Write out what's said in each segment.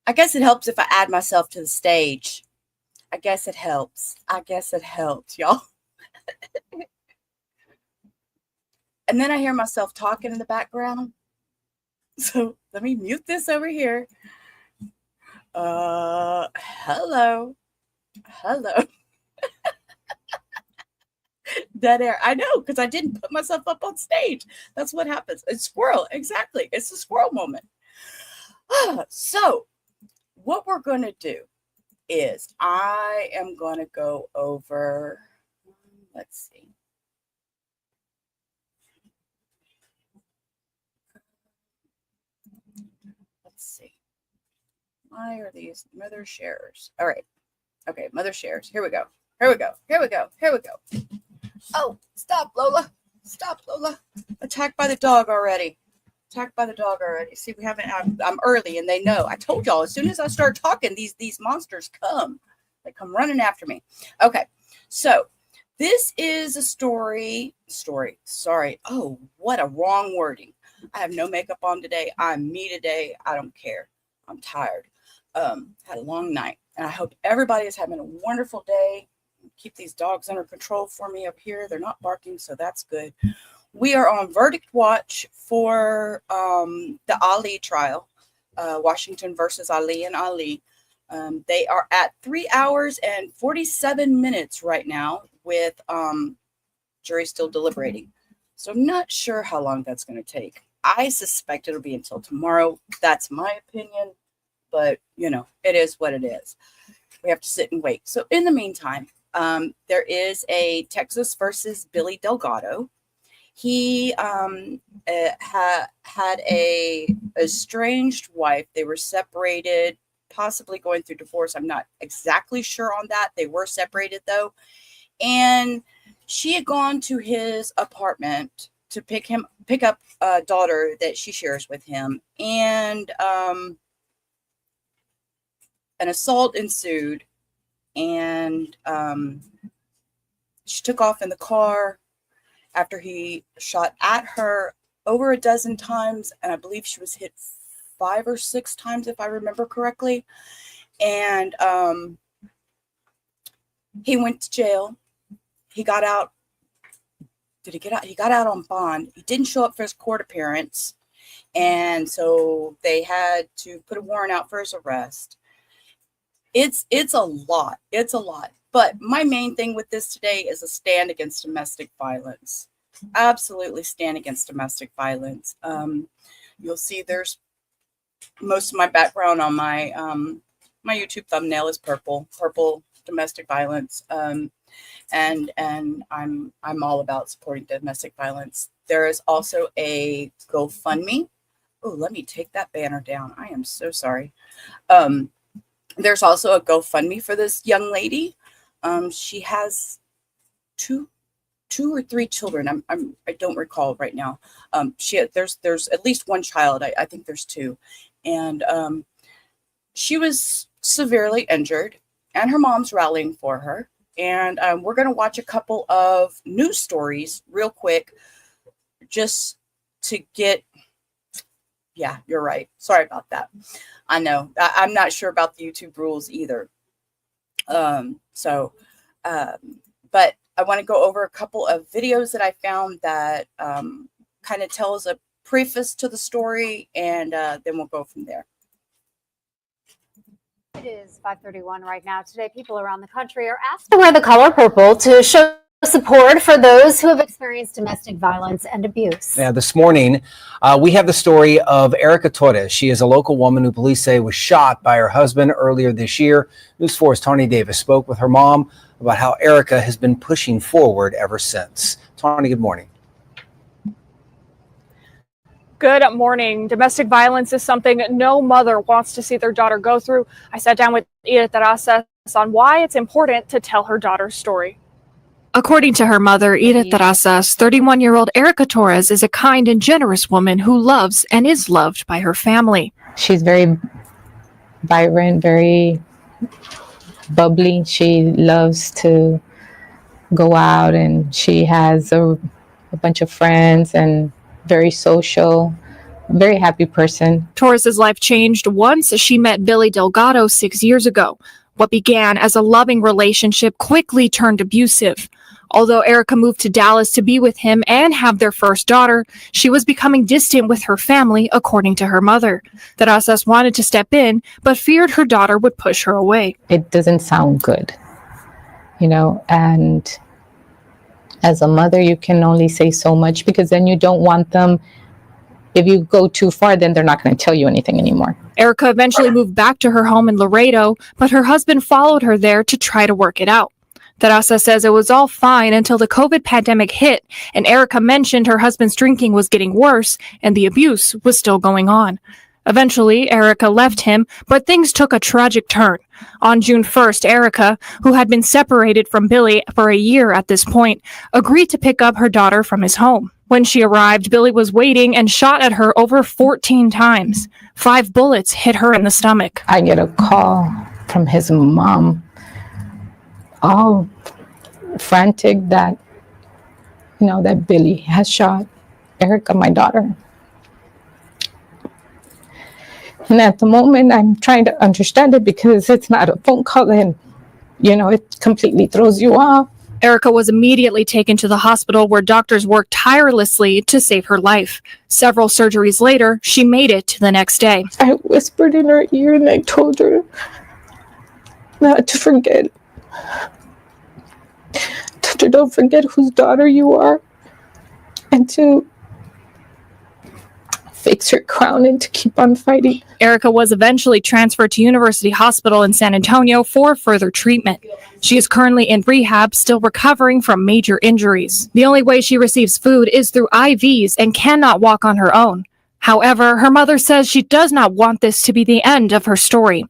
I guess it helps if I add myself to the stage. I guess it helps. I guess it helps, y'all. And then I hear myself talking in the background. So let me mute this over here. Hello. Hello. Dead air. I know, because I didn't put myself up on stage. That's what happens. It's squirrel. Exactly. It's a squirrel moment. So what we're going to do is I am going to go over, let's see. Let's see. Why are these mother shares? All right. Okay, mother shares. Here we go. Here we go. Here we go. Here we go. Oh, stop, Lola. Stop, Lola. Attacked by the dog already. Attacked by the dog already. See, we haven't. I'm early, and they know. I told y'all. As soon as I start talking, these monsters come. They come running after me. Okay, so this is a story. Sorry. Oh, what a wrong wording. I have no makeup on today. I'm me today. I don't care. I'm tired. Had a long night, and I hope everybody is having a wonderful day. Keep these dogs under control for me up here. They're not barking, so that's good. We are on verdict watch for the Ali trial, Washington versus Ali and Ali. They are at 3 hours and 47 minutes right now with jury still deliberating. So I'm not sure how long that's going to take. I suspect it'll be until tomorrow. That's my opinion, but it is what it is. We have to sit and wait. So in the meantime, there is a Texas versus Billy Delgado. He had a estranged wife. They were separated, possibly going through divorce. I'm not exactly sure on that. They were separated though. And she had gone to his apartment to pick up a daughter that she shares with him. And an assault ensued. And she took off in the car after he shot at her over a dozen times, and I believe she was hit 5 or 6 times, if I remember correctly. And he went to jail. He got out. Did he get out? He got out on bond. He didn't show up for his court appearance, and so they had to put a warrant out for his arrest. It's a lot. It's a lot. But my main thing with this today is a stand against domestic violence. Absolutely stand against domestic violence. You'll see there's most of my background on my my YouTube thumbnail is purple domestic violence. And I'm all about supporting domestic violence. There is also a GoFundMe. Oh, let me take that banner down. I am so sorry. There's also a GoFundMe for this young lady. She has two or three children. I don't recall right now. There's at least one child. I think there's 2, and she was severely injured, and her mom's rallying for her. And we're gonna watch a couple of news stories real quick, just to get. Yeah, you're right. Sorry about that. I know I'm not sure about the YouTube rules either. But I want to go over a couple of videos that I found that kind of tells a preface to the story, and then we'll go from there. It is 5:31 right now. Today, people around the country are asked to wear the color purple to show support for those who have experienced domestic violence and abuse. Yeah, this morning, we have the story of Erica Torres. She is a local woman who police say was shot by her husband earlier this year. News 4's Tawny Davis spoke with her mom about how Erica has been pushing forward ever since. Tawny, good morning. Good morning. Domestic violence is something no mother wants to see their daughter go through. I sat down with Erica Torres on why it's important to tell her daughter's story. According to her mother, Erica Torres, 31-year-old Erica Torres is a kind and generous woman who loves and is loved by her family. She's very vibrant, very bubbly. She loves to go out, and she has a bunch of friends and very social. very happy person. Torres's life changed once she met Billy Delgado 6 years ago. What began as a loving relationship quickly turned abusive. Although Erica moved to Dallas to be with him and have their first daughter, she was becoming distant with her family, according to her mother. Terrazas wanted to step in, but feared her daughter would push her away. It doesn't sound good, and as a mother, you can only say so much, because then you don't want them. If you go too far, then they're not going to tell you anything anymore. Erica eventually moved back to her home in Laredo, but her husband followed her there to try to work it out. Teresa says it was all fine until the COVID pandemic hit, and Erica mentioned her husband's drinking was getting worse and the abuse was still going on. Eventually, Erica left him, but things took a tragic turn. On June 1st, Erica, who had been separated from Billy for a year at this point, agreed to pick up her daughter from his home. When she arrived, Billy was waiting and shot at her over 14 times. 5 bullets hit her in the stomach. I get a call from his mom, all frantic that Billy has shot Erica, my daughter. And at the moment, I'm trying to understand it, because it's not a phone call, and it completely throws you off. Erica was immediately taken to the hospital, where doctors worked tirelessly to save her life. Several surgeries later, she made it to the next day. I whispered in her ear and I told her not to forget. Told her, don't forget whose daughter you are, and to fix her crown and to keep on fighting. Erica was eventually transferred to University Hospital in San Antonio for further treatment. She is currently in rehab, still recovering from major injuries. The only way she receives food is through IVs and cannot walk on her own. However, her mother says she does not want this to be the end of her story.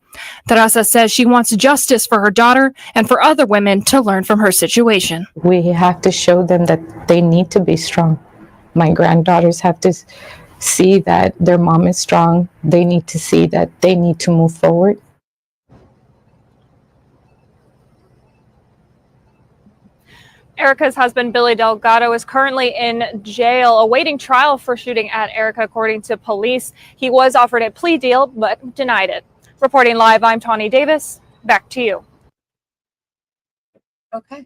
Teresa says she wants justice for her daughter and for other women to learn from her situation. We have to show them that they need to be strong. My granddaughters have to see that their mom is strong. They need to see that they need to move forward. Erica's husband, Billy Delgado, is currently in jail awaiting trial for shooting at Erica, according to police. He was offered a plea deal, but denied it. Reporting live, I'm Tawny Davis. Back to you. Okay.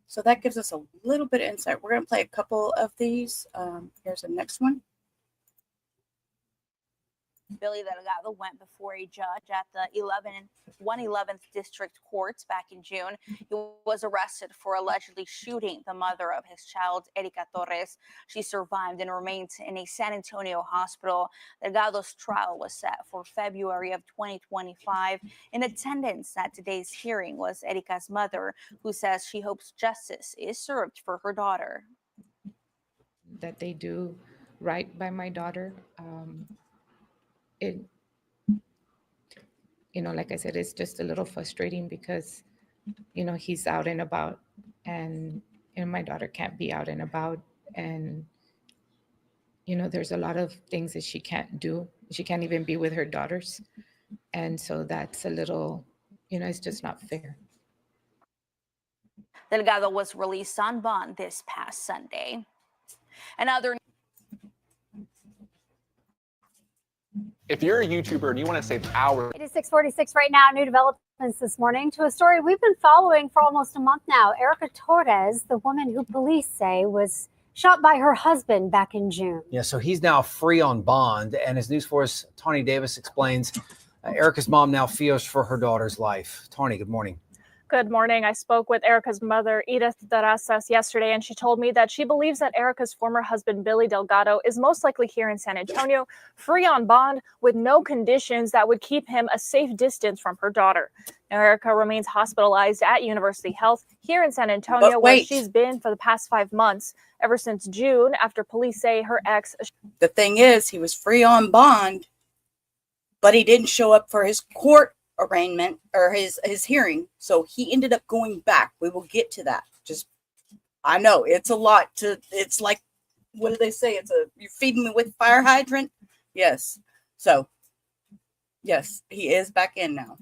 So that gives us a little bit of insight. We're going to play a couple of these. Here's the next one. Billy Delgado went before a judge at the 111th District Courts back in June. He was arrested for allegedly shooting the mother of his child, Erica Torres. She survived and remains in a San Antonio hospital. Delgado's trial was set for February of 2025. In attendance at today's hearing was Erica's mother, who says she hopes justice is served for her daughter. That they do right by my daughter. It, like I said, it's just a little frustrating because, he's out and about, and my daughter can't be out and about. And, there's a lot of things that she can't do. She can't even be with her daughters. And so that's a little, it's just not fair. Delgado was released on bond this past Sunday. Another. If you're a YouTuber and you want to save hours. It is 6:46 right now. New developments this morning to a story we've been following for almost a month now. Erica Torres, the woman who police say was shot by her husband back in June. Yeah, so he's now free on bond. And as News 4's Tawny Davis explains, Erica's mom now fears for her daughter's life. Tawny, good morning. Good morning. I spoke with Erica's mother, Edith Terrazas, yesterday, and she told me that she believes that Erica's former husband, Billy Delgado, is most likely here in San Antonio, free on bond with no conditions that would keep him a safe distance from her daughter. Erica remains hospitalized at University Health here in San Antonio, where she's been for the past 5 months, ever since June, after police say her ex. The thing is, he was free on bond, but he didn't show up for his court arraignment or his hearing, so he ended up going back. We will get to that. I know it's a lot to, it's like, what do they say, you're feeding me with fire hydrant. Yes, so yes, he is back in now.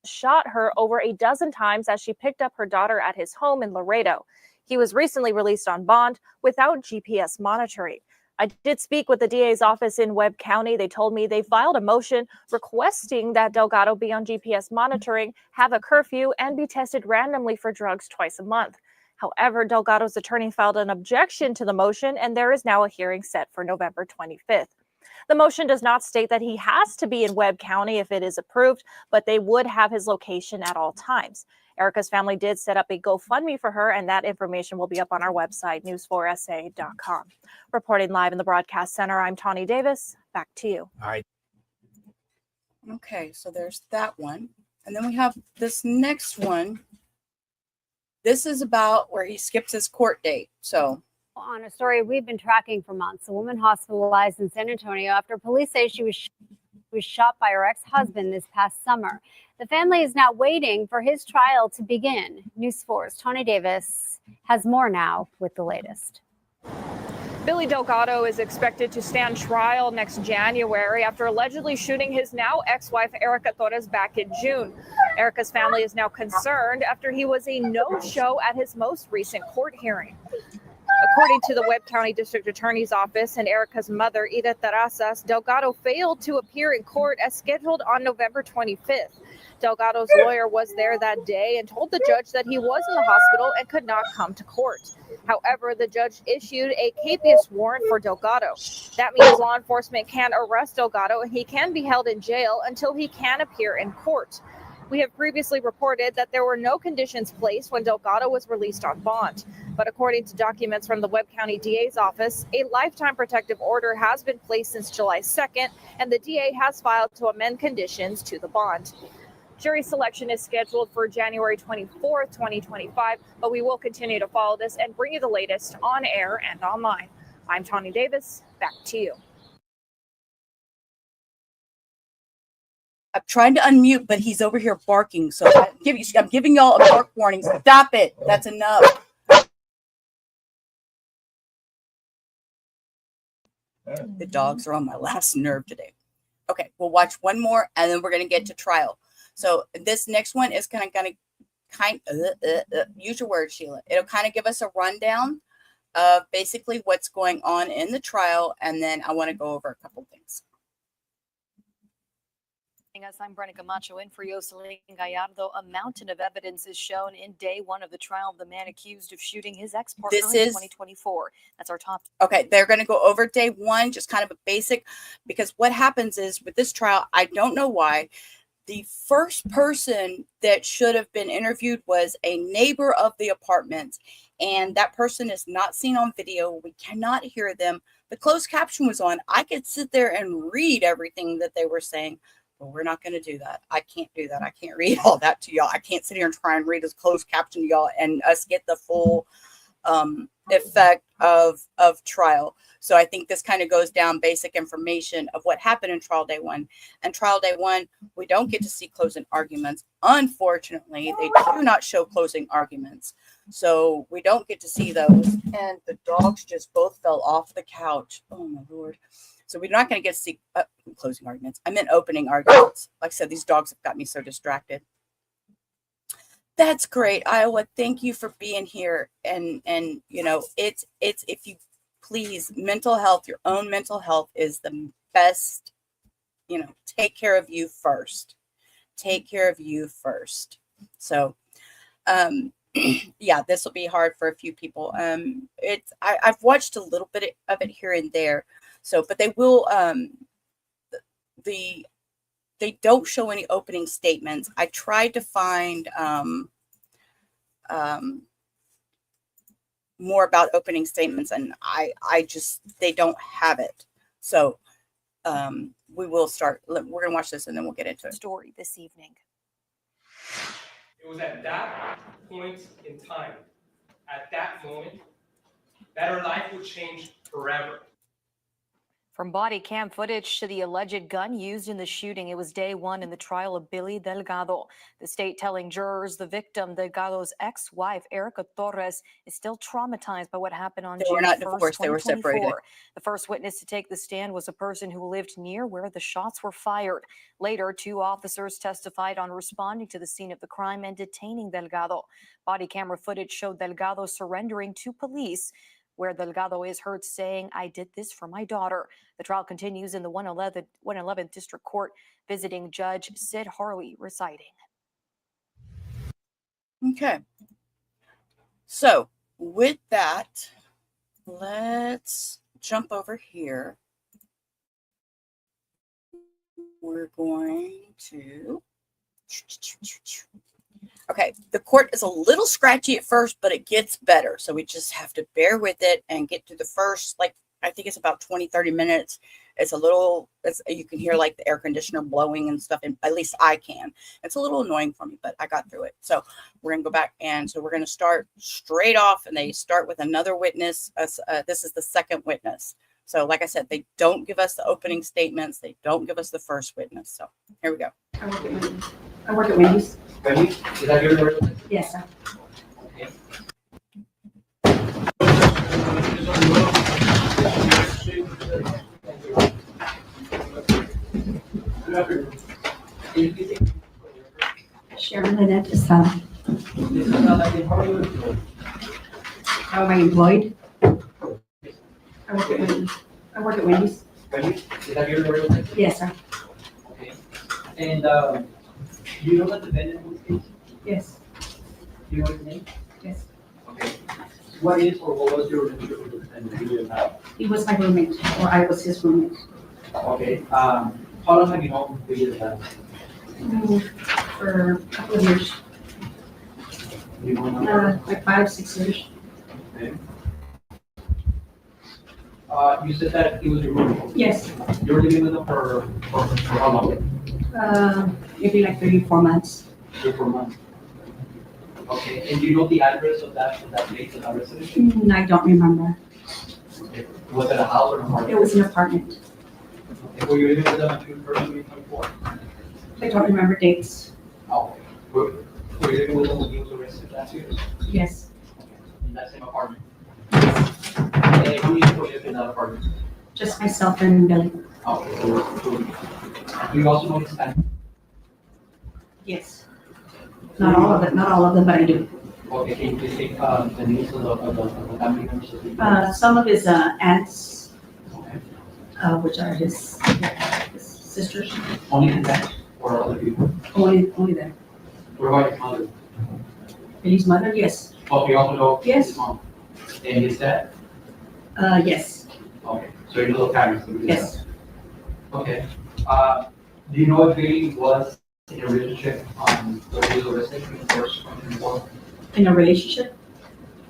Shot her over a dozen times as she picked up her daughter at his home in Laredo. He was recently released on bond without GPS monitoring. I did speak with the DA's office in Webb County. They told me they filed a motion requesting that Delgado be on GPS monitoring, have a curfew, and be tested randomly for drugs twice a month. However, Delgado's attorney filed an objection to the motion, and there is now a hearing set for November 25th. The motion does not state that he has to be in Webb County if it is approved, but they would have his location at all times. Erica's family did set up a GoFundMe for her, and that information will be up on our website, news4sa.com. Reporting live in the broadcast center, I'm Tawny Davis. Back to you. All right. Okay, so there's that one. And then we have this next one. This is about where he skips his court date. So On a story we've been tracking for months, a woman hospitalized in San Antonio after police say she was shot by her ex-husband this past summer. The family is now waiting for his trial to begin. News 4's Tawny Davis has more now with the latest. Billy Delgado is expected to stand trial next January after allegedly shooting his now ex-wife Erica Torres back in June. Erica's family is now concerned after he was a no-show at his most recent court hearing. According to the Webb County District Attorney's Office and Erica's mother, Erica Torres, Delgado failed to appear in court as scheduled on November 25th. Delgado's lawyer was there that day and told the judge that he was in the hospital and could not come to court. However, the judge issued a habeas warrant for Delgado. That means law enforcement can arrest Delgado and he can be held in jail until he can appear in court. We have previously reported that there were no conditions placed when Delgado was released on bond. But according to documents from the Webb County DA's office, a lifetime protective order has been placed since July 2nd, and the DA has filed to amend conditions to the bond. Jury selection is scheduled for January 24th, 2025, but we will continue to follow this and bring you the latest on air and online. I'm Tawny Davis. Back to you. I'm trying to unmute, but he's over here barking. So I'm giving y'all a bark warning. Stop it. That's enough. The dogs are on my last nerve today. Okay, we'll watch one more and then we're going to get to trial. So this next one is kind of use your word, Sheila. It'll kind of give us a rundown of basically what's going on in the trial. And then I want to go over a couple things. I'm Brenna Camacho in for Yoselin Gallardo. A mountain of evidence is shown in day one of the trial of the man accused of shooting his ex-partner in 2024. That's our topic. Okay, they're going to go over day one, just kind of a basic, because what happens is with this trial, I don't know why, the first person that should have been interviewed was a neighbor of the apartment, and that person is not seen on video. We cannot hear them. The closed caption was on. I could sit there and read everything that they were saying. But we're not going to do that. I can't do that. I can't read all that to y'all. I can't sit here and try and read as closed caption to y'all and us get the full effect of trial. So I think this kind of goes down basic information of what happened in trial day one. And trial day one, we don't get to see closing arguments. Unfortunately, they do not show closing arguments. So we don't get to see those. And the dogs just both fell off the couch. Oh, my Lord. So we're not going to get to see closing arguments. I meant opening arguments. Like I said, these dogs have got me so distracted. That's great, Iowa. Thank you for being here. And you know, it's if you please, mental health, your own mental health is the best. You know, take care of you first. Take care of you first. So, yeah, this will be hard for a few people. I've watched a little bit of it here and there. So, but they will, they don't show any opening statements. I tried to find more about opening statements, and they don't have it. So, we will start. We're going to watch this and then we'll get into it. Story this evening. It was at that point in time, at that moment, that her life would change forever. From body cam footage to the alleged gun used in the shooting, it was day one in the trial of Billy Delgado. The state telling jurors the victim, Delgado's ex-wife, Erica Torres, is still traumatized by what happened on June 1st, 2024. They were not divorced, they were separated. The first witness to take the stand was a person who lived near where the shots were fired. Later, 2 officers testified on responding to the scene of the crime and detaining Delgado. Body camera footage showed Delgado surrendering to police. where Delgado is heard saying, "I did this for my daughter." The trial continues in the 111th District Court, visiting Judge Sid Harley reciting. Okay. So with that, let's jump over here. We're going to... Okay, the court is a little scratchy at first, but it gets better. So we just have to bear with it and get through the first, like, I think it's about 20-30 minutes. It's a little, you can hear like the air conditioner blowing and stuff, and at least I can. It's a little annoying for me, but I got through it. So we're going to go back, and so we're going to start straight off, and they start with another witness. This is the second witness. So like I said, they don't give us the opening statements. They don't give us the first witness. So here we go. I work at Wendy's. Wendy's? Is that your work? Yes, sir. Okay. Sharon Lynette is how am I employed? I work at Wendy's. I work at Wendy's. Wendy's? Is that your work? Yes, sir. Okay. And do you know that the defendant was case? Yes. Do you know his name? Yes. Okay. What is or what was your relationship with the defendant? Do you know? He was my roommate, or I was his roommate. Okay. How long have you known Billy Delgado? For a couple of years. You know Like 5-6 years. Okay. You said that he was your roommate. Yes. You were living with him for how long? Maybe like 3-4 months. 3-4 months. Okay. And do you know the address of that place, of that residence? I don't remember. Okay. Was it a house or an apartment? It was an apartment. Okay. Were you living with them until 2024? I don't remember dates. Oh, were you living with them when he was arrested last year? Yes. In that same apartment? And how many people lived in that apartment? Just myself and Billy. Okay, so do you also know his family? Yes. Not all of them, but I do. Okay, can you please take the names of the family members? Some of his aunts, Okay. which are his sisters. Only his dad or other people? Only them. What about his mother? Billy's mother, yes. Okay, you also know Yes. his mom? And his dad? Yes. Okay, so you know the parents? Yes. Okay. Do you know if Billy was in a relationship when he was arrested in the first 2024? In a relationship?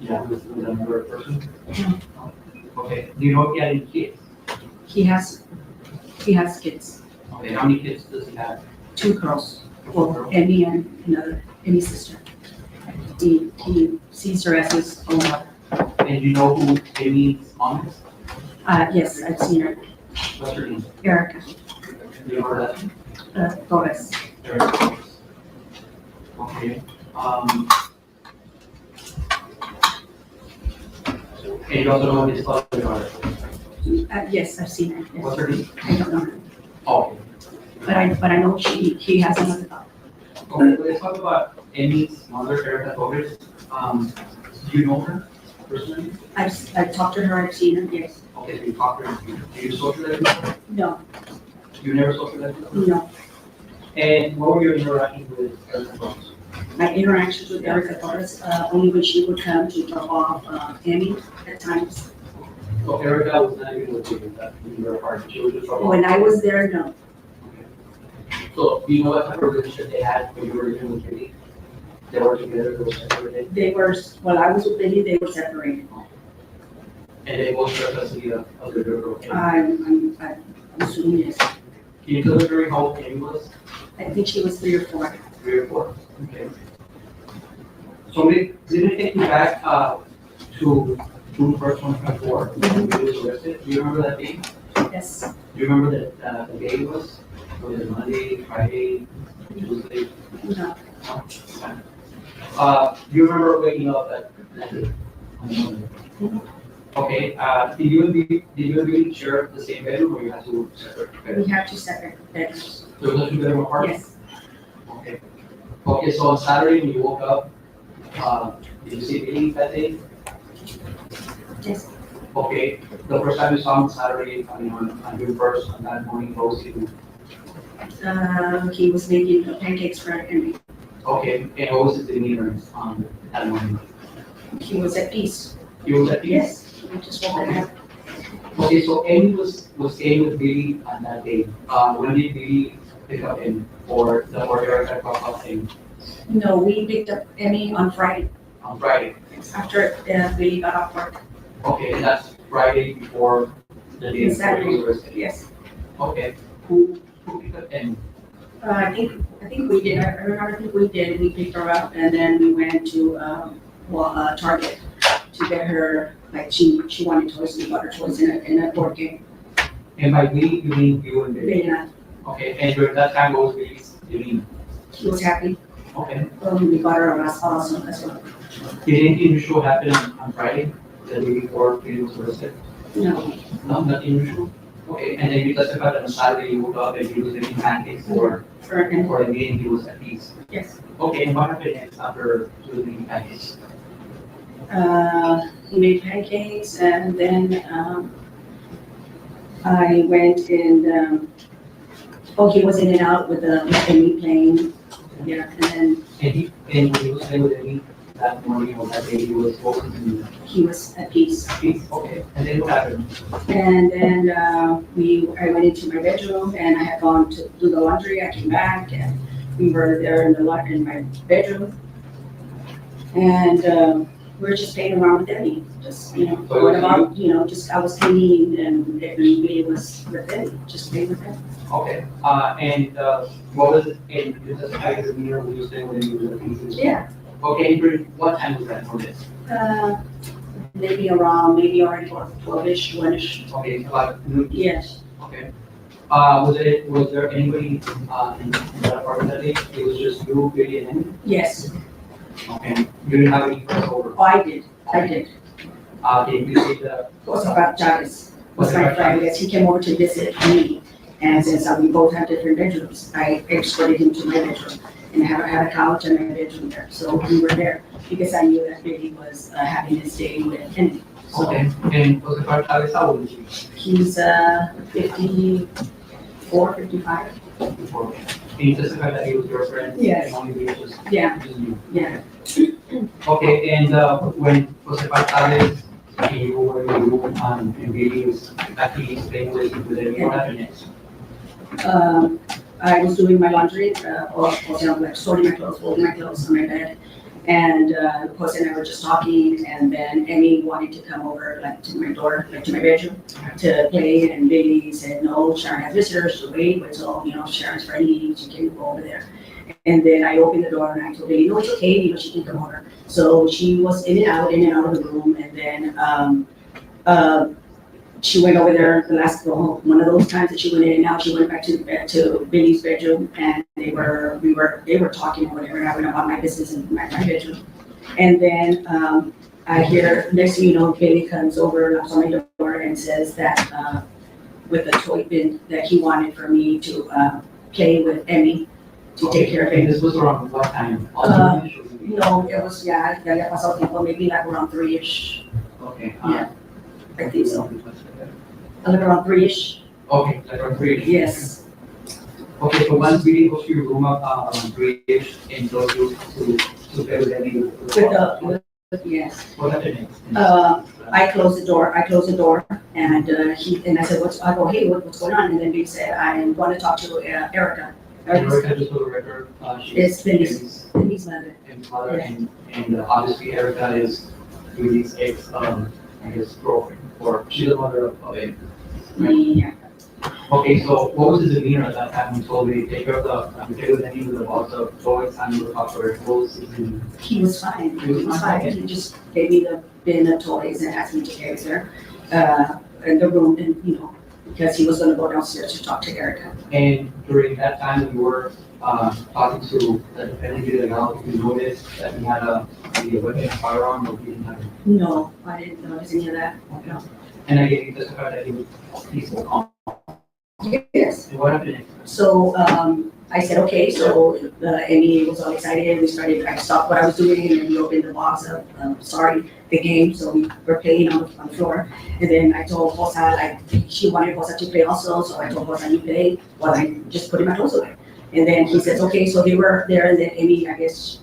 Yeah, with another person? No. Okay. Do you know if he had any kids? He has kids. Okay, how many kids does he have? 2 girls. Well, Emmy and Emmy's sister. He sees her as his own mother. And you know who Amy's mom is? Yes, I've seen her. What's her name? Erica Do you know her last name? Torres. Erica. Okay. And you also know his father daughter? Yes, I've seen her. What's Yes. her name? I don't know her. Oh, But I know he has another daughter. okay. Let's talk about Amy's mother, Erica Torres. Do you know her personally? I've talked to her, I've seen her, yes. Okay, so you talked to her. Do you socialize with her? No, You never socialized with her? no. And what were your interactions with Erica Torres? My interactions with Erica Torres, only when she would come to drop off Emmy at times. So Erica was not even with you that when you were apart, she was just trouble. When I was there, no. So do you know what type of relationship they had when you were living with Billy? They were together, they were separated, They were, while I was with Billy, they were separated. and they both share custody of the girl. Can I'm assuming yes. you tell the jury how old Amy was? I think she was 3 or 4. 3 or 4? Okay. So did it take you back to June 1st, 2024, when Billy was arrested? Do you remember that day? Yes. Do you remember the day it was? Was it Monday, Friday, Tuesday? No. Do you remember waking up that day? Okay, did you and Billy share the same bedroom or you had to separate We bedrooms? have 2 separate bedrooms. So it was a 2-bedroom apartment? Yes. Okay. Okay, so on Saturday when you woke up, did you see Billy that day? Yes. Okay, the first time you saw him Saturday, on June 1st, on that morning, what was he doing? He was making pancakes for Emmy. Okay, and what was his demeanor that morning? He was at peace. He was at peace? Yes, I just woke up. Okay, so Amy was staying with Billy on that day. When did Billy pick up Amy, or Erica pick up Amy? No, we picked up Emmy on Friday, On Friday. after Billy got off work. Okay, and that's Friday before the day before he was arrested. Yes. Okay, who picked up Amy? I think we did. I remember, I think we did. We picked her up and then we went to, Target to get her, like, she wanted toys, we got her toys in a board game. And by Billy, you mean you and Billy? Then, Okay, and during that time, what was Billy's demeanor? he was happy. Okay. We got her a awesome as well. Did anything unusual happen on Friday, the day before Billy was arrested? No, No, nothing unusual? Okay, and then you testified that on Saturday you woke up and he was making pancakes for the meeting, he was at peace. yes. Okay, and what happened next after he was making pancakes? He made pancakes and then, I went and, he was in and out with the meat plane. Yeah, and then And when he was staying with Amy that morning or that day, he was spoken to he was at peace. peace? Okay, and then what happened? And then, I went into my bedroom and I had gone to do the laundry. I came back and we were there in my bedroom. And, we were just playing around with Debbie, just, So what about, just, I was cleaning and everybody was with Debbie, just playing with them. Okay, and what was it, and you testified the meter when you were staying with Amy was at peace? Yeah, Okay, during what time was that for this? maybe already 12-ish, 1-ish. Okay, about noon? Yes, Okay. Was there anybody in that apartment that day? It was just you, Billy, and Amy? yes, Okay, you didn't have any friends over? I did. Did you say that? Was about Jarvis, was my friend, yes, he came over to visit me. And since we both have different bedrooms, I escorted him to my bedroom. And I had a couch and my bedroom there, so we were there because I knew that Billy was having his day with Emmy. So Okay, and was the car Travis, how old is he? he's 54, 55. Before. Can you testify that he was your friend? Yes. And only he was just Yeah, you? yeah. Okay, and when Joseph Chavez, you were in the room and Billy was actually staying with him, what happened next? I was doing my laundry, like sorting my clothes, folding my clothes on my bed. And Jose and I were just talking, and then Emmy wanted to come over, like, to my door, like, to my bedroom, to play, and Billy said, no, Sharon has visitors, so wait until, Sharon's ready, she can go over there. And then I opened the door and I told Billy, no, it's okay, she can come over. So she was in and out of the room, and then she went over there one of those times that she went in and out, she went back to Billy's bedroom, and they were talking or whatever, and I went about my business in my bedroom. And then I hear, next thing you know, Billy comes over, knocks on my door and says that with a toy bin that he wanted for me to play with Emmy to take care of And him. this was around what time? No, it was, ya pasado tiempo, maybe like around 3-ish. Okay. Yeah, I think so. Like around 3-ish. Okay, like around 3. Yes. Okay, so once Billy goes to your room around 3-ish and goes to play with Emmy. Yes. What happened next? I closed the door, and I said, I go, hey, what's going on? And then Billy said, I want to talk to Erica. Erica, just for the record, It's she's Billy's mother. Emmy's mother, and obviously Erica is Billy's ex, I guess, girlfriend, or she's the mother of Amy. Right? Yeah. Okay, so what was his demeanor at that time when he told me to take care of the, play with Amy with the box of toys and the talk to her? What was his demeanor? He was fine. He was fine. He just gave me the bin of toys and asked me to carry her in the room, and because he was going to go downstairs to talk to Erica. And during that time that you were talking to the defendant, Billy Delgado, you noticed that he had maybe a weapon, a firearm, or he didn't have it? No, I didn't notice any of that. No. And again, you testified that he was peaceful, calm. Yes. And what happened next? So I said, okay, so Amy was all excited. I stopped what I was doing and we opened the box of, the game. So we were playing on the floor. And then I told Rosa, she wanted Rosa to play also. So I told Rosa, you play while I just put my clothes away. And then he says, okay, so they were there. And then Amy, I guess,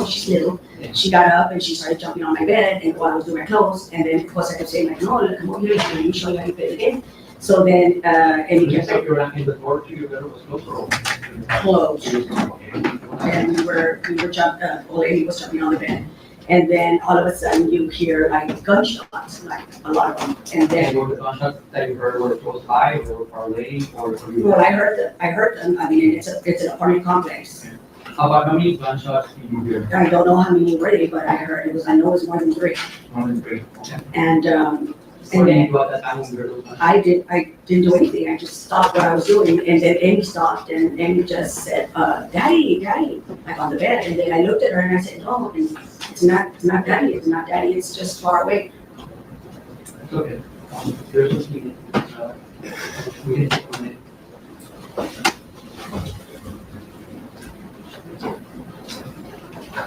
she's little. She got up and she started jumping on my bed and while I was doing my clothes. And then Rosa kept saying, like, no, come over here, let me show you how you play the game. So then Amy kept saying, the door to your bedroom was closed or open? closed. And we were Amy was jumping on the bed. And then all of a sudden you hear like gunshots, like a lot of them. And then were the gunshots that you heard were close by or they were far away or? well, I heard them. I mean, it's an apartment complex. About how many gunshots did you hear? I don't know how many were they, but I know it's more than 3. More than 3, okay. And What did then you do at that time when you heard those gunshots? I didn't do anything. I just stopped what I was doing, and then Amy stopped, and Amy just said, "Daddy," like on the bed. And then I looked at her and I said, "No, it's not Daddy. It's not Daddy. It's just far away." It's okay. There's no speaking. We can take a minute.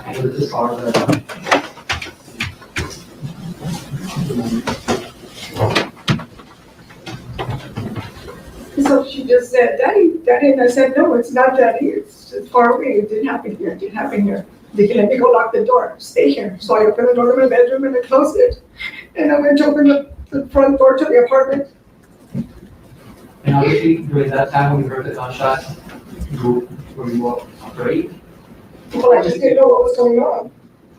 And this is our So she just said, Daddy, and I said, no, it's not Daddy, it's far away, it didn't happen here. They can let me go lock the door, stay here. So I opened the door to my bedroom and I closed it. And I went to open the front door to the apartment. And obviously, during that time when you heard the gunshots, were you afraid? Well, I just didn't know what was going on.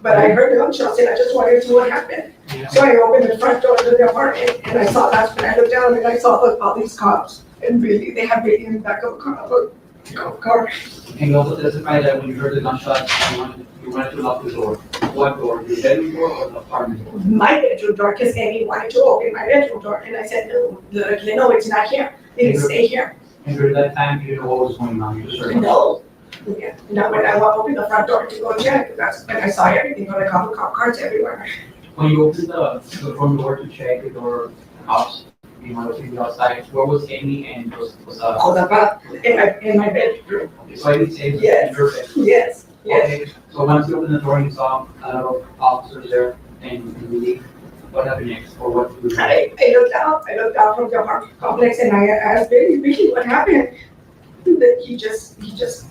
But I heard the gunshots and I just wanted to see what happened. Yeah. So I opened the front door to the apartment and I saw that's when I looked down and I saw all these cops. And really, they had Billy in the back of a car. And you also testified that when you heard the gunshots, you wanted to lock the door. What door? Your bedroom door or the apartment door? My bedroom door, because Amy wanted to open my bedroom door. And I said, no, it's not here. They can stay here. And during that time, you didn't know what was going on. You just heard. No. Yeah. Now when I opened the front door to go check, that's when I saw everything, but I caught the cop cars everywhere. When you opened the front door to check the door, house, you know, to the outside, where was Amy and was Oh, the bath in my bedroom. Okay, so I didn't say Yes. in your bed. Yes. Okay, so once you opened the door and you saw a lot of officers there and you leave, what happened next? Or what did you do? I looked out from the apartment complex and I asked Billy, what happened? And then he just said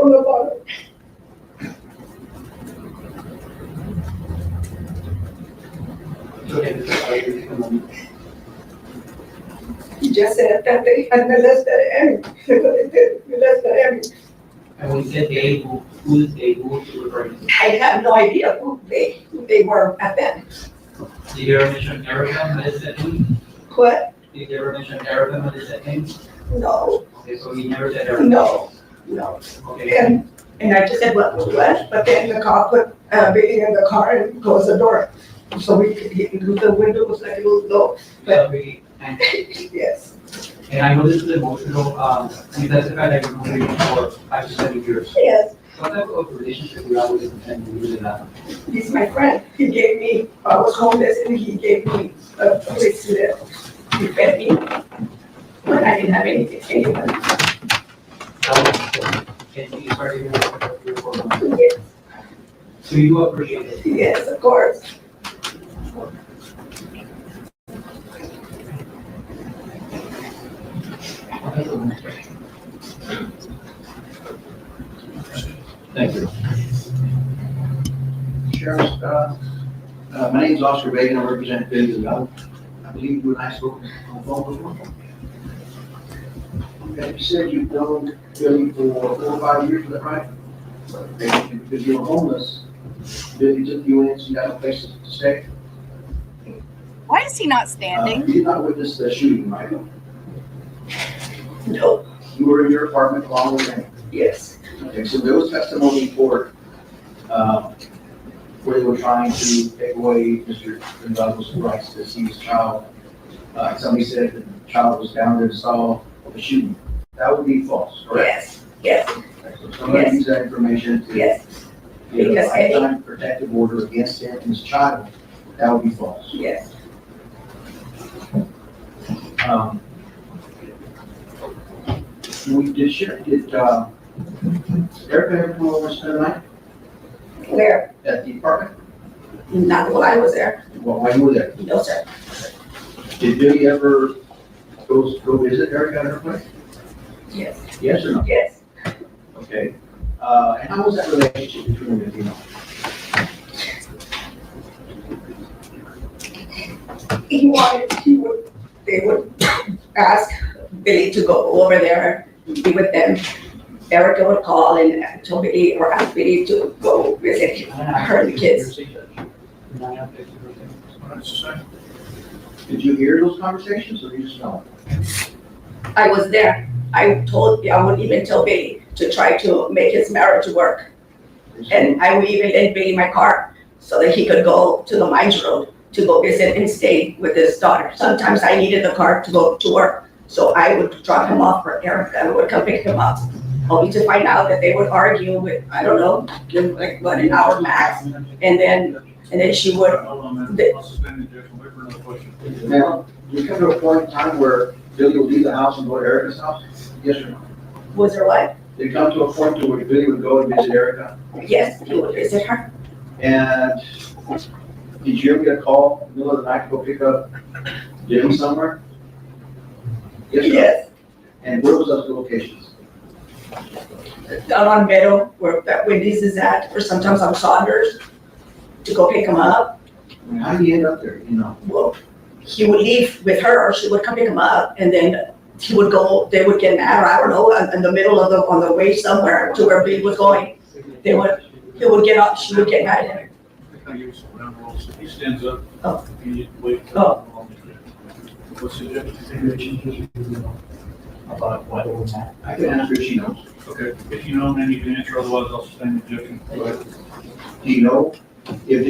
on the bottom. Okay, this is how you take a moment. He just said that they had molested Amy. They molested Amy. And when you said they, who is they, who was you referring to? I have no idea who they were at then. Did you ever mention Erica molested him? What? Did you ever mention Erica molested him? No, Okay, so he never said Erica. no. Okay. And I just said, what? But then the cop put Billy in the car and closed the door. So the window was like a little low. But Really, and yes, I know this is emotional, you testified that you've been married for 5 to 7 years. yes, What type of relationship do you have with this and using that? he's my friend. He gave me, I was homeless and he gave me a place to live. He fed me when I didn't have anything. And you started even with your 4 months. Yes, So you appreciate it? yes, of course. Thank you. Sheriff, my name is Oscar Reagan. I represent Billy Delgado. I believe you and I spoke on the phone before. Okay, you said you've known Billy for 4 or 5 years, is that right? Because you were homeless, Billy took you in, so you got a place to stay. Why is he not standing? You did not witness the shooting, right? No, You were in your apartment along with him. yes, Okay, so there was testimony in court, where they were trying to take away Mr. Delgado's rights to see his child. Somebody said that the child was down there and saw the shooting. That would be false, correct? yes, Okay, so somebody used that information to yes, get a Because lifetime protective order against him and his child. That would be false. yes. Did Erica ever come over and spend the night Where? at the apartment? Not while I was there. Well, while you were there? No, sir. Did Billy ever go visit Erica at her place? Yes. Yes or no? Yes. Okay. And how was that relationship between them, you know? They would ask Billy to go over there, be with them. Erica would call and tell Billy or ask Billy to go visit her and the kids. Did you hear those conversations or you just know? I was there. I would even tell Billy to try to make his marriage work. And I would even lend Billy my car so that he could go to the Mines Road to go visit and stay with his daughter. Sometimes I needed the car to go to work, so I would drop him off for Erica and would come pick him up. Only to find out that they would argue with, I don't know, like what, an hour max, and then she would. Now, you come to a point in time where Billy would leave the house and go to Erica's house? Yes or no? Was there what? Did it come to a point to where Billy would go and visit Erica? Yes, he would visit her. And did you ever get a call in the middle of the night to go pick up Billy somewhere? Yes. or no? Yes. And where was those locations? Down on Meadow, where that Wendy's is at, or sometimes on Saunders, to go pick him up. I mean, how do you end up there, you know? Well, he would leave with her, or she would come pick him up, and then he would go, they would get mad, or I don't know, in the middle of on the way somewhere to where Billy was going. He would get up, she would get mad at him. He stands up. Oh. You wait. Oh. What's the difference? About what was that? I can answer if she knows. Okay, if you know, then you can answer, otherwise I'll suspend the objection. Go ahead. Do you know if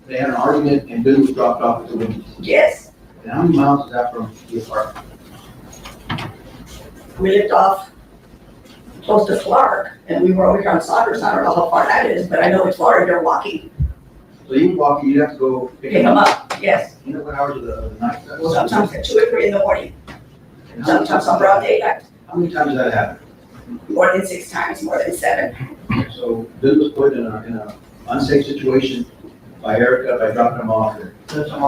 they had an argument and Billy was dropped off at the Wendy's? Yes, And how many miles is that from the apartment? we lived off close to Clark, and we were over here on Saunders. I don't know how far that is, but I know it's far, they're walking. So you walk, you have to go Pick him up, yes. You know what hours of the night that was? Sometimes at 2 or 3 in the morning, And how many sometimes on broad daylight. How many times did that happen? More than 6 times, more than 7. So Billy was put in a unsafe situation by Erica by dropping him off. Yes. I don't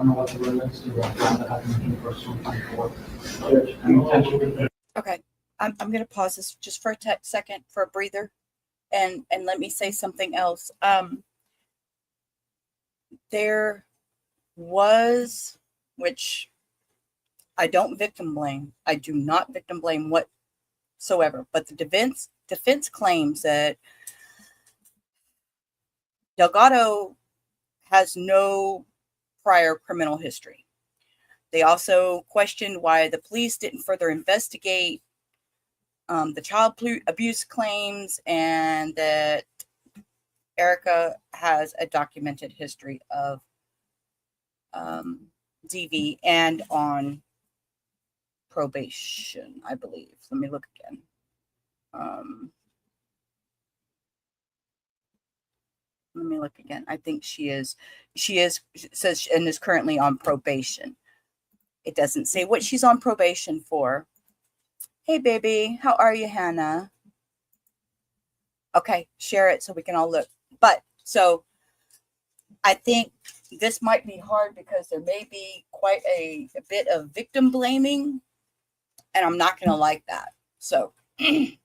know what the relates to that happened in the first 24. Okay, I'm going to pause this just for a second for a breather, and let me say something else. There was, which I don't victim blame. I do not victim blame whatsoever. But the defense claims that Delgado has no prior criminal history. They also questioned why the police didn't further investigate the child abuse claims, and that Erica has a documented history of DV and on probation, I believe. Let me look again. Let me look again. I think she says, and is currently on probation. It doesn't say what she's on probation for. Hey, baby, how are you, Hannah? Okay, share it so we can all look. But so I think this might be hard because there may be quite a bit of victim blaming, and I'm not going to like that. So I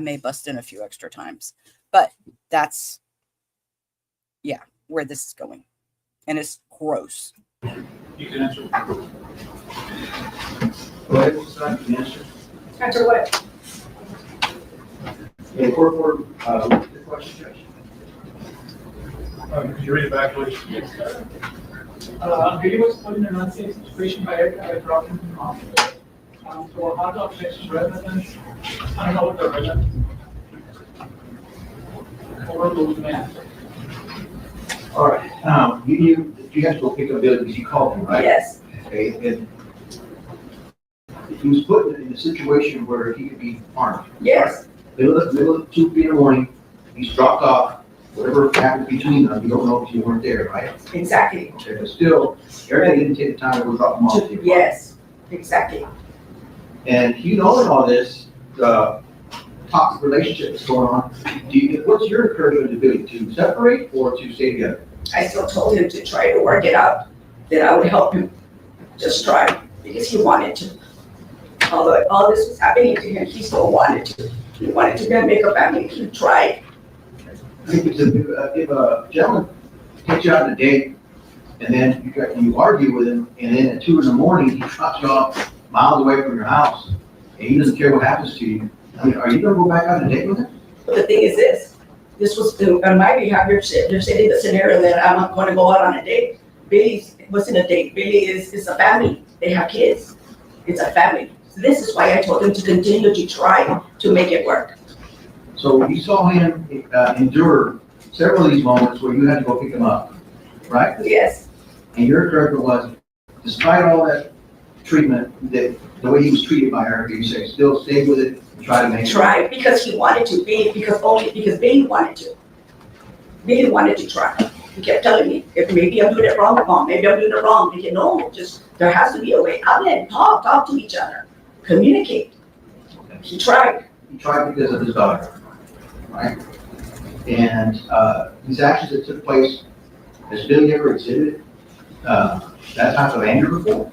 may bust in a few extra times, but that's, yeah, where this is going. And it's gross. You can answer. Go ahead, you can answer. Answer what? In court order, the question, Judge. Could you read it back, please? Billy was put in an unsafe situation by Erica by dropping him off. So how to affect residents? I don't know what the residents. Over those men. All right, you have to go pick up Billy because you called him, right? Yes. Okay, and he was put in a situation where he could be harmed. Yes. Middle of 2 in the morning, he's dropped off. Whatever happened between them, you don't know if you weren't there, right? Exactly. Okay, but still, Erica didn't take the time to go drop him off. Yes. Exactly. And you knowing all this, the toxic relationship that's going on, what's your encouragement to Billy? To separate or to stay together? I still told him to try to work it out, that I would help him. Just try, because he wanted to. Although all this was happening to him, he still wanted to. He wanted to make a family. He tried. If a gentleman takes you out on a date and then you argue with him, and then at 2 in.the morning he drops you off miles away from your house, and he doesn't care what happens to you, I mean, are you gonna go back on a date with him? But the thing is this was on my behalf. You're saying the scenario that I'm not going to go out on a date. Billy wasn't a date. Billy is a family. They have kids. It's a family. So this is why I told him to continue to try to make it work. So you saw him endure several of these moments where you had to go pick him up, right? Yes. And your encouragement was, despite all that treatment, that the way he was treated by her, you say, still stay with it and try to make it. Try, because he wanted to. Because Billy wanted to. Billy wanted to try. He kept telling me, if maybe I'm doing it wrong, Mom, maybe I'm doing it wrong. He said, no, just, there has to be a way. Out there, talk to each other, communicate. Okay. He tried. He tried because of his daughter, right? And these actions that took place, has Billy ever exhibited that type of anger before?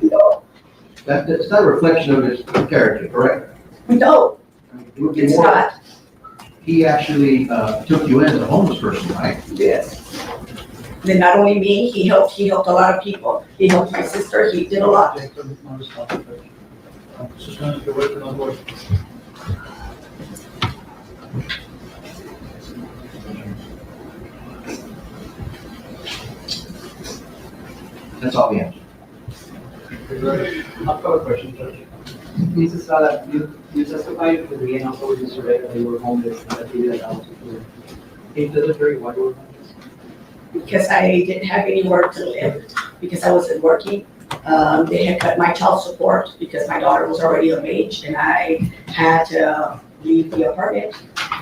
No. That's not a reflection of his character, correct? No, I mean, it would be it's more, not. he actually took you in as a homeless person, right? Yes. Then not only me, he helped a lot of people. He helped my sister, he did a lot. That's all we have. I've got a question, Judge. This is that you testified to the end also with Mr. Red that you were homeless and that you did that. Can you tell the jury why you were homeless? Because I didn't have anywhere to live, because I wasn't working. They had cut my child support because my daughter was already of age, and I had to leave the apartment.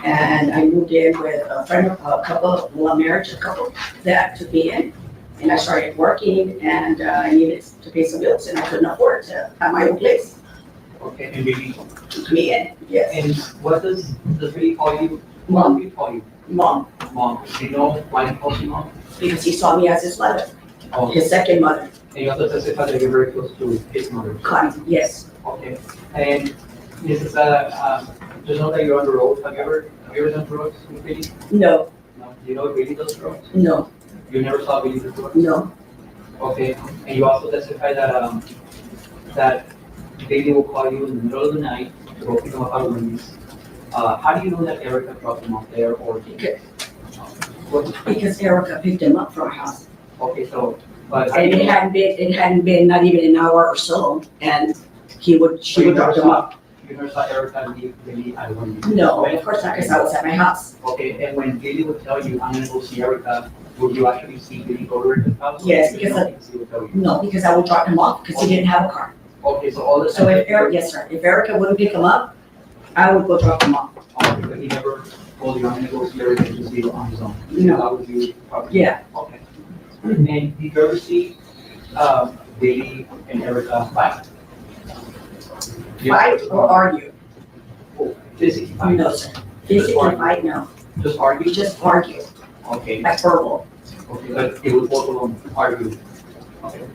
And I moved in with a marriage couple that took me in. And I started working, and I needed to pay some bills, and I couldn't afford to have my own place. Okay, and Billy Took me in, yes. And what does Billy call you? Mom. What do you call you? Mom, Mom. Do you know why he calls you mom? because he saw me as his mother, Oh, his second mother. and you also testified that you're very close to his mother. Connie, yes. Okay, and this is just know that you're on the road. Have you ever done drugs with Billy? No, No. Do you know if Billy does drugs? no, You never saw Billy do drugs? no. Okay, and you also testified that that Billy will call you in the middle of the night to go pick him up at Wendy's. How do you know that Erica dropped him off there or? Because Erica picked him up from our house. Okay, so, but. And it hadn't been not even an hour or so, and she would drop him up. You never saw Erica leave Billy at Wendy's? No, of course not, because I was at my house. Okay, and when Billy would tell you, I'm gonna go see Erica, would you actually see Billy go to Erica's house? Yes, because he would tell you. No, because I would drop him off, because he didn't have a car. Okay, so all the. So if Erica, yes, sir, if Erica wouldn't pick him up, I would go drop him off. Okay, but he never told you, I'm gonna go see Erica and just leave it on his own? No. That was you probably? Yeah. Okay. And did you ever see, Billy and Erica fight? Fight or argue? Physically fight? No, sir. Physically fight, no. Just argue? Just argue, Okay, like verbal. okay, but it was both of them argue. Okay.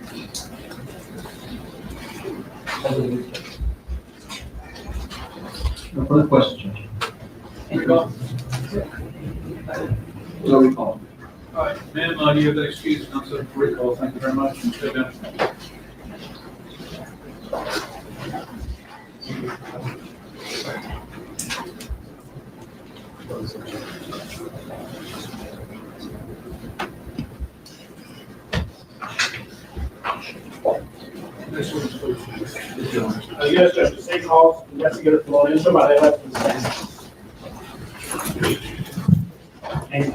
No further questions, Judge. And go. So we call. All right, ma'am, you have that excuse, Councilor recall. Thank you very much. And sit down. Yes, Judge, the state calls investigator Florian, somebody left the stand. And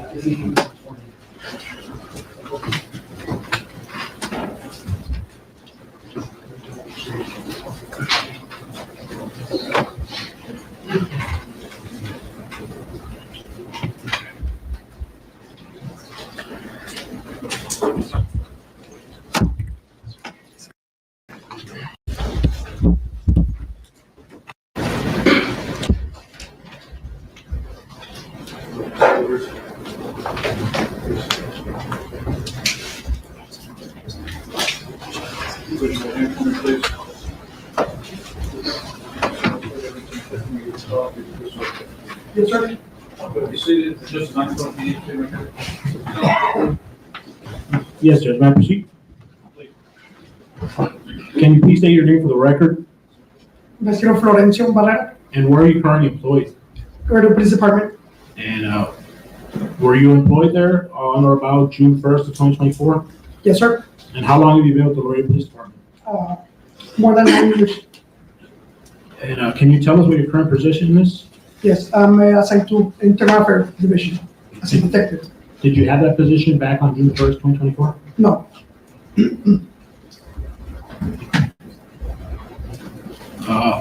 Please, your name for me, please. Yes, sir. Okay, be seated. Just a minute, you need to. Yes, Judge, may I proceed? Can you please state your name for the record? Vecino Florencio Barrera, And where are you currently employed? Laredo Police Department. And were you employed there on or about June 1st of 2024? Yes, sir. And how long have you been with the Laredo Police Department? More than 9 years. And can you tell us what your current position is? Yes, I'm assigned to Internal Affairs Division as a detective. Did you have that position back on June 1st, 2024? No.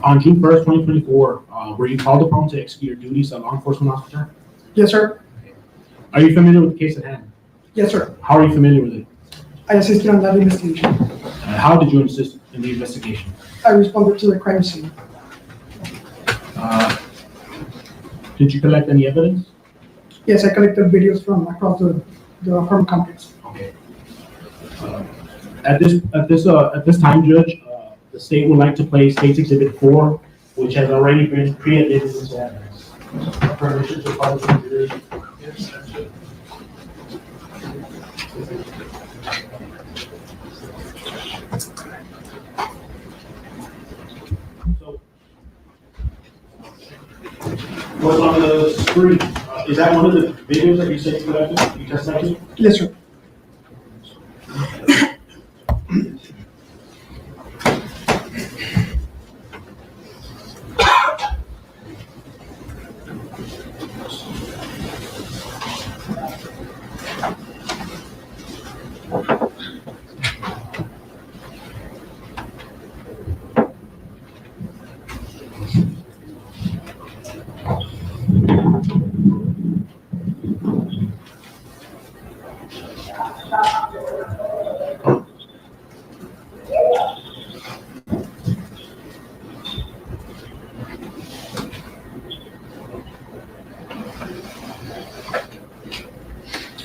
On June 1st, 2024, were you called upon to execute your duties as a law enforcement officer? Yes, sir. Are you familiar with the case at hand? Yes, sir. How are you familiar with it? I assisted on that investigation. How did you assist in the investigation? I responded to the crime scene. Did you collect any evidence? Yes, I collected videos from across the apartment complex. Okay. At this time, Judge, the state would like to play State's Exhibit 4, which has already been pre-admitted into evidence. Permission to file the exhibit. Yes, that's it. So, what's on the screen? Is that one of the videos that you said you collected? You testified to? Yes, sir.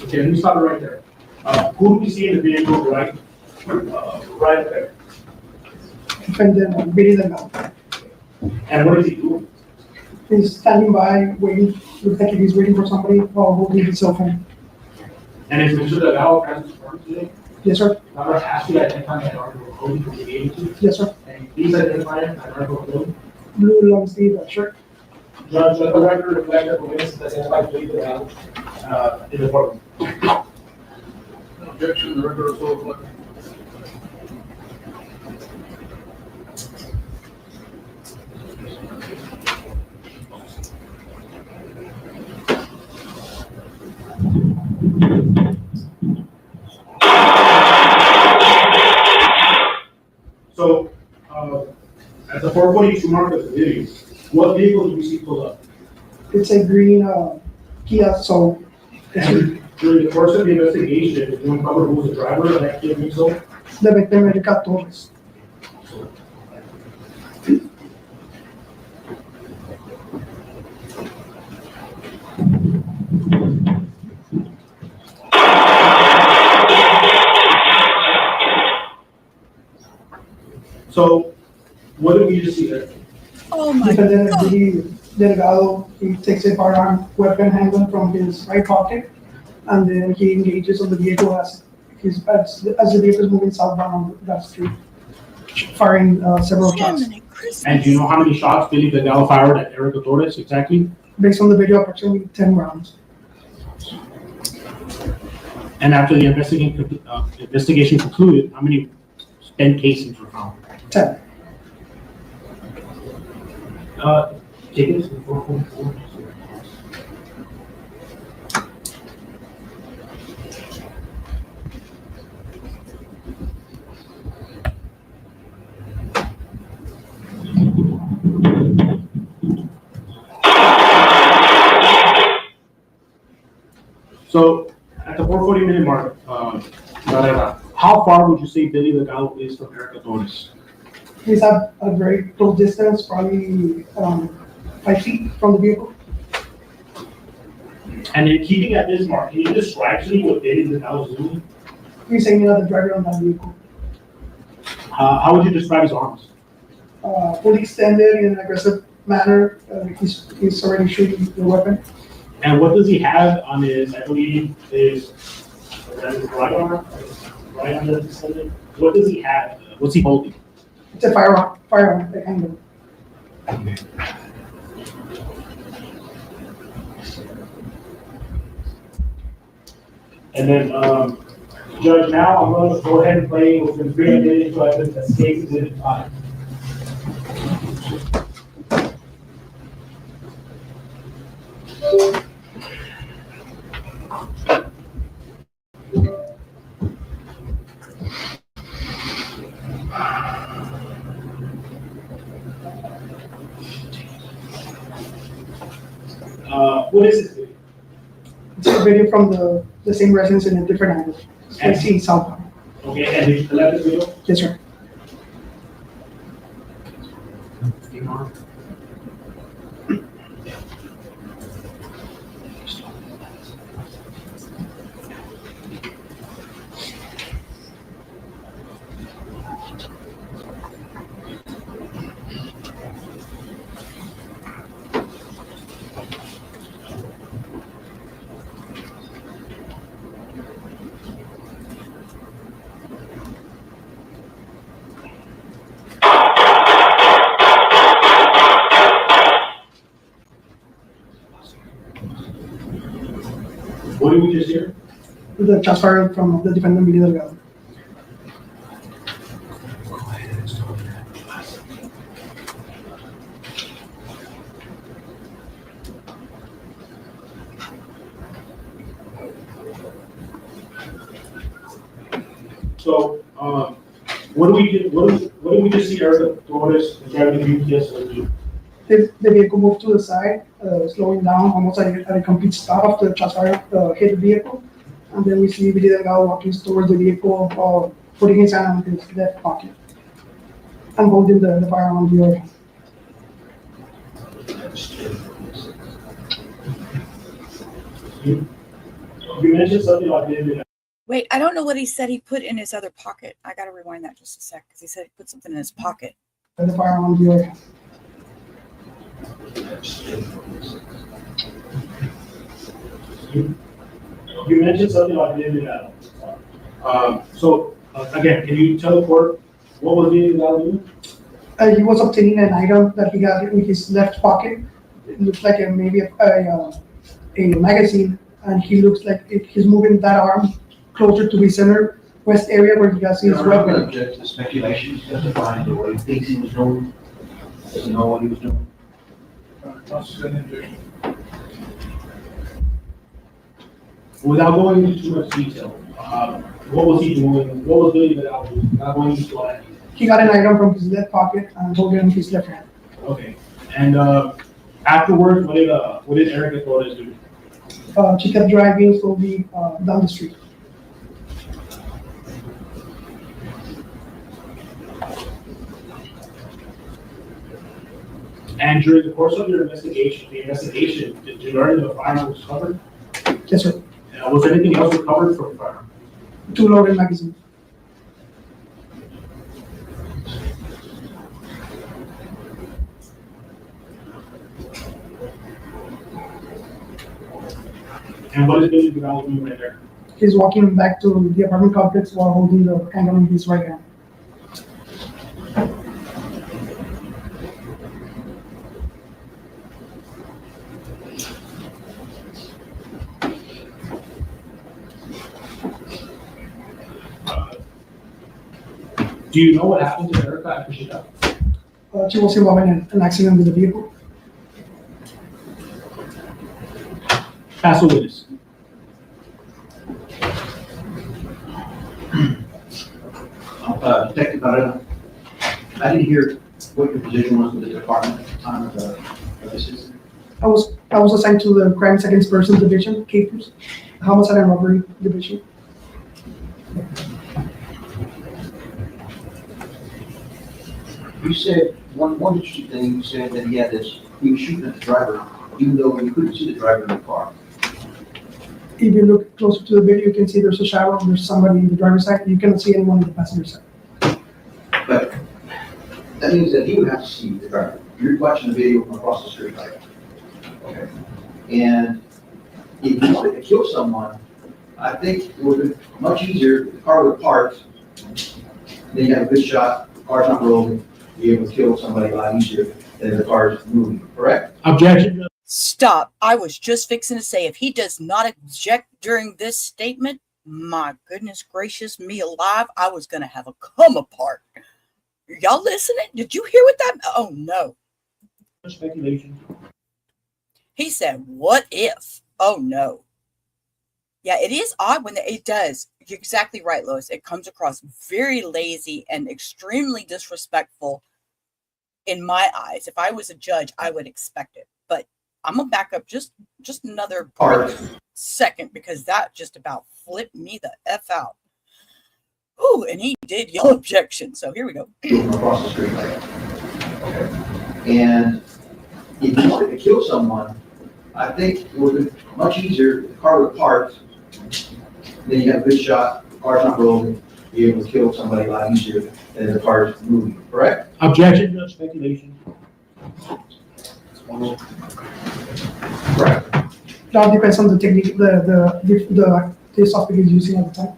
Okay, let me stop it right there. Who do we see in the vehicle right up there? Defendant Billy Delgado. And what is he doing? He's standing by, waiting. Looks like he's waiting for somebody while holding his cell phone. And is Mr. Delgado present today? Yes, sir. I'm going to ask you to identify that article of clothing from the agency. Yes, sir. And please identify that article of clothing. Blue long sleeve shirt. Judge, let the record reflect that the witness is identified Billy Delgado in the courtroom. Objection, the record is so reflected. So, at the 442 mark of the video, what vehicle do we see pull up? It's a green Kia Soul. And during the course of the investigation, did you uncover who was the driver of that Kia Soul? The victim, Erica Torres. So, what did we just see there? Oh my Defendant God. Billy Delgado, he takes a firearm weapon handgun from his right pocket, and then he engages on the vehicle as the vehicle is moving southbound on that street, firing several shots. And do you know how many shots Billy Delgado fired at Erica Torres exactly? Based on the video, approximately 10 rounds. And after the investigation concluded, how many spent casings were found? 10. Take this before 44. So, at the 440-minute mark, how far would you say Billy Delgado is from Erica Torres? He's at a very close distance, probably 5 feet from the vehicle. And in keeping at this mark, can you describe to me what Billy Delgado is doing? He's aiming at the driver on that vehicle. How would you describe his arms? Fully extended in an aggressive manner. He's already shooting the weapon. And what does he have on his, I believe, his right arm? Right arm that's extended? What does he have? What's he holding? It's a firearm, a handgun. And then, Judge, now I'm going to go ahead and play what's been presented into evidence as Case Exhibit 5. What is this video? It's a video from the same residence in a different angle. I see southbound. Okay, and did you collect this video? Yes, sir. What did we just hear? The shots fired from the defendant, Billy Delgado. So, what do we do? What do we just see Erica Torres driving the UPS do? The vehicle moved to the side, slowing down almost at a complete stop. The shots fired hit the vehicle. And then we see Billy Delgado walking towards the vehicle, putting his hand in his left pocket and holding the firearm on the other hand. You mentioned something about David. Wait, I don't know what he said he put in his other pocket. I got to rewind that just a sec because he said he put something in his pocket. And the firearm on the other hand. You mentioned something about David. So, again, can you tell the court what was David doing? He was obtaining an item that he got in his left pocket. It looks like maybe a magazine, and he looks like he's moving that arm closer to the center west area where he has his I'm not going to weapon. object to speculation, justifying the way he thinks he was doing, doesn't know what he was doing. Without going into too much detail, what was he doing? What was Billy Delgado doing? Not going into all that. He got an item from his left pocket and holding it in his left hand. Okay. And afterwards, what did Erica Torres do? She kept driving slowly down the street. And during the course of your investigation, did you learn that the firearm was covered? Yes, sir. Was anything else recovered from the firearm? 2 loaded magazines. And what is Billy Delgado doing right there? He's walking back to the apartment complex while holding the handgun in his right hand. Do you know what happened to Erica after she died? She was involved in an accident with the vehicle. Pass a witness. Detective Barrera, I didn't hear what your position was with the department at the time of this incident. I was assigned to the Crimes Against Persons Division, CAPERS, Homicide and Robbery Division. You said, one interesting thing, you said that he was shooting at the driver, even though you couldn't see the driver in the car. If you look closer to the video, you can see there's a shadow, there's somebody in the driver's side. You cannot see anyone in the passenger side. But that means that he would have to see the driver. You're watching the video from across the street, right? Okay. And if you wanted to kill someone, I think it would be much easier if the car would park, then you have a good shot, the car's not rolling, you're able to kill somebody a lot easier than if the car's moving, correct? Objection. Stop. I was just fixing to say, if he does not object during this statement, my goodness gracious me alive, I was going to have a come apart. Y'all listening? Did you hear what that? Oh, no. Speculation. He said, what if? Oh, no. Yeah, it is odd when it does. You're exactly right, Lois. It comes across very lazy and extremely disrespectful in my eyes. If I was a judge, I would expect it. But I'm going to back up just another second, because that just about flipped me the F out. Ooh, and he did yell objection. So here we go. Across the street, okay. And if you wanted to kill someone, I think it would be much easier if the car would park, then you have a good shot, the car's not rolling, you're able to kill somebody a lot easier than if the car's moving, correct? Objection. Speculation. Correct. That depends on the technique the suspect is using at the time.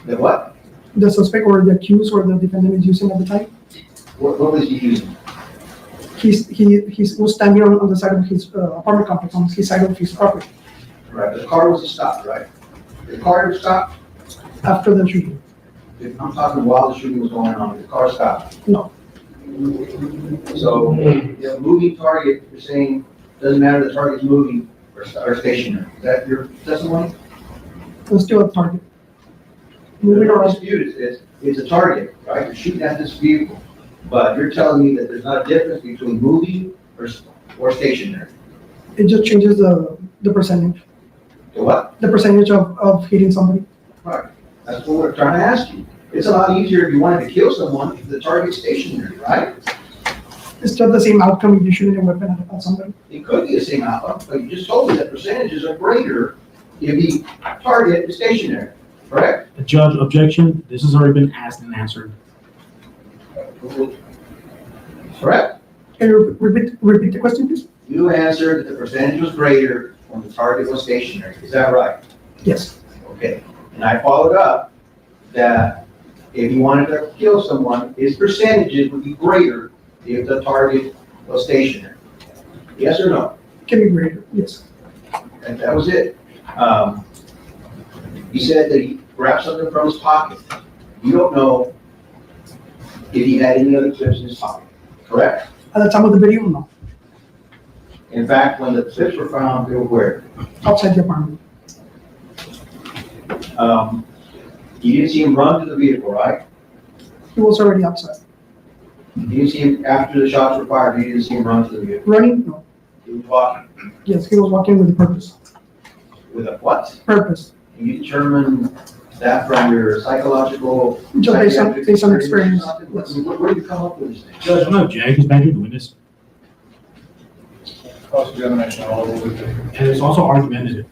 The what? The suspect or the accused or the defendant is using at the time. What was he using? He was standing on the side of his apartment complex, on his side of his property. Right, the car was stopped, right? The car was stopped? After the shooting. I'm talking while the shooting was going on, the car stopped. No. So, the moving target, you're saying, doesn't matter the target's moving or stationary. Is that your testimony? It's still a target. Moving or disputed, it's a target, right? You're shooting at this vehicle. But you're telling me that there's not a difference between moving or stationary. It just changes the percentage. The what? The percentage of hitting somebody. Right. That's what we're trying to ask you. It's a lot easier if you wanted to kill someone if the target's stationary, right? It's still the same outcome if you shoot a weapon at somebody. It could be the same outcome, but you just told me that percentages are greater if the target is stationary, correct? Judge, objection. This has already been asked and answered. Correct? Can you repeat the question, please? You answered that the percentage was greater when the target was stationary. Is that right? Yes. Okay. And I followed up that if you wanted to kill someone, his percentages would be greater if the target was stationary. Yes or no? Can be greater, yes. And that was it. He said that he grabbed something from his pocket. You don't know if he had any other clips in his pocket, correct? At the time of the video, no. In fact, when the clips were found, they were where? Outside the apartment. You didn't see him run to the vehicle, right? He was already outside. You didn't see him after the shots were fired. You didn't see him run to the vehicle. Running? No. He was walking. Yes, he was walking with a purpose. With a what? Purpose. Can you determine that from your psychological? Just based on experience. Yes. Where do you come up with this thing? Judge, no object. He's back to the witness. Cross-examination all over. And it's also argumentative.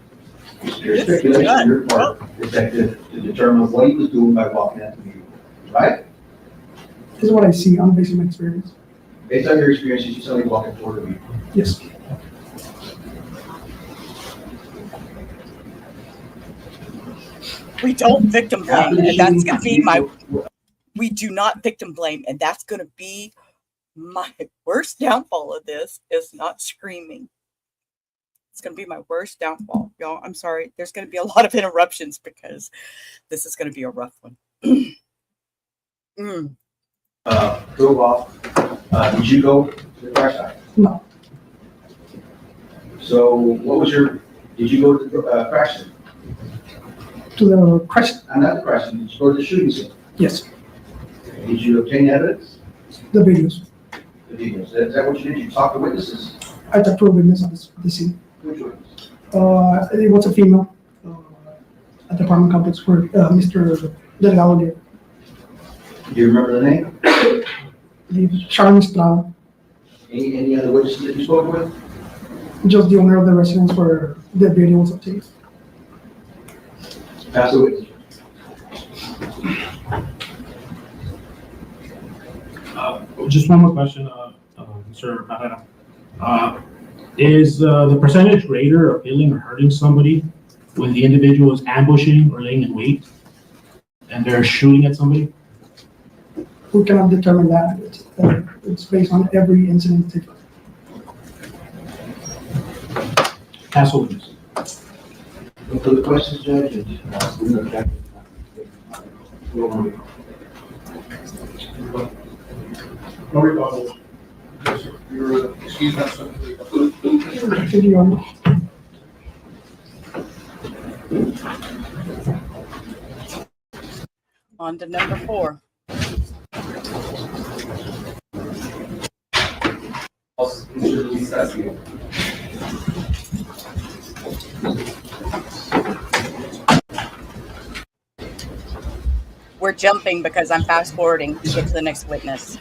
Your speculation on your part is that to determine what he was doing by walking at the vehicle, right? This is what I see on based on my experience. Based on your experience, you see somebody walking toward the vehicle. Yes. We don't victim blame, and that's going to be my. We do not victim blame, and that's going to be my worst downfall of this. Is not screaming. It's going to be my worst downfall, y'all. I'm sorry. There's going to be a lot of interruptions because this is going to be a rough one. Drove off. Did you go to the crash site? No. So what was your? Did you go to the crash site? To the crash? Not the crash site. Did you go to the shooting scene? Yes. Did you obtain evidence? The videos. The videos. Is that what you did? You talked to witnesses? I talked to a witness on the scene. Which witness? It was a female at the apartment complex where Mr. Delgado lived. Do you remember the name? Sharon Estrada. Any other witnesses that you spoke with? Just the owner of the residence where the video was obtained. Pass the witness. Just one more question, Mr. Barrera. Is the percentage greater of killing or hurting somebody when the individual is ambushing or laying in wait and they're shooting at somebody? We cannot determine that. It's based on every incident taken. Pass over this. No further questions, Judge? No rebuttal. You're excused on something. On to number 4. We're jumping because I'm fast forwarding to get to the next witness.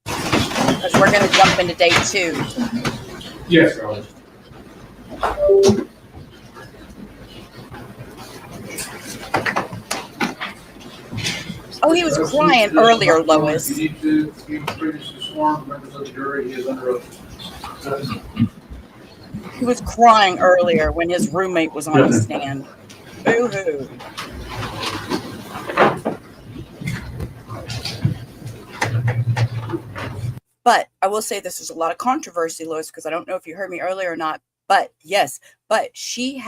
Because we're going to jump into day 2. Yes, Your Honor. Oh, he was crying earlier, Lois. You need to be previously sworn members of the jury. He is under oath. He was crying earlier when his roommate was on the stand. Boo-hoo. But I will say this is a lot of controversy, Lois, because I don't know if you heard me earlier or not. But yes, but she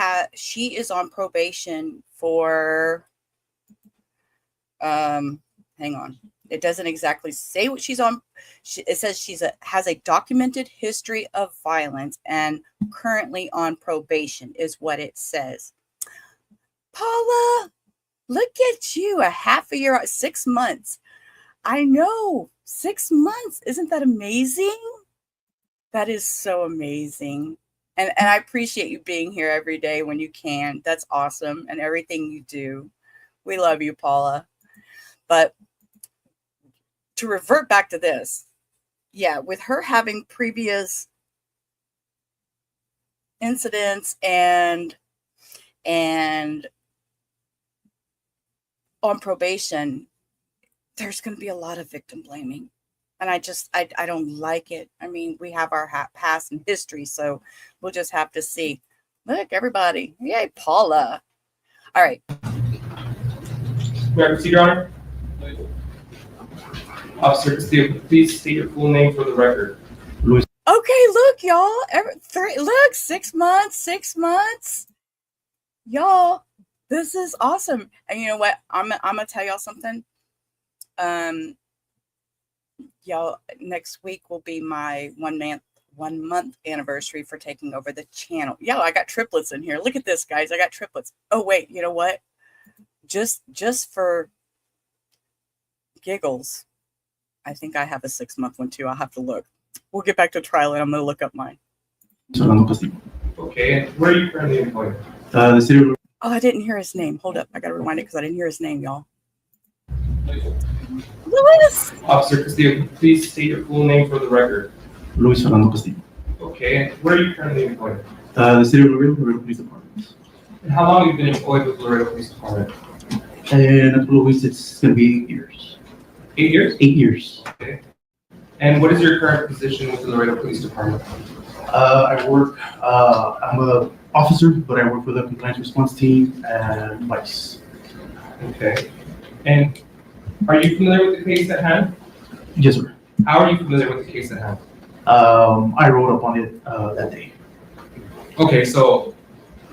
is on probation for hang on. It doesn't exactly say what she's on. It says has a documented history of violence and currently on probation is what it says. Paula, look at you, a half a year, 6 months. I know, 6 months. Isn't that amazing? That is so amazing. And I appreciate you being here every day when you can. That's awesome. And everything you do. We love you, Paula. But to revert back to this, yeah, with her having previous incidents and on probation, there's going to be a lot of victim blaming. And I don't like it. I mean, we have our past and history, so we'll just have to see. Look, everybody. Yay, Paula. All right. May I proceed, Your Honor? Officer Castillo, please state your full name for the record. Okay, look, y'all. Look, 6 months, 6 months. Y'all, this is awesome. And you know what? I'm gonna tell y'all something. Y'all, next week will be my 1 month anniversary for taking over the channel. Yo, I got triplets in here. Look at this, guys. I got triplets. Oh, wait, you know what? Just for giggles, I think I have a 6 month one too. I'll have to look. We'll get back to trial and I'm going to look up mine. Okay, and where are you currently employed? The city of... Oh, I didn't hear his name. Hold up. I got to rewind it because I didn't hear his name, y'all. Luis! Officer Castillo, please state your full name for the record. Luis Fernando Castillo. Okay, and where are you currently employed? The city of Laredo Police Department. And how long have you been employed with Laredo Police Department? In a couple of weeks, it's going to be 8 years. 8 years? 8 years. Okay. And what is your current position with the Laredo Police Department? I work, I'm an officer, but I work for the compliance response team and vice. Okay. And are you familiar with the case at hand? Yes, sir. How are you familiar with the case at hand? I wrote up on it that day. Okay, so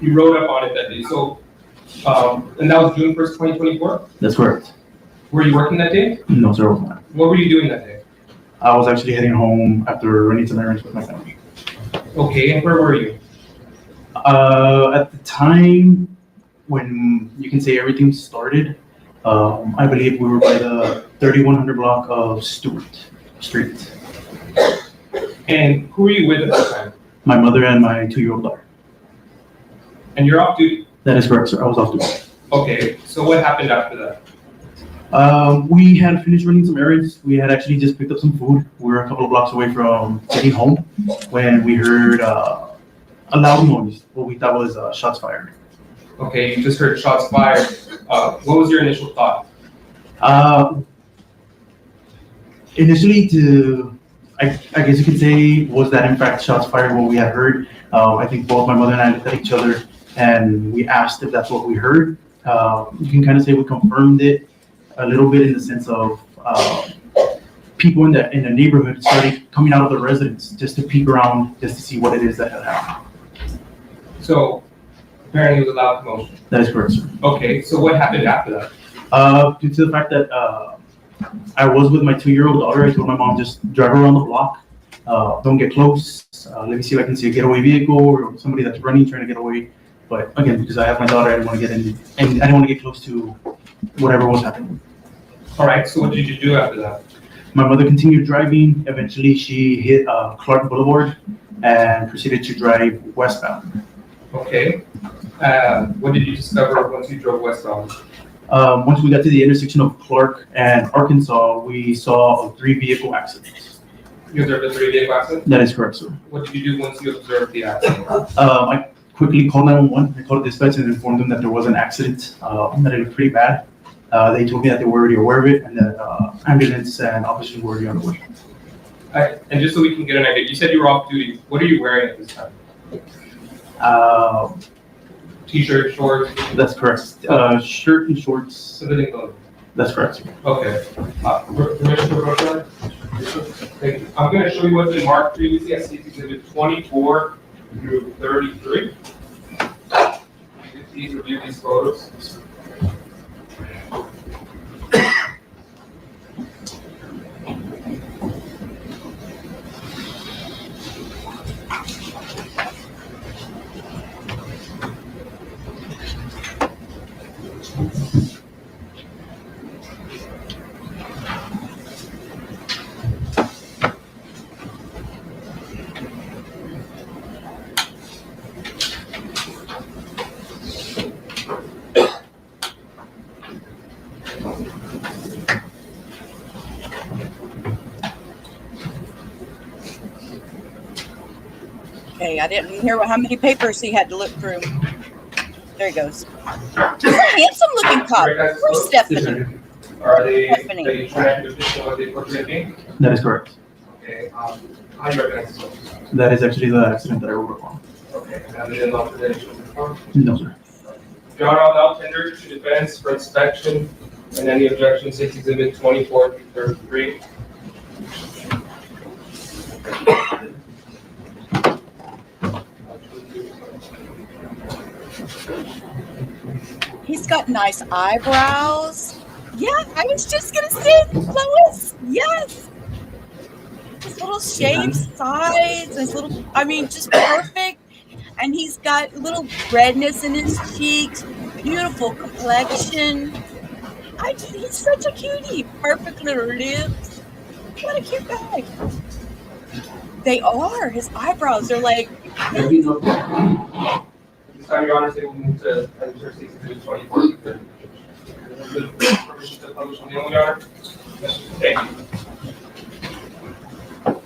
you wrote up on it that day. So, and that was June 1st, 2024? That's correct. Were you working that day? No, sir, I was not. What were you doing that day? I was actually heading home after running some errands with my family. Okay, and where were you? At the time when you can say everything started, I believe we were by the 3100 block of Stewart Street. And who were you with at the time? My mother and my 2-year-old daughter. And you're off duty? That is correct, sir. I was off duty. Okay, so what happened after that? We had finished running some errands. We had actually just picked up some food. We were a couple of blocks away from getting home when we heard a loud noise, what we thought was shots fired. Okay, you just heard shots fired. What was your initial thought? Initially, I guess you could say, was that in fact shots fired what we had heard. I think both my mother and I looked at each other and we asked if that's what we heard. You can kind of say we confirmed it a little bit in the sense of people in the neighborhood started coming out of the residence just to peek around, just to see what it is that had happened. So apparently it was a loud commotion. That is correct, sir. Okay, so what happened after that? Due to the fact that I was with my 2-year-old daughter, I told my mom, just drive around the block. Don't get close. Let me see if I can see a getaway vehicle or somebody that's running, trying to get away. But again, because I have my daughter, I didn't want to get in, and I didn't want to get close to whatever was happening. All right, so what did you do after that? My mother continued driving. Eventually, she hit Clark Boulevard and proceeded to drive westbound. Okay. What did you discover once you drove westbound? Once we got to the intersection of Clark and Arkansas, we saw a 3-vehicle accident. You observed a 3-vehicle accident? That is correct, sir. What did you do once you observed the accident? I quickly called 911. I called dispatch and informed them that there was an accident, that it looked pretty bad. They told me that they were already aware of it and that ambulance and officers were already on the way. And just so we can get an idea, you said you were off duty. What are you wearing at this time? T-shirt, shorts? That's correct. Shirt and shorts. Civilian clothing? That's correct. Okay. Permission to approach that? Thank you. I'm going to show you what's been marked previously as State Exhibit 24 through 33. Please review these photos. Okay, I didn't hear how many papers he had to look through. There he goes. He's a handsome looking cop. Where's Stephanie? Are they Stephanie. the track official of the appropriate name? That is correct. Okay. How do you recognize this one? That is actually the accident that I work on. Okay. Have they been lost credentials before? No, sir. John, I'll now tender to defense for inspection and any objections, State Exhibit 24 through 33. He's got nice eyebrows. Yeah, I was just gonna say, Lois. Yes. His little shaved sides, his little, I mean, just perfect. And he's got little redness in his cheeks, beautiful complexion. He's such a cutie. Perfect little lips. What a cute guy. They are. His eyebrows, they're like. This time, Your Honor, they will move to enter State Exhibit 24 through 33. Permission to publish on the only, Your Honor? Thank you.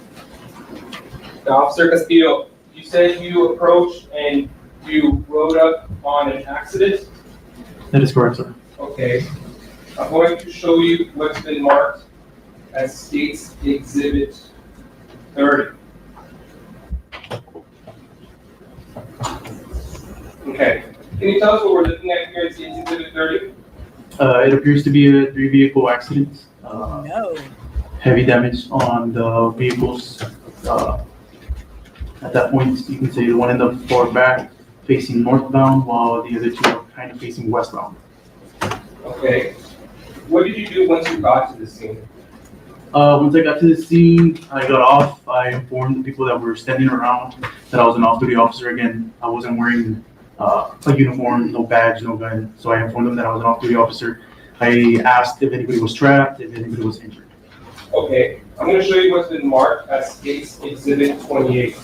Now, Officer Castillo, you said you approached and you rode up on an accident? That is correct, sir. Okay. I'm going to show you what's been marked as State's Exhibit 30. Okay. Can you tell us what we're looking at here at State's Exhibit 30? It appears to be a 3-vehicle accident. No. Heavy damage on the vehicles. At that point, you can say the one in the far back facing northbound, while the other 2 are kind of facing westbound. Okay. What did you do once you got to the scene? Once I got to the scene, I got off. I informed the people that were standing around that I was an off-duty officer again. I wasn't wearing a uniform, no badge, no gun. So I informed them that I was an off-duty officer. I asked if anybody was trapped, if anybody was injured. Okay. I'm going to show you what's been marked as State's Exhibit 28.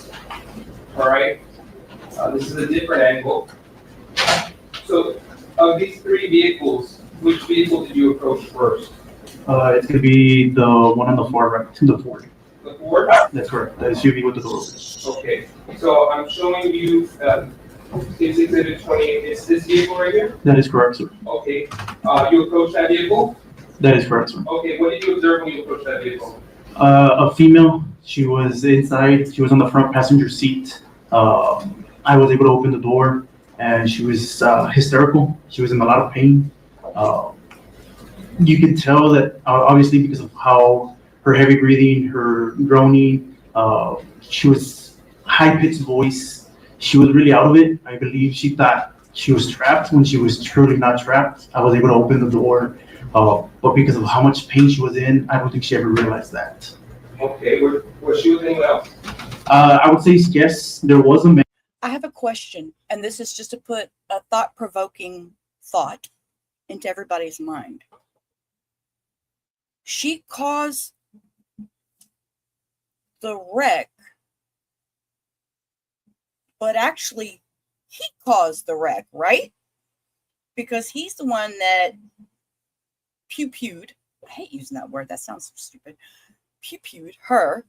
All right. This is a different angle. So, of these 3 vehicles, which vehicle did you approach first? It's going to be the one on the far right, the Ford. The Ford? That's correct. The SUV with the door open. Okay. So I'm showing you State's Exhibit 28. Is this vehicle right here? That is correct, sir. Okay. You approached that vehicle? That is correct, sir. Okay, what did you observe when you approached that vehicle? A female. She was inside. She was on the front passenger seat. I was able to open the door, and she was hysterical. She was in a lot of pain. You could tell that obviously because of how her heavy breathing, her groaning, she was high-pitched voice. She was really out of it. I believe she thought she was trapped when she was truly not trapped. I was able to open the door, but because of how much pain she was in, I don't think she ever realized that. Okay, was she with anyone else? I would say yes, there was a man. I have a question, and this is just to put a thought-provoking thought into everybody's mind. She caused the wreck, but actually he caused the wreck, right? Because he's the one that pew-pewed. I hate using that word. That sounds so stupid. Pew-pewed her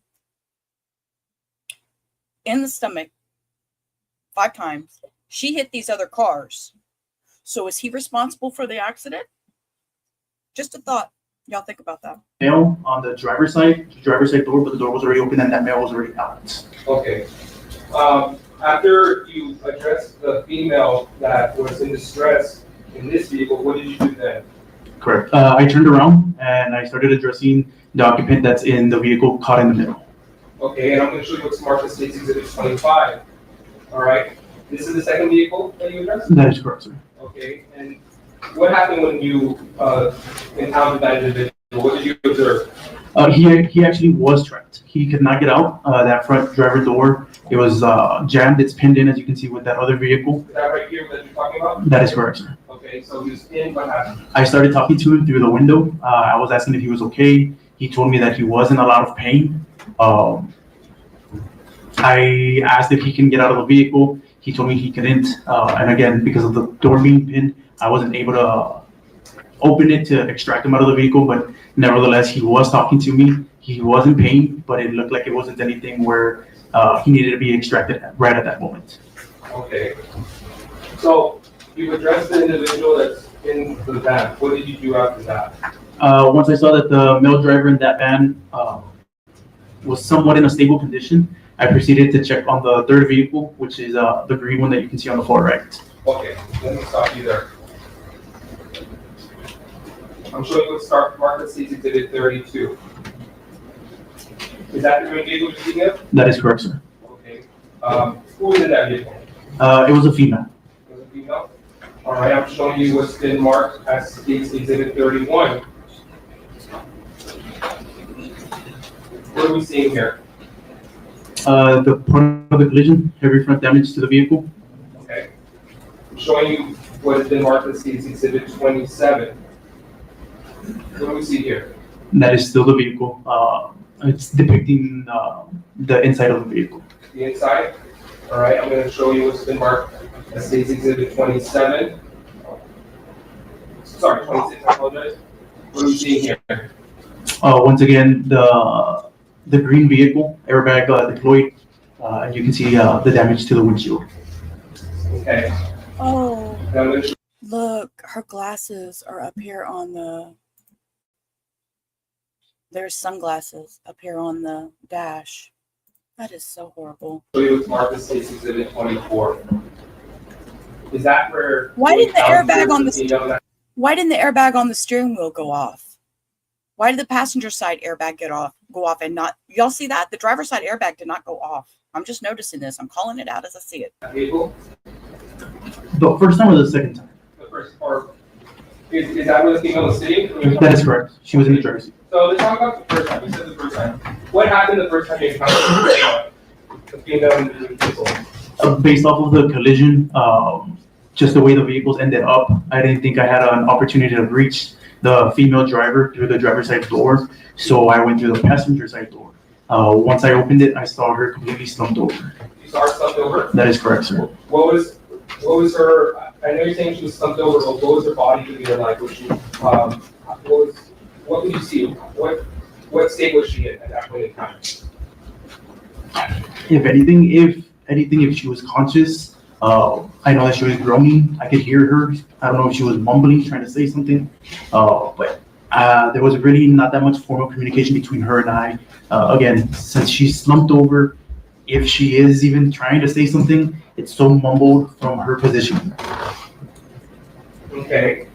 in the stomach 5 times. She hit these other cars. So is he responsible for the accident? Just a thought. Y'all think about that. Male on the driver's side door, but the door was already open and that male was already out. Okay. After you addressed the female that was in distress in this vehicle, what did you do then? Correct. I turned around and I started addressing the occupant that's in the vehicle caught in the middle. Okay, and I'm going to show you what's marked as States Exhibit 25. All right. This is the second vehicle that you addressed? That is correct, sir. Okay, and what happened when you encountered that individual? What did you observe? He actually was trapped. He could not get out. That front driver door, it was jammed. It's pinned in, as you can see with that other vehicle. Is that right here that you're talking about? That is correct, sir. Okay, so he was in. What happened? I started talking to him through the window. I was asking if he was okay. He told me that he was in a lot of pain. I asked if he can get out of the vehicle. He told me he couldn't. And again, because of the door being pinned, I wasn't able to open it to extract him out of the vehicle. But nevertheless, he was talking to me. He was in pain, but it looked like it wasn't anything where he needed to be extracted right at that moment. Okay. So you've addressed the individual that's in the van. What did you do after that? Once I saw that the male driver in that van was somewhat in a stable condition, I proceeded to check on the third vehicle, which is the green one that you can see on the far right. Okay, let me stop you there. I'm showing you what's marked as States Exhibit 32. Is that the green vehicle you're speaking of? That is correct, sir. Okay. Who was in that vehicle? It was a female. It was a female? All right, I'm showing you what's been marked as States Exhibit 31. What are we seeing here? The part of the collision, heavy front damage to the vehicle. Okay. I'm showing you what has been marked as States Exhibit 27. What do we see here? That is still the vehicle. It's depicting the inside of the vehicle. The inside? All right, I'm going to show you what's been marked as States Exhibit 27. Sorry, 26, I apologize. What are we seeing here? Once again, the green vehicle, airbag deployed, and you can see the damage to the windshield. Okay. Oh, look, her glasses are up here on the, there's sunglasses up here on the dash. That is so horrible. Show you what's marked as States Exhibit 24. Is that where? Why didn't the airbag on the steering wheel go off? Why did the passenger side airbag go off and not, y'all see that? The driver's side airbag did not go off. I'm just noticing this. I'm calling it out as I see it. Vehicle? The first time or the second time? The first part. Is that where the female was sitting? That is correct. She was in the driver's seat. So let's talk about the first time. You said the first time. What happened the first time you encountered the female in the vehicle? Based off of the collision, just the way the vehicles ended up, I didn't think I had an opportunity to reach the female driver through the driver's side door, so I went through the passenger side door. Once I opened it, I saw her completely slumped over. You saw her slumped over? That is correct, sir. What was her? I know you're saying she was slumped over, but what was her body figure like? Was she? What did you see? What state was she in at that point in time? If anything, if she was conscious, I know that she was groaning. I could hear her. I don't know if she was mumbling, trying to say something, but There was really not that much formal communication between her and I. Again, since she's slumped over, if she is even trying to say something, it's so mumbled from her position. Okay.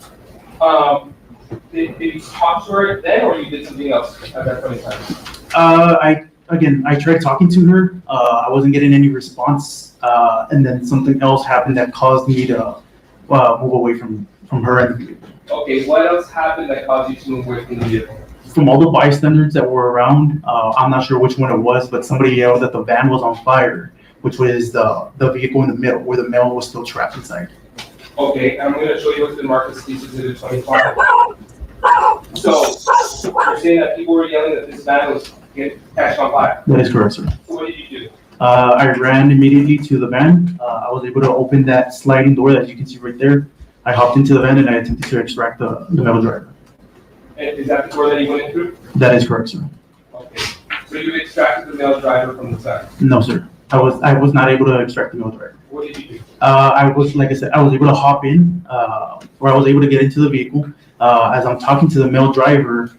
Did you talk to her then, or you did something else at that point in time? I tried talking to her. I wasn't getting any response, and then something else happened that caused me to move away from her and the vehicle. Okay, what else happened that caused you to move away from the vehicle? From all the bystanders that were around, I'm not sure which one it was, but somebody yelled that the van was on fire, which was the vehicle in the middle, where the male was still trapped inside. Okay, I'm going to show you what's been marked as Case Exhibit 25. So, you're saying that people were yelling that this van was catching on fire? That is correct, sir. So what did you do? I ran immediately to the van. I was able to open that sliding door that you can see right there. I hopped into the van and I attempted to extract the male driver. And is that the door that you went in through? That is correct, sir. Okay, so you extracted the male driver from the side? No, sir. I was not able to extract the male driver. What did you do? Like I said, I was able to hop in, or I was able to get into the vehicle. As I'm talking to the male driver,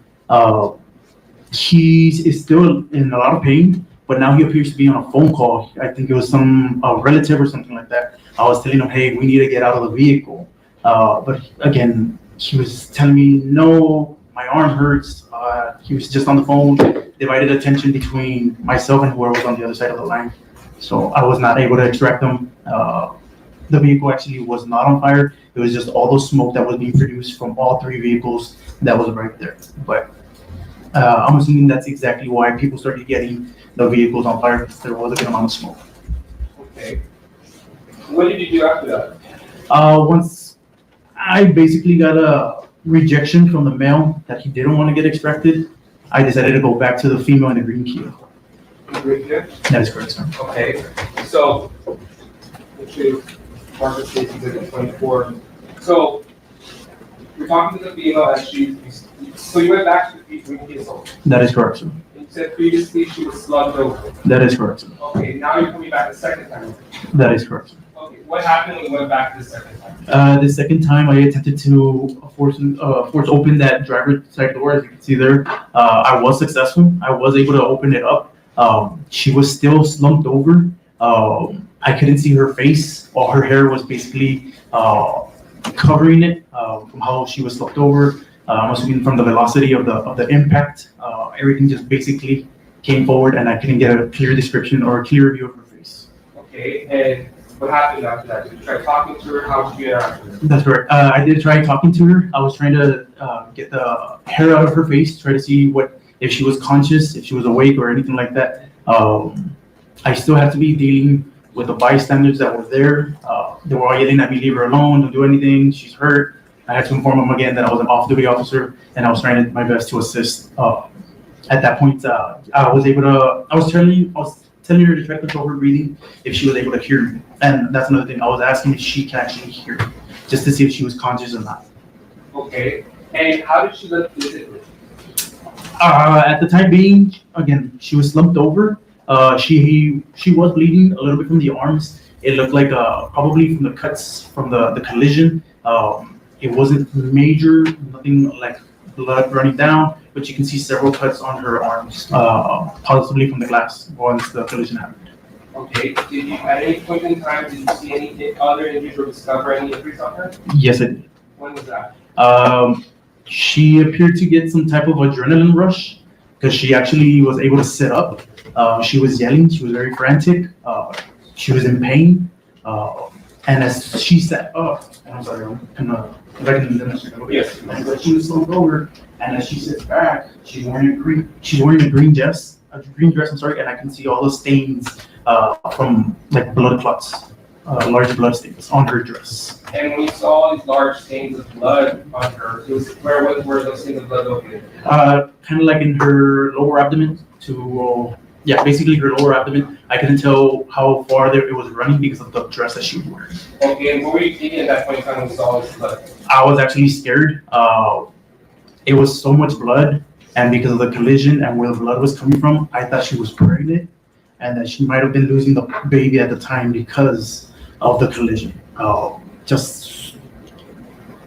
he is still in a lot of pain, but now he appears to be on a phone call. I think it was some relative or something like that. I was telling him, hey, we need to get out of the vehicle. But again, he was telling me, no, my arm hurts. He was just on the phone, divided attention between myself and whoever was on the other side of the line. So I was not able to extract them. The vehicle actually was not on fire. It was just all the smoke that was being produced from all three vehicles that was right there. But I'm assuming that's exactly why people started getting the vehicles on fire, because there was a good amount of smoke. Okay. What did you do after that? Once I basically got a rejection from the male that he didn't want to get extracted, I decided to go back to the female in the green Kia. Green Kia? That is correct, sir. Okay, so, Marcus Case Exhibit 24. So, you're talking to the female and so you went back to the green Kia. That is correct, sir. You said previously she was slugged over. That is correct, sir. Okay, now you're coming back the second time. That is correct, sir. Okay, what happened when you went back the second time? The second time I attempted to force open that driver's side door, as you can see there. I was successful. I was able to open it up. She was still slumped over. I couldn't see her face. All her hair was basically covering it from how she was slumped over. I'm assuming from the velocity of the impact, everything just basically came forward, and I couldn't get a clear description or a clear view of her face. Okay, and what happened after that? Did you try talking to her? How did you interact with her? That's correct. I did try talking to her. I was trying to get the hair out of her face, try to see if she was conscious, if she was awake, or anything like that. I still had to be dealing with the bystanders that were there. They were all yelling at me, leave her alone, don't do anything, she's hurt. I had to inform them again that I was an off-duty officer, and I was trying my best to assist. At that point, I was telling her to try to control her breathing if she was able to hear me. And that's another thing. I was asking if she can actually hear me, just to see if she was conscious or not. Okay. And how did she look physically? At the time being, again, she was slumped over. She was bleeding a little bit from the arms. It looked like probably from the cuts from the collision. It wasn't major, nothing like blood running down, but you can see several cuts on her arms, possibly from the glass once the collision happened. Okay. Did you, at any point in time, did you see any other injuries or discover any injuries on her? Yes, I did. When was that? She appeared to get some type of adrenaline rush because she actually was able to sit up. She was yelling. She was very frantic. She was in pain. And as she sat up, and I'm sorry, I'm gonna demonstrate. Yes. But she was slumped over, and as she sits back, she's wearing a green dress. I'm sorry, and I can see all the stains from like blood clots, large blood stains on her dress. And when you saw these large stains of blood on her, where were those stains of blood located? Kind of like in her lower abdomen basically her lower abdomen. I couldn't tell how far it was running because of the dress that she was wearing. Okay, and what were you thinking at that point in time when you saw this blood? I was actually scared. It was so much blood, and because of the collision and where the blood was coming from, I thought she was pregnant and that she might have been losing the baby at the time because of the collision. Just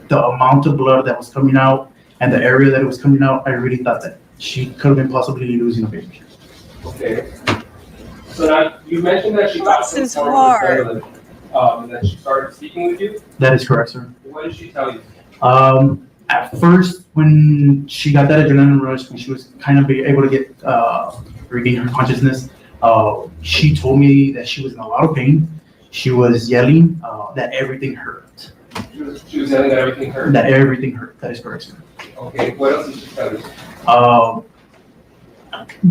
the amount of blood that was coming out and the area that it was coming out, I really thought that she could have been possibly losing a baby. Okay. So now, you mentioned that she got some This is form of hard. adrenaline, and then she started speaking with you. That is correct, sir. What did she tell you? At first, when she got that adrenaline rush, when she was kind of able to get regain her consciousness, she told me that she was in a lot of pain. She was yelling that everything hurt. She was yelling that everything hurt? That everything hurt. That is correct, sir. Okay, what else did she tell you?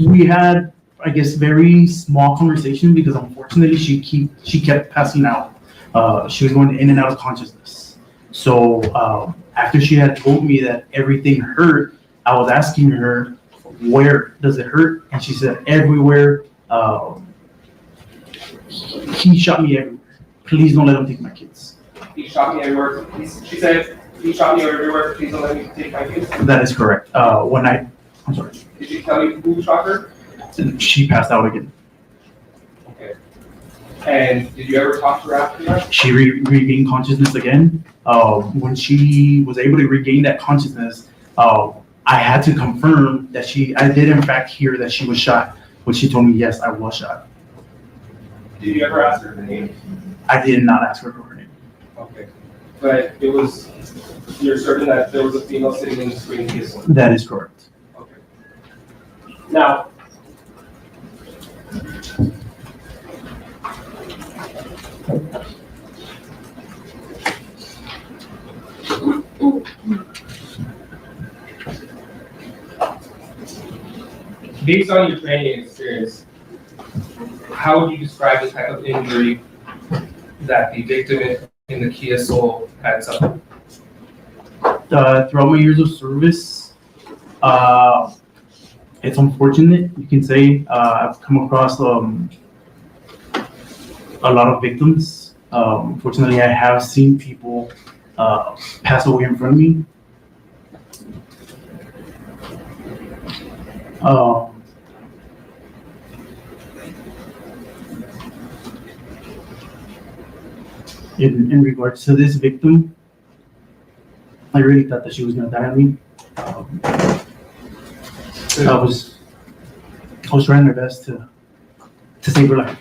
We had, I guess, very small conversation because unfortunately she kept passing out. She was going in and out of consciousness. So after she had told me that everything hurt, I was asking her, where does it hurt? And she said, everywhere. He shot me everywhere. Please don't let him take my kids. He shot me everywhere. She said, he shot me everywhere. Please don't let me take my kids. That is correct. I'm sorry. Did she tell you who shot her? She passed out again. Okay. And did you ever talk to her after that? She regained consciousness again. When she was able to regain that consciousness, I had to confirm that I did in fact hear that she was shot. When she told me, yes, I was shot. Did you ever ask her her name? I did not ask her for her name. Okay. But you're certain that there was a female sitting in the screen case? That is correct. Okay. Now, based on your training experience, how would you describe the type of injury that the victim in the Kia Soul had suffered? Throughout my years of service, it's unfortunate, you can say. I've come across a lot of victims. Unfortunately, I have seen people pass away in front of me. In regards to this victim, I really thought that she was gonna die on me. I was trying my best to save her life.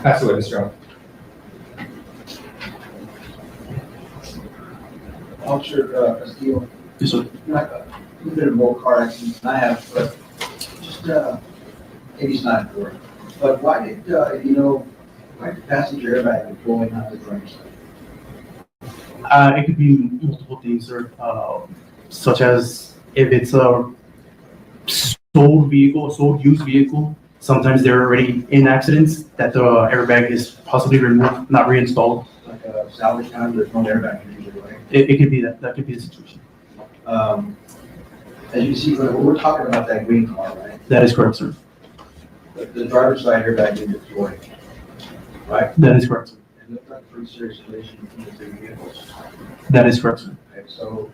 Pass away, Mr. Allen. Officer Castillo. Yes, sir. You've been in more car accidents than I have, but just, maybe it's not important. But why did the passenger airbag deploy not the driver's side? It could be multiple things, sir, such as if it's a sold used vehicle. Sometimes they're already in accidents that the airbag is possibly removed, not reinstalled. Like a salvage time, there's no airbag usually, right? It could be that. That could be the situation. As you see, we're talking about that green car, right? That is correct, sir. The driver's side airbag didn't deploy, right? That is correct, sir. And that's a pretty serious collision between the two vehicles. That is correct, sir. Okay, so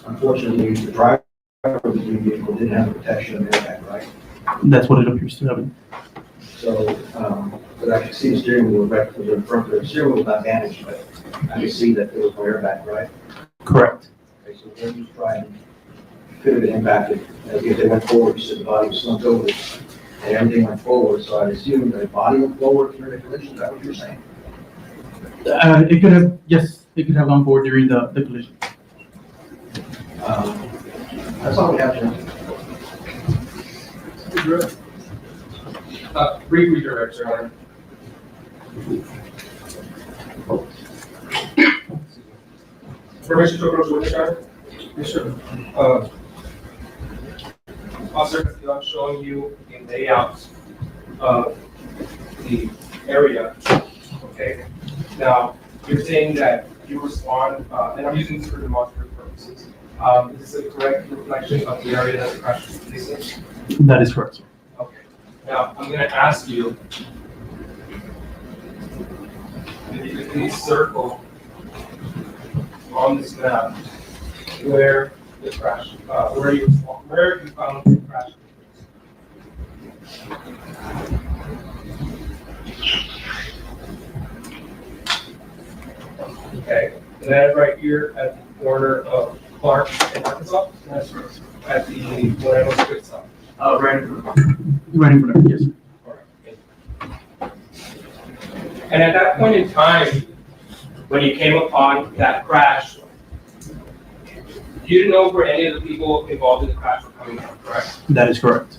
unfortunately, the driver of the new vehicle didn't have the protection of the airbag, right? That's what it appears to have. So, but I can see the steering wheel right from the front. The steering wheel was not damaged, but I can see that there was no airbag, right? Correct. Okay, so when you try and could have been impacted, as if they went forward, you said the body was slumped over, and everything went forward. So I assume that the body went forward during the collision. Is that what you're saying? It could have, yes, it could have gone forward during the collision. That's all we have to. Brief redirect, Your Honor. Permission to approach the witness, Your Honor? Yes, sir. Officer Castillo, I'm showing you a layout of the area. Okay. Now, you're saying that you respond, and I'm using this for demonstrative purposes. Is this a correct reflection of the area that the crash was facing? That is correct, sir. Okay. Now, I'm going to ask you if you could please circle on this map where the crash, where you found the crash. Okay, and that is right here at the corner of Clark and Arkansas? That's right. At the Moreno Street stop. Right in front of it, yes. And at that point in time, when you came upon that crash, you didn't know where any of the people involved in the crash were coming from, correct? That is correct.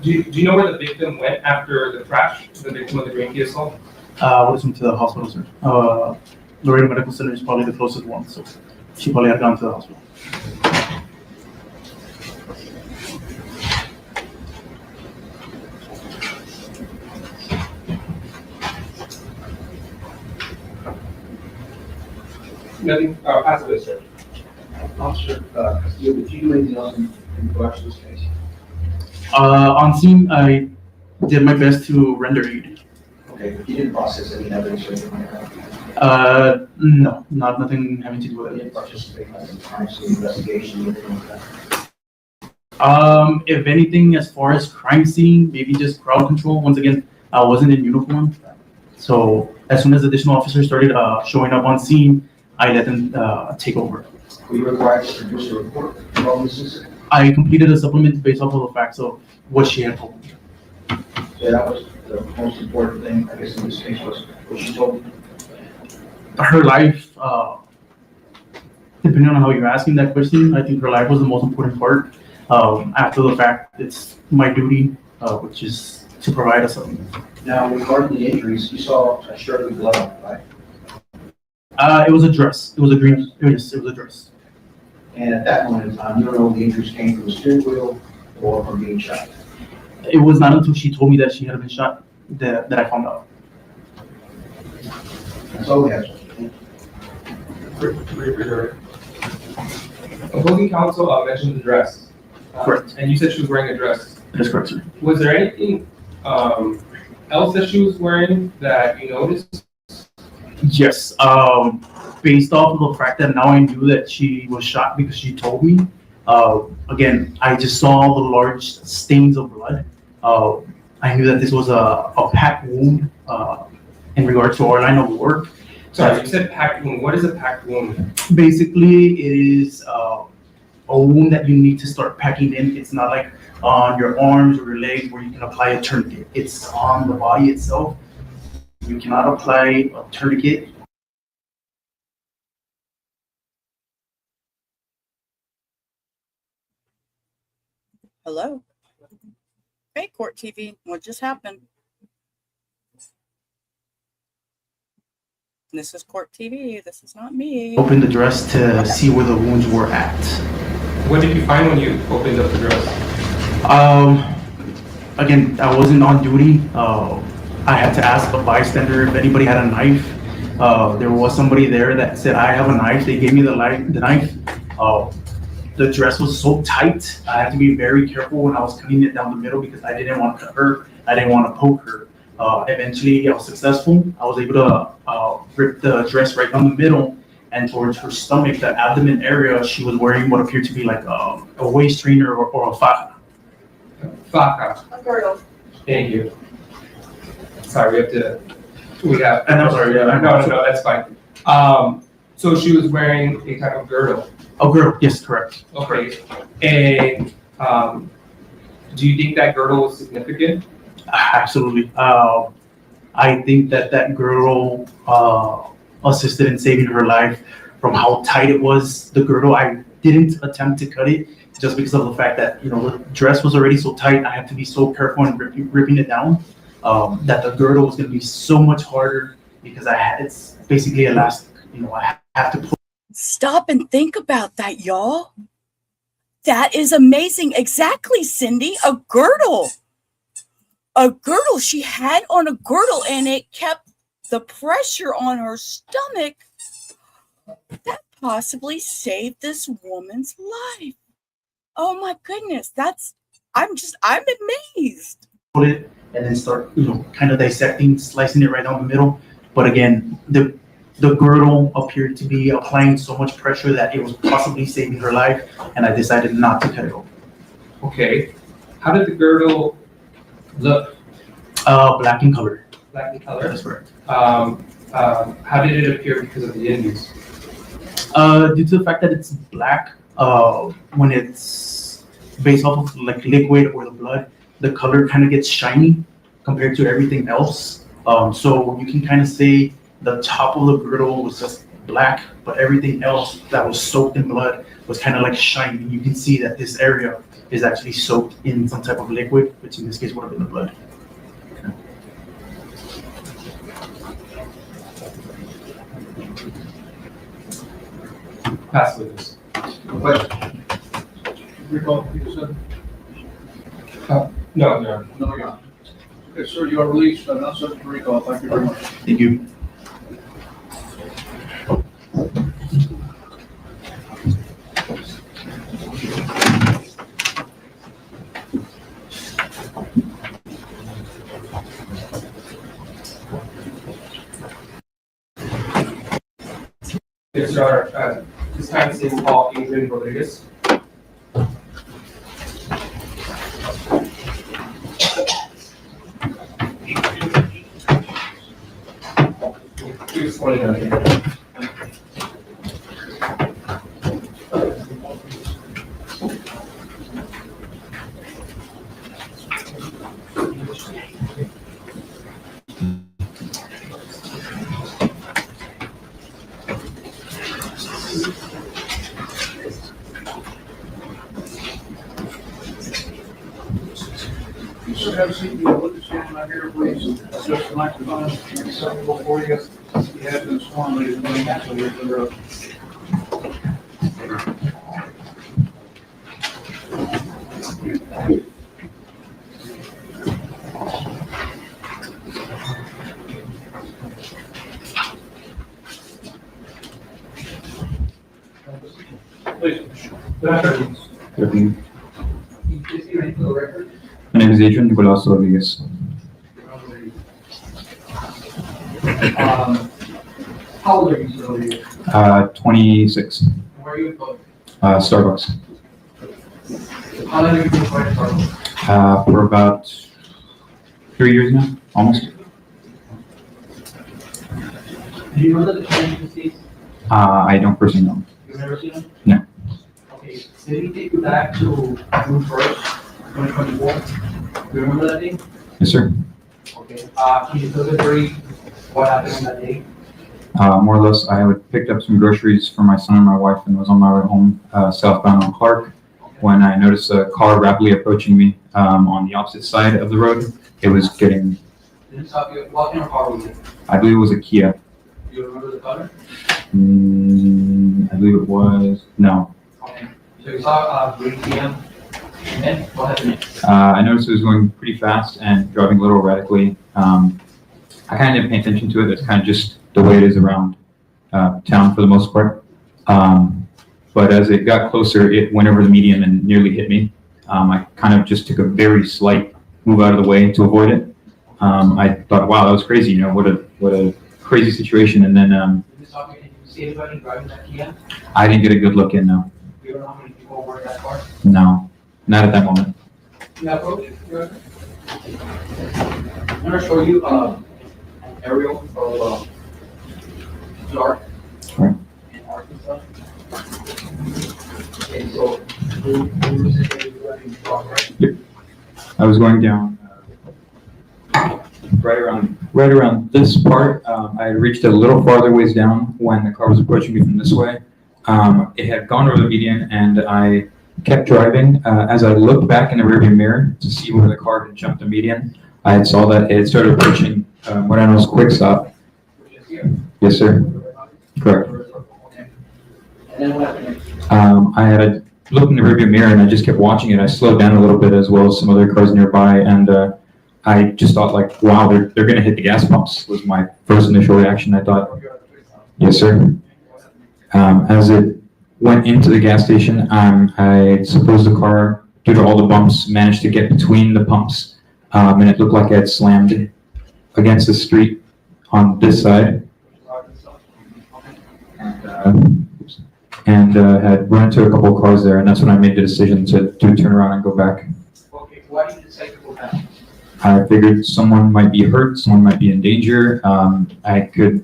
Do you know where the victim went after the crash, the victim of the Green Key assault? Was went to the hospital, sir. Laredo Medical Center is probably the closest one, so she probably had gone to the hospital. Nothing, pass this, sir. Officer, did you do anything else in regards to this case? On scene, I did my best to render aid. Okay, but you didn't process any evidence or anything like that? No, nothing having to do with You it. didn't participate in the crime scene investigation, anything like that? If anything, as far as crime scene, maybe just crowd control. Once again, I wasn't in uniform. So as soon as additional officers started showing up on scene, I let them take over. Were you required to produce a report from this incident? I completed a supplement based off of the facts of what she had told me. Yeah, that was the most important thing, I guess, in this case, was what she told me. Her life, depending on how you're asking that question, I think her life was the most important part. After the fact, it's my duty, which is to provide a supplement. Now, regarding the injuries, you saw a shirt with blood on it, right? It was a dress. It was a green. Yes, it was a dress. And at that moment in time, you don't know if the injuries came from the steering wheel or from being shot. It was not until she told me that she had been shot that I found out. That's all we have. Opposing counsel mentioned the dress. Correct. And you said she was wearing a dress. That is correct, sir. Was there anything else that she was wearing that you noticed? Yes. Based off of the fact that now I knew that she was shot because she told me. Again, I just saw the large stains of blood. I knew that this was a packed wound in regards to our line of work. Sorry, you said packed wound. What is a packed wound? Basically, it is a wound that you need to start packing in. It's not like on your arms or your legs where you can apply a tourniquet. It's on the body itself. You cannot apply a tourniquet. Hello? Hey, Court TV, what just happened? This is Court TV. This is not me. Opened the dress to see where the wounds were at. What did you find when you opened up the dress? Again, I wasn't on duty. I had to ask a bystander if anybody had a knife. There was somebody there that said, I have a knife. They gave me the knife. The dress was so tight. I had to be very careful when I was cutting it down the middle because I didn't want to cut her. I didn't want to poke her. Eventually, I was successful. I was able to rip the dress right down the middle, and towards her stomach, the abdomen area, she was wearing what appeared to be like a waist trainer or a faja. Faja. A girdle. Thank you. Sorry, we have. And I'm sorry, yeah. No, that's fine. So she was wearing a type of girdle. Oh, girdle, yes, correct. Okay. And do you think that girdle was significant? Absolutely. I think that girdle assisted in saving her life from how tight it was. The girdle, I didn't attempt to cut it just because of the fact that, the dress was already so tight. I had to be so careful in ripping it down, that the girdle was going to be so much harder because it's basically elastic. I have to pull. Stop and think about that, y'all. That is amazing. Exactly, Cindy. A girdle. A girdle. She had on a girdle and it kept the pressure on her stomach. That possibly saved this woman's life. Oh my goodness. I'm amazed. Put it and then start, kind of dissecting, slicing it right down the middle. But again, the girdle appeared to be applying so much pressure that it was possibly saving her life, and I decided not to cut it open. Okay. How did the girdle look? Black in color. Black in color? That's correct. How did it appear because of the injuries? Due to the fact that it's black, when it's based off of like liquid or the blood, the color kind of gets shiny compared to everything else. So you can kind of say the top of the girdle was just black, but everything else that was soaked in blood was kind of like shiny. You can see that this area is actually soaked in some type of liquid, which in this case would have been the blood. Pass witness. Question. Recall, you said? No. No, you're not. Okay, sir, you are released, not subject to recall. Thank you very much. Thank you. Yes, sir. This kind of same call, Adrian Rodriguez. Please swear in again. You should have seen the witness stand out here, please. Just the microphone, and something before you. He has been sworn, ladies and gentlemen, so here's the road. Please. Good afternoon. Good afternoon. Is he ready for the record? My name is Adrian Nicolas Rodriguez. How old are you, sir? 26. Where are you employed? Starbucks. How long have you been employed at Starbucks? For about 3 years now, almost. Do you know that the client is deceased? I don't personally know. You've never seen him? No. Okay, did he take you back to June 1st, 2024? Do you remember that day? Yes, sir. Okay, can you tell the jury what happened on that day? More or less, I had picked up some groceries for my son and my wife and was on my way home southbound on Clark when I noticed a car rapidly approaching me on the opposite side of the road. It was getting, Did it stop you? What kind of car was it? I believe it was a Kia. Do you remember the color? I believe it was, no. Okay, so you saw green Kia, and then what happened next? I noticed it was going pretty fast and driving a little erratically. I kind of didn't pay attention to it. That's kind of just the way it is around town for the most part. But as it got closer, it went over the median and nearly hit me. I kind of just took a very slight move out of the way to avoid it. I thought, wow, that was crazy. You know, what a crazy situation. And then Did you see anybody driving that Kia? I didn't get a good look in. No, Do you know how many people were in that car? no, not at that moment. Can you approach? I'm gonna show you an aerial of Clark Right. in Arkansas. Okay, so you were saying you were driving Clark, right? Yep. I was going down right around this part. I had reached a little farther ways down when the car was approaching me from this way. It had gone over the median, and I kept driving. As I looked back in the rearview mirror to see where the car had jumped the median, I had saw that it had started approaching what I know is quick stop. Yes, sir. Correct. And then what happened next? I had looked in the rearview mirror and I just kept watching it. I slowed down a little bit as well as some other cars nearby, and I just thought, like, wow, they're going to hit the gas pumps. Was my first initial reaction. I thought, yes, sir. As it went into the gas station, I suppose the car, due to all the bumps, managed to get between the pumps, and it looked like it had slammed against the street on this side. and had run into a couple of cars there, and that's when I made the decision to turn around and go back. Okay, why did you decide to go back? I figured someone might be hurt, someone might be in danger. I could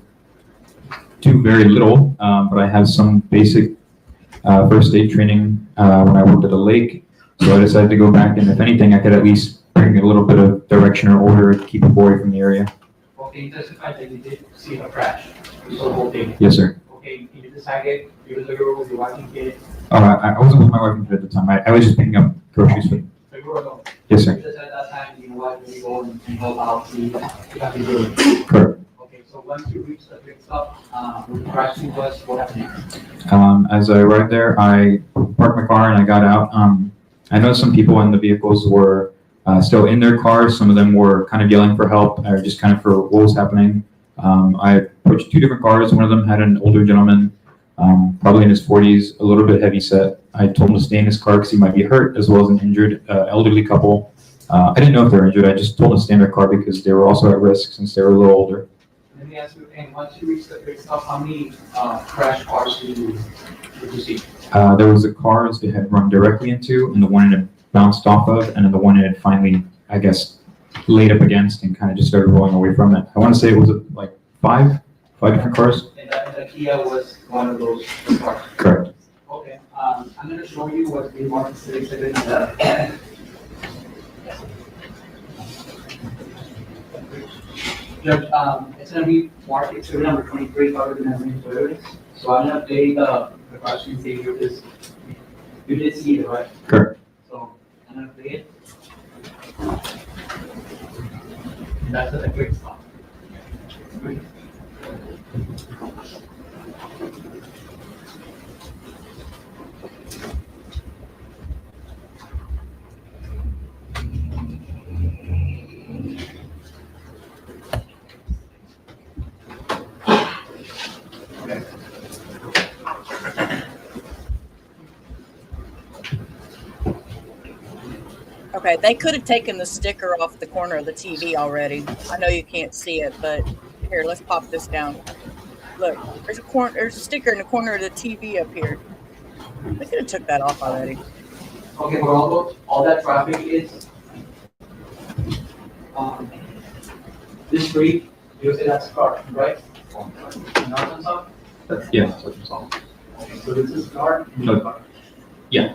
do very little, but I have some basic first aid training when I worked at a lake. So I decided to go back, and if anything, I could at least bring a little bit of direction or order to keep people away from the area. Okay, you testified that you did see a crash. You saw the whole thing. Yes, sir. Okay, you decided you were the girl with your wife and kid. Oh, I wasn't with my wife and kid at the time. I was just picking up groceries for them. So you were alone. Yes, sir. You decided at that time, you know what, let me go and help out, see what I can do. Correct. Okay, so once you reached the pit stop, where the crash scene was, what happened next? As I arrived there, I parked my car and I got out. I know some people in the vehicles were still in their cars. Some of them were kind of yelling for help or just kind of for what was happening. I approached two different cars. One of them had an older gentleman, probably in his 40s, a little bit heavy set. I told him to stay in his car because he might be hurt, as well as an injured elderly couple. I didn't know if they were injured. I just told them to stay in their car because they were also at risk since they were a little older. Let me ask you, and once you reached the pit stop, how many crash cars did you see? There was the cars it had run directly into, and the one it had bounced off of, and then the one it had finally, I guess, laid up against and kind of just started rolling away from it. I want to say it was like five different cars. And the Kia was one of those cars? Correct. Okay, I'm going to show you what's being marked as exhibit. Judge, it's going to be marked exhibit number 23, covered in evidence for evidence. So I'm going to play the question say you did see it, right? Correct. So I'm going to play it. And that's at the quick stop. Okay, they could have taken the sticker off the corner of the TV already. I know you can't see it, but here, let's pop this down. Look, there's a sticker in the corner of the TV up here. They could have took that off already. Okay, but all that traffic is this street, you say that's a car, right? In Arkansas? Yeah, that's what you saw. Okay, so this is car? No. Yeah.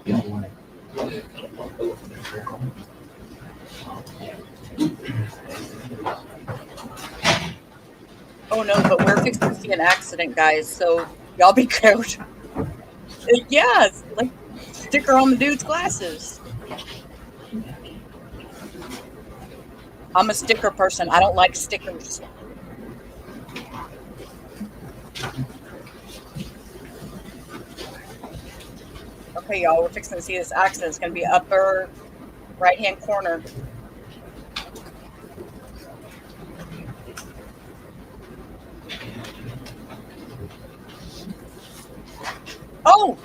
Oh no, but we're fixing to see an accident, guys, so y'all be careful. Yeah, it's like sticker on the dude's glasses. I'm a sticker person. I don't like stickers. Okay, y'all, we're fixing to see this accident. It's going to be upper right-hand corner. Oh!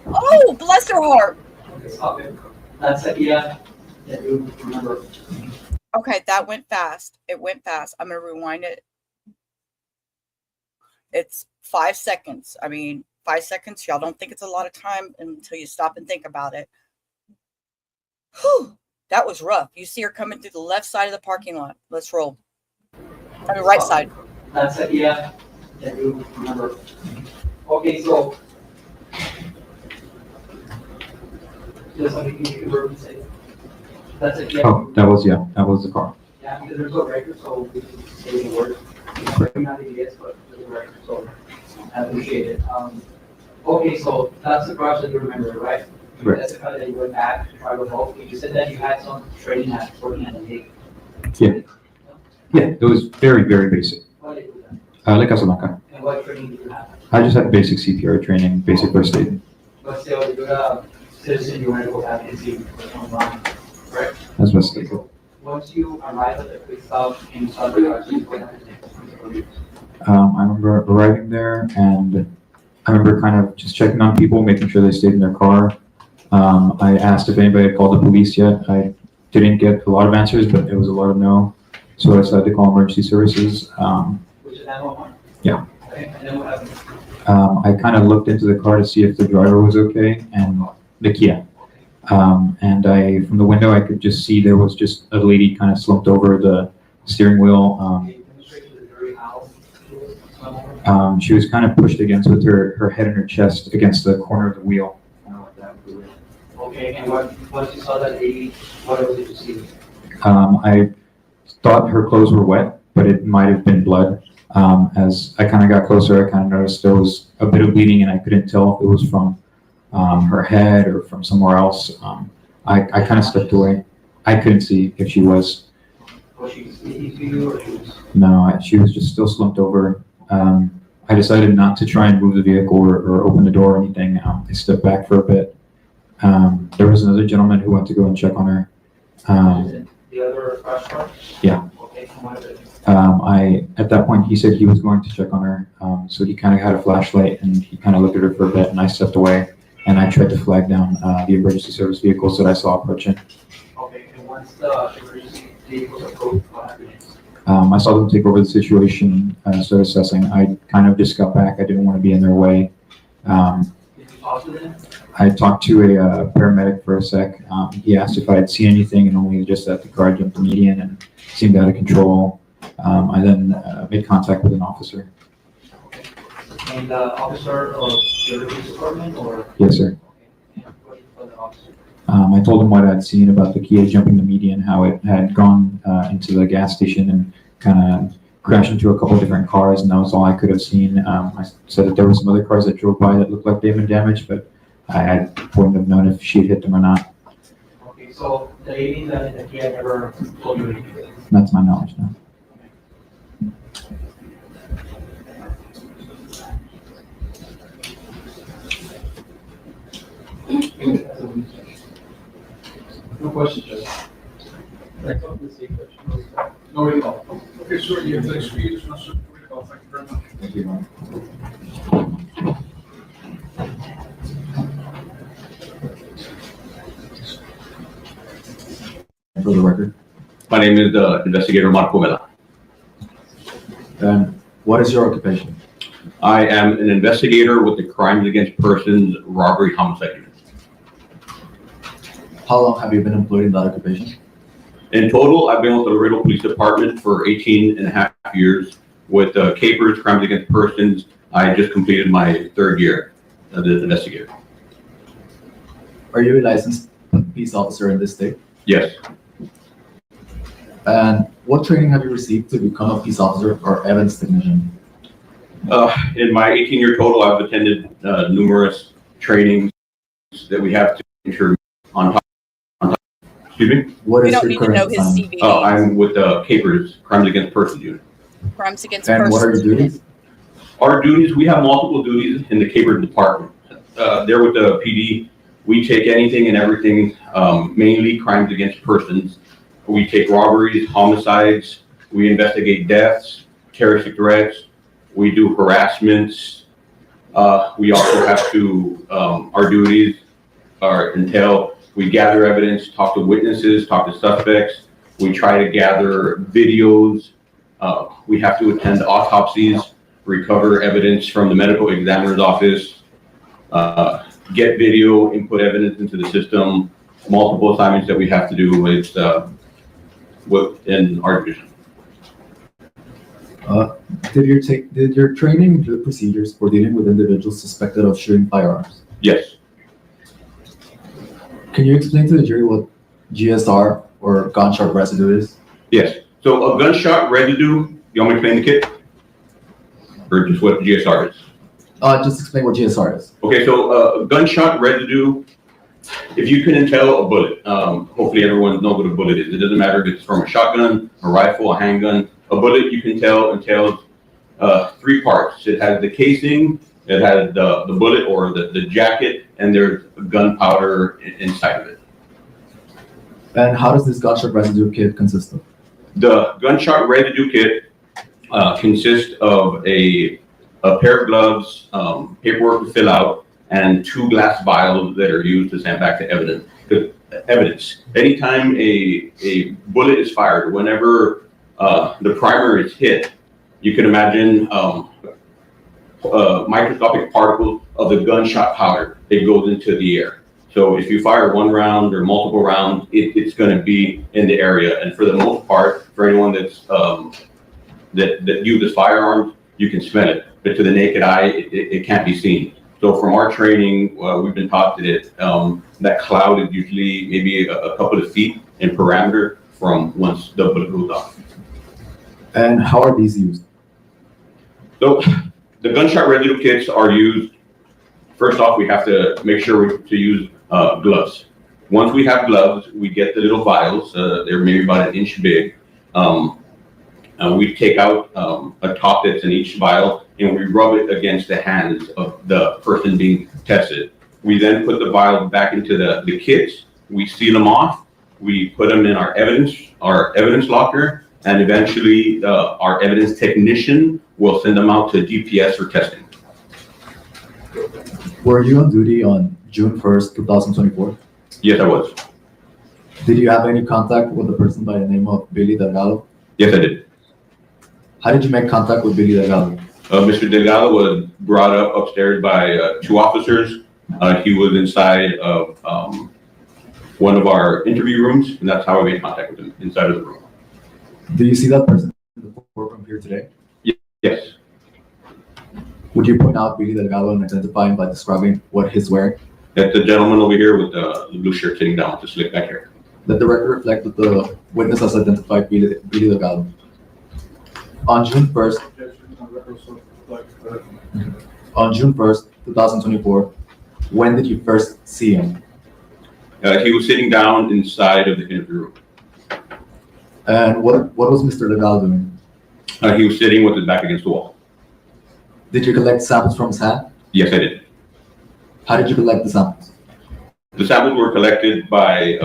Oh, bless her heart. Okay, that's it, yeah. Yeah, you remember. Okay, that went fast. It went fast. I'm going to rewind it. It's 5 seconds. I mean, 5 seconds. Y'all don't think it's a lot of time until you stop and think about it. Whew, that was rough. You see her coming through the left side of the parking lot. Let's roll. I mean, right side. That's it, yeah. Yeah, you remember. Okay, so. Just something you can say. That's it, yeah. Oh, that was the car. Yeah, because there's no record, so we can say the word. Not yes, but there's a record, so I appreciate it. Okay, so that's the crash that you remember, right? Right. That's the car that you went back to try to help. You said that you had some training at working at the lake. Yeah. Yeah, it was very, very basic. What did you do that? Like Casablanca. And what training did you have? I just had basic CPR training, basic first aid. But still, you're a citizen, you want to go back and see online, right? That's best I could. Once you arrive at the quick stop and you start the car, you go down and I remember arriving there, and I remember kind of just checking on people, making sure they stayed in their car. I asked if anybody had called the police yet. I didn't get a lot of answers, but it was a lot of no. So I decided to call emergency services. Which is 911? Yeah. Okay, and then what happened? I kind of looked into the car to see if the driver was okay, and the Kia. And from the window, I could just see there was just a lady kind of slumped over the steering wheel. She was kind of pushed against with her head and her chest against the corner of the wheel. Okay, and once you saw that lady, what else did you see? I thought her clothes were wet, but it might have been blood. As I kind of got closer, I kind of noticed there was a bit of bleeding, and I couldn't tell if it was from her head or from somewhere else. I kind of stepped away. I couldn't see if she was. Was she speaking to you, or she was? No, she was just still slumped over. I decided not to try and move the vehicle or open the door or anything. I stepped back for a bit. There was another gentleman who went to go and check on her. The other crash car? Yeah. Okay, come on. At that point, he said he was going to check on her. So he kind of had a flashlight and he kind of looked at her for a bit, and I stepped away and I tried to flag down the emergency service vehicles that I saw approaching. Okay, and once the emergency vehicles approached, what happened? I saw them take over the situation, start assessing. I kind of just got back. I didn't want to be in their way. Did you talk to them? I talked to a paramedic for a sec. He asked if I had seen anything, and only just that the car jumped the median and seemed out of control. I then made contact with an officer. Okay. And the officer of the police department, or? Yes, sir. Okay. And what did you tell the officer? I told him what I'd seen about the Kia jumping the median, how it had gone into the gas station and kind of crashed into a couple of different cars, and that was all I could have seen. I said that there were some other cars that drove by that looked like they'd been damaged, but I wouldn't have known if she had hit them or not. Okay, so the lady that in the Kia never told you anything? Not to my knowledge, no. No questions, Judge. No recall. Okay, sir, you have the excuse, no recall. Thank you very much. Thank you. For the record. My name is Investigator Marco Vela. And what is your occupation? I am an investigator with the Crimes Against Persons Robbery Homicide Unit. How long have you been employed in that occupation? In total, I've been with the Laredo Police Department for 18 and a half years. With Capers, Crimes Against Persons, I just completed my third year as an investigator. Are you a licensed peace officer in this state? Yes. And what training have you received to become a peace officer or evidence technician? In my 18-year total, I've attended numerous trainings that we have to ensure on top. Excuse me? What We is don't your need to current know his assignment? CV. Oh, I'm with Capers, Crimes Against Persons Unit. Crimes against And persons. what are your duties? Our duties, we have multiple duties in the Capers Department. There with the PD, we take anything and everything, mainly crimes against persons. We take robberies, homicides, we investigate deaths, terroristic threats, we do harassments. We also have to, our duties entail, we gather evidence, talk to witnesses, talk to suspects. We try to gather videos. We have to attend autopsies, recover evidence from the medical examiner's office, get video, input evidence into the system, multiple assignments that we have to do within our division. Did your training include procedures for dealing with individuals suspected of shooting firearms? Yes. Can you explain to the jury what GSR or gunshot residue is? Yes. So a gunshot residue, you want me to explain the kit? Or just what GSR is? Just explain what GSR is. Okay, so gunshot residue, if you couldn't tell a bullet, hopefully everyone knows what a bullet is. It doesn't matter if it's from a shotgun, a rifle, a handgun. A bullet, you can tell, entails three parts. It has the casing, it has the bullet or the jacket, and there's gunpowder inside of it. And how does this gunshot residue kit consist of? The gunshot residue kit consists of a pair of gloves, paperwork to fill out, and 2 glass vials that are used to send back to evidence. Anytime a bullet is fired, whenever the primer is hit, you can imagine microscopic particle of the gunshot powder that goes into the air. So if you fire one round or multiple rounds, it's going to be in the area. And for the most part, for anyone that's that uses firearms, you can smell it, but to the naked eye, it can't be seen. So from our training, we've been taught that that cloud is usually maybe a couple of feet in parameter from once the bullet goes off. And how are these used? So the gunshot residue kits are used. First off, we have to make sure to use gloves. Once we have gloves, we get the little vials. They're maybe about an inch big. We take out a top that's in each vial and we rub it against the hands of the person being tested. We then put the vial back into the kits. We seal them off. We put them in our evidence locker, and eventually our evidence technician will send them out to DPS for testing. Were you on duty on June 1st, 2024? Yes, I was. Did you have any contact with a person by the name of Billy Delgado? Yes, I did. How did you make contact with Billy Delgado? Mr. Delgado was brought up upstairs by two officers. He was inside of one of our interview rooms, and that's how I made contact with him, inside of the room. Do you see that person in the courtroom here today? Yes. Would you point out Billy Delgado and identify him by describing what he's wearing? That's the gentleman over here with the blue shirt sitting down with the slick back hair. Let the record reflect that the witness has identified Billy Delgado. On June 1st, 2024, when did you first see him? He was sitting down inside of the interview room. And what was Mr. Delgado doing? He was sitting with his back against the wall. Did you collect samples from his hand? Yes, I did. How did you collect the samples? The samples were collected by,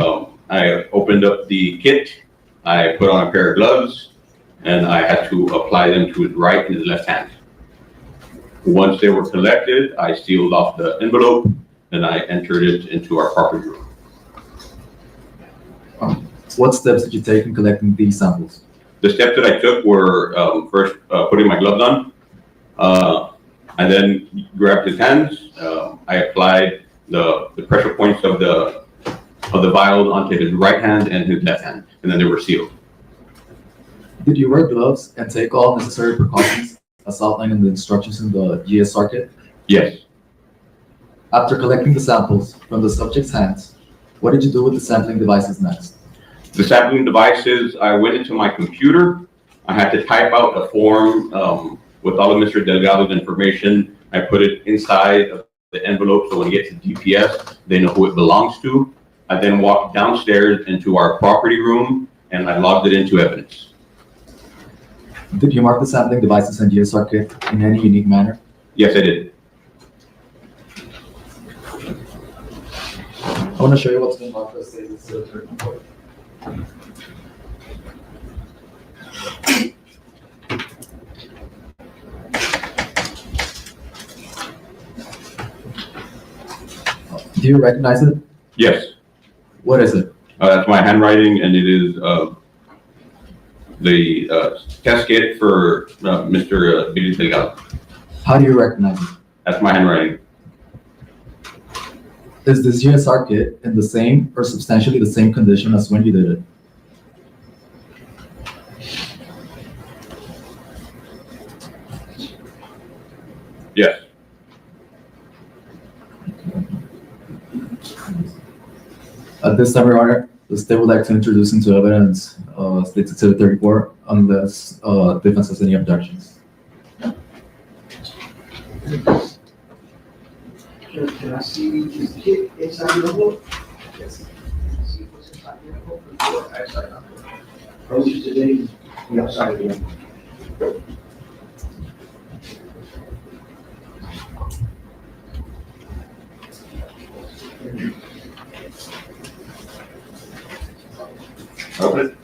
I opened up the kit, I put on a pair of gloves, and I had to apply them to his right and his left hand. Once they were collected, I sealed off the envelope, and I entered it into our property room. What steps did you take in collecting these samples? The steps that I took were first putting my gloves on. I then grabbed his hands. I applied the pressure points of the vials onto his right hand and his left hand, and then they were sealed. Did you wear gloves and take all necessary precautions as outlined in the instructions in the GSR kit? Yes. After collecting the samples from the subject's hands, what did you do with the sampling devices next? The sampling devices, I went into my computer. I had to type out a form with all of Mr. Delgado's information. I put it inside of the envelope so when you get to DPS, they know who it belongs to. I then walked downstairs into our property room and I logged it into evidence. Did you mark the sampling devices and GSR kit in any unique manner? Yes, I did. I want to show you what's been marked as status report. Do you recognize it? Yes. What is it? That's my handwriting, and it is the test kit for Mr. Billy Delgado. How do you recognize it? That's my handwriting. Is this GSR kit in the same or substantially the same condition as when you did it? Yes. At this time, Your Honor, the state would like to introduce into evidence State Exhibit 34 unless defense has any objections. Can I see this kit inside your book? Yes. See what's inside your book before I sign up. Earlier today, we outside of the Okay.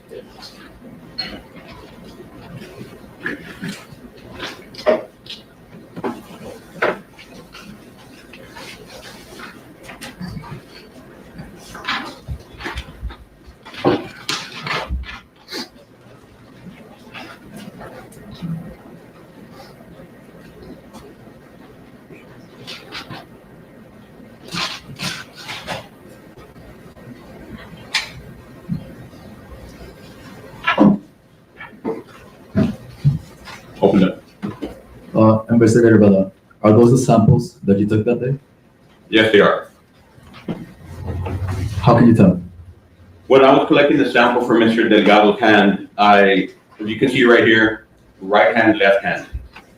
Investigator Bella, are those the samples that you took that day? Yes, they are. How can you tell? When I was collecting the sample from Mr. Delgado's hand, as you can see right here, right hand, left hand.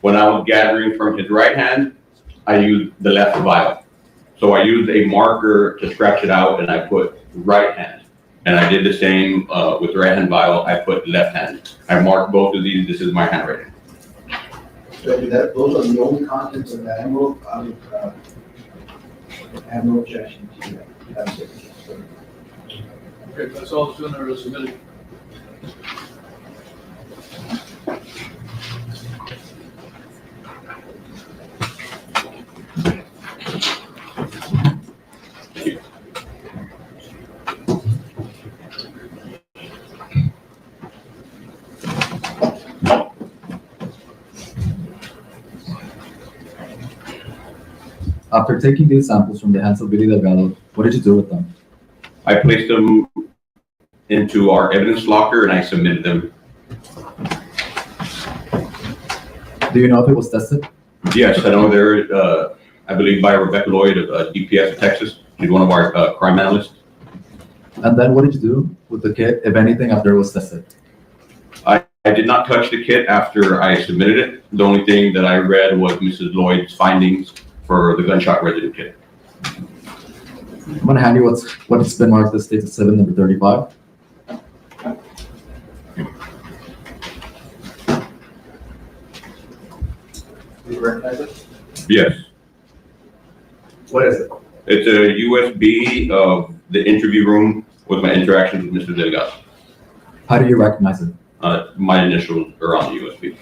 When I was gathering from his right hand, I used the left vial. So I used a marker to scratch it out and I put right hand. And I did the same with the right hand vial, I put left hand. I marked both of these, this is my handwriting. So those are the only contents of that envelope. I would have no objection to that. That's it. Okay, that's all the sooner is submitted. After taking these samples from the hands of Billy Delgado, what did you do with them? I placed them into our evidence locker and I submitted them. Do you know if it was tested? Yes, I know there, I believe by Rebecca Lloyd of DPS of Texas. She's one of our crime analysts. And then what did you do with the kit, if anything, after it was tested? I did not touch the kit after I submitted it. The only thing that I read was Mrs. Lloyd's findings for the gunshot residue kit. I'm gonna hand you what's been marked as State 7, number 35. Do you recognize it? Yes. What is it? It's a USB of the interview room with my interactions with Mr. Delgado. How do you recognize it? My initials are on the USB.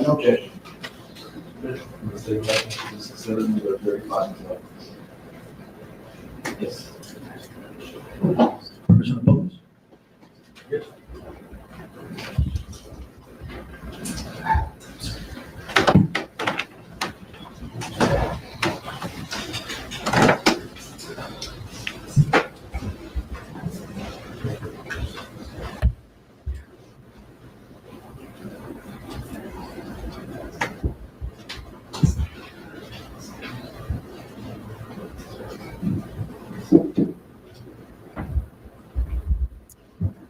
No objection. Yes. Permission opposed?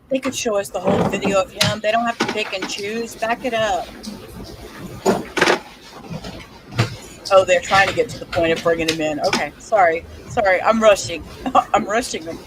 They could show us the whole video of him. They don't have to pick and choose. Back it up. Oh, they're trying to get to the point of bringing him in. Okay, sorry. I'm rushing. I'm rushing them.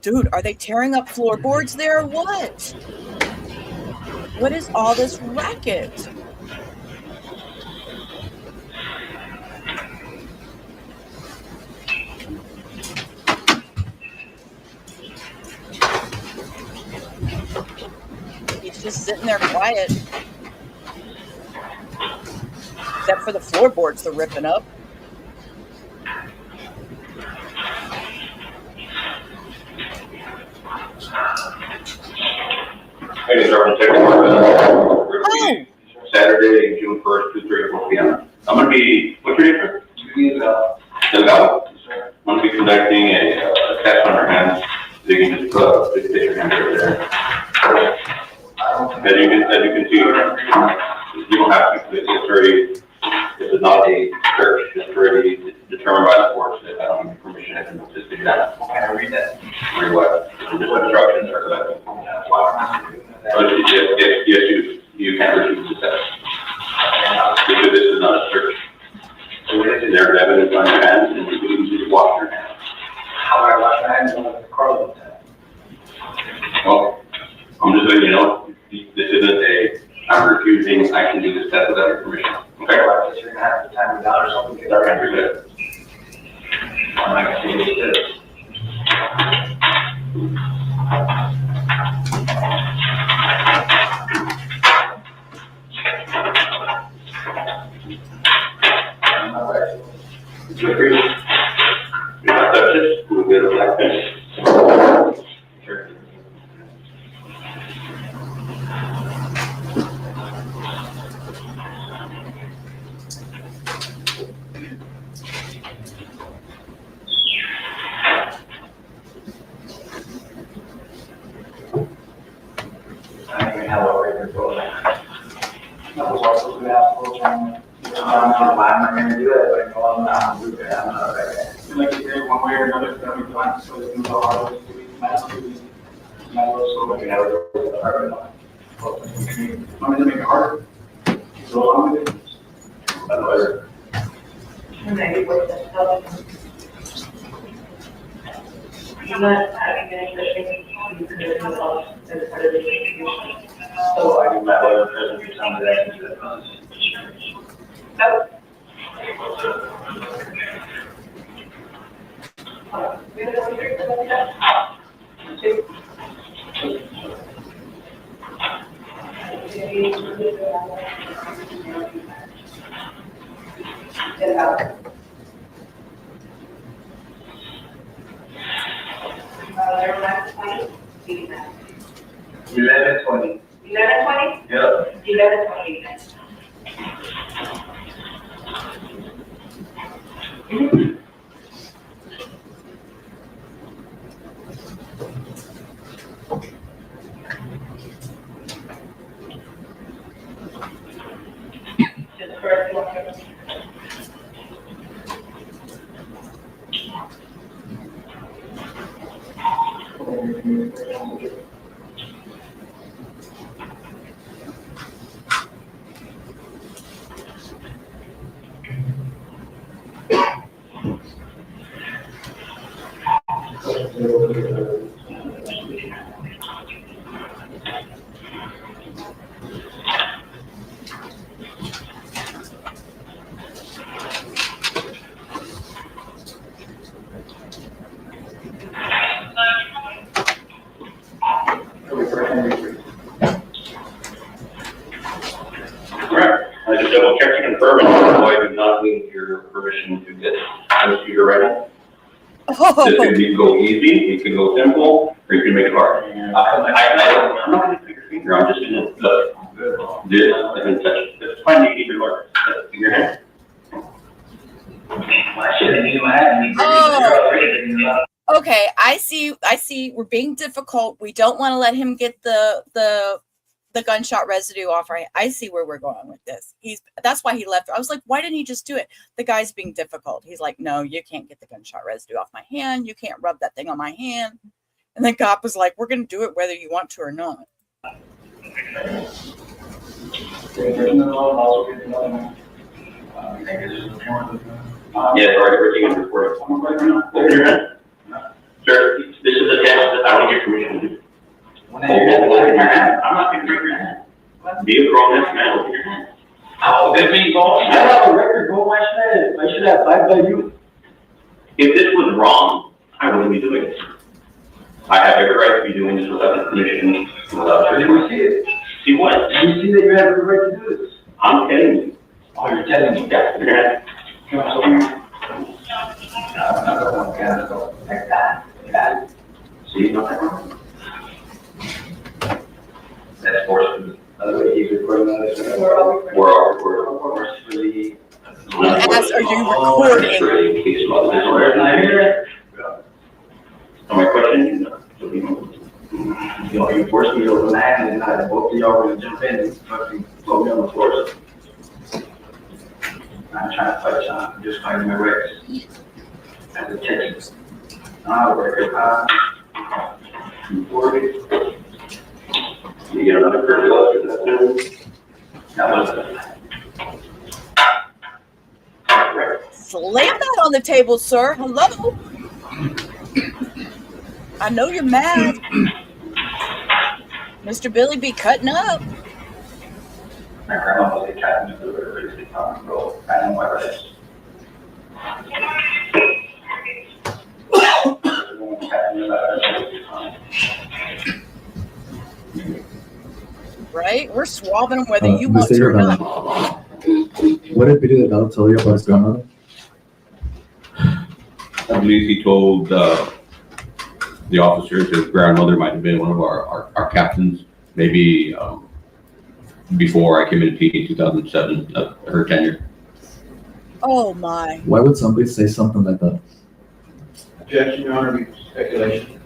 Dude, are they tearing up floorboards there or what? What is all this racket? He's just sitting there quiet. Except for the floorboards they're ripping up. Hey, Sergeant Technical. Saturday, June 1st, 2:30 to 4 p.m. I'm going to be, what's your name, sir? Delgado. I'm going to be conducting a test on your hands. So you can just stick your hand over there. As you can see, you don't have to, it's already, this is not a search, it's already determined by the courts that I don't need permission to do that. Can I read that? Read what? Just instructions or that. Yes, you can refuse the test. Because this is not a search. There's evidence on your hands and you just wash your hands. How do I wash my hands on the Carlo test? Well, I'm just letting you know, this isn't I'm refusing, I can do this test without your permission. Okay? You're going to have to time it out or something, because I remember that. I'm not gonna see this. We'll get it like this. Sure. I don't even have a record for that. That was also good out for I'm not gonna do it, but I'm not gonna do it. I'm not ready. Like you say, one way or another, that we plan, so it's gonna go hard, so we can So we never go to the hard one. I'm gonna make it harder. So I'm gonna. Otherwise, And then you work that out. I'm not having any questions, you could have done all as part of the communication. so I do my lawyer present for some of that. Oh. Their last 20, 11:20. 11:20? Yeah. 11:20. Just correct one. Correct. I just double check to confirm, and I do not need your permission to get this computer ready. This can go easy, it can go simple, or you can make it hard. I'm not gonna put your finger, I'm just gonna look. This, and then touch it. That's fine, you keep your mark. Your hand. I should have knew I had. Oh. Okay, I see. We're being difficult. We don't want to let him get the gunshot residue off. Right? I see where we're going with this. That's why he left. I was like, why didn't he just do it? The guy's being difficult. He's like, no, you can't get the gunshot residue off my hand. You can't rub that thing on my hand. And the cop was like, we're gonna do it whether you want to or not. Yeah, sorry, everything is recorded. Open your hand. Sir, this is a test that I don't get permission to do. Open your hand. I'm not gonna break your hand. Be a grown man, open your hand. Oh, that means all. I have a record, go my shit. I should have 5 by you. If this was wrong, I wouldn't be doing this. I have every right to be doing this without permission, without. Did we see it? See what? Did we see that you have every right to do this? I'm telling you. Oh, you're telling me? Yeah, open your hand. Like that. That. See, nothing wrong. That's forceful. Otherwise, he's recording on this. We're all recording. Forcefully. Ask, are you recording? I hear it. So my question, You know, you forced me to land and both of y'all were gonna jump in and fucking throw me on the floor. I'm trying to fight Sean, I'm just fighting my rights. As a Texas. Record high. 40. you get another curve after that. That was Slam that on the table, sir. Hello. I know you're mad. Mr. Billy be cutting up. my grandma was a cat in the Right? We're swabbing them whether you Mr. want to or Delgado, not. what did Billy Delgado tell you about his grandmother? I believe he told the officers his grandmother might have been one of our captains, maybe before I came into P in 2007, her tenure. Oh my. Why would somebody say something like that? Objection, Your Honor, speculation.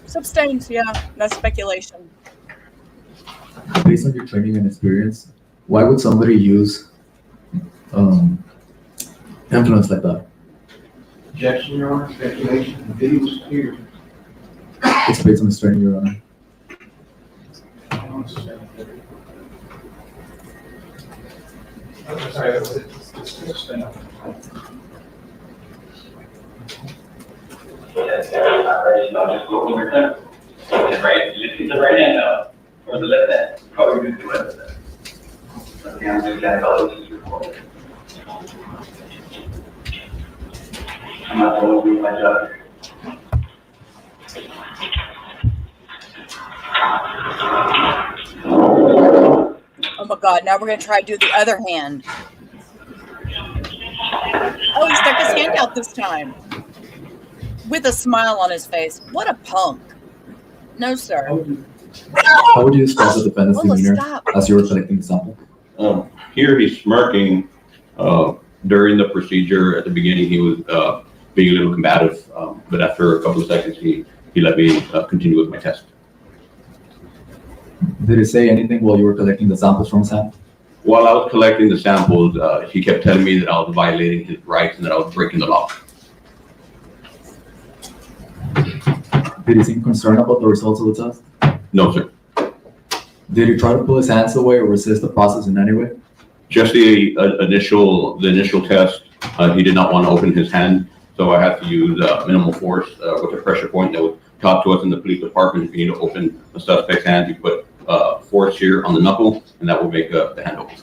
Substains, yeah, that's speculation. Based on your training and experience, why would somebody use influence like that? Objection, Your Honor, speculation. The video was clear. It's based on his training, Your Honor. Sorry, it's Right, you just the right hand up, or the left hand. Probably use the left hand. Okay, I'm just gonna go this is recorded. I'm not going to do my job. Oh my God, now we're going to try to do the other hand. Oh, he stuck his hand out this time. With a smile on his face. What a punk. No, sir. How would you describe the defendant's Lola, demeanor stop. as you were collecting the sample? Here he's smirking. During the procedure at the beginning, he was being a little combative, but after a couple of seconds, he let me continue with my test. Did he say anything while you were collecting the samples from his hand? While I was collecting the samples, he kept telling me that I was violating his rights and that I was breaking the law. Did he seem concerned about the results of the test? No, sir. Did he try to pull his hands away or resist the process in any way? Just the initial test, he did not want to open his hand, so I had to use minimal force with a pressure point that was taught to us in the police department. If you need to open a suspect's hand, you put force here on the knuckle, and that will make the hand open.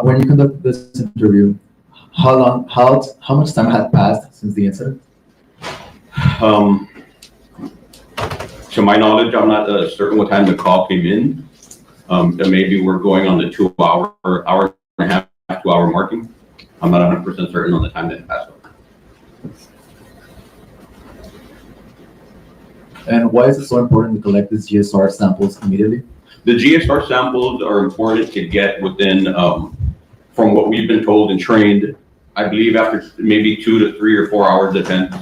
When you conducted this interview, how much time had passed since the incident? To my knowledge, I'm not certain what time the call came in. Maybe we're going on the 2 hour and a half, 2 hour marking. I'm not 100% certain on the time that it passed. And why is it so important to collect these GSR samples immediately? The GSR samples are important to get within, from what we've been told and trained, I believe after maybe 2 to 3 or 4 hours, depends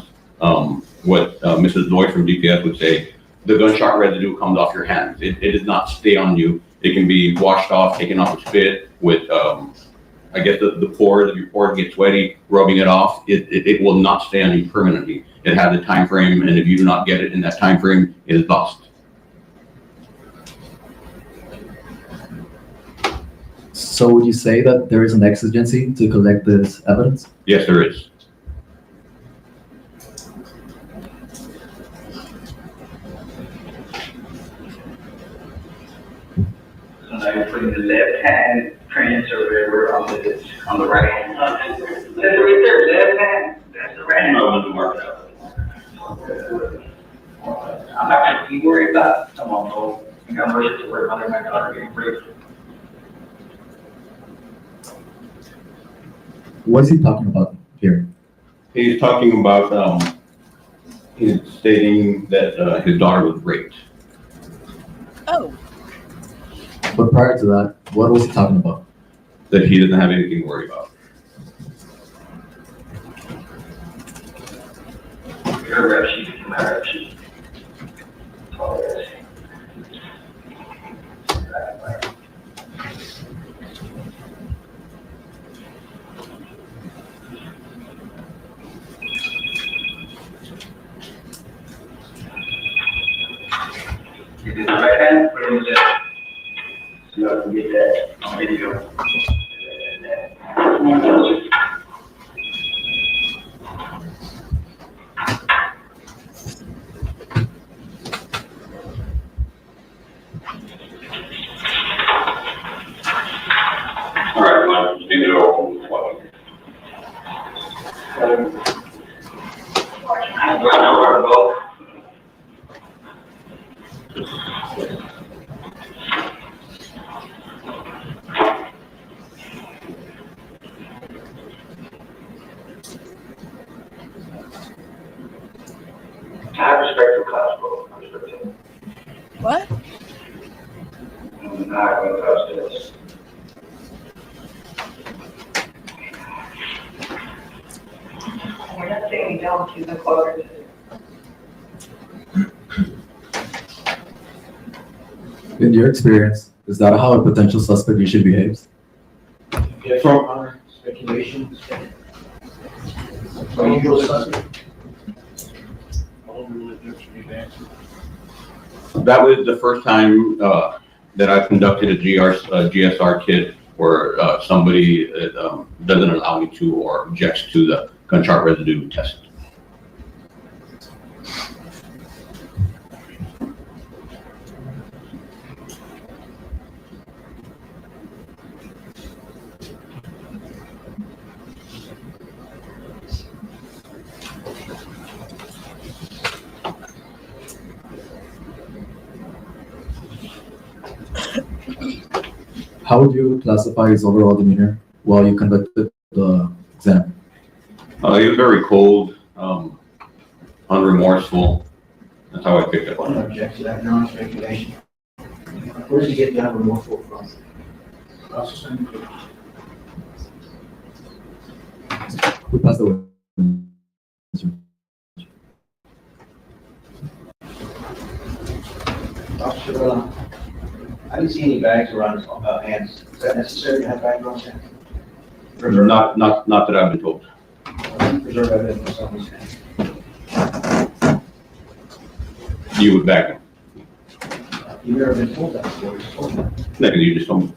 what Mrs. Lloyd from DPS would say. The gunshot residue comes off your hands. It does not stay on you. It can be washed off, taken off with spit, with, I guess the pores, if your pores get sweaty, rubbing it off, it will not stay on you permanently. It has a time frame, and if you do not get it in that time frame, it is lost. So would you say that there is an exigency to collect this evidence? Yes, there is. So now you're putting the left hand transfer on the right hand. That's right there, left hand. That's the right hand. I'm not gonna be worried about, come on, Lord. I got more shit to worry about than my daughter getting raped. What is he talking about here? He's talking about, he's stating that his daughter was raped. Oh. But prior to that, what was he talking about? That he doesn't have anything to worry about. Your rep sheet, my rep sheet. You do the right hand, put it in the left. So I can get that on video. video. I have respect for class, bro. I respect it. What? I'm not going to touch this. We're not saying no to the court. In your experience, is that how a potential suspect usually behaves? Yes, Your Honor, speculation. Unusual suspect. That was the first time that I conducted a GSR kit where somebody doesn't allow me to or objects to the gunshot residue test. How would you classify his overall demeanor while you conducted the exam? He was very cold, unremorseful. That's how I picked up on One it. object to that non-speculation. Where did you get that remorseful from? Who passed away? Officer, I didn't see any bags around his hands. Is that necessary to have bags around his hands? Not that I've been told. Preserve evidence for someone's hands. You would back him. You've never been told that before. You just told me. No, you just told me.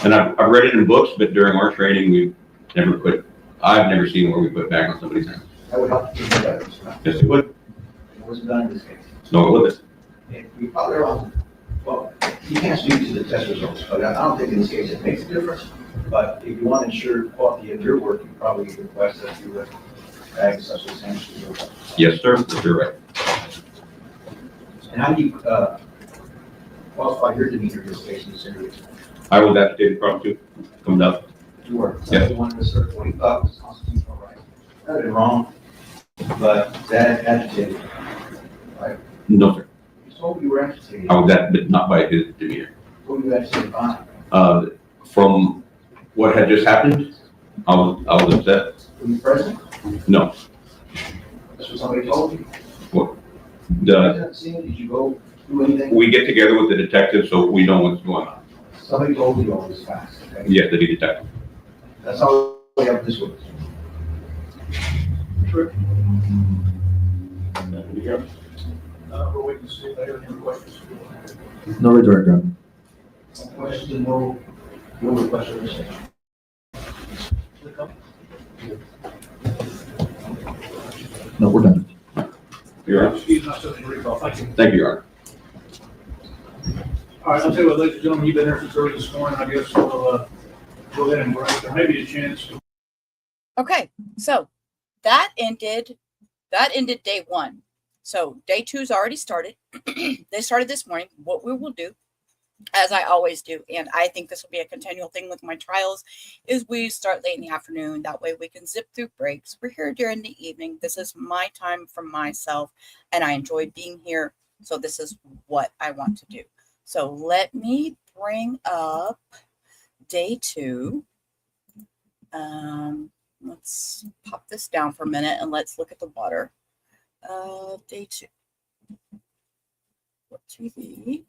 And I've read it in books, but during our training, we've never put, I've never seen where we put back on somebody's hand. That would help to preserve evidence. Yes, it would. It wasn't done in this case. No, it wouldn't. If we probably are, well, you can't speak to the test results, but I don't think in this case it makes a difference. But if you want to ensure the quality of your work, you probably request that you would bag such as hands to your work. Yes, sir. You're right. And how do you qualify your demeanor in this case in this interview? I was agitated probably too. Coming up. You were. Yeah. You wanted to assert what you thought was constitutional right. That would be wrong, but that agitated, right? No, sir. You told you were agitated. I was that, but not by his demeanor. What were you agitated by? From what had just happened, I was upset. Were you present? No. That's what somebody told you. What? Did you go do anything? We get together with the detective so we know what's going on. Somebody told you all this facts, okay? Yes, the detective. That's all we have this week. Sure. We're waiting to see if they have any questions. No return, John. Questions and no questions. No, we're done. Your Honor. Excuse myself, recall. Thank you. Thank you, Your Honor. All right, I'll tell you what, ladies and gentlemen, you've been there since early this morning. I guess we'll go ahead and break. There may be a chance. Okay, so that ended day one. So day two's already started. They started this morning. What we will do, as I always do, and I think this will be a continual thing with my trials, is we start late in the afternoon. That way we can zip through breaks. We're here during the evening. This is my time for myself, and I enjoy being here. So this is what I want to do. So let me bring up day two. Let's pop this down for a minute and let's look at the water. Day two. What TV?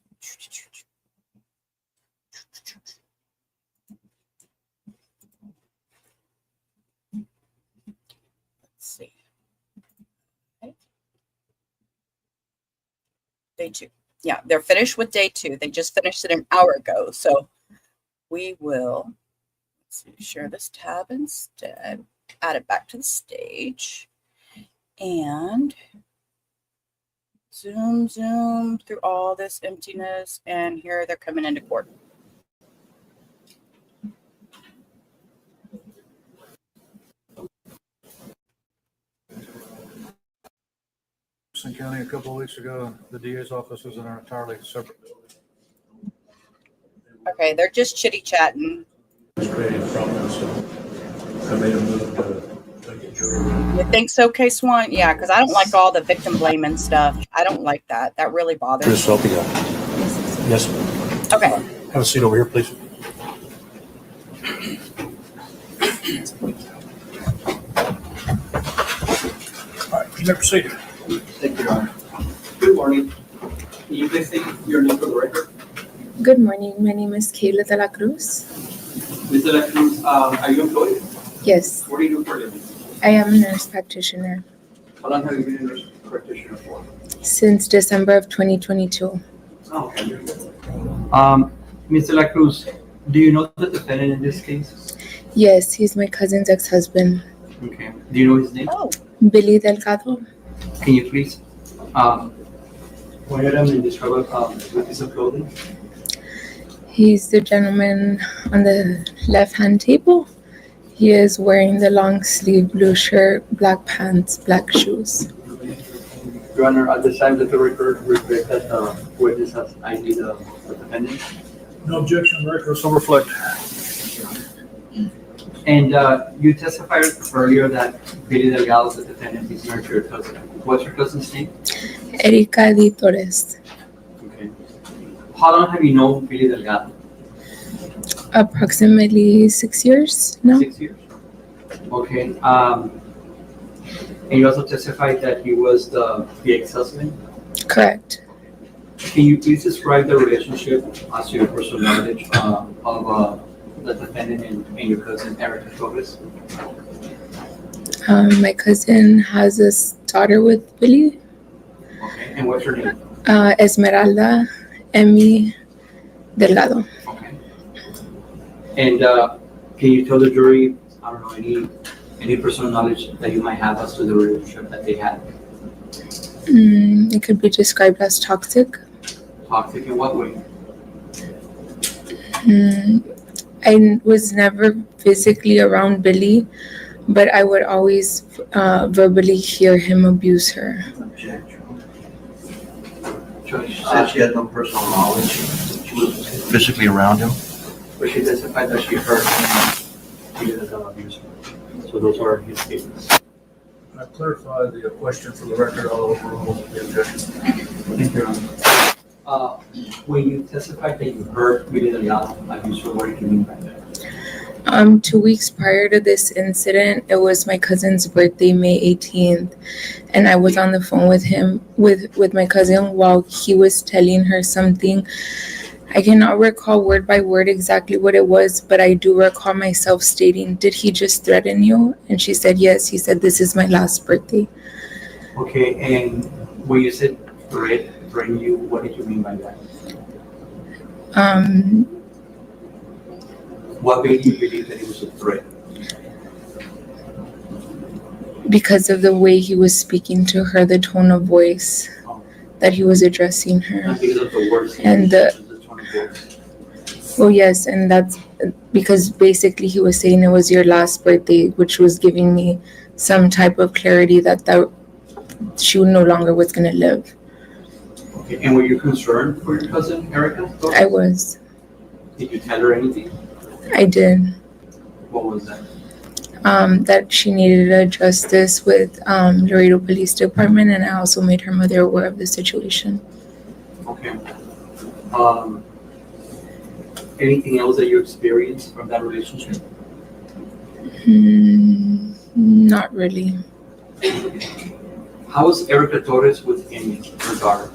Let's see. Okay. Day two. Yeah, they're finished with day two. They just finished it an hour ago. So we will share this tab instead, add it back to the stage, and zoom through all this emptiness. And here they're coming into court. County a couple of weeks ago, and the DA's office was in an entirely separate building. Okay, they're just chitty chatting. Creating problems, so I made a move to make it jury. You think so, K Swan? Yeah, because I don't like all the victim blaming stuff. I don't like that. That really bothers Chris, me. help you out. Yes. Okay. Have a seat over here, please. All right, you may proceed. Thank you, Your Honor. Good morning. Can you please state your name for the record? Good morning. My name is Kayla de la Cruz. Ms. De La Cruz, are you employed? Yes, What do you do for a living? I am a nurse practitioner How long have you been a nurse practitioner for? since December of 2022. Oh, okay. Ms. De La Cruz, do you know the defendant in this case? Yes, he's my cousin's ex-husband, Okay. Do you know his name? Billy Delgado. Can you please point at him and describe what piece of clothing? He's the gentleman on the left-hand table. He is wearing the long-sleeve blue shirt, black pants, black shoes. Your Honor, at the time that the record reflects that the witness has ID the defendant. No objection, record so reflect. And you testified earlier that Billy Delgado, the defendant, is married to your cousin. What's your cousin's name? Erica Torres. Okay. How long have you known Billy Delgado? Approximately 6 years now. 6 years. Okay. And you also testified that he was the ex-husband. Correct. Can you please describe the relationship as to your personal knowledge of the defendant and your cousin Erica Torres? My cousin has a daughter with Billy, Okay. And what's her name? Esmeralda Emmy Delgado. Okay. And can you tell the jury, I don't know, any personal knowledge that you might have as to the relationship that they had? It could be described as toxic. Toxic in what way? I was never physically around Billy, but I would always verbally hear him abuse her. She said she had no personal knowledge. She was physically around him. But she testified that she heard him treated as an abuser. So those are his statements. I clarified the question for the record. I'll overrule the objection. Thank you, Your Honor. When you testified that you heard Billy Delgado abuse her, what did you mean by that? 2 weeks prior to this incident, it was my cousin's birthday, May 18th, and I was on the phone with him, with my cousin, while he was telling her something. I cannot recall word by word exactly what it was, but I do recall myself stating, "Did he just threaten you?" And she said, "Yes." He said, "This is my last birthday." Okay, and when you said threaten you, what did you mean by that? What made you believe that it was a threat? Because of the way he was speaking to her, the tone of voice that he was addressing her. Not because of the words. And the tone of voice. well, yes, and that's because basically he was saying it was your last birthday, which was giving me some type of clarity that she no longer was going to live. Okay, and were you concerned for your cousin Erica? I was. Did you tell her anything? I did. What was that? That she needed to address this with Laredo Police Department, and I also made her mother aware of the situation. Okay. Anything else that you experienced from that relationship? Not really. How was Erica Torres with Amy, her daughter?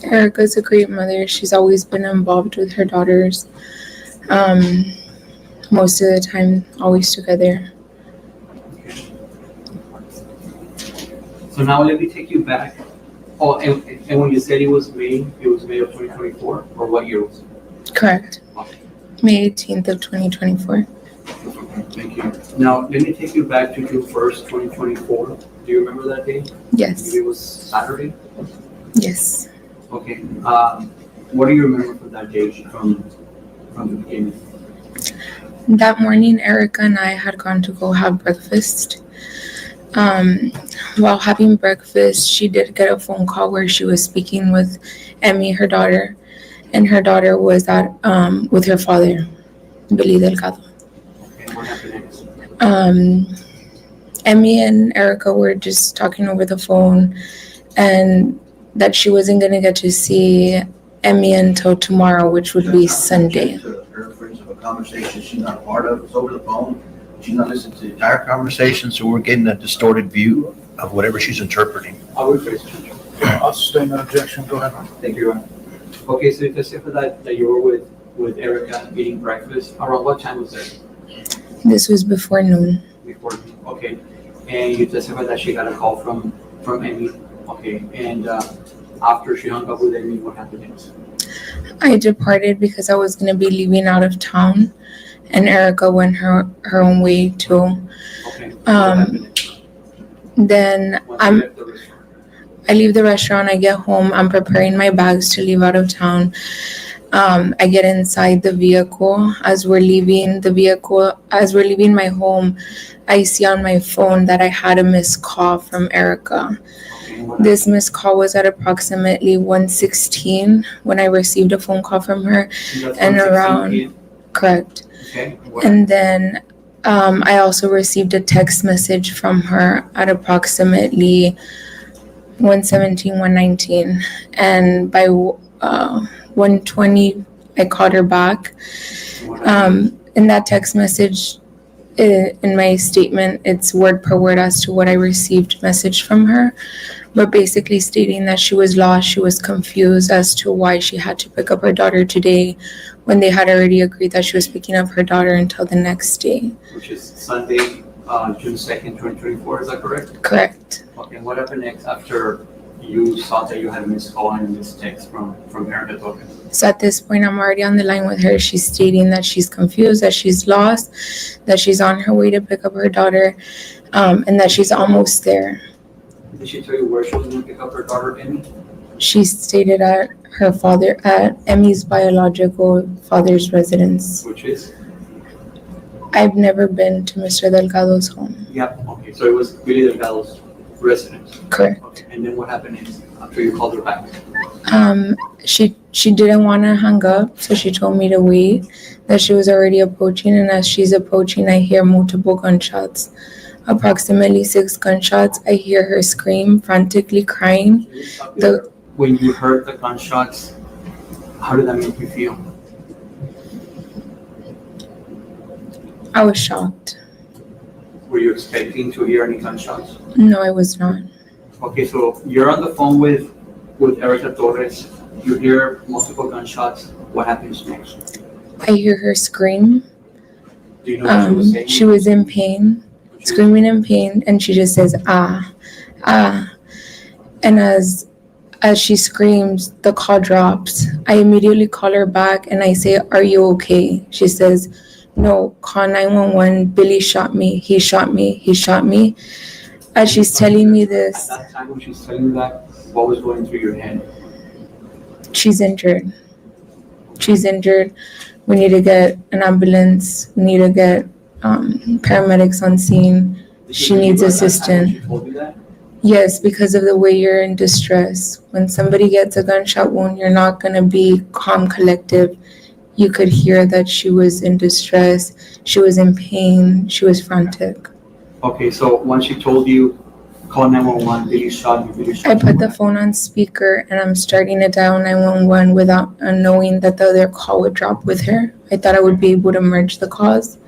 Erica's a great mother. She's always been involved with her daughters. Most of the time, always together. So now let me take you back. Oh, and when you said it was May of 2024, or what year was it? Correct. May 18th of 2024. Thank you. Now, let me take you back to June 1st, 2024. Do you remember that day? Yes. Maybe it was Saturday? Yes. Okay. What do you remember from that day from the beginning? That morning, Erica and I had gone to go have breakfast. While having breakfast, she did get a phone call where she was speaking with Emmy, her daughter, and her daughter was at with her father, Billy Delgado. And what happened next? Emmy and Erica were just talking over the phone, and that she wasn't gonna get to see Emmy until tomorrow, which would be Sunday. Her friends of a conversation she's not a part of, it's over the phone. She's not listening to the entire conversation, so we're getting a distorted view of whatever she's interpreting. I will face it. I'll sustain that objection. Go ahead. Thank you, Your Honor. Okay, so you testified that you were with Erica eating breakfast. Around what time was that? This was before noon. Before, okay. And you testified that she got a call from Amy. Okay, and after she hung up with Amy, what happened next? I departed because I was gonna be leaving out of town, and Erica went her own way too. Okay. Then I leave the restaurant, I get home, I'm preparing my bags to leave out of town. I get inside the vehicle. As we're leaving my home, I see on my phone that I had a missed call from Erica. This missed call was at approximately 1:16 when I received a phone call from her, and around, correct. Okay. And then I also received a text message from her at approximately 1:17, 1:19, and by 1:20 I called her back. In that text message, in my statement, it's word per word as to what I received message from her, but basically stating that she was lost, she was confused as to why she had to pick up her daughter today when they had already agreed that she was picking up her daughter until the next day. Which is Sunday, June 2nd, 2024, is that correct? Correct. Okay, and what happened next after you saw that you had a missed call and a missed text from Erica Torres? So at this point, I'm already on the line with her. She's stating that she's confused, that she's lost, that she's on her way to pick up her daughter, and that she's almost there. Did she tell you where she was going to pick up her daughter, Emmy? She stated at Emmy's biological father's residence. Which is? I've never been to Mr. Delgado's home. Yeah, okay, so it was Billy Delgado's residence? Correct. Okay. And then what happened is, after you called her back? She didn't want to hang up, so she told me to wait, that she was already approaching, and as she's approaching, I hear multiple gunshots. Approximately 6 gunshots. I hear her scream, frantically crying. When you heard the gunshots, how did that make you feel? I was shocked. Were you expecting to hear any gunshots? No, I was not. Okay, so you're on the phone with Erica Torres. You hear multiple gunshots. What happens next? I hear her scream. Do you know what she was saying? She was in pain, screaming in pain, and she just says, ah, ah. And as she screams, the call drops. I immediately call her back and I say, are you okay? She says, no, call 911. Billy shot me. He shot me. He shot me. As she's telling me this. At that time when she's telling you that, what was going through your head? She's injured. She's injured. We need to get an ambulance. We need to get paramedics on scene. She needs assistance. She told you that? Yes, because of the way you're in distress. When somebody gets a gunshot wound, you're not going to be calm, collective. You could hear that she was in distress. She was in pain. She was frantic. Okay, so once she told you, call 911, Billy shot me, Billy shot I me. put the phone on speaker and I'm starting to dial 911 without knowing that the other call would drop with her. I thought I would be able to merge the calls.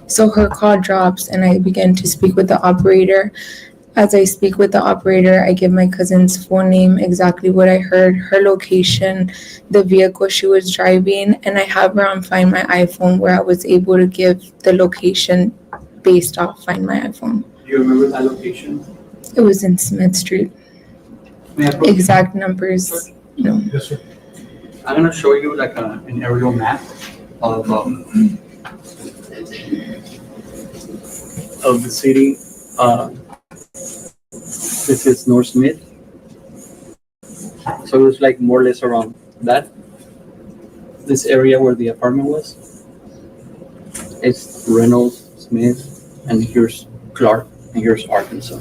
So her call drops and I begin to speak with the operator. As I speak with the operator, I give my cousin's full name, exactly what I heard, her location, the vehicle she was driving, and I have her on Find My iPhone where I was able to give the location based off Find My iPhone. Do you remember that location? It was in Smith Street. Exact numbers, no. Yes, sir. I'm gonna show you like an aerial map of the city. This is North Smith. So it's like more or less around this area where the apartment was. It's Reynolds, Smith, and here's Clark. And here's Arkansas.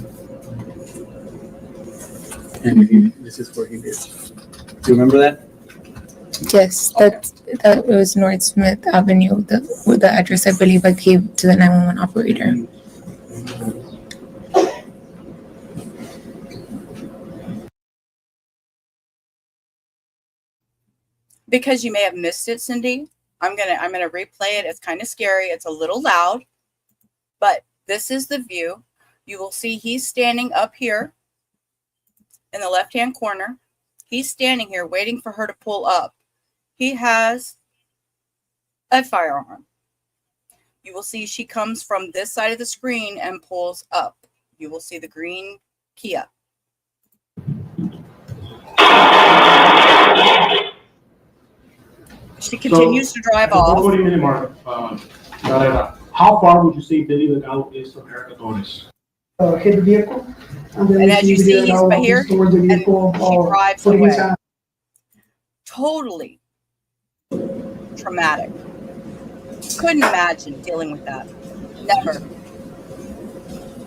And this is where he lives. Do you remember that? Yes, that was North Smith Avenue, with the address I believe I gave to the 911 operator. Because you may have missed it, Cindy, I'm gonna replay it. It's kind of scary. It's a little loud, but this is the view. You will see he's standing up here in the left-hand corner. He's standing here waiting for her to pull up. He has a firearm. You will see she comes from this side of the screen and pulls up. You will see the green Kia. She continues to drive off. 40-minute mark. How far would you say Billy Delgado is from Erica Torres? Hit the vehicle. And as you see, he's right here, towards the vehicle, and she drives putting his away. hand. Totally traumatic. Couldn't imagine dealing with that. Never.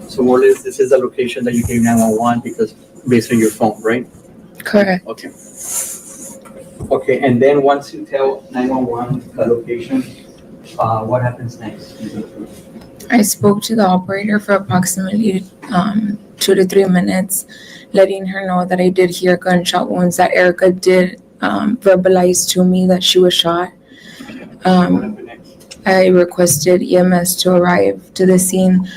So more or less, this is the location that you gave 911 because based on your phone, right? Correct. Okay. Okay, and then once you tell 911 the location, what happens next? I spoke to the operator for approximately 2 to 3 minutes, letting her know that I did hear gunshot wounds, that Erica did verbalize to me that she was shot. I requested EMS to arrive to the scene,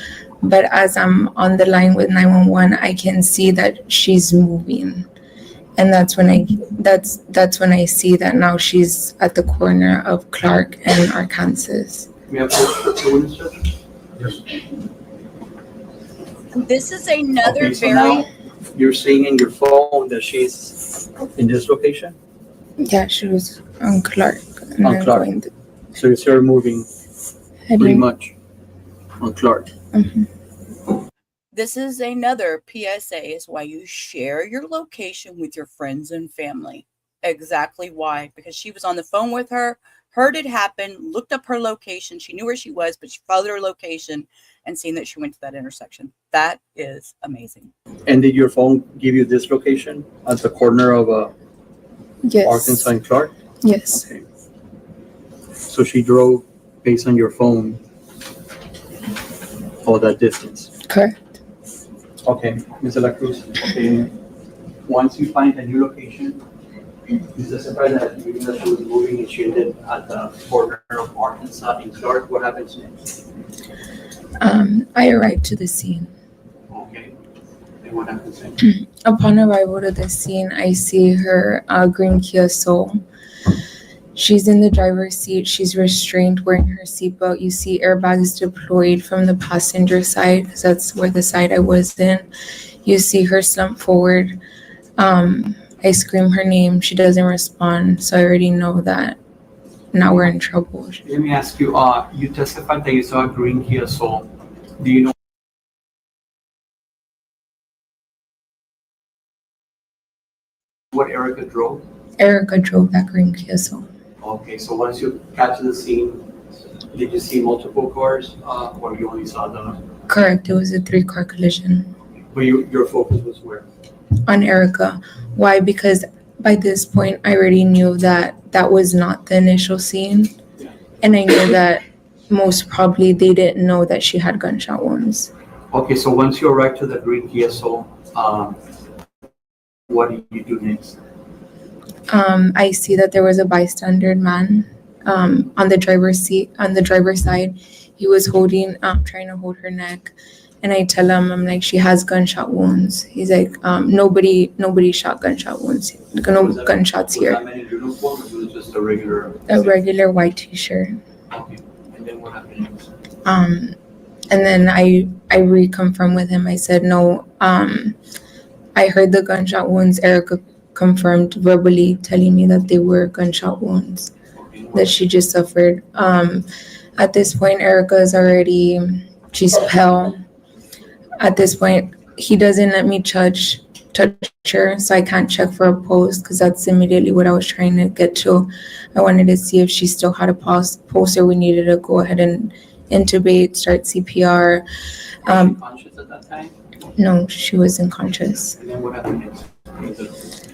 but as I'm on the line with 911, I can see that she's moving. And that's when I see that now she's at the corner of Clark and Arkansas. We have the witness, sir? Yes. This is another Okay, so very. now you're seeing in your phone that she's in this location? Yeah, she was on Clark. And On I'm Clark. going to- So you start moving pretty much on Clark. This is another PSA is why you share your location with your friends and family. Exactly why. Because she was on the phone with her, heard it happen, looked up her location. She knew where she was, but she followed her location and seen that she went to that intersection. That is amazing. And did your phone give you this location at the corner of Yes. Arkansas and Clark? Yes. Okay. So she drove based on your phone all that distance? Correct. Okay, Ms. De La Cruz, okay, once you find a new location, you testify that you knew that she was moving and she ended at the border of Arkansas and Clark. What happens next? I arrived to the scene. Okay, and what happens next? Upon arrival to the scene, I see her green Kia Soul. She's in the driver's seat. She's restrained, wearing her seatbelt. You see airbags deployed from the passenger side, because that's where the side I was in. You see her slump forward. I scream her name. She doesn't respond, so I already know that now we're in trouble. Let me ask you, you testified that you saw a green Kia Soul. Do you know what Erica drove? Erica drove that green Kia Soul. Okay, so once you got to the scene, did you see multiple cars, or you only saw the? Correct, it was a 3-car collision. But your focus was where? On Erica. Why? Because by this point, I already knew that that was not the initial scene. And I knew that most probably they didn't know that she had gunshot wounds. Okay, so once you arrived to the green Kia Soul, what did you do next? I see that there was a bystander man on the driver's seat, on the driver's side. He was holding, trying to hold her neck. And I tell him, I'm like, she has gunshot wounds. He's like, nobody shot gunshot wounds. No gunshots here. Was that man in uniform, or was it just a regular? A regular white t-shirt. Okay, and then what happened next? And then I reconfirmed with him. I said, no, I heard the gunshot wounds. Erica confirmed verbally, telling me that they were gunshot wounds that she just suffered. At this point, Erica is already, she's pale. At this point, he doesn't let me touch her, so I can't check for a pulse, because that's immediately what I was trying to get to. I wanted to see if she still had a pulse, or we needed to go ahead and intubate, start CPR. that time? No, she was unconscious. And then what happened next?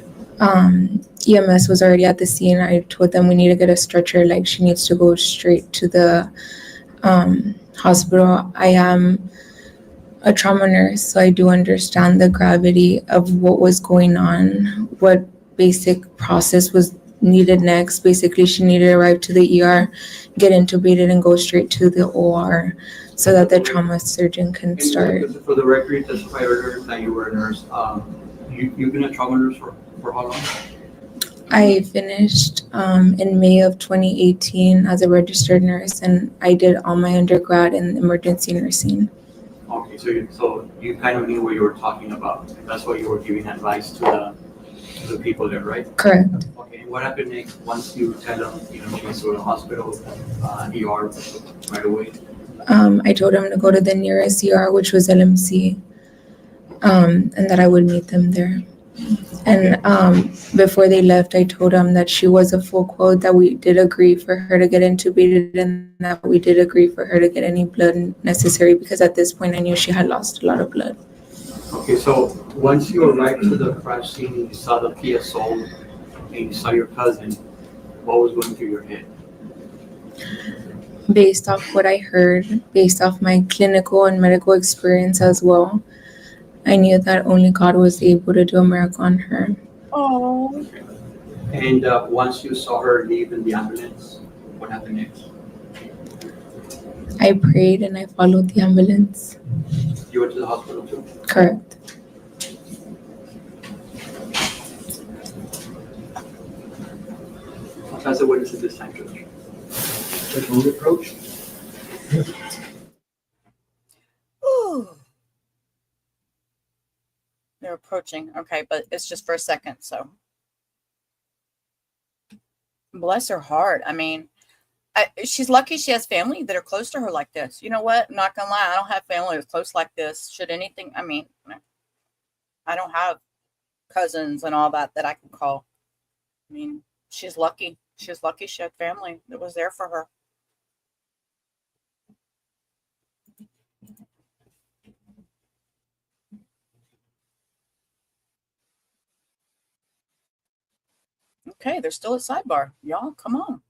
EMS was already at the scene. I told them we need to get a stretcher, like she needs to go straight to the hospital. I am a trauma nurse, so I do understand the gravity of what was going on, what basic process was needed next. Basically, she needed to arrive to the ER, get intubated, and go straight to the OR so that the trauma surgeon can start. For the record, you testified earlier that you were a nurse. You've been a trauma nurse for how long? I finished in May of 2018 as a registered nurse, and I did all my undergrad in emergency nursing. Okay, so you kind of knew what you were talking about. That's why you were giving advice to the people there, right? Correct. Okay, and what happened next once you tell them, she needs to go to the hospital, ER right away? I told them to go to the nearest ER, which was LMC, and that I would meet them there. And before they left, I told them that she was a full quote, that we did agree for her to get intubated, and that we did agree for her to get any blood necessary, because at this point I knew she had lost a lot of blood. Okay, so once you arrived to the crash scene and you saw the PSO and you saw your cousin, what was going through your head? Based off what I heard, based off my clinical and medical experience as well, I knew that only God was able to do a miracle on her. Oh. And once you saw her leave in the ambulance, what happened next? I prayed and I followed the ambulance. You went to the hospital too? Correct. As a witness at this time, Judge. Judge, will you approach? Ooh. They're approaching. Okay, but it's just for a second, so. Bless her heart. I mean, she's lucky she has family that are close to her like this. You know what? I'm not going to lie. I don't have family that's close like this. Should anything, I mean, I don't have cousins and all that I can call. I mean, she's lucky. She's lucky she had family that was there for her. Okay, they're still at sidebar. Y'all, come on.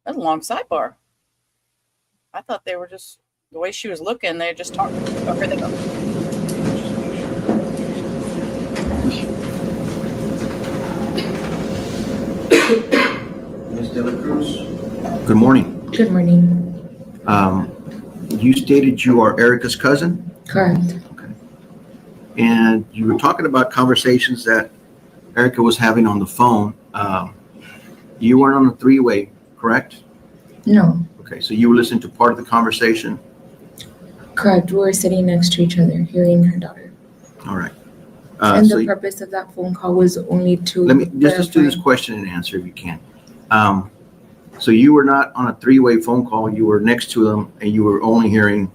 That's a long sidebar. I thought they were just, the way she was looking, they just talked. Oh, here they go. Ms. De La Cruz. Good morning. Good morning. You stated you are Erica's cousin, Correct. and you were talking about conversations that Erica was having on the phone. You weren't on the three-way, correct? No. Okay, so you were listening to part of the conversation? Correct. We were sitting next to each other, hearing her daughter. All right. And So the purpose of that phone call was only to let me just do this verify. question and answer if you can. So you were not on a three-way phone call, you were next to them, and you were only hearing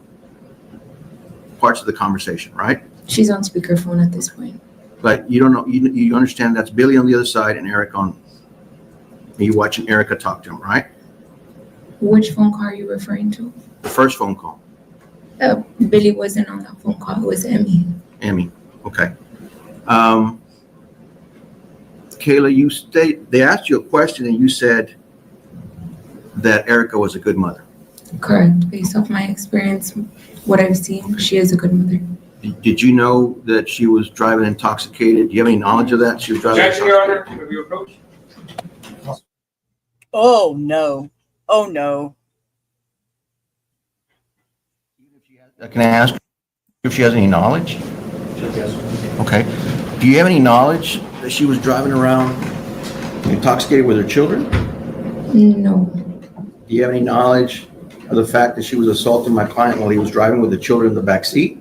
parts of the conversation, right? She's on speakerphone at this point. But you don't know, you understand that's Billy on the other side and Eric and you watching Erica talk to him, right? Which phone call are you referring to? The first phone call. Billy wasn't on that phone call. It was Emmy. Emmy, okay. Kayla, they asked you a question and you said that Erica was a good mother. Correct. Based off my experience, what I've seen, she is a good mother. Did you know that she was driving intoxicated? Do you have any knowledge of that? She was driving Objection, Your Honor. Have you approached? Oh, no. Oh, no. Can I ask if she has any knowledge? Okay. Do you have any knowledge that she was driving around intoxicated with her children? No. Do you have any knowledge of the fact that she was assaulting my client while he was driving with the children in the back seat?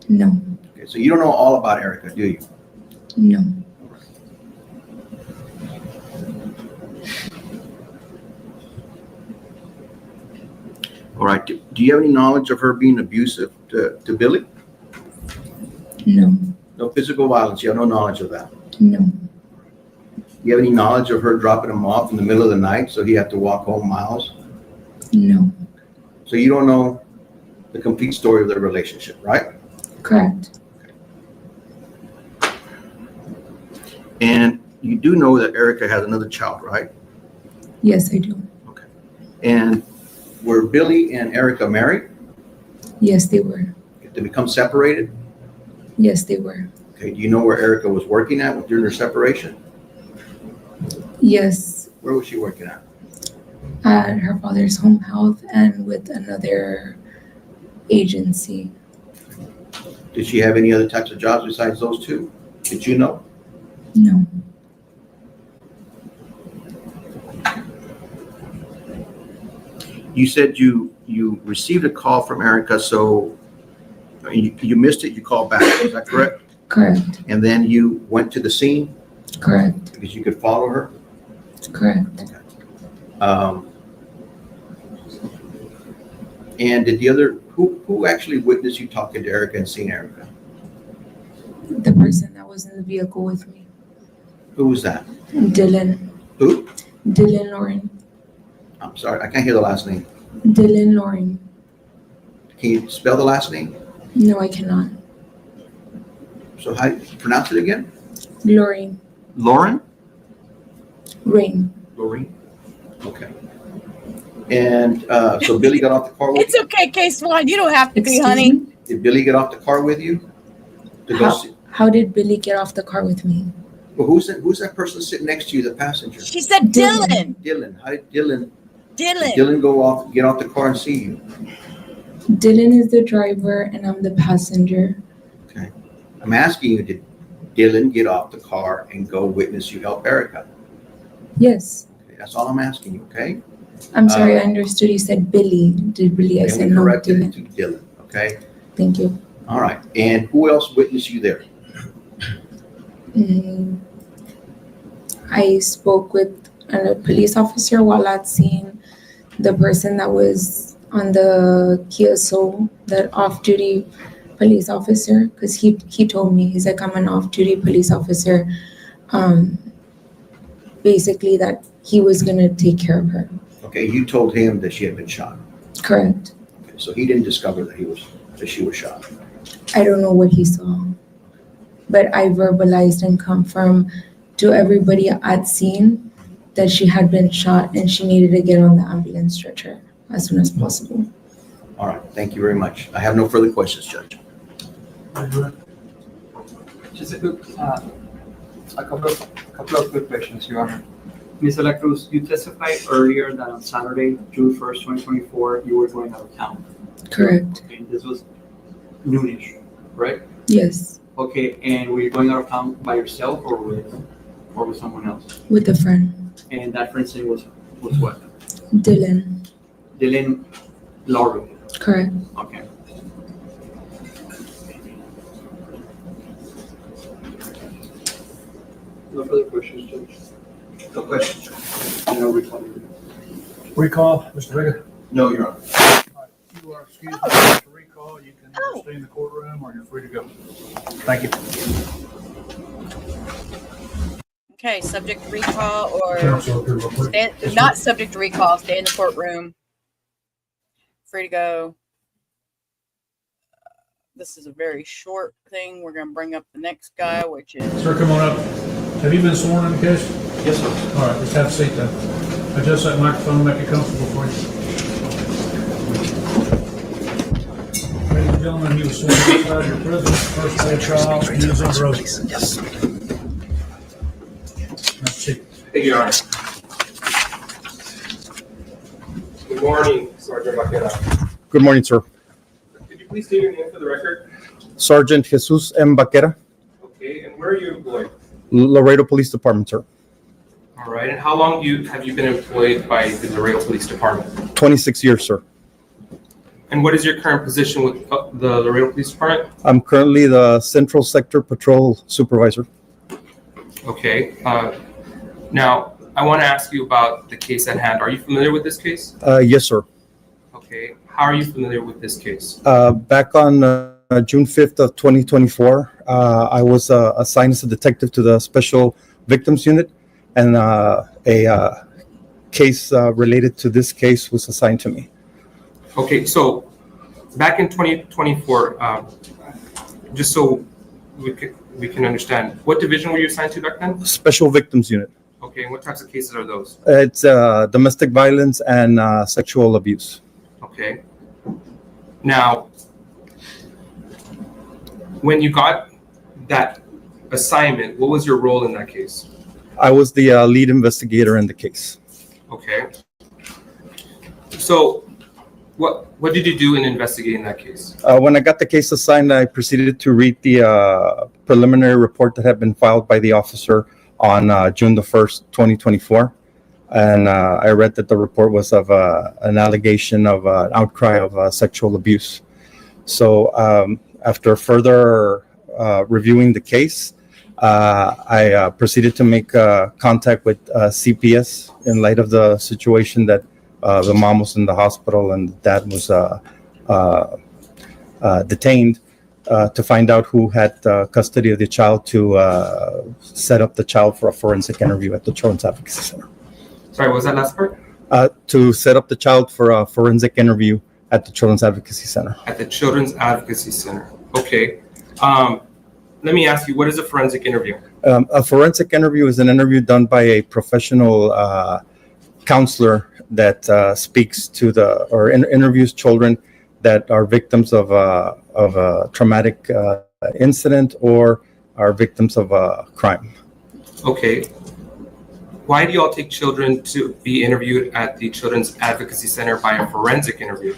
No. Okay, so you don't know all about Erica, do you? No. All right. Do you have any knowledge of her being abusive to Billy? No. No physical violence. You have no knowledge of that. No. Do you have any knowledge of her dropping him off in the middle of the night so he had to walk home miles? No. So you don't know the complete story of their relationship, right? Correct. And you do know that Erica has another child, right? Yes, I do. And were Billy and Erica married? Yes, they were. Did they become separated? Yes, they were. Okay, do you know where Erica was working at during their separation? Yes, Where was she working at? at her father's home health and with another agency. Did she have any other types of jobs besides those two? Did you know? No. You said you received a call from Erica, so you missed it, you called back, is that correct? Correct. And then you went to the scene? Correct. Because you could follow her? Correct. And did the other, who actually witnessed you talking to Erica and seeing Erica? The person that was in the vehicle with me. Who was that? Dylan. Who? Dylan Loring. I'm sorry, I can't hear the last name. Dylan Loring. Can you spell the last name? No, I cannot. So how do you pronounce it again? Loring. Lauren? Rain. Lauren? Okay. And so Billy got off the car with It's okay, K-Swan. You don't have to be, honey. you? Did Billy get off the car with you? To go see? How did Billy get off the car with me? Well, who's that person sitting next to you, the passenger? She said Dylan. Dylan. How did Dylan Dylan. get off the car and see you? Dylan is the driver and I'm the passenger. Okay. I'm asking you, did Dylan get off the car and go witness you help Erica? Yes. Okay, that's all I'm asking you, okay? I'm sorry, I understood you said Billy. Did Billy? I And said we no, corrected Dylan. it to Dylan, okay? Thank you. All right. And who else witnessed you there? I spoke with a police officer while at scene. The person that was on the Kia Soul, that off-duty police officer, because he told me, he's like, I'm an off-duty police officer. Basically that he was gonna take care of her. Okay, you told him that she had been shot. Correct. Okay, so he didn't discover that she was shot. I don't know what he saw, but I verbalized and confirmed to everybody at scene that she had been shot and she needed to get on the ambulance stretcher as soon as possible. All right, thank you very much. I have no further questions, Judge. Just a couple of quick questions, Your Honor. Ms. De La Cruz, you testified earlier that on Saturday, June 1st, 2024, you were going out of town. Correct. Okay, this was noonish, right? Yes, Okay, and were you going out of town by yourself or with someone else? with a friend, And that friend's name was what? Dylan. Dylan Lauro. Correct. Okay. No further questions, Judge? No questions. No recall. Recall, Mr. Vega? No, Your Honor. You are excused for recall. You can either stay in the courtroom or you're free to go. Thank you. Okay, subject to recall or Counsel, if you're real quick. not subject to recall, stay in the courtroom. Free to go. This is a very short thing. We're going to bring up the next guy, which is... Sir, come on up. Have you been sworn in the case? Yes, sir. All right, let's have a seat then. Adjust that microphone, make it comfortable for you. Ladies and gentlemen, you were sworn inside your prison, first day of trial, he is under oath. Yes. That's it. Thank you, Your Honor. Good morning, Sergeant Vaquera. Good morning, sir. Could you please state your name for the record? Sergeant Jesus M. Vaquera, Okay, and where are you employed? Laredo Police Department, sir. All right, and how long have you been employed by the Laredo Police Department? 26 years, sir. And what is your current position with the Laredo Police Department? I'm currently the Central Sector Patrol Supervisor. Okay, now I want to ask you about the case at hand. Are you familiar with this case? Yes, sir. Okay, how are you familiar with this case? Back on June 5th of 2024, I was assigned as a detective to the Special Victims Unit, and a case related to this case was assigned to me. Okay, so back in 2024, just so we can understand, what division were you assigned to back then? Special Victims Unit. Okay, and what types of cases are those? It's domestic violence and sexual abuse. Okay. Now, when you got that assignment, what was your role in that case? I was the lead investigator in the case. Okay. So, what did you do in investigating that case? When I got the case assigned, I proceeded to read the preliminary report that had been filed by the officer on June the 1st, 2024. And I read that the report was of an allegation of an outcry of sexual abuse. So after further reviewing the case, I proceeded to make contact with CPS in light of the situation that the mom was in the hospital and the dad was detained, to find out who had custody of the child, to set up the child for a forensic interview at the Children's Advocacy Center. Sorry, what was that last part? To set up the child for a forensic interview at the Children's Advocacy Center. At the Children's Advocacy Center. Okay. Let me ask you, what is a forensic interview? A forensic interview is an interview done by a professional counselor that speaks to or interviews children that are victims of a traumatic incident or are victims of a crime. Okay. Why do you all take children to be interviewed at the Children's Advocacy Center by a forensic interview?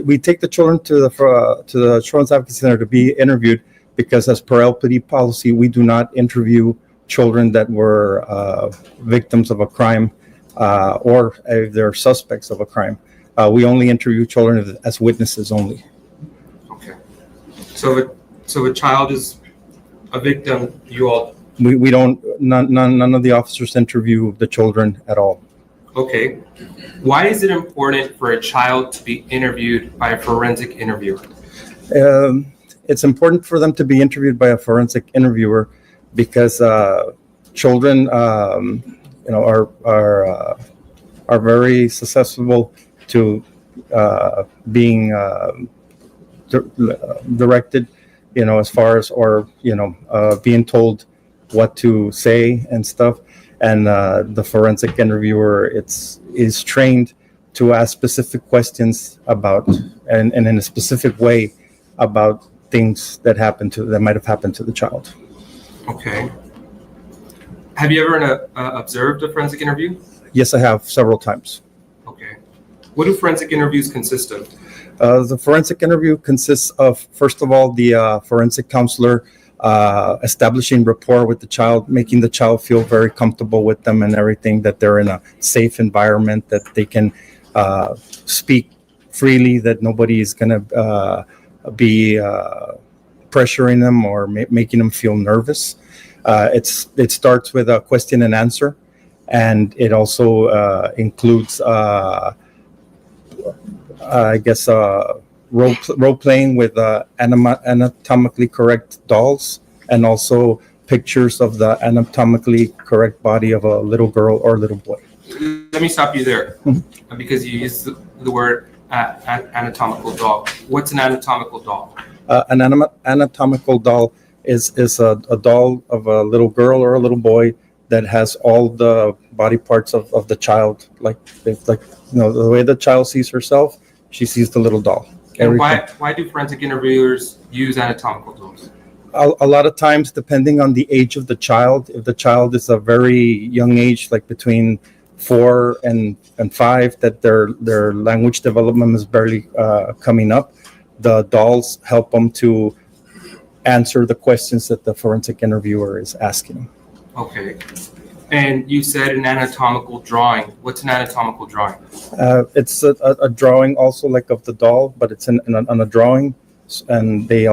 We take the children to the Children's Advocacy Center to be interviewed because, as per LPD policy, we do not interview children that were victims of a crime or if they're suspects of a crime. We only interview children as witnesses only. Okay. So if a child is a victim, you all... We don't, none of the officers interview the children at all. Okay. Why is it important for a child to be interviewed by a forensic interviewer? It's important for them to be interviewed by a forensic interviewer because children, are very susceptible to being directed, as far as being told what to say and stuff. And the forensic interviewer is trained to ask specific questions about and in a specific way about things that might have happened to the child. Okay. Have you ever observed a forensic interview? Yes, I have several times. Okay. What do forensic interviews consist of? The forensic interview consists of, first of all, the forensic counselor establishing rapport with the child, making the child feel very comfortable with them and everything, that they're in a safe environment, that they can speak freely, that nobody is going to be pressuring them or making them feel nervous. It starts with a question and answer, and it also includes, role playing with anatomically correct dolls, and also pictures of the anatomically correct body of a little girl or little boy. Let me stop you there, because you used the word anatomical doll. What's an anatomical doll? An anatomical doll is a doll of a little girl or a little boy that has all the body parts of the child, like the way the child sees herself, she sees the little doll. And why do forensic interviewers use anatomical dolls? A lot of times, depending on the age of the child, if the child is a very young age, like between 4 and 5, that their language development is barely coming up, the dolls help them to answer the questions that the forensic interviewer is asking. Okay. And you said an anatomical drawing. What's an anatomical drawing? It's a drawing also like of the doll, but it's on a drawing, and they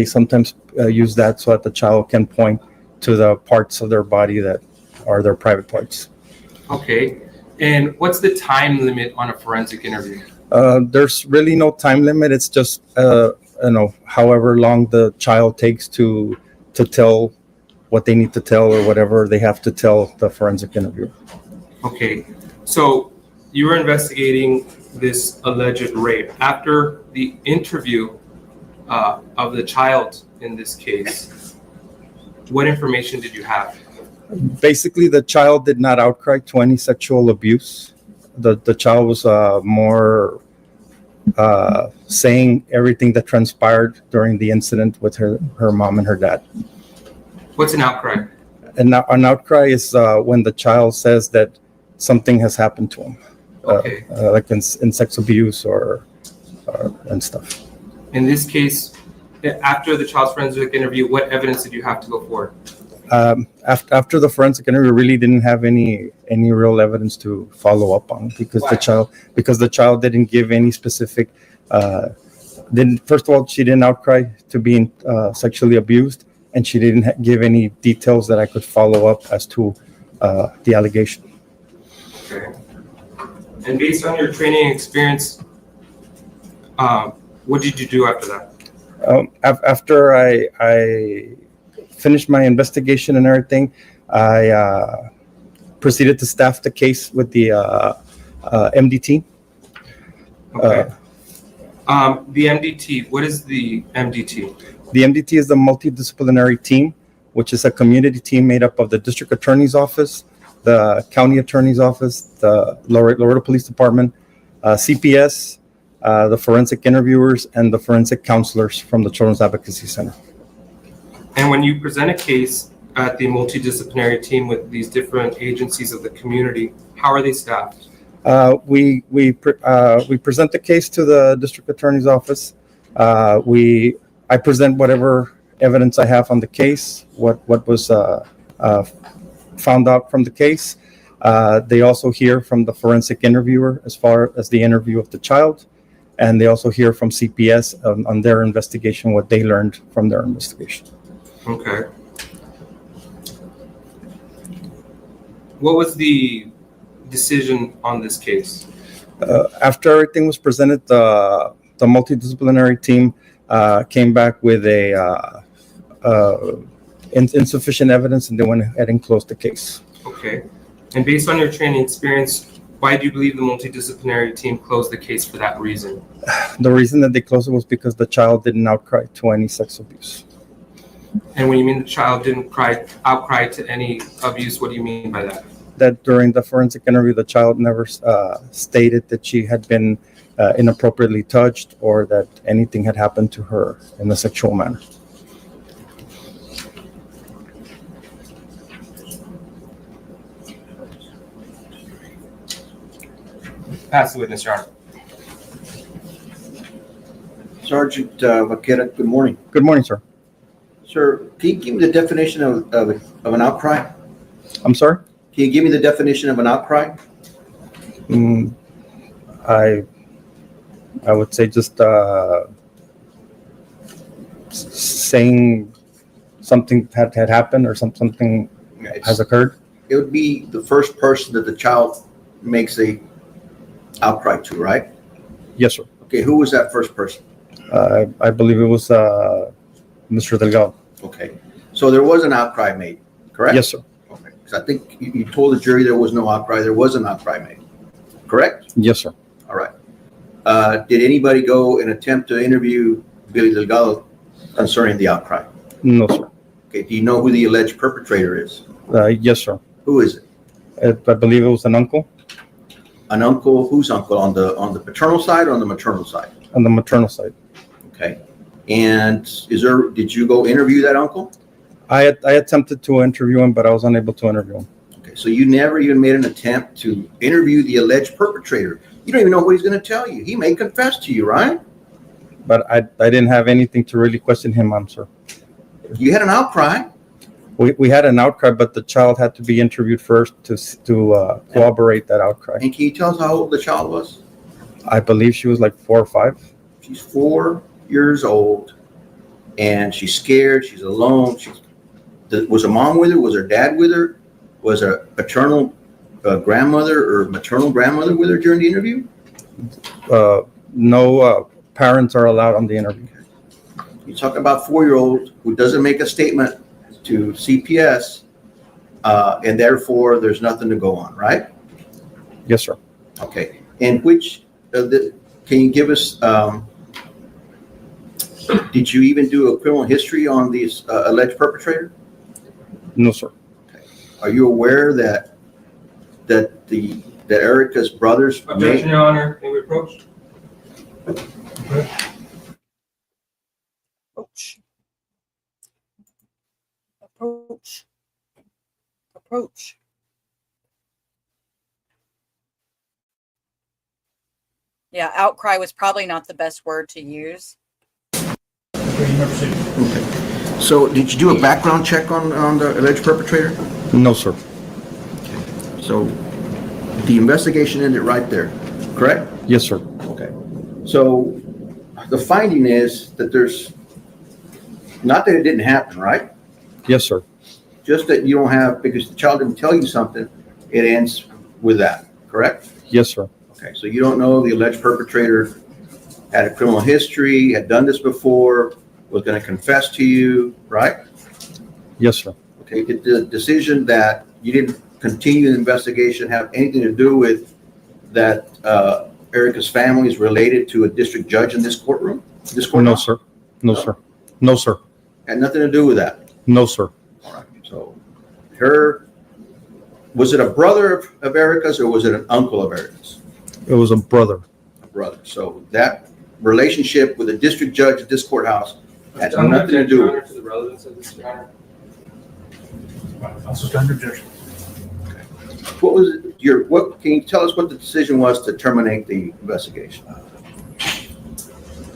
sometimes use that so that the child can point to the parts of their body that are their private parts. Okay. And what's the time limit on a forensic interview? There's really no time limit. It's just however long the child takes to tell what they need to tell, or whatever they have to tell the forensic interviewer. Okay. So you were investigating this alleged rape. After the interview of the child in this case, what information did you have? Basically, the child did not outcry to any sexual abuse. The child was more saying everything that transpired during the incident with her mom and her dad. What's an outcry? And now an outcry is when the child says that something has happened to him, like in sex abuse or and stuff. In this case, after the child's forensic interview, what evidence did you have to go forward? After the forensic interview, we really didn't have any real evidence to follow up on because the child didn't give any specific. First of all, she didn't outcry to being sexually abused, and she didn't give any details that I could follow up as to the allegation. Okay. And based on your training experience, what did you do after that? After I finished my investigation and everything, I proceeded to staff the case with the MDT. Okay. The MDT, what is the MDT? The MDT is the multidisciplinary team, which is a community team made up of the district attorney's office, the county attorney's office, the Laredo Police Department, CPS, the forensic interviewers, and the forensic counselors from the Children's Advocacy Center. And when you present a case at the multidisciplinary team with these different agencies of the community, how are they staffed? We present the case to the district attorney's office. I present whatever evidence I have on the case, what was found out from the case. They also hear from the forensic interviewer as far as the interview of the child, and they also hear from CPS on their investigation, what they learned from their investigation. Okay. What was the decision on this case? After everything was presented, the multidisciplinary team came back with insufficient evidence, and they went ahead and closed the case. Okay. And based on your training experience, why do you believe the multidisciplinary team closed the case for that reason? The reason that they closed it was because the child didn't outcry to any sex abuse. And when you mean the child didn't outcry to any abuse, what do you mean by that? That during the forensic interview, the child never stated that she had been inappropriately touched or that anything had happened to her in a sexual manner. Pass the witness, Your Honor. Sergeant Vaquera, good morning. Good morning, sir. Sir, can you give me the definition of an outcry? I'm sorry? Can you give me the definition of an outcry? I would say just saying something had happened or something has occurred. It would be the first person that the child makes a outcry to, right? Yes, sir. Okay, who was that first person? I believe it was Mr. Delgado. Okay, so there was an outcry made, correct? Yes, sir. Okay, because I think you told the jury there was no outcry. There was an outcry made, correct? Yes, sir. All right. Did anybody go and attempt to interview Billy Delgado concerning the outcry? No, sir. Okay, do you know who the alleged perpetrator is? Yes, sir. Who is it? I believe it was an uncle. An uncle? Whose uncle? On the paternal side or on the maternal side? On the maternal side. Okay. And did you go interview that uncle? I attempted to interview him, but I was unable to interview him. Okay, so you never even made an attempt to interview the alleged perpetrator. You don't even know what he's going to tell you. He may confess to you, right? But I didn't have anything to really question him on, sir. You had an outcry. We had an outcry, but the child had to be interviewed first to corroborate that outcry. And can you tell us how old the child was? I believe she was like 4 or 5. She's 4 years old, and she's scared. She's alone. Was her mom with her? Was her dad with her? Was her paternal grandmother or maternal grandmother with her during the interview? No parents are allowed on the interview. You talk about 4-year-old who doesn't make a statement to CPS, and therefore there's nothing to go on, right? Yes, sir. Okay, and which of can you give us, did you even do a criminal history on this alleged perpetrator? No, sir. Are you aware that Erica's brothers Objection, Your Honor. May we approach? Approach. Approach. Approach. Yeah, outcry was probably not the best word to use. Okay. So did you do a background check on the alleged perpetrator? No, sir. So the investigation ended right there, correct? Yes, sir. Okay. So the finding is that there's, not that it didn't happen, right? Yes, sir. Just that you don't have, because the child didn't tell you something, it ends with that, correct? Yes, sir. Okay, so you don't know the alleged perpetrator had a criminal history, had done this before, was going to confess to you, right? Yes, sir. Okay, did the decision that you didn't continue the investigation have anything to do with that Erica's family is related to a district judge in this courtroom? No, sir. No, sir. No, sir. Had nothing to do with that? No, sir. All right, so was it a brother of Erica's or was it an uncle of Erica's? It was a brother. A brother. So that relationship with a district judge at this courthouse had nothing to do with it. To the relevance of this, Your Honor. I'll suspend objection. What can you tell us what the decision was to terminate the investigation?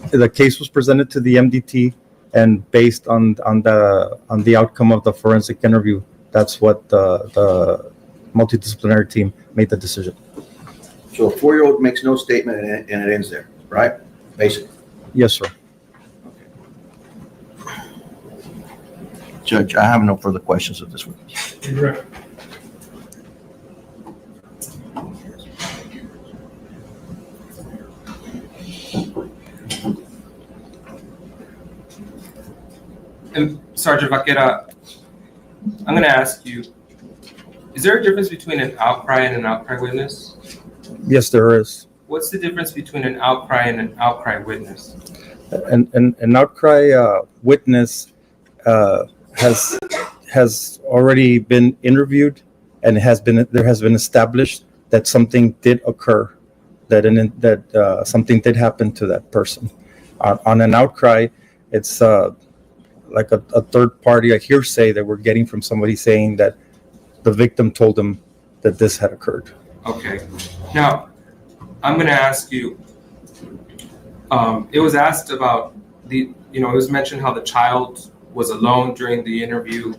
The case was presented to the MDT, and based on the outcome of the forensic interview, that's what the multidisciplinary team made the decision. So a 4-year-old makes no statement and it ends there, right? Basically. Yes, sir. Judge, I have no further questions of this one. Correct. And Sergeant Vaquera, I'm going to ask you, is there a difference between an outcry and an outcry witness? Yes, there is. What's the difference between an outcry and an outcry witness? An outcry witness has already been interviewed, and there has been established that something did occur, that something did happen to that person. On an outcry, it's like a third party, a hearsay that we're getting from somebody saying that the victim told them that this had occurred. Okay. Now, I'm going to ask you, it was asked about it was mentioned how the child was alone during the interview.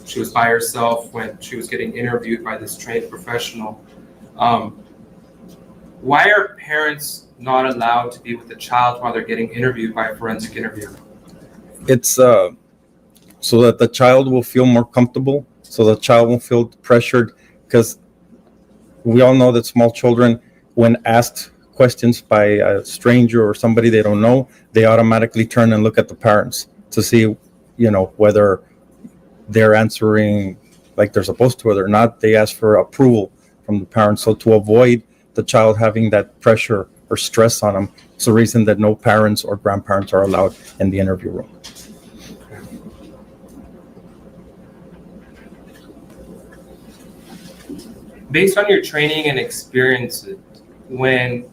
She was by herself when she was getting interviewed by this trained professional. Why are parents not allowed to be with the child while they're getting interviewed by a forensic interviewer? It's so that the child will feel more comfortable, so the child won't feel pressured, because we all know that small children, when asked questions by a stranger or somebody they don't know, they automatically turn and look at the parents to see, whether they're answering like they're supposed to, whether or not they ask for approval from the parents. So to avoid the child having that pressure or stress on them, it's the reason that no parents or grandparents are allowed in the interview room. Based on your training and experience, when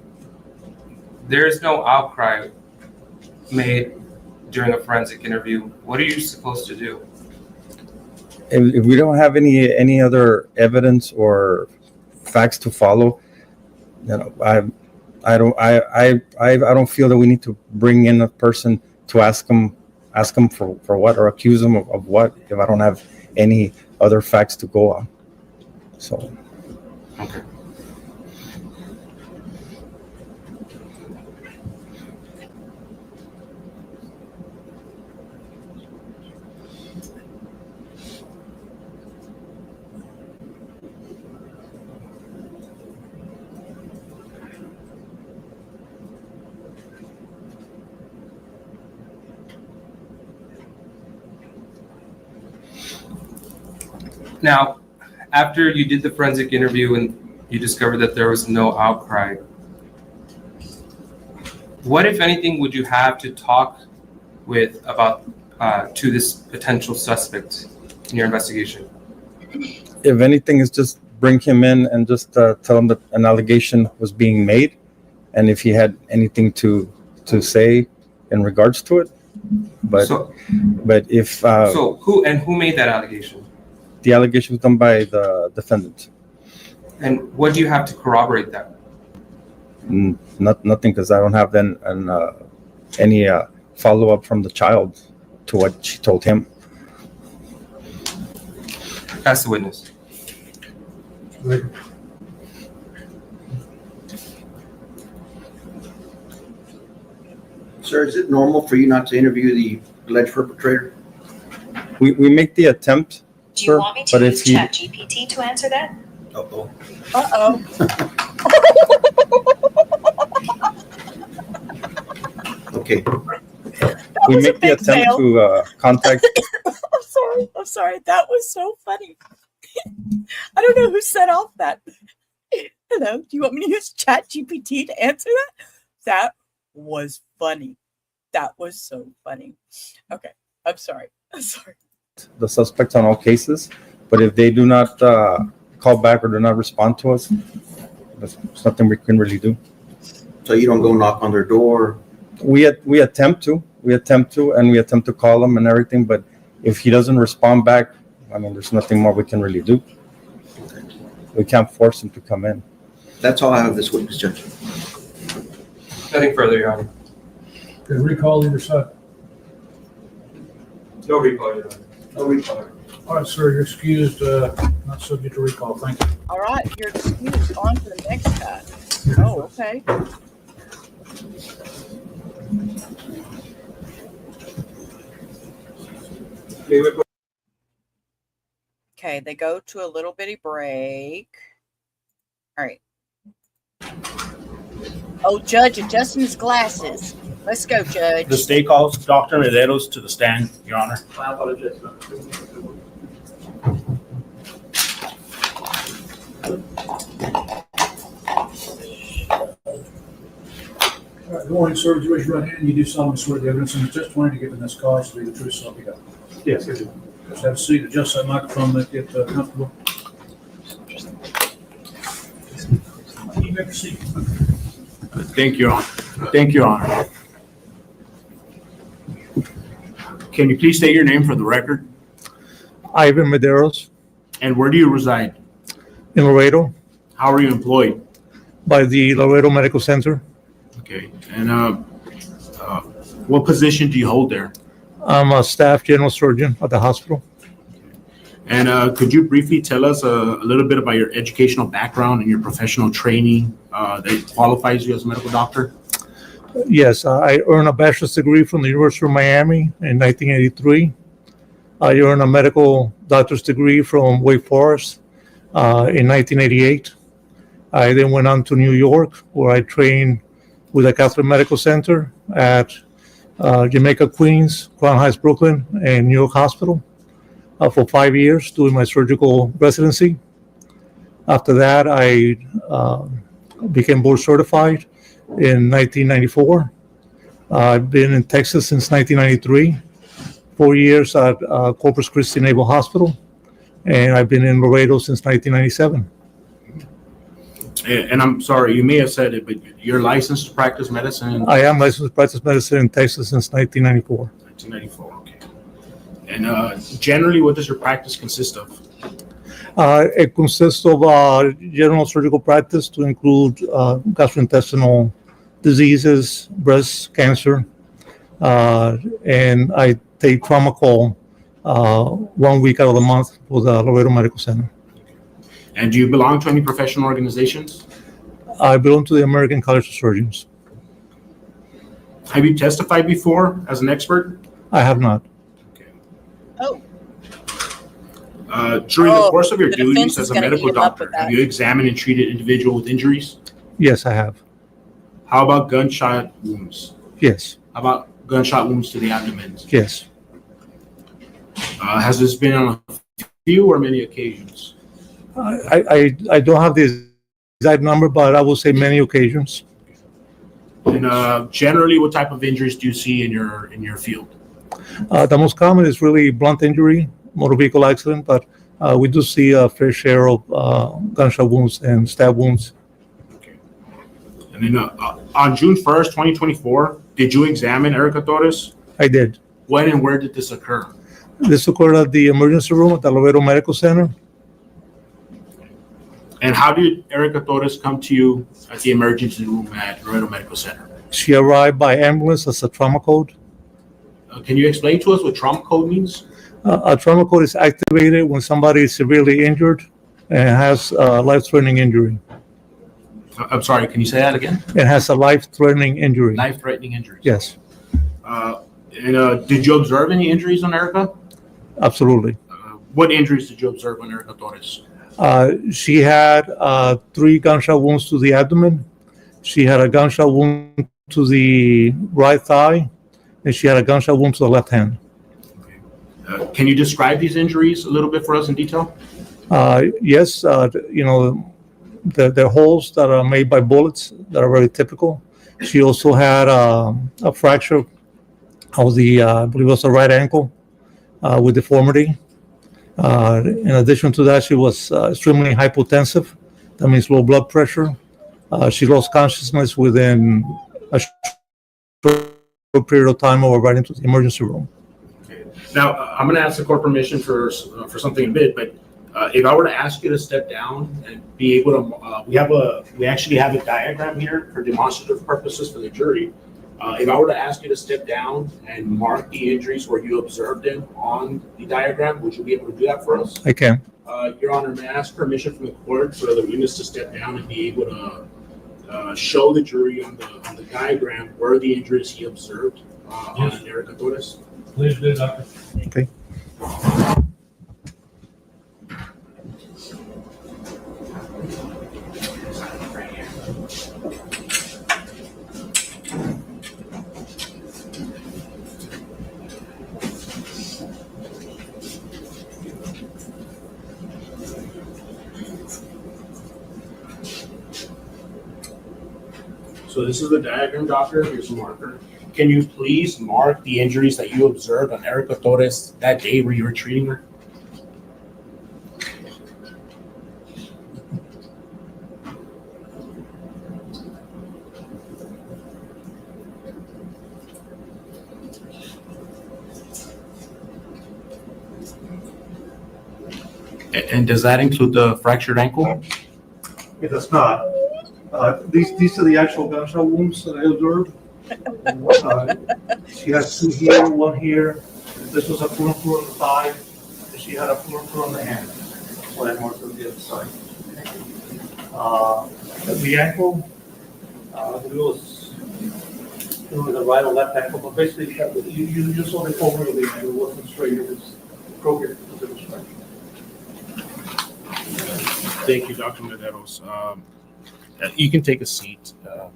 there's no outcry made during a forensic interview, what are you supposed to do? If we don't have any other evidence or facts to follow, I don't feel that we need to bring in a person to ask them for what, or accuse them of what, if I don't have any other facts to go on. So. Okay. Now, after you did the forensic interview and you discovered that there was no outcry. What, if anything, would you have to talk with about to this potential suspect in your investigation? If anything, is just bring him in and just tell him that an allegation was being made, and if he had anything to say in regards to it. But if so who made that allegation? The allegation was done by the defendant. And what do you have to corroborate that? Nothing, because I don't have any follow up from the child to what she told him. Ask the witness. Sir, is it normal for you not to interview the alleged perpetrator? We make the attempt. Do you want me to use ChatGPT to answer that? Uh-oh. Okay. We make the attempt to contact. I'm sorry. That was so funny. I don't know who set off that. Hello, do you want me to use ChatGPT to answer that? That was funny. That was so funny. Okay, I'm sorry. The suspects on all cases, but if they do not call back or do not respond to us, there's nothing we can really do. So you don't go knock on their door? We attempt to, and we attempt to call him and everything, but if he doesn't respond back, I mean, there's nothing more we can really do. We can't force him to come in. That's all I have this witness, Judge. Nothing further, Your Honor. Okay, recall either side. No recall, Your Honor. No recall. All right, sir, you're excused, not subject to recall. Thank you. All right, you're excused. On to the next guy. Oh, okay. Okay, they go to a little bitty break. All right. Oh, Judge, adjusting his glasses. Let's go, Judge. The state calls Dr. Medeiros to the stand, Your Honor. I apologize. All right, good morning, sir. Would you raise your right hand? You do solemnly swear the evidence in the testimony to give in this cause to be the truth, so help you God. Yes, I do. Just have a seat, adjust that microphone, make it comfortable. You may proceed. Thank you, Your Honor. Thank you, Your Honor. Can you please state your name for the record? Ivan Medeiros. And where do you reside? In Laredo. How are you employed? By the Laredo Medical Center. Okay. And what position do you hold there? I'm a staff general surgeon at the hospital. And could you briefly tell us a little bit about your educational background and your professional training that qualifies you as a medical doctor? Yes, I earned a bachelor's degree from the University of Miami in 1983. I earned a medical doctor's degree from Wake Forest in 1988. I then went on to New York, where I trained with the Catholic Medical Center at Jamaica Queens, Crown Heights, Brooklyn, and New York Hospital for 5 years doing my surgical residency. After that, I became board certified in 1994. I've been in Texas since 1993, 4 years at Corpus Christi Naval Hospital, and I've been in Laredo since 1997. And I'm sorry, you may have said it, but you're licensed to practice medicine? I am licensed to practice medicine in Texas since 1994. 1994, okay. And generally, what does your practice consist of? It consists of general surgical practice to include gastrointestinal diseases, breast cancer, and I take trauma call 1 week out of the month for the Laredo Medical Center. And do you belong to any professional organizations? I belong to the American College of Surgeons. Have you testified before as an expert? I have not. Oh. During the course of your the duties defense as is a gonna medical eat him up doctor, with that. have you examined and treated individual with injuries? Yes, I have. How about gunshot wounds? Yes. How about gunshot wounds to the abdomen? Yes. Has this been on a few or many occasions? I don't have this exact number, but I would say many occasions. And generally, what type of injuries do you see in your field? The most common is really blunt injury, motor vehicle accident, but we do see a fair share of gunshot wounds and stab wounds. And then on June 1st, 2024, did you examine Erica Torres? I did. When and where did this occur? This occurred at the emergency room at the Laredo Medical Center. And how did Erica Torres come to you at the emergency room at Laredo Medical Center? She arrived by ambulance as a trauma code. Can you explain to us what trauma code means? A trauma code is activated when somebody is severely injured and has a life-threatening injury. I'm sorry, can you say that again? It has a life-threatening injury. Life-threatening injuries. Yes, And did you observe any injuries on Erica? absolutely. What injuries did you observe on Erica Torres? She had 3 gunshot wounds to the abdomen. She had a gunshot wound to the right thigh, and she had a gunshot wound to the left hand. Can you describe these injuries a little bit for us in detail? Yes, they're holes that are made by bullets that are very typical. She also had a fracture of the, I believe it was the right ankle with deformity. In addition to that, she was extremely hypotensive. That means low blood pressure. She lost consciousness within a short period of time of arriving to the emergency room. Now, I'm going to ask the court permission for something in a bit, but if I were to ask you to step down and be able to, we actually have a diagram here for demonstrative purposes for the jury. If I were to ask you to step down and mark the injuries where you observed them on the diagram, would you be able to do that for us? I can. Your Honor, may I ask permission from the court for the witness to step down and be able to show the jury on the diagram where the injuries he observed on Erica Torres? Please do, Doctor. Okay. So this is the diagram, doctor. Here's a marker. Can you please mark the injuries that you observed on Erica Torres that day where you were treating her? And does that include the fractured ankle? It does not. These are the actual gunshot wounds that I observed. She has 2 here, 1 here. This was a pull-through on the thigh, and she had a pull-through on the hand. That's why I marked on the other side. The ankle, it was the right or left ankle, but basically you just saw the over of the ankle. It wasn't straight, it was crooked because it was straight. Thank you, Dr. Medeiros. You can take a seat.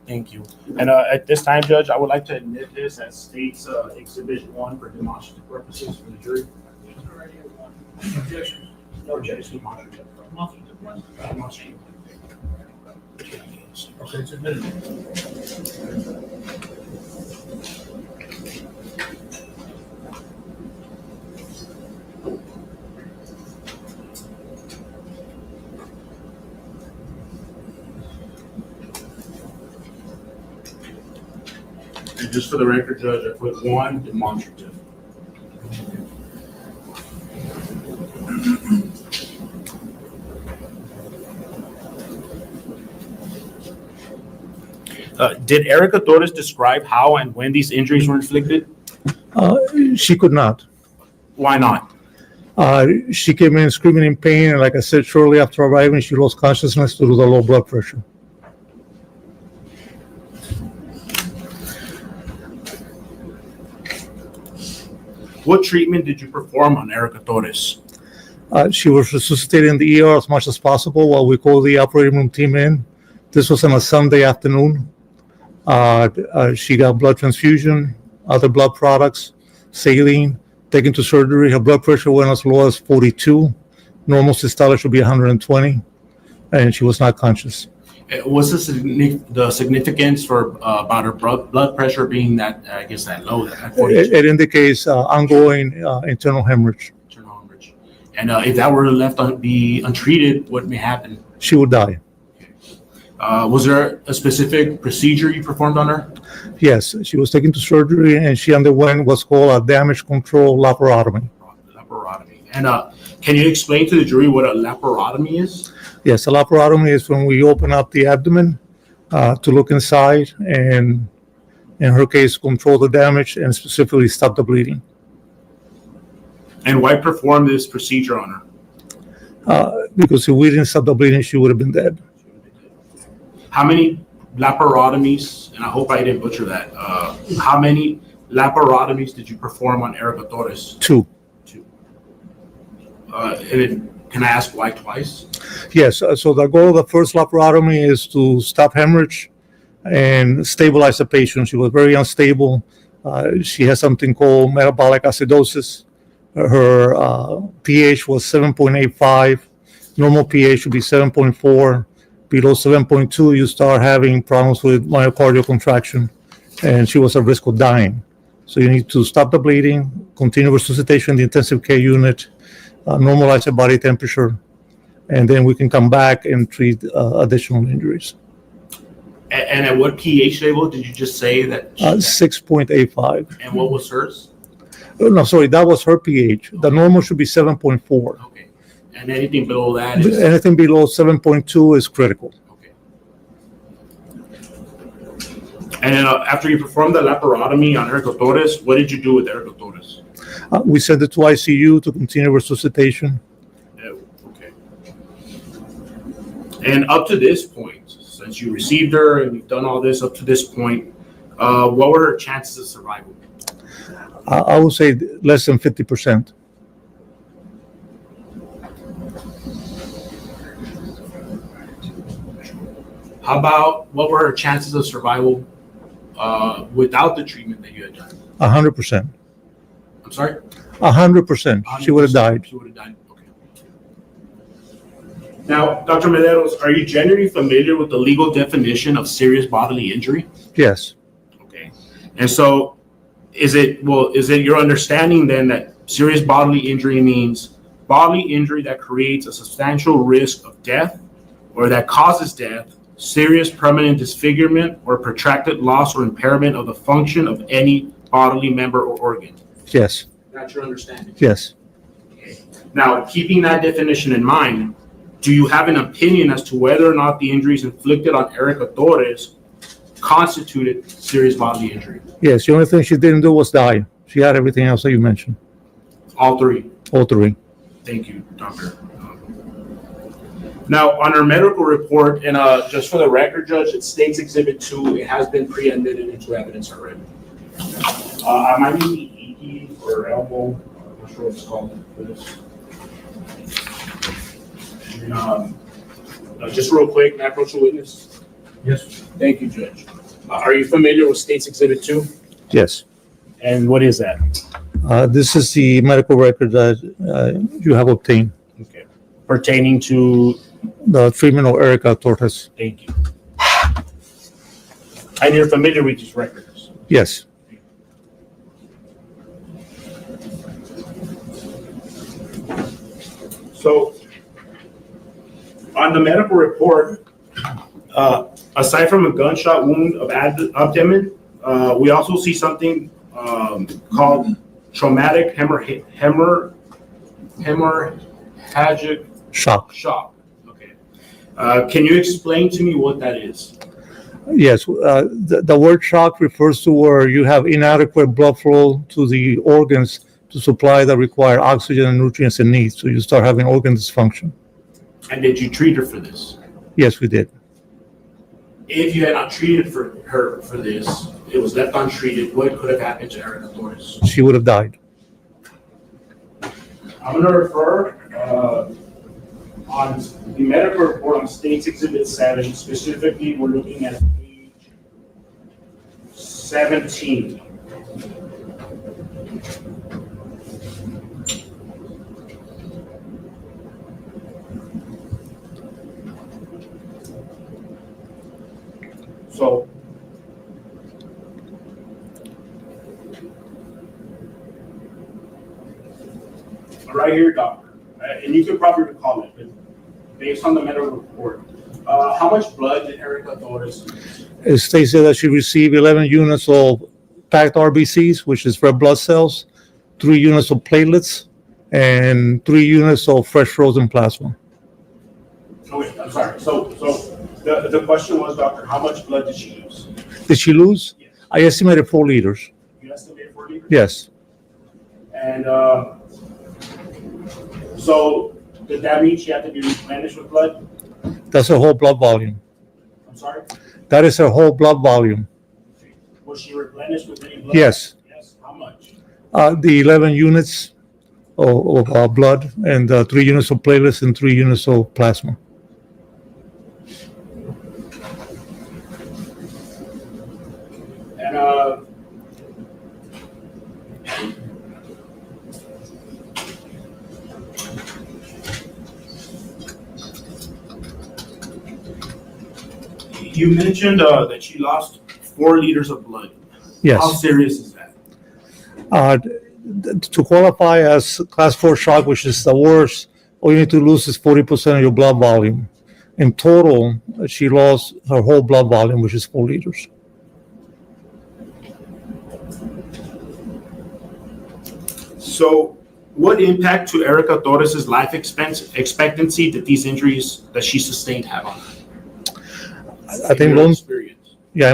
Thank you. And at this time, Judge, I would like to admit this as State's Exhibit 1 for demonstrative purposes for the jury. Objection. No objection. Demonstrative. Okay, it's admitted. And just for the record, Judge, I put 1 demonstrative. Did Erica Torres describe how and when these injuries were inflicted? She could not. Why not? She came in screaming in pain, and like I said, shortly after arriving, she lost consciousness due to the low blood pressure. What treatment did you perform on Erica Torres? She was resuscitated in the ER as much as possible while we called the operating room team in. This was on a Sunday afternoon. She got blood transfusion, other blood products, saline, taken to surgery. Her blood pressure went as low as 42. Normal systolic should be 120, and she was not conscious. What's the significance for about her blood pressure being that, I guess, that low? At 42? It indicates ongoing internal hemorrhage. And if that were left be untreated, what may happen? She would die. Was there a specific procedure you performed on her? Yes, she was taken to surgery and she underwent what's called a damage control laparotomy. And can you explain to the jury what a laparotomy is? Yes, a laparotomy is when we open up the abdomen to look inside and, in her case, control the damage and specifically stop the bleeding. And why perform this procedure on her? Because if we didn't stop the bleeding, she would have been dead. How many laparotomies, and I hope I didn't butcher that, how many laparotomies did you perform on Erica Torres? 2. Can I ask why twice? Yes, so the goal of the first laparotomy is to stop hemorrhage and stabilize the patient. She was very unstable. She has something called metabolic acidosis. Her pH was 7.85. Normal pH should be 7.4. Below 7.2, you start having problems with myocardial contraction, and she was at risk of dying. So you need to stop the bleeding, continue resuscitation in the intensive care unit, normalize her body temperature, and then we can come back and treat additional injuries. And at what pH level did you just say that? 6.85. And what was hers? No, sorry, that was her pH. The normal should be 7.4. Okay. And anything below that is? Anything below 7.2 is critical. And then after you performed the laparotomy on Erica Torres, what did you do with Erica Torres? We sent it to ICU to continue resuscitation. Okay. And up to this point, since you received her and you've done all this up to this point, what were her chances of survival? I would say less than 50%. How about what were her chances of survival without the treatment that you had done? 100%. I'm sorry? 100%. She would have died. She would have died. Okay. Now, Dr. Mederos, are you generally familiar with the legal definition of serious bodily injury? Yes. Okay. And so, is it your understanding then that serious bodily injury means bodily injury that creates a substantial risk of death or that causes death, serious permanent disfigurement, or protracted loss or impairment of the function of any bodily member or organ? Yes. That's your understanding? Yes. Okay. Now, keeping that definition in mind, do you have an opinion as to whether or not the injuries inflicted on Erica Torres constituted serious bodily injury? Yes, the only thing she didn't do was die. She had everything else that you mentioned. All three? All three. Thank you, doctor. Now, on her medical report, and just for the record, Judge, it states Exhibit 2. It has been pre-admitted into evidence already. I might need the ED or elbow. I'm not sure what it's called for this. And, just real quick, may I approach the witness? Yes. Thank you, Judge. Are you familiar with State's Exhibit 2? Yes. And what is that? This is the medical record that you have obtained. Okay. Pertaining to? The treatment of Erica Torres. Thank you. And you're familiar with these records? Yes. So, on the medical report, aside from a gunshot wound of abdomen, we also see something called traumatic hemorrhagic shock. Okay. Can you explain to me what that is? Yes. The word shock refers to where you have inadequate blood flow to the organs to supply the required oxygen and nutrients it needs. So you start having organ dysfunction. And did you treat her for this? Yes, we did. If you had not treated her for this, it was left untreated, what could have happened to Erica Torres? She would have died. I'm going to refer on the medical report on State's Exhibit 7. Specifically, we're looking at page 17. So right here, doctor, and you can probably recall it, but based on the medical report, how much blood did Erica Torres use? It states there that she received 11 units of packed RBCs, which is red blood cells, 3 units of platelets, and 3 units of fresh frozen plasma. Okay, I'm sorry. So the question was, doctor, how much blood did she lose? Did she lose? Yes. I estimated 4 liters. You estimated 4 liters? Yes. And so did that mean she had to be replenished with blood? That's her whole blood volume. I'm sorry? That is her whole blood volume. Was she replenished with any blood? Yes. Yes. How much? The 11 units of blood and 3 units of platelets and 3 units of plasma. And you mentioned that she lost 4 liters of blood. Yes. How serious is that? To qualify as class 4 shock, which is the worst, all you need to lose is 40% of your blood volume. In total, she lost her whole blood volume, which is 4 liters. So, what impact to Erica Torres' life expectancy did these injuries that she sustained have on her? I think in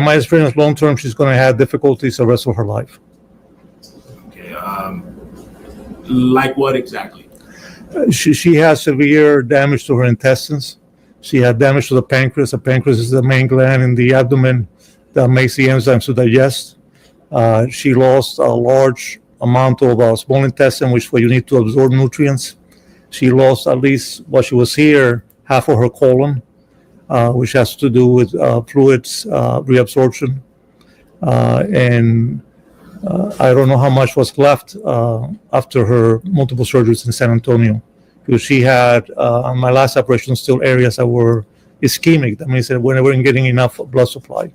my experience, long term, she's going to have difficulties the rest of her life. Okay, like what exactly? She has severe damage to her intestines. She had damage to the pancreas. The pancreas is the main gland in the abdomen that makes the enzymes to digest. She lost a large amount of small intestine, which is where you need to absorb nutrients. She lost at least, while she was here, half of her colon, which has to do with fluids reabsorption. And I don't know how much was left after her multiple surgeries in San Antonio, because she had, on my last operation, still areas that were ischemic. That means that we weren't getting enough blood supply.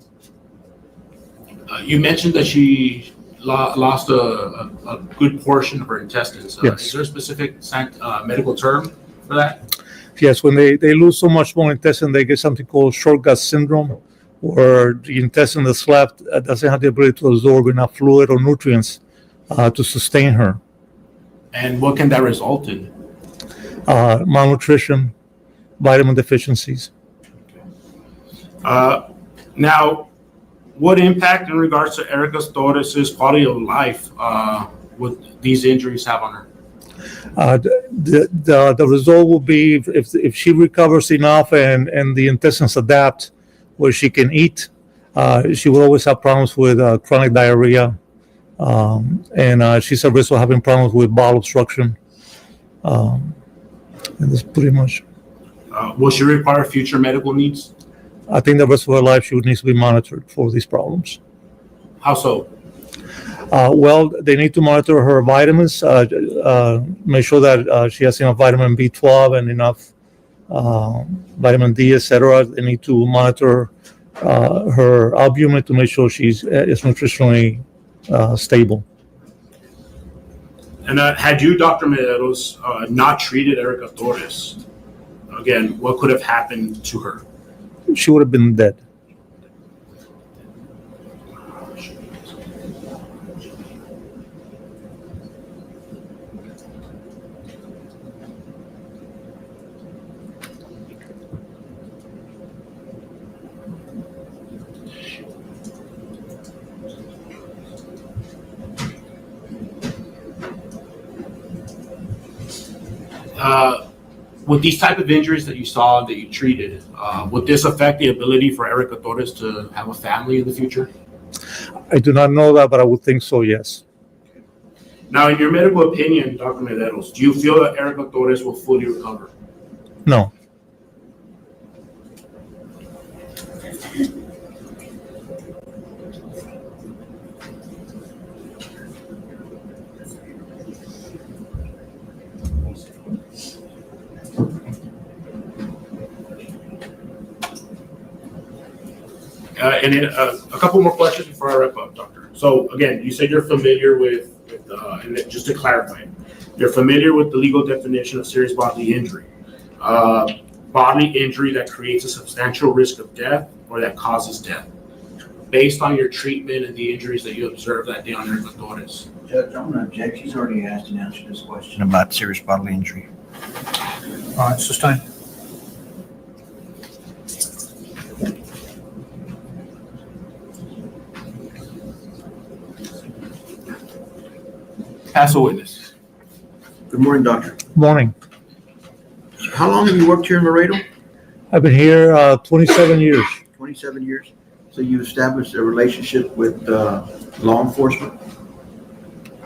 You mentioned that she lost a good portion of her intestines. Yes. Is there a specific medical term for that? Yes, when they lose so much small intestine, they get something called short gut syndrome, where the intestine that's left doesn't have the ability to absorb enough fluid or nutrients to sustain her. And what can that result in? Malnutrition, vitamin deficiencies. Now, what impact in regards to Erica Torres' quality of life would these injuries have on her? The result will be if she recovers enough and the intestines adapt where she can eat, she will always have problems with chronic diarrhea, and she's at risk of having problems with bowel obstruction. And that's pretty much. Will she require future medical needs? I think the rest of her life she would need to be monitored for these problems. How so? Well, they need to monitor her vitamins, make sure that she has enough vitamin B12 and enough vitamin D, etc. They need to monitor her albumin to make sure is nutritionally stable. And had you, Dr. Mederos, not treated Erica Torres, again, what could have happened to her? She would have been dead. With these type of injuries that you saw, that you treated, would this affect the ability for Erica Torres to have a family in the future? I do not know that, but I would think so, yes. Now, in your medical opinion, Dr. Mederos, do you feel that Erica Torres will fully recover? No. And then a couple more questions before I wrap up, Doctor. So again, you said you're familiar with and then just to clarify, you're familiar with the legal definition of serious bodily injury. Bodily injury that creates a substantial risk of death or that causes death, based on your treatment and the injuries that you observed that day on Erica Torres. Judge, I'm gonna object. He's already asked and answered this question about serious bodily injury. All right, sustain. As a witness. Good morning, doctor. Morning. How long have you worked here in Laredo? I've been here 27 years. 27 years. So you established a relationship with law enforcement?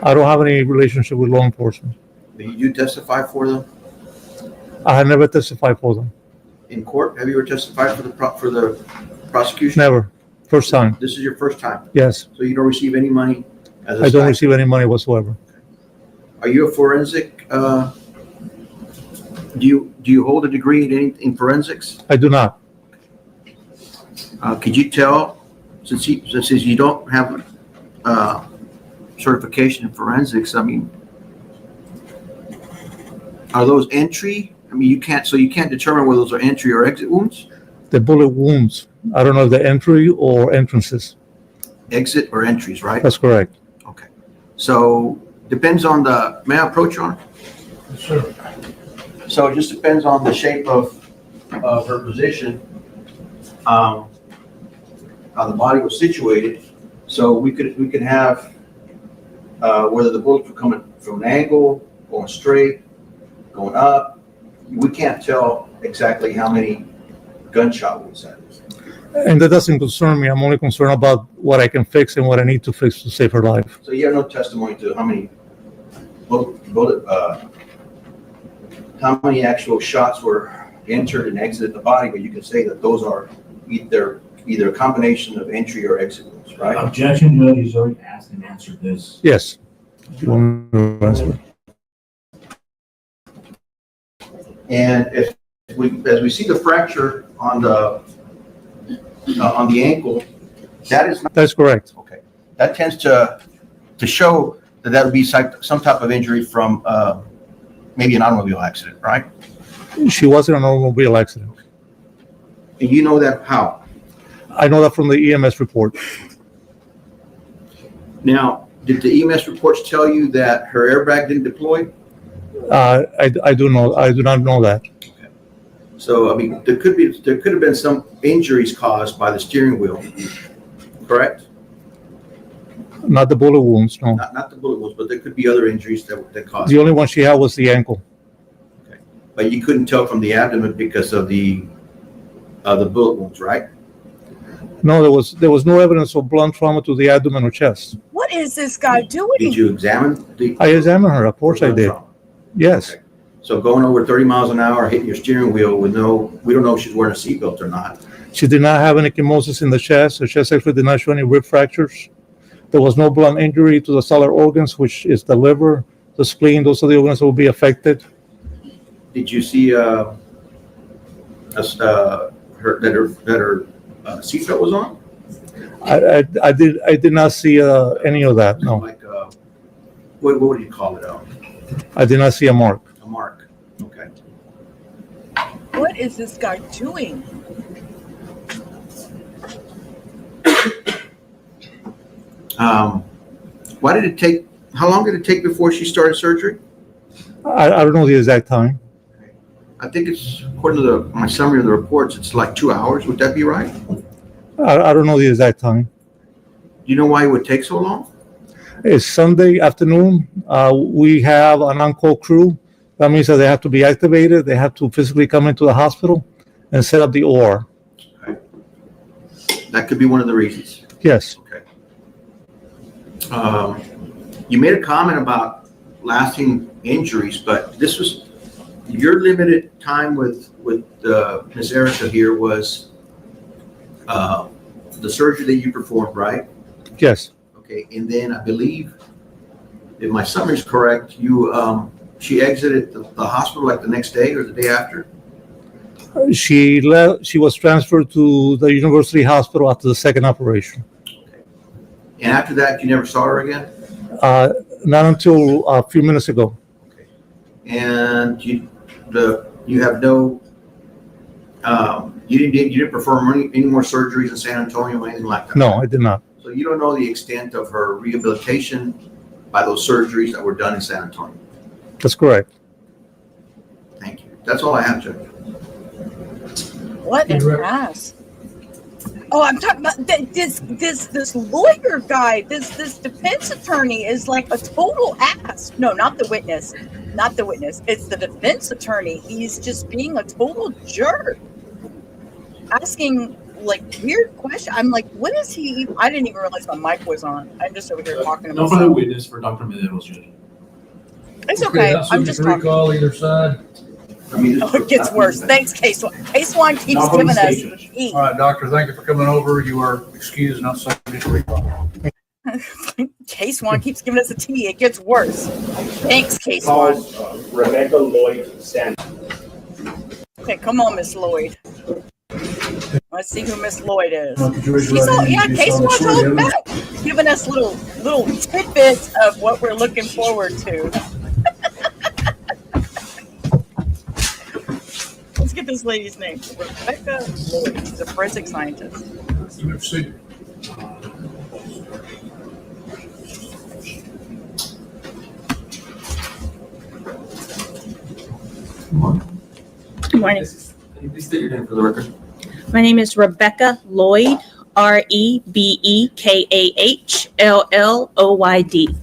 I don't have any relationship with law enforcement. Did you testify for them I have never testified for them. in court? Have you ever testified for the prosecution? Never. First time. This is your first time? Yes. So you don't receive any money as a I don't stipend? receive any money whatsoever. Are you a forensic, do you hold a degree in forensics? I do not. Could you tell, since you don't have certification in forensics, I mean, are those entry? I mean, you can't determine whether those are entry or exit wounds? The bullet wounds. I don't know if they're entry or entrances. Exit or entries, right? That's correct. Okay. So depends on may I approach you on it? Sure. So it just depends on the shape of her position, how the body was situated. So we could have whether the bullets were coming from an angle, going straight, going up. We can't tell exactly how many gunshot wounds that is. And that doesn't concern me. I'm only concerned about what I can fix and what I need to fix to save her life. So you have no testimony to how many how many actual shots were entered and exited the body, but you can say that those are either a combination of entry or exit wounds, right? Objection, Judge. He's already asked and answered this. Yes. You want me to answer? And as we see the fracture on the ankle, that's correct. Okay. That tends to show that would be some type of injury from maybe an automobile accident, right? She was in an automobile accident. And you know that how? I know that from the EMS report. Now, did the EMS reports tell you that her airbag didn't deploy? I do not know that. So, I mean, there could have been some injuries caused by the steering wheel, correct? Not the bullet wounds, no. Not the bullet wounds, but there could be other injuries that caused. The only one she had was the ankle. But you couldn't tell from the abdomen because of the bullet wounds, right? No, there was no evidence of blunt trauma to the abdomen or chest. What is this guy doing? Did you examine I examined her, of course I did. Yes. Okay. So going over 30 miles an hour, hitting your steering wheel we don't know if she's wearing a seatbelt or not. She did not have any ecchymosis in the chest. Her chest actually did not show any rib fractures. There was no blunt injury to the solid organs, which is the liver, the spleen. Those are the organs that will be affected. Did you see her seatbelt was on? I did not see any of that. No. Like what do you call it? I did not see a mark. A mark. Okay. What is this guy doing? Why did it take? How long did it take before she started surgery? I don't know the exact time. I think it's according to my summary of the reports. It's like 2 hours. Would that be right? I don't know the exact time. Do you know why it would take so long? It's Sunday afternoon. We have an on-call crew. That means that they have to be activated. They have to physically come into the hospital and set up the OR. Okay. That could be one of the reasons. Yes. Okay. You made a comment about lasting injuries, but this was your limited time with Ms. Erica here was the surgery that you performed, right? Yes. Okay, and then I believe, if my summary is correct, she exited the hospital like the next day or the day after? She left. She was transferred to the University Hospital after the second operation. And after that, you never saw her again? Not until a few minutes ago. And you have no, you didn't perform any more surgeries in San Antonio or anything like that? No, I did not. So you don't know the extent of her rehabilitation by those surgeries that were done in San Antonio? That's correct. Thank you. That's all I have, Judge. What an ass. Oh, I'm talking about this lawyer guy, this defense attorney is like a total ass. No, not the witness. Not the witness. It's the defense attorney. He's just being a total jerk. Asking like weird questions. I'm like, what is he? I didn't even realize my mic was on. I'm just over here talking to No for the myself. witness for Dr. Medeiros, Judge. It's okay. I'm just talking. Recall either side. Oh, it gets worse. Thanks, K-Swan. K-Swan keeps Not from giving the us state, heat. All right, doctor, thank you for coming over. You are excused, not subject to recall. K-Swan keeps giving us a tea. It gets worse. Thanks, K-Swan. Rebecca Lloyd Sanders. Okay, come on, Miss Lloyd. Let's see who Miss Lloyd is. She's She's all, yeah, right. K-Swan's all back, giving us little tidbits of what we're looking forward to. Let's get this lady's name. Rebecca Lloyd. She's a forensic scientist. You have seen. Good morning. Can you please state your name for the record? My name is Rebecca Lloyd, REBEKAHLLOYD.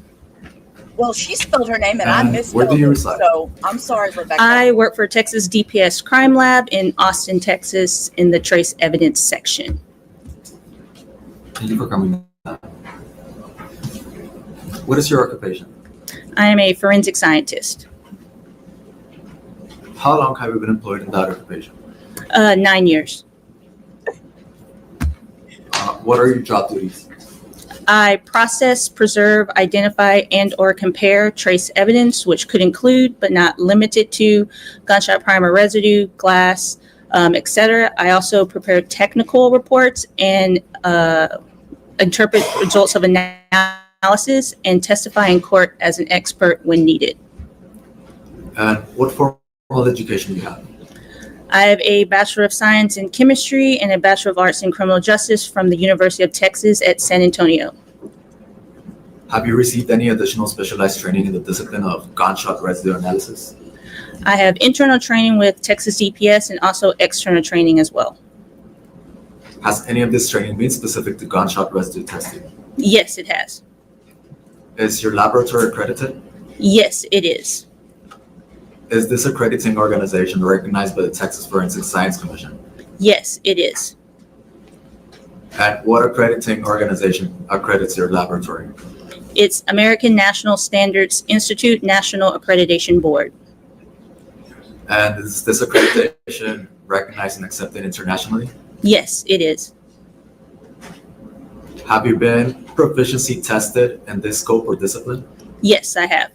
Well, she spelled her name and I And misspelled where do you it, reside? so I'm sorry, Rebecca. I work for Texas DPS Crime Lab in Austin, Texas, in the trace evidence section. Thank you for coming. What is your occupation? I am a forensic scientist. How long have you been employed in that occupation? 9 years. What are your job duties? I process, preserve, identify, and/or compare trace evidence, which could include, but not limited to, gunshot primer residue, glass, etc. I also prepare technical reports and interpret results of analysis and testify in court as an expert when needed. And what formal education do you have? I have a Bachelor of Science in Chemistry and a Bachelor of Arts in Criminal Justice from the University of Texas at San Antonio. Have you received any additional specialized training in the discipline of gunshot residue analysis? I have internal training with Texas DPS and also external training as well. Has any of this training been specific to gunshot residue testing? Yes, it has. Is your laboratory accredited? Yes, it is. Is this accrediting organization recognized by the Texas Forensic Science Commission? Yes, it is. And what accrediting organization accredits your laboratory? It's American National Standards Institute National Accreditation Board. And is this accreditation recognized and accepted internationally? Yes, it is. Have you been proficiency tested in this scope or discipline? Yes, I have.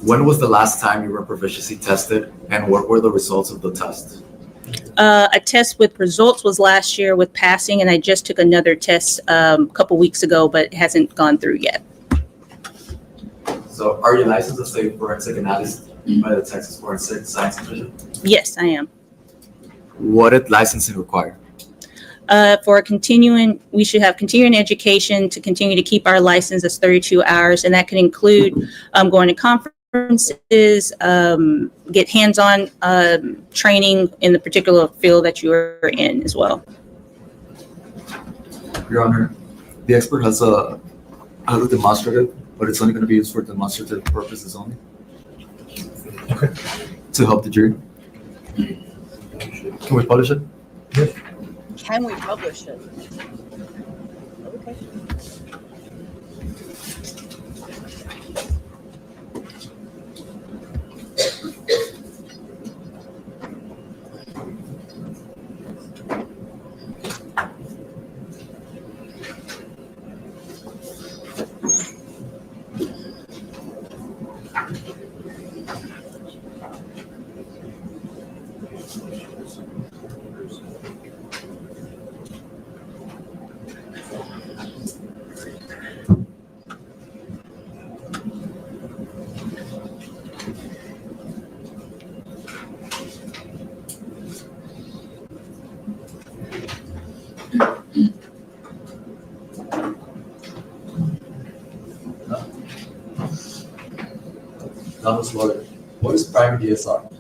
When was the last time you were proficiency tested, and what were the results of the test? A test with results was last year with passing, and I just took another test a couple weeks ago, but it hasn't gone through yet. So are you licensed as a forensic analyst by the Texas Forensic Science Commission? Yes, I am. What did licensing require? We should have continuing education to continue to keep our license as 32 hours, and that can include going to conferences, get hands-on training in the particular field that you are in as well. Your Honor, the expert has a demonstrative, but it's only going to be used for demonstrative purposes only. Okay. To help the jury. Can we publish it? Yes. Can we publish it? Okay. Thomas Lawyer, what is primary DSR?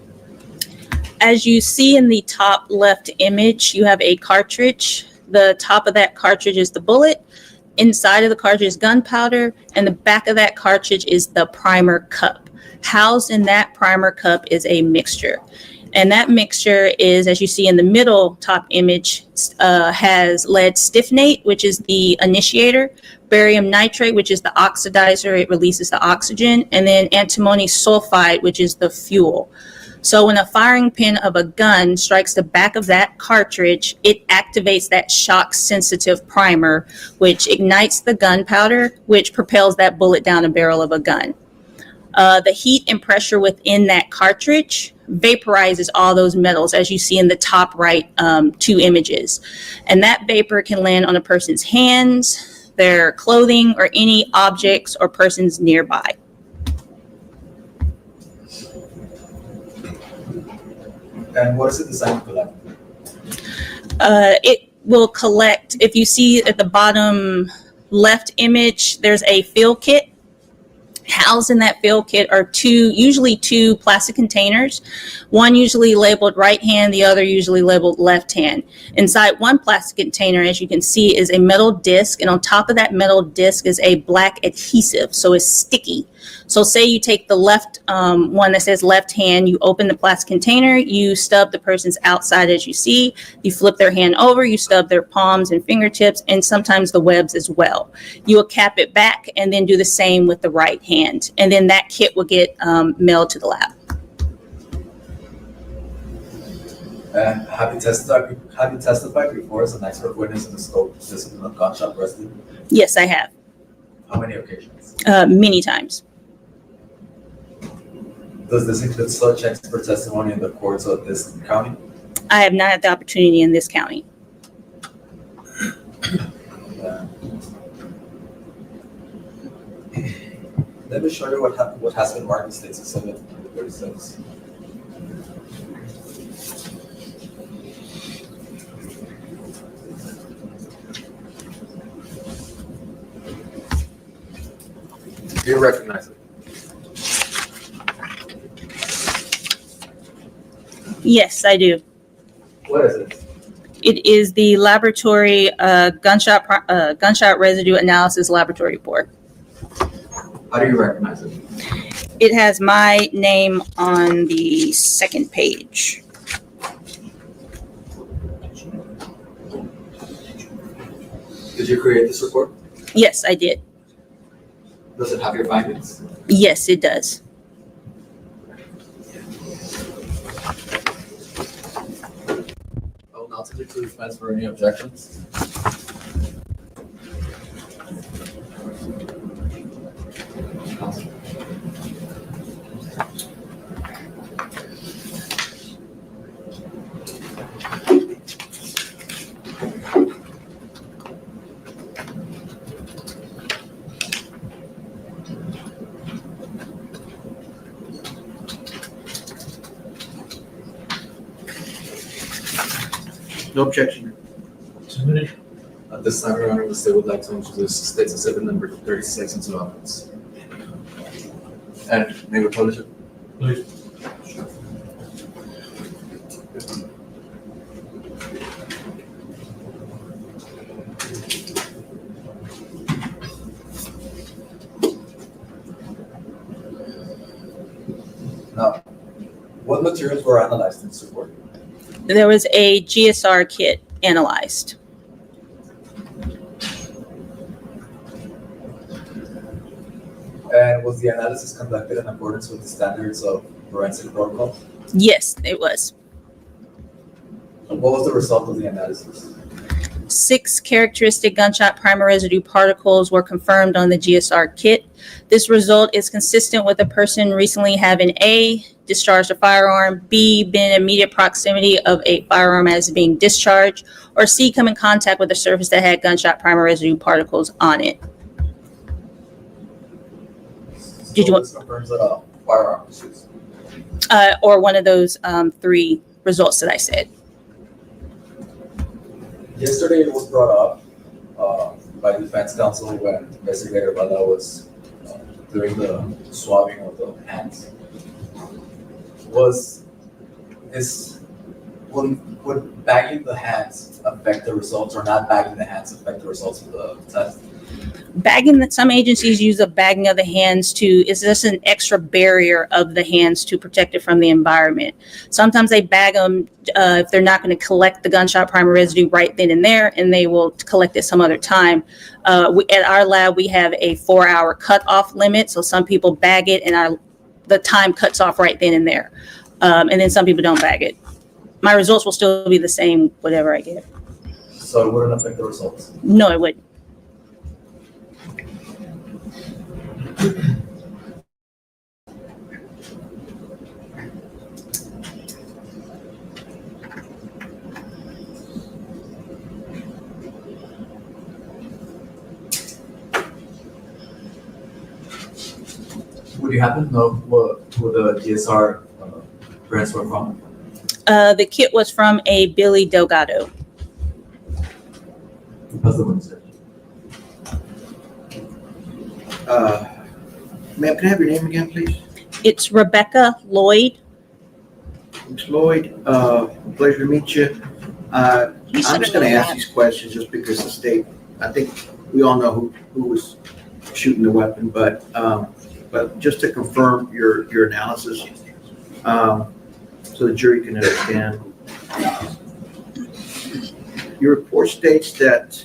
As you see in the top left image, you have a cartridge. The top of that cartridge is the bullet. Inside of the cartridge is gunpowder, and the back of that cartridge is the primer cup. Housed in that primer cup is a mixture. And that mixture is, as you see in the middle top image, has lead stiffnate, which is the initiator, barium nitrate, which is the oxidizer, it releases the oxygen, and then antimony sulfide, which is the fuel. So when a firing pin of a gun strikes the back of that cartridge, it activates that shock-sensitive primer, which ignites the gunpowder, which propels that bullet down the barrel of a gun. The heat and pressure within that cartridge vaporizes all those metals, as you see in the top right two images. And that vapor can land on a person's hands, their clothing, or any objects or persons nearby. And what is it designed to collect? It will collect, if you see at the bottom left image, there's a fill kit. Housed in that fill kit are usually two plastic containers, one usually labeled right hand, the other usually labeled left hand. Inside one plastic container, as you can see, is a metal disc, and on top of that metal disc is a black adhesive, so it's sticky. So say you take the left one that says left hand, you open the plastic container, you stub the person's outside as you see, you flip their hand over, you stub their palms and fingertips, and sometimes the webs as well. You will cap it back and then do the same with the right hand. And then that kit will get mailed to the lab. And have you testified before as an expert witness in the scope of discipline of gunshot residue? Yes, I have. How many occasions? Many times. Does this include such expert testimony in the courts of this county? I have not had the opportunity in this county. Let me show you what has been marked in States Exhibit 36. Do you recognize it? Yes, I do. What is it? It is the laboratory gunshot residue analysis laboratory report. How do you recognize it? It has my name on the second page. Did you create this report? Yes, I did. Does it have your findings? Yes, it does. I will now take you to the defense for any objections. No objection. Submitted. At this time, Your Honor, the state would like to introduce State's Exhibit number 36 into evidence. And may we publish it? Please. Now, what materials were analyzed in this report? There was a GSR kit analyzed. And was the analysis conducted in accordance with the standards of forensic protocol? Yes, it was. And what was the result of the analysis? 6 characteristic gunshot primer residue particles were confirmed on the GSR kit. This result is consistent with a person recently having A, discharged a firearm, B, been in immediate proximity of a firearm as being discharged, or C, come in contact with a surface that had gunshot primer residue particles on it. Did you want? This confirms that a firearm was used. Or one of those 3 results that I said. Yesterday, it was brought up by the defense counsel when Investigator Bala was during the swabbing of the hands. Was this, would bagging the hands affect the results or not bagging the hands affect the results of the test? Bagging, that some agencies use a bagging of the hands is just an extra barrier of the hands to protect it from the environment. Sometimes they bag them if they're not going to collect the gunshot primer residue right then and there, and they will collect it some other time. At our lab, we have a 4-hour cutoff limit, so some people bag it and the time cuts off right then and there. And then some people don't bag it. My results will still be the same, whatever I get. So it wouldn't affect the results? No, it wouldn't. Would you happen to know who the DSR grants were from? The kit was from a Billy Delgado. That's the one, sir. Ma'am, can I have your name again, please? It's Rebecca Lloyd. Ms. Lloyd, pleasure to meet you. I'm just gonna ask these questions just because the state, I think we all know who was shooting the weapon, but just to confirm your analysis, so the jury can understand. Your report states that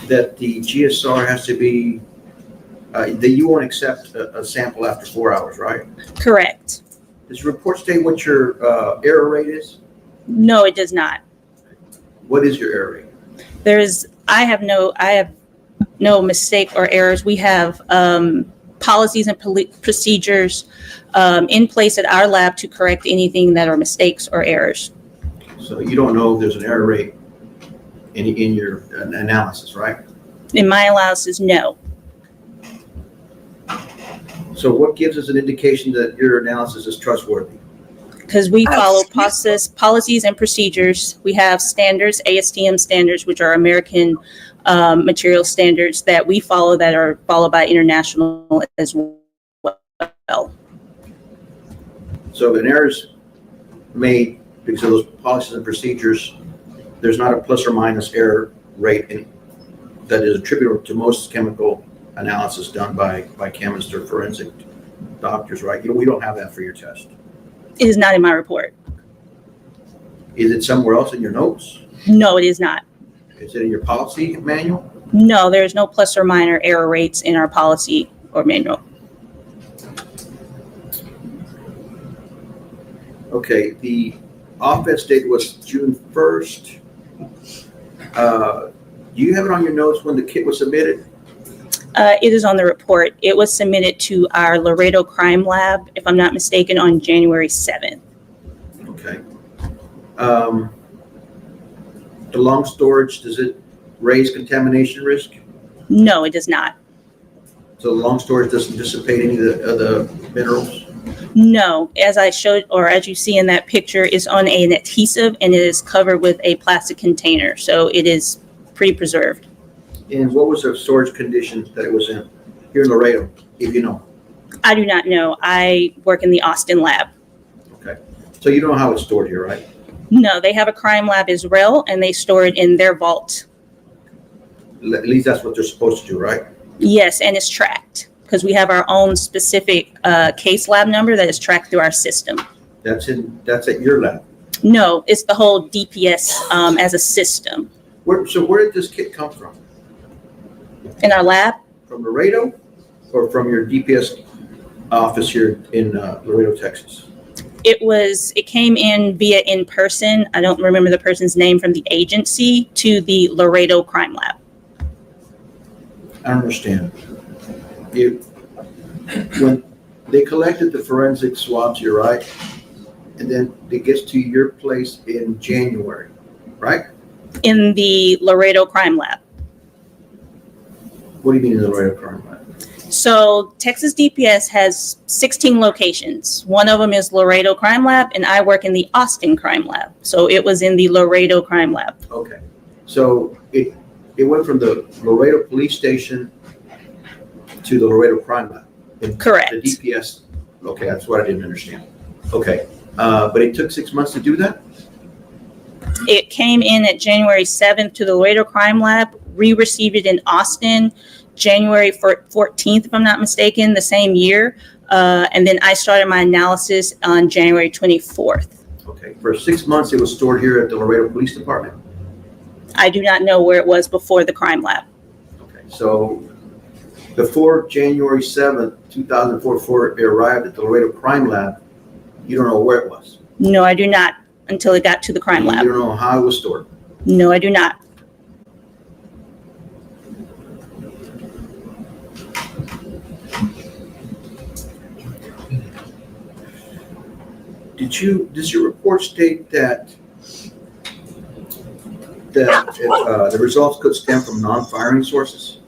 that the GSR has to be, that you won't accept a sample after 4 hours, right? Correct. Does the report state what your error rate is? No, it does not. What is your error rate? I have no mistake or errors. We have policies and procedures in place at our lab to correct anything that are mistakes or errors. So you don't know if there's an error rate in your analysis, right? In my analysis, no. So what gives us an indication that your analysis is trustworthy? Because we follow policies and procedures. We have standards, ASTM standards, which are American material standards that we follow that are followed by international as well. So if an error is made because of those policies and procedures, there's not a plus or minus error rate that is attributable to most chemical analysis done by chemists or forensic doctors, right? We don't have that for your test. It is not in my report. Is it somewhere else in your notes? No, it is not. Is it in your policy manual? No, there is no plus or minor error rates in our policy or manual. Okay, the offense date was June 1st. Do you have it on your notes when the kit was submitted? It is on the report. It was submitted to our Laredo Crime Lab, if I'm not mistaken, on January 7th. Okay. The long storage, does it raise contamination risk? No, it does not. So the long storage doesn't dissipate any of the minerals? No, as I showed, or as you see in that picture, is on an adhesive and it is covered with a plastic container. So it is pretty preserved. And what was the storage condition that it was in here in Laredo, if you know? I do not know. I work in the Austin lab. Okay. So you don't know how it's stored here, right? No, they have a crime lab Israel and they store it in their vault. At least that's what they're supposed to do, right? Yes, and it's tracked because we have our own specific case lab number that is tracked through our system. That's at your lab? No, it's the whole DPS as a system. So where did this kit come from? In our lab? From Laredo or from your DPS office here in Laredo, Texas? It came in via in-person. I don't remember the person's name from the agency to the Laredo Crime Lab. I understand. When they collected the forensic swabs here, right? And then it gets to your place in January, right? In the Laredo Crime Lab. What do you mean in the Laredo Crime Lab? So Texas DPS has 16 locations. One of them is Laredo Crime Lab, and I work in the Austin Crime Lab. So it was in the Laredo Crime Lab. Okay. So it it went from the Laredo Police Station to the Laredo Crime Lab. Correct. The DPS, okay, that's what I didn't understand. Okay, but it took 6 months to do that? It came in at January 7th to the Laredo Crime Lab. We received it in Austin, January 14th, if I'm not mistaken, the same year. And then I started my analysis on January 24th. Okay, for 6 months, it was stored here at the Laredo Police Department? I do not know where it was before the crime lab. Okay, so before January 7th, 2004, before it arrived at the Laredo Crime Lab, you don't know where it was? No, I do not, until it got to the crime lab. You don't know how it was stored? No, I do not. Does your report state that the results could stem from non-firing sources?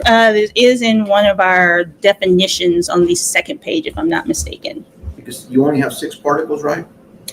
It is in one of our definitions on the second page, if I'm not mistaken. Because you only have 6 particles, right?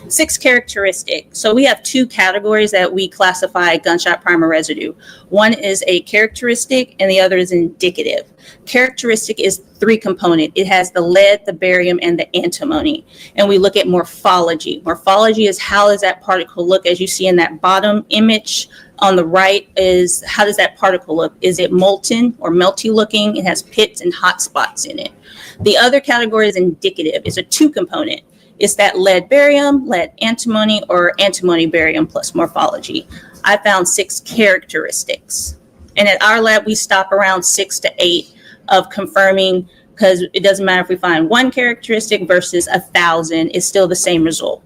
6 characteristics. So we have 2 categories that we classify gunshot primer residue. One is a characteristic and the other is indicative. Characteristic is 3 component. It has the lead, the barium, and the antimony. And we look at morphology. Morphology is how does that particle look, as you see in that bottom image on the right, is how does that particle look? Is it molten or melty looking? It has pits and hot spots in it. The other category is indicative. It's a 2 component. It's that lead barium, lead antimony, or antimony barium plus morphology. I found 6 characteristics. And at our lab, we stop around 6 to 8 of confirming, because it doesn't matter if we find 1 characteristic versus 1,000, it's still the same result.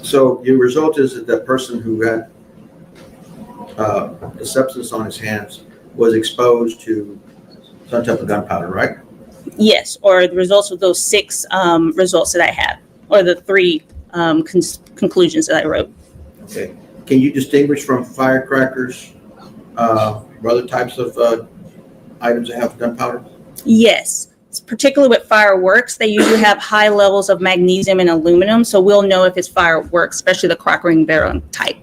So your result is that the person who had the substance on his hands was exposed to some type of gunpowder, right? Yes, or the results of those 6 results that I have, or the 3 conclusions that I wrote. Okay. Can you distinguish from firecrackers or other types of items that have gunpowder? Yes, particularly with fireworks, they usually have high levels of magnesium and aluminum, so we'll know if it's fireworks, especially the crack ring barrel type.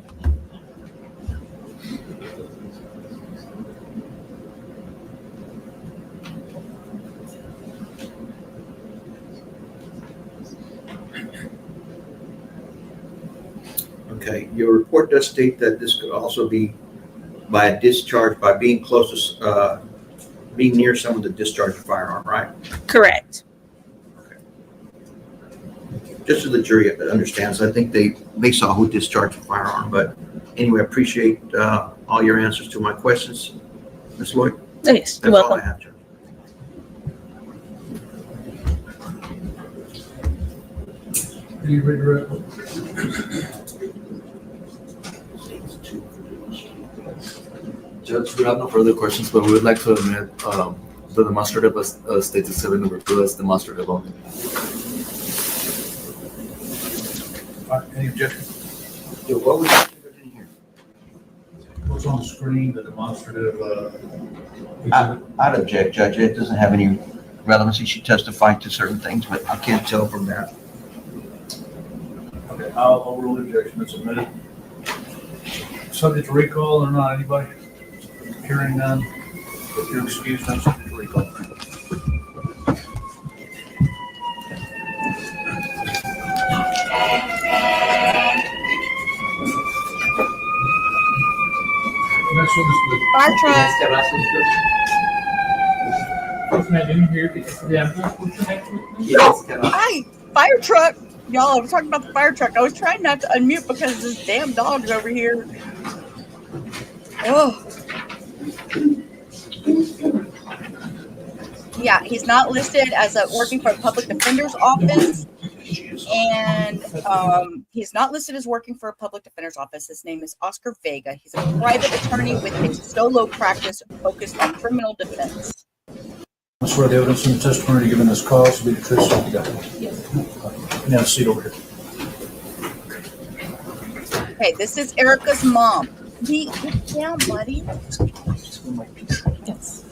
Okay, your report does state that this could also be by a discharge, by being close to, being near someone to discharge a firearm, right? Correct. Just so the jury understands, I think they saw who discharged the firearm, but anyway, I appreciate all your answers to my questions. Ms. Lloyd? Oh, yes, you're That's all welcome. I have, Judge. Are you ready to wrap up? Judge, we have no further questions, but we would like to admit the demonstrative states exhibit number 2 as demonstrative only. Any objection? What was that? What's on the screen, the demonstrative, I'd object, Judge. It doesn't have any relevancy. She testified to certain things, but I can't tell from that. okay, I'll overrule the objection, it's admitted. Subject to recall or not, anybody? Hearing none, with your excuse, I'm subject to recall. Next one is the. Fire truck. Hi, fire truck. Y'all, I was talking about the fire truck. I was trying not to unmute because this damn dog's over here. Oh. Yeah, he's not listed as working for a public defender's office. And he's not listed as working for a public defender's office. His name is Oscar Vega. He's a private attorney with a solo practice focused on criminal defense. I swear the evidence in the testimony given this cause will be the truth, so you got it. Yes. Now, have a seat over here. Okay, this is Erica's mom. Get down, buddy. Yes.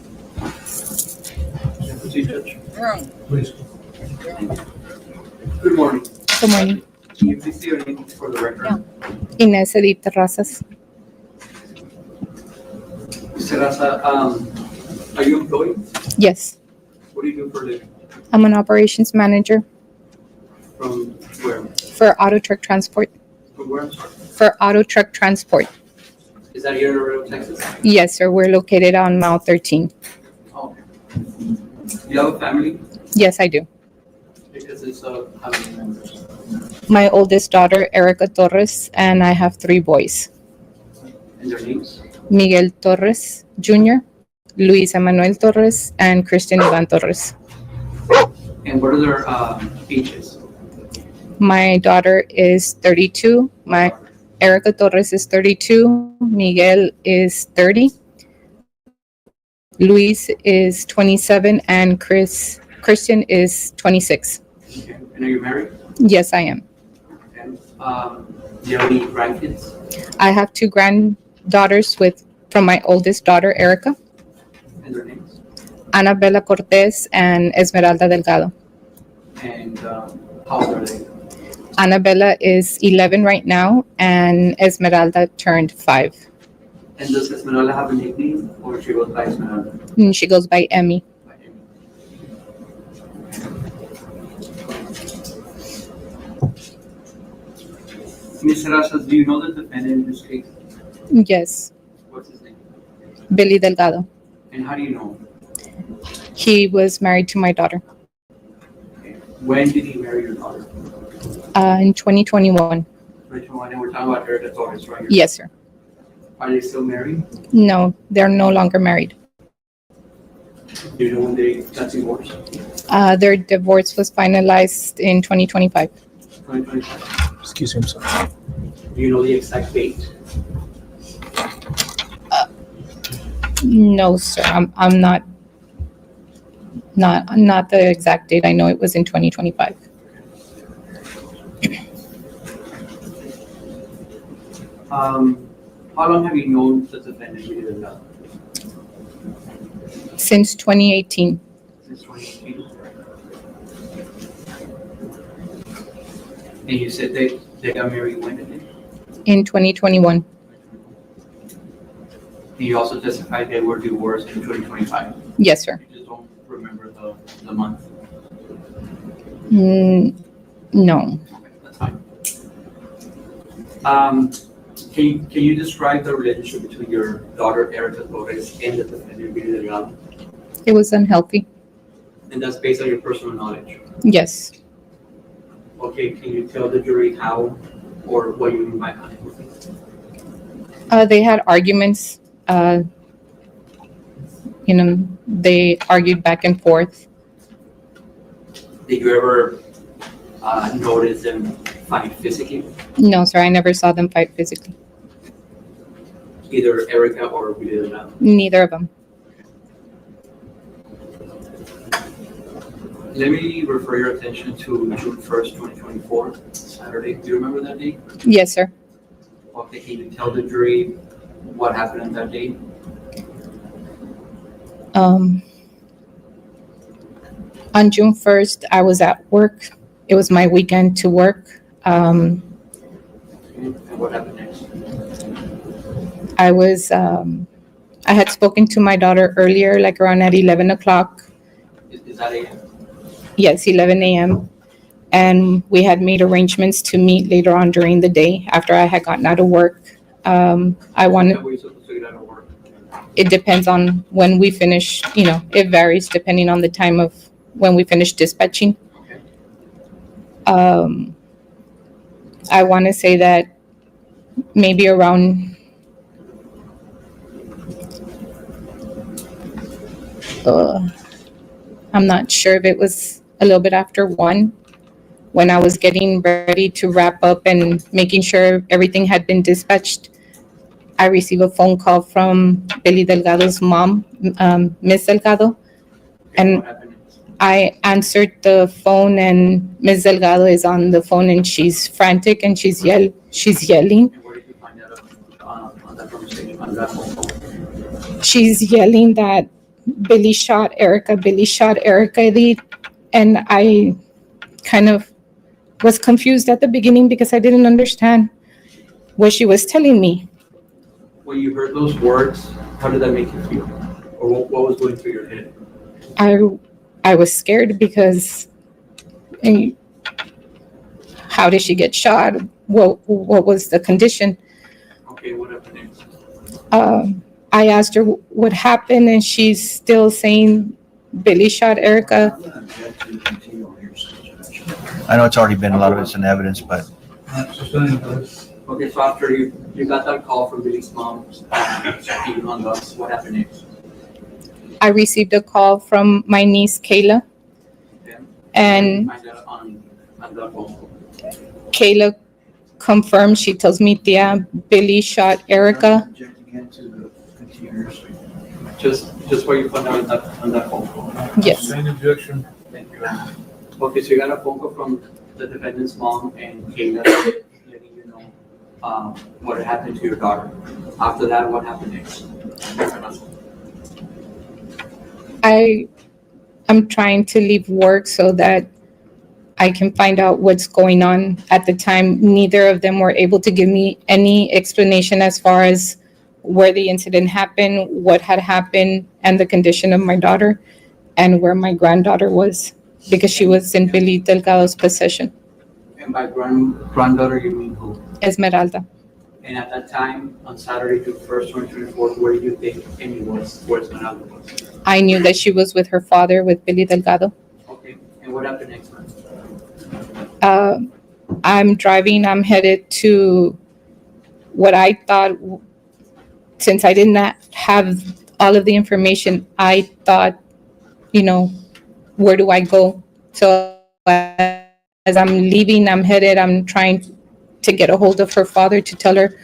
Please. Good morning. Good morning. Can you please say your name for the record? Inés Edith Terrazas. Ms. Raza, are you employed? Yes, What do you do for a living? I'm an operations manager From where? for auto truck transport. From where, I'm sorry? For auto truck transport. Is that here in Laredo, Texas? Yes, sir. We're located on Mile 13. Oh, okay. You have a family? Yes, I do. Because it's how many members? My oldest daughter, Erica Torres, and I have 3 boys. And their names? Miguel Torres Jr., Luis Emanuel Torres, and Christian Ivan Torres. And what are their ages? My daughter is 32. My Erica Torres is 32. Miguel is 30. Luis is 27, and Christian is 26. Okay. And are you married? Yes, I am. Okay. Do you have any grandkids? I have 2 granddaughters from my oldest daughter, Erica, And their names? Anabella Cortez and Esmeralda Delgado. And how old are they? Anabella is 11 right now, and Esmeralda turned 5. And does Esmeralda have a nickname, or she goes by Esmeralda? And she goes by Emmy. Ms. Razas, do you know the defendant in this case? Yes, What's his name? Billy Delgado. And how do you know him? He was married to my daughter When did he marry your daughter? in 2021. Which one? And we're talking about Erica Torres, right? Yes, sir. Are they still married? No, they're no longer married. Do you know when they got divorced? Their divorce was finalized in 2025. 2025. Excuse me, sir. Do you know the exact date? No, sir. I'm not the exact date. I know it was in 2025. How long have you known the defendant, Billy Delgado? Since 2018. Since 2018. And you said they got married when did they? In 2021. And you also testified they were divorced in 2025. Yes, sir. You just don't remember the month. No. Okay, that's fine. Can you describe the relationship between your daughter Erica Torres and the defendant Billy Delgado? It was unhealthy. And that's based on your personal knowledge. Yes. Okay, can you tell the jury how or what you mean by unhealthy? They had arguments. They argued back and forth. Did you ever notice them fight physically? No, sir. I never saw them fight physically. Either Erica or Billy Delgado? Neither of them. Let me refer your attention to June 1st, 2024, Saturday. Do you remember that date? Yes, sir. Okay, can you tell the jury what happened on that day? On June 1st, I was at work. It was my weekend to work. And what happened next? I had spoken to my daughter earlier, like around at 11 o'clock. Is that a... Yes, 11 a.m. And we had made arrangements to meet later on during the day after I had gotten out of work. I wanted... When were you supposed to get out of work? It depends on when we finish, it varies depending on the time of when we finish dispatching. Okay. I want to say that maybe around I'm not sure if it was a little bit after 1 when I was getting ready to wrap up and making sure everything had been dispatched. I received a phone call from Billy Delgado's mom, Miss Delgado, and I answered the phone, and Miss Delgado is on the phone, and she's frantic, and she's yelling. And where did you find out on that conversation, on that phone call? She's yelling that Billy shot Erica, and I kind of was confused at the beginning because I didn't understand what she was telling me. When you heard those words, How did that make you feel? Or what was going through your head? I was scared because how did she get shot? What was the condition? Okay, what happened next? I asked her what happened, and she's still saying Billy shot Erica. I know it's already been, a lot of it's in evidence, but Okay, so after you got that call from Billy's mom, he hung up, what happened next? I received a call from my niece Kayla, and Find out on that phone call. Kayla confirmed. She tells me, "Tia, Billy shot Erica." Just what you found out on that phone call. Yes. Same objection. Thank you. Okay, so you got a phone call from the defendant's mom and Kayla letting you know what had happened to your daughter. After that, what happened next? I'm trying to leave work so that I can find out what's going on. At the time, neither of them were able to give me any explanation as far as where the incident happened, what had happened, and the condition of my daughter, and where my granddaughter was, because she was in Billy Delgado's possession. And by granddaughter, you mean who? Esmeralda. And at that time, on Saturday, June 1st, 2024, where do you think Amy was? Where Esmeralda was? I knew that she was with her father, with Billy Delgado. Okay, and what happened next month? I'm driving, I'm headed to what I thought, since I did not have all of the information, I thought, where do I go? So as I'm leaving, I'm headed, I'm trying to get a hold of her father to tell her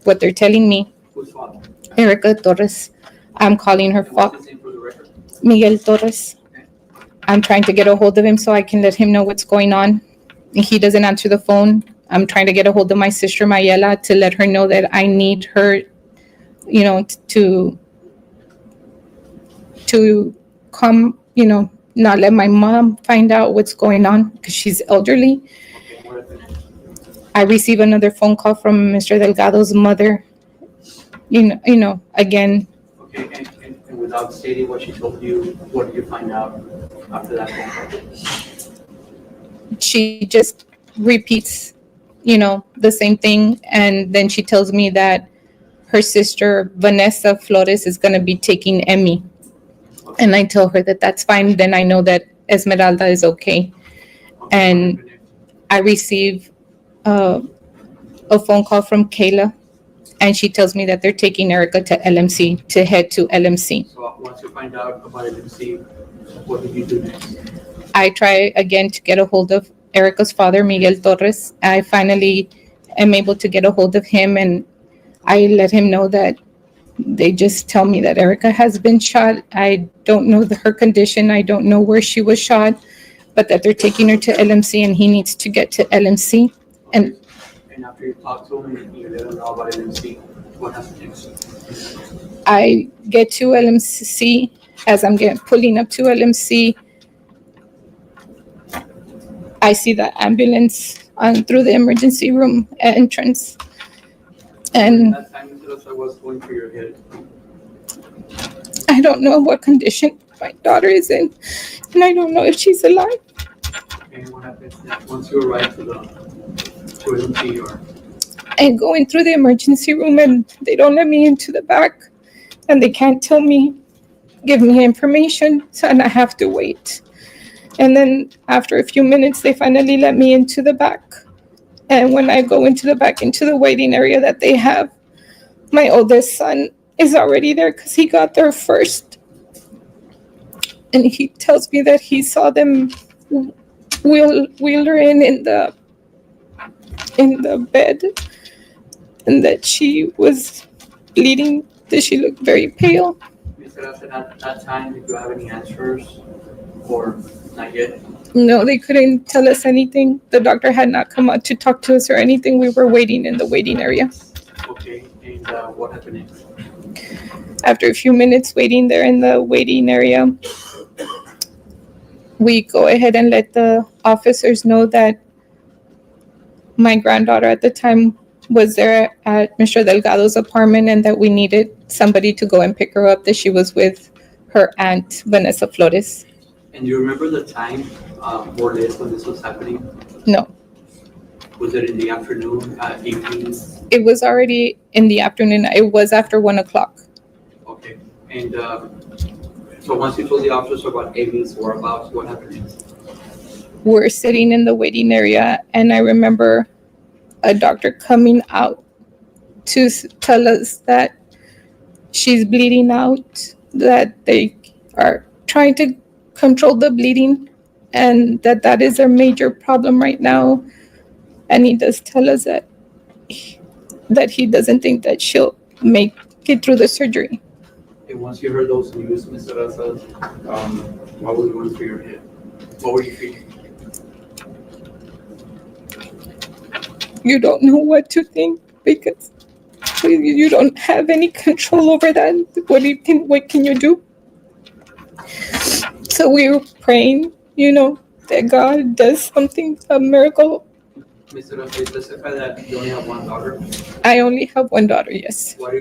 what they're telling me. Whose father? Erica Torres. I'm calling her And what's father, his name for the record? Miguel Torres. I'm trying to get a hold of him so I can let him know what's going on. He doesn't answer the phone. I'm trying to get a hold of my sister Mayela to let her know that I need her, to come, not let my mom find out what's going on because she's elderly. Okay, what happened next? I receive another phone call from Mr. Delgado's mother. Again, Okay, and without stating what she told you, what did you find out after that phone call? she just repeats, the same thing. And then she tells me that her sister, Vanessa Flores, is going to be taking Emmy. And I tell her that that's fine. Then I know that Esmeralda is okay. And I receive a phone call from Kayla, and she tells me that they're taking Erica to LMC, to head to LMC. So once you find out about LMC, what did you do next? I try again to get a hold of Erica's father, Miguel Torres. I finally am able to get a hold of him, and I let him know that they just tell me that Erica has been shot. I don't know her condition. I don't know where she was shot, but that they're taking her to LMC and he needs to get to LMC. And after you talk to him and you let him know about LMC, what happens next? I get to LMC. As I'm pulling up to LMC, I see the ambulance through the emergency room entrance. And That time you told us I was going through your head. I don't know what condition my daughter is in, and I don't know if she's alive. And what happens next? Once you arrive to LMC, or And going through the emergency room, and they don't let me into the back, and they can't give me information, and I have to wait. And then after a few minutes, they finally let me into the back. And when I go into the back, into the waiting area that they have, my oldest son is already there because he got there first. And he tells me that he saw them wheel her in the bed, and that she was bleeding, that she looked very pale. Mr. Aston, at that time, did you have any answers or not yet? No, they couldn't tell us anything. The doctor had not come out to talk to us or anything. We were waiting in the waiting area. Okay, and what happened next? After a few minutes waiting there in the waiting area, we go ahead and let the officers know that my granddaughter at the time was there at Mr. Delgado's apartment and that we needed somebody to go and pick her up, that she was with her aunt, Vanessa Flores. And do you remember the time, more or less, when this was happening? No, Was it in the afternoon, evening? it was already in the afternoon. It was after 1 o'clock. Okay. And so once you told the officers about Amy's whereabouts, what happened next? We're sitting in the waiting area, and I remember a doctor coming out to tell us that she's bleeding out, that they are trying to control the bleeding, and that is a major problem right now. And he does tell us that he doesn't think that she'll make it through the surgery. And once you heard those news, Mr. Raza, what was going through your head? What were you feeling? You don't know what to think because you don't have any control over that. What can you do? So we were praying, that God does something, a miracle. Mr. Raza, you specify that you only have one daughter? I only have one daughter, yes. What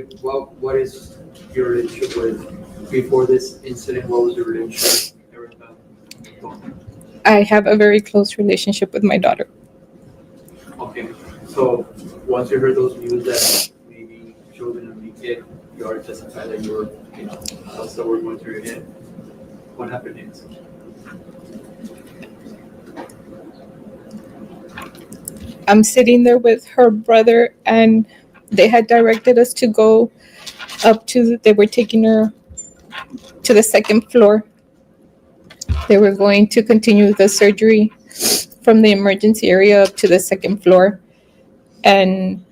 is your relationship with, before this incident, what was your relationship with Erica? I have a very close relationship with my daughter. Okay, so once you heard those news that maybe she was gonna make it, you already testified that you were, thoughts that were going through your head. What happened next? I'm sitting there with her brother, and they had directed us to go they were taking her to the second floor. They were going to continue the surgery from the emergency area up to the second floor. And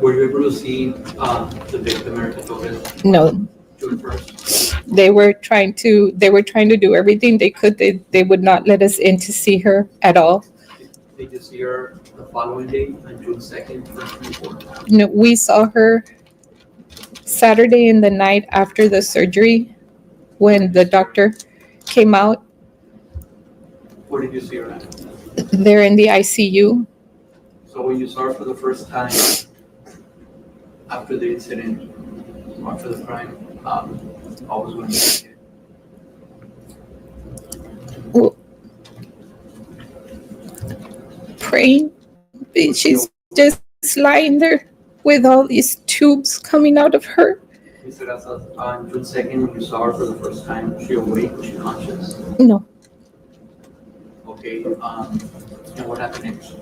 were you able to see the victim, Erica Torres? no, June 1st? they were trying to do everything they could. They would not let us in to see her at all. Did you see her the following day, on June 2nd, 2024? No, we saw her Saturday in the night after the surgery when the doctor came out. Where did you see her at? They're in the ICU. So when you saw her for the first time after the incident, after the crime, what was going to be? Well, praying. She's just lying there with all these tubes coming out of her. Mr. Raza, on June 2nd, when you saw her for the first time, was she awake? Was she conscious? No. Okay, and what happened next?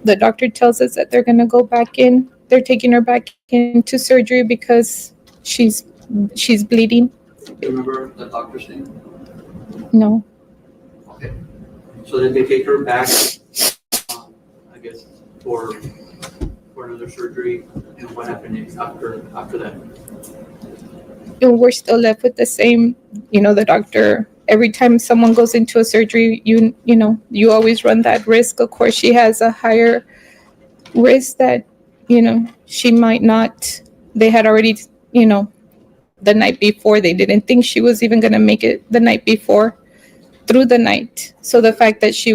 The doctor tells us that they're going to go back in. They're taking her back into surgery because she's bleeding. Do you remember the doctor's name? No. Okay. So then they take her back, I guess, for another surgery. And what happened next after that? And we're still left with the same, the doctor. Every time someone goes into a surgery, you always run that risk. Of course, she has a higher risk that, she might not. They had already, the night before, they didn't think she was even going to make it the night before through the night. So the fact that she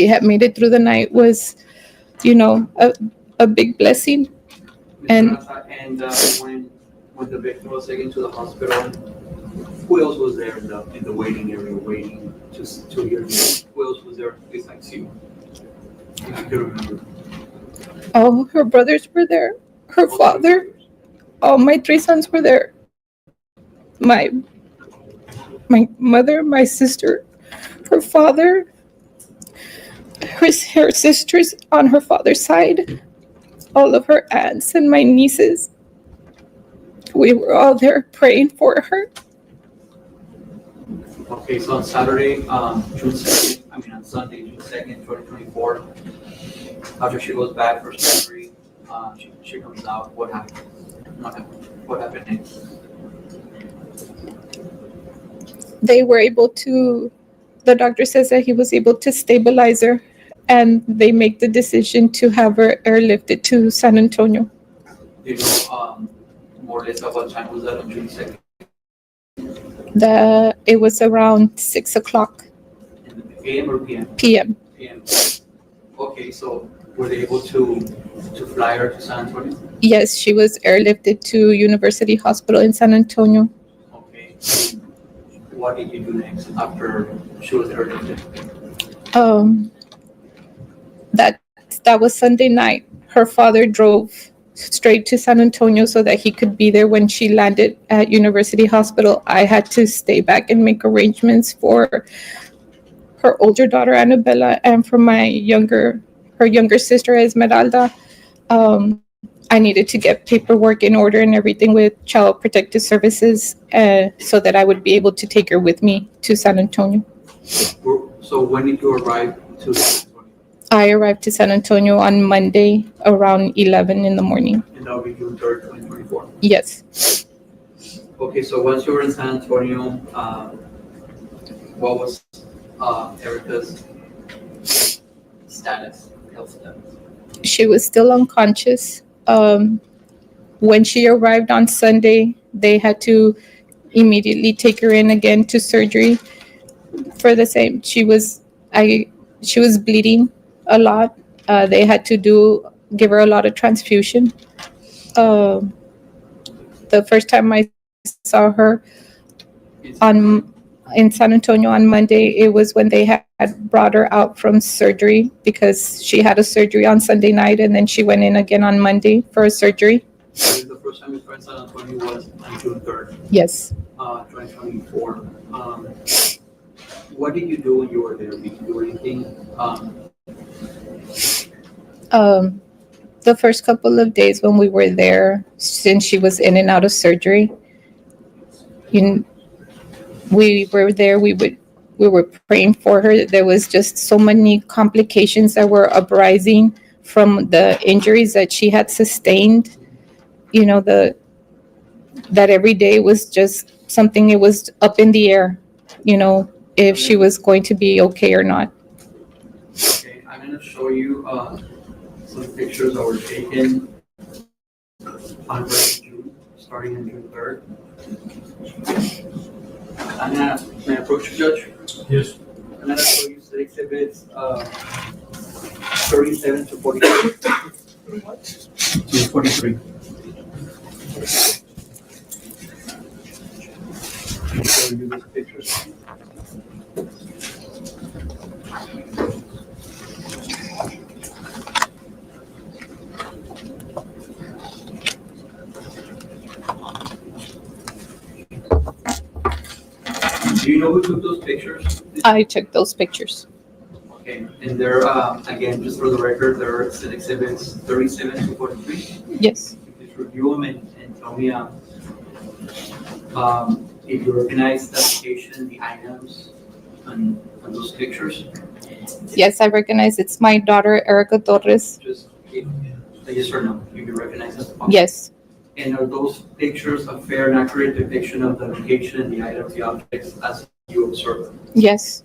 had made it through the night was, a big blessing. And when the victim was taken to the hospital, who else was there in the waiting area, waiting to hear you? Who else was there besides you? If you can remember. all her brothers were there, her father, all my 3 sons were there. My mother, my sister, her father, her sisters on her father's side, all of her aunts and my nieces. We were all there praying for her. Okay, so on Saturday, June 2nd, on Sunday, June 2nd, 2024, after she goes back for surgery, she comes out. What happened? What happened next? They were able to, the doctor says that he was able to stabilize her, and they make the decision to have her airlifted to San Antonio. Do you know more or less at what time was that on June 2nd? It was around 6 o'clock AM or PM? PM. PM. Okay, so were they able to fly her to San Antonio? Yes, she was airlifted to University Hospital in San Antonio. Okay. What did you do next after she was airlifted? That was Sunday night. Her father drove straight to San Antonio so that he could be there when she landed at University Hospital. I had to stay back and make arrangements for her older daughter Annabella and for her younger sister Esmeralda. I needed to get paperwork in order and everything with Child Protective Services so that I would be able to take her with me to San Antonio. So when did you arrive to San Antonio? I arrived to San Antonio on Monday around 11 in the morning. And that will be June 3rd, 2024? Yes. Okay, so once you were in San Antonio, what was Erica's status, health status? She was still unconscious. When she arrived on Sunday, they had to immediately take her in again to surgery for the same. She was bleeding a lot. They had to give her a lot of transfusion. The first time I saw her in San Antonio on Monday, it was when they had brought her out from surgery because she had a surgery on Sunday night and then she went in again on Monday for a surgery. So the first time you saw in San Antonio was on June 3rd? Yes. 2024. What did you do when you were there? Did you do anything? The first couple of days when we were there, since she was in and out of surgery, we were there. We were praying for her. There was just so many complications that were uprising from the injuries that she had sustained. That every day was just something. It was up in the air. If she was going to be okay or not. Okay, I'm going to show you some pictures that were taken on June, starting on June 3rd. May I approach you, Judge? Yes. I'm going to show you the exhibits 37 to 43. To 43. Show you these pictures. Do you know who took those pictures? I took those pictures. Okay, and they're, again, just for the record, they're exhibits 37 to 43. Yes. Please review them and tell me if you recognize the location, the items on those pictures. Yes, I recognize it's my daughter, Erica Torres. Just yes or no, if you recognize them. Yes. And are those pictures a fair and accurate depiction of the location and the items, the objects as you observe them? Yes.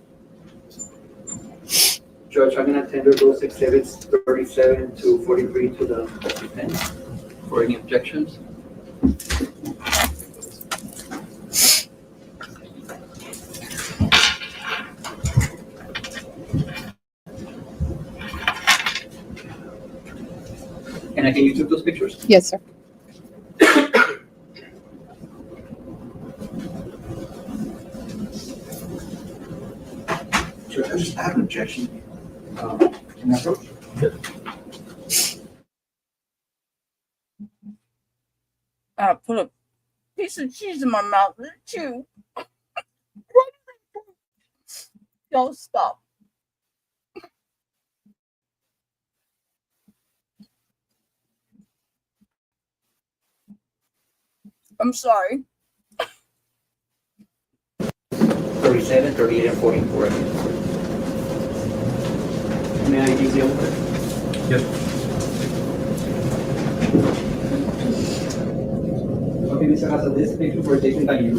Judge, I'm going to tender those exhibits 37 to 43 to the defense for any objections. And again, you took those pictures? Yes, sir. Sure, I just have an objection. Can I approach? I put a piece of cheese in my mouth and chew. Don't stop. I'm sorry. 37, 38, and 44. May I use the other? Yes. Okay, Mr. Hassel, this picture were taken by you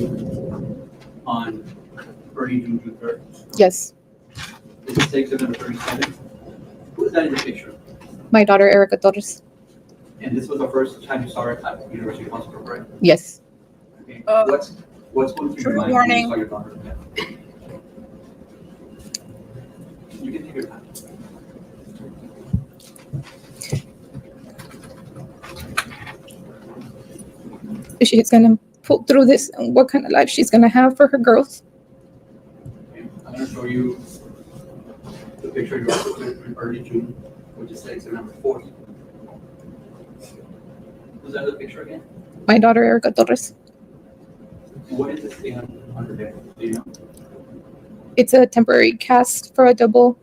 on early June 3rd. Yes. This is exhibit number 37. Who is that in the picture? My daughter, Erica Torres. And this was the first time you saw her at the University Hospital, right? Yes. Okay. What's going through your mind when you saw your daughter? You can take your time. if she's gonna pull through this and what kind of life she's gonna have for her girls. I'm gonna show you the picture you also took in early June, which is exhibit number 40. Was that the picture again? My daughter, Erica Torres. What is this thing under there? Do you know? It's a temporary cast for a double.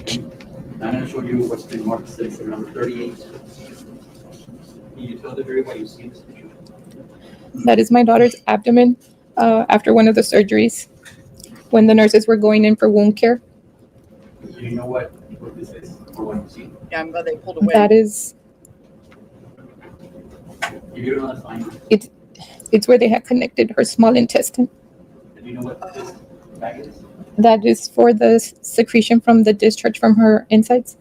I'm gonna show you what's been marked as exhibit number 38. Can you tell the jury what you see in this picture? That is my daughter's abdomen after one of the surgeries when the nurses were going in for wound care. Do you know what this is or what you see? Yeah, I'm glad they pulled away. That is, If you don't know, that's fine. it's where they had connected her small intestine. Do you know what this bag is? That is for the secretion from the discharge from her insides.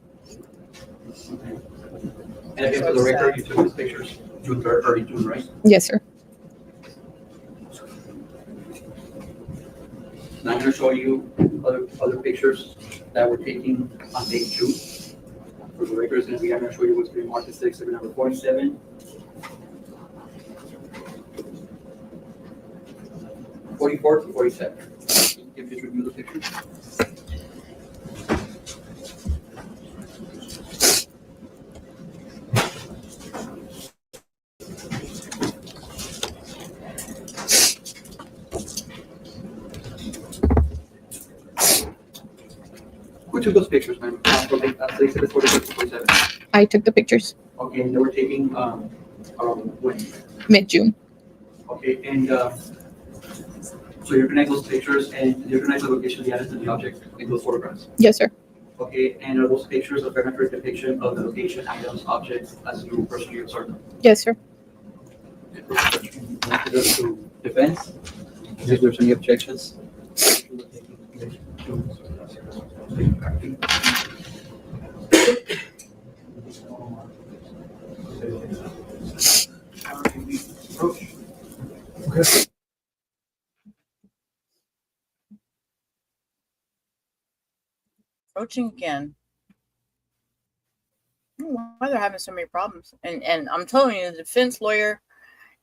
And again, for the record, you took these pictures June 3rd, early June, right? Yes, sir. Now I'm going to show you other pictures that were taken on day 2. For the record, I'm going to show you what's being marked as exhibit number 47. 44 to 47. If you review the pictures. Who took those pictures, ma'am? Exhibit 44 to 47. I took the pictures Okay, and they were taken when? mid-June. Okay, and so you recognize those pictures and you recognize the location of the items and the object in those photographs? Yes, sir. Okay, and are those pictures a fair accurate depiction of the location, items, objects as you personally observed them? Yes, sir. To defense, if there's any objections? Okay. Approaching again. I don't know why they're having so many problems. And I'm telling you, the defense lawyer,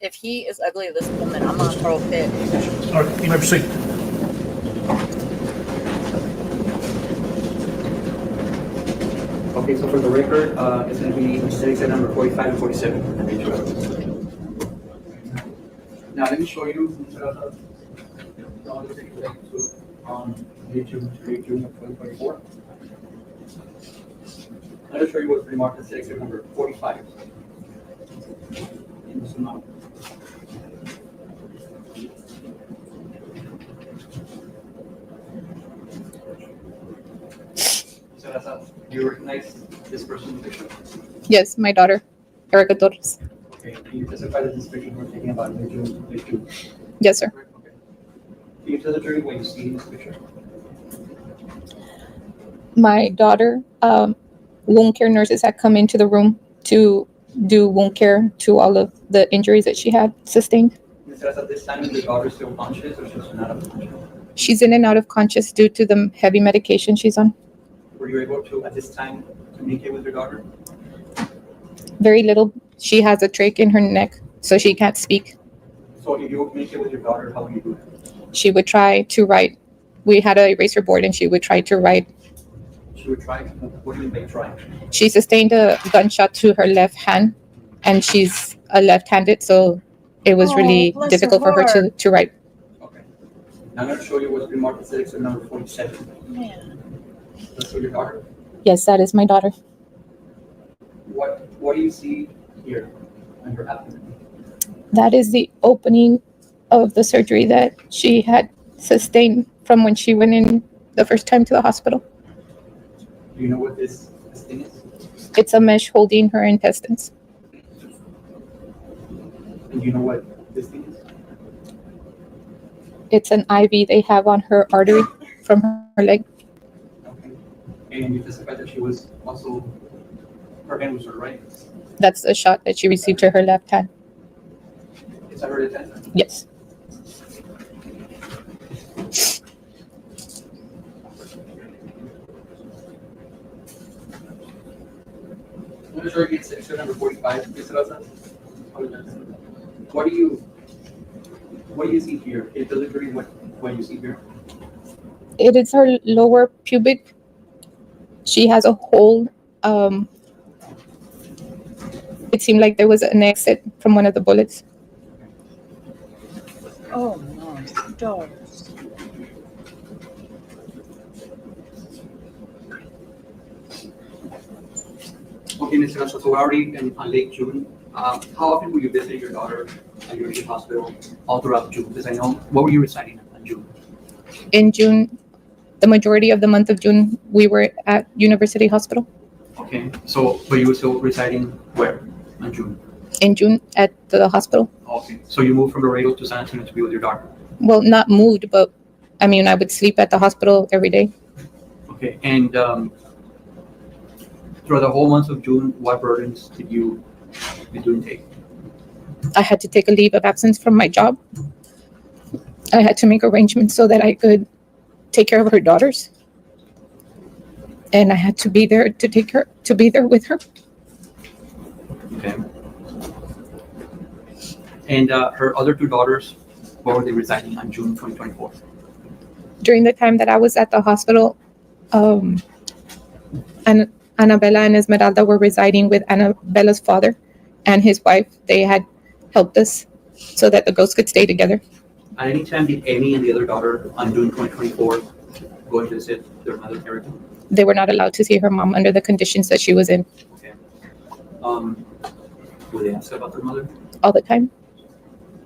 if he is ugly to this woman, I'm gonna throw a fit. All right, you may proceed. Okay, so for the record, it's going to be exhibit number 45 and 47. Now let me show you on YouTube to June of 2024. I'm going to show you what's remarked as exhibit number 45. In this amount. So that's how you recognize this person in the picture? Yes, my daughter, Erica Torres. Okay, can you testify that this picture we're taking about June? Yes, sir. Okay. Can you tell the jury what you see in this picture? My daughter, wound care nurses had come into the room to do wound care to all of the injuries that she had sustained. Ms. At this time, is your daughter still conscious or she's not conscious? She's in and out of conscious due to the heavy medication she's on. Were you able to, at this time, communicate with your daughter? Very little. She has a trach in her neck, so she can't speak. So if you communicate with your daughter, how would you do that? She would try to write. We had an eraser board, and she would try to write. She would try? What do you mean by try? She sustained a gunshot to her left hand, and she's a left-handed, so it was really difficult for her to write. Okay. Now I'm going to show you what's been marked as exhibit number 47. Man. That's for your daughter. Yes, that is my daughter. What do you see here on your abdomen? That is the opening of the surgery that she had sustained from when she went in the first time to the hospital. Do you know what this thing is? It's a mesh holding her intestines. And do you know what this thing is? It's an IV they have on her artery from her leg. Okay. And you testified that she was also, her hand was her right? That's a shot that she received to her left hand. Is that her left hand? Yes. I'm going to show you exhibit number 45. Ms. Raza. What do you see here? It doesn't agree what you see here. It is her lower pubic. She has a hole. It seemed like there was an exit from one of the bullets. Oh my daughters. Okay, Mr. Garza, so we're already on late June. How often were you visiting your daughter at University Hospital all throughout June? Because I know, what were you reciting in June? In June, the majority of the month of June, we were at University Hospital. Okay, so, but you were still residing where in June? In June, at the hospital. Okay, so you moved from Laredo to San Antonio to be with your daughter? Well, not moved, but I mean, I would sleep at the hospital every day. Okay, and throughout the whole month of June, what burdens did you take? I had to take a leave of absence from my job. I had to make arrangements so that I could take care of her daughters. And I had to be there to be there with her. Okay. And her other two daughters, where were they residing on June 2024? During the time that I was at the hospital, and Annabella and Esmeralda were residing with Annabella's father and his wife. They had helped us so that the girls could stay together. At any time, did Amy and the other daughter on June 2024 go and visit their mother, Erica? They were not allowed to see her mom under the conditions that she was in. Okay. Would they ask about their mother? All the time.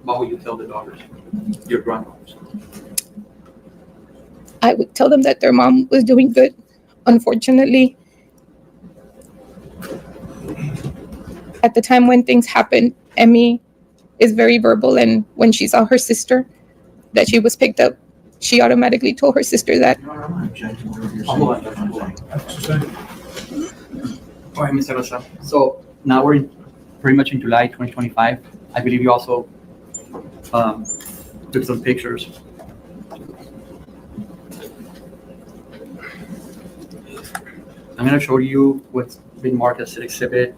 What would you tell the daughters, your granddaughters? I would tell them that their mom was doing good. Unfortunately, at the time when things happened, Emmy is very verbal, and when she saw her sister that she was picked up, she automatically told her sister that. All right, Mr. Rocha. So now we're pretty much in July 2025. I believe you also took some pictures. I'm going to show you what's been marked as exhibit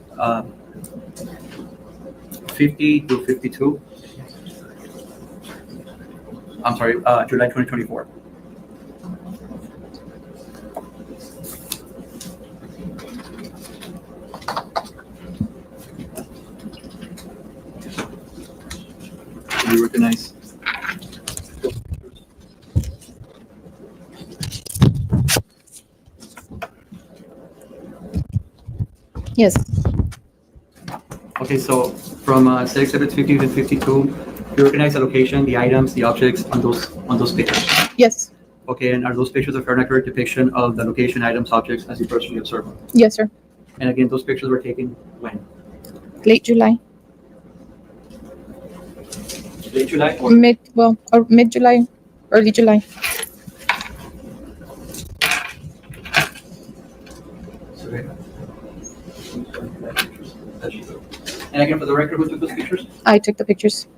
50 to 52. I'm sorry, July 2024. You recognize? Yes. Okay, so from set exhibits 50 to 52, you recognize the location, the items, the objects on those pictures? Yes. Okay, and are those pictures a fair and accurate depiction of the location, items, objects as you personally observe them? Yes, sir. And again, those pictures were taken when? Late July. Late July? Or Mid-July, early July. And again, for the record, who took those pictures? I took the pictures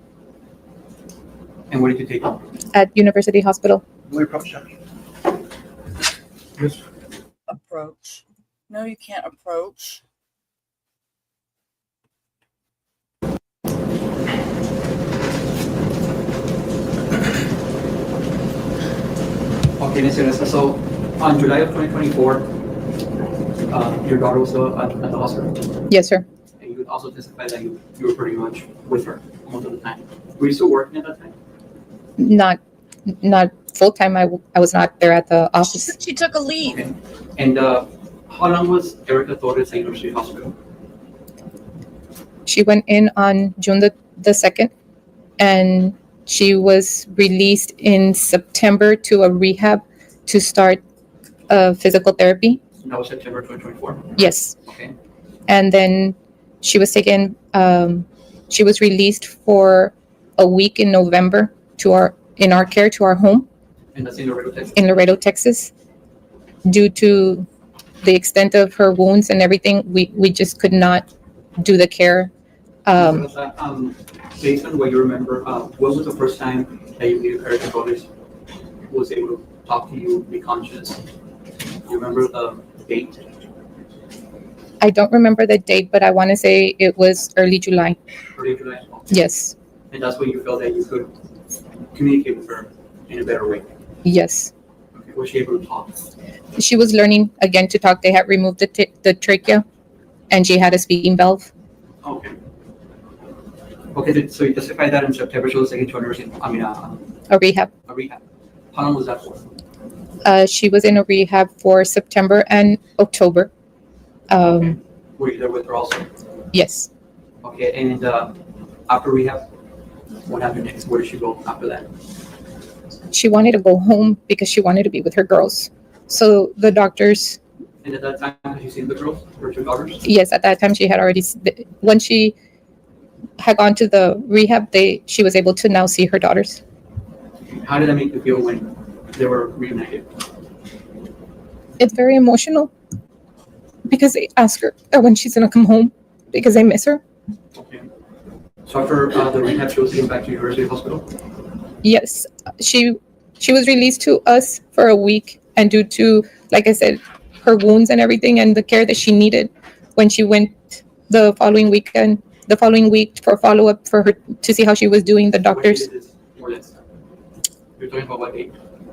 And where did you take them? at University Hospital. We approach that. Yes. Approach. No, you can't approach. Okay, Mr. Reza, so on July of 2024, your daughter was still at the hospital? Yes, sir. And you could also testify that you were pretty much with her most of the time. Were you still working at that time? Not full time. I was not there at the office. She took a leave. Okay. And how long was Erica Torres at University Hospital? She went in on June the 2nd, and she was released in September to a rehab to start physical therapy. That was September 2024? Yes. Okay. And then she was taken. She was released for a week in November to our care to our home. And that's in Laredo, Texas? In Laredo, Texas. Due to the extent of her wounds and everything, we just could not do the care. Based on what you remember, when was the first time that you believe Erica Torres was able to talk to you, be conscious? Do you remember the date? I don't remember the date, but I want to say it was early July. Early July? Yes, And that's when you felt that you could communicate with her in a better way? yes. Okay, was she able to talk? She was learning again to talk. They had removed the trachea, and she had a speaking valve. Okay. Okay, so you testified that in September she was taken to a nursing, A rehab. a rehab. How long was that for? She was in a rehab for September and October. Were you there with her also? Yes. Okay, and after rehab, what happened next? Where did she go after that? She wanted to go home because she wanted to be with her girls. So the doctors, And at that time, had you seen the girls, her two daughters? yes, at that time she had already, once she had gone to the rehab, she was able to now see her daughters. How did that make you feel when they were reunited? It's very emotional because they ask her when she's gonna come home because they miss her. Okay. So after the rehab, she was taken back to University Hospital? Yes, she was released to us for a week, and due to, like I said, her wounds and everything and the care that she needed, when she went the following week for follow-up for her to see how she was doing, the doctors, More or less. You're talking about what date?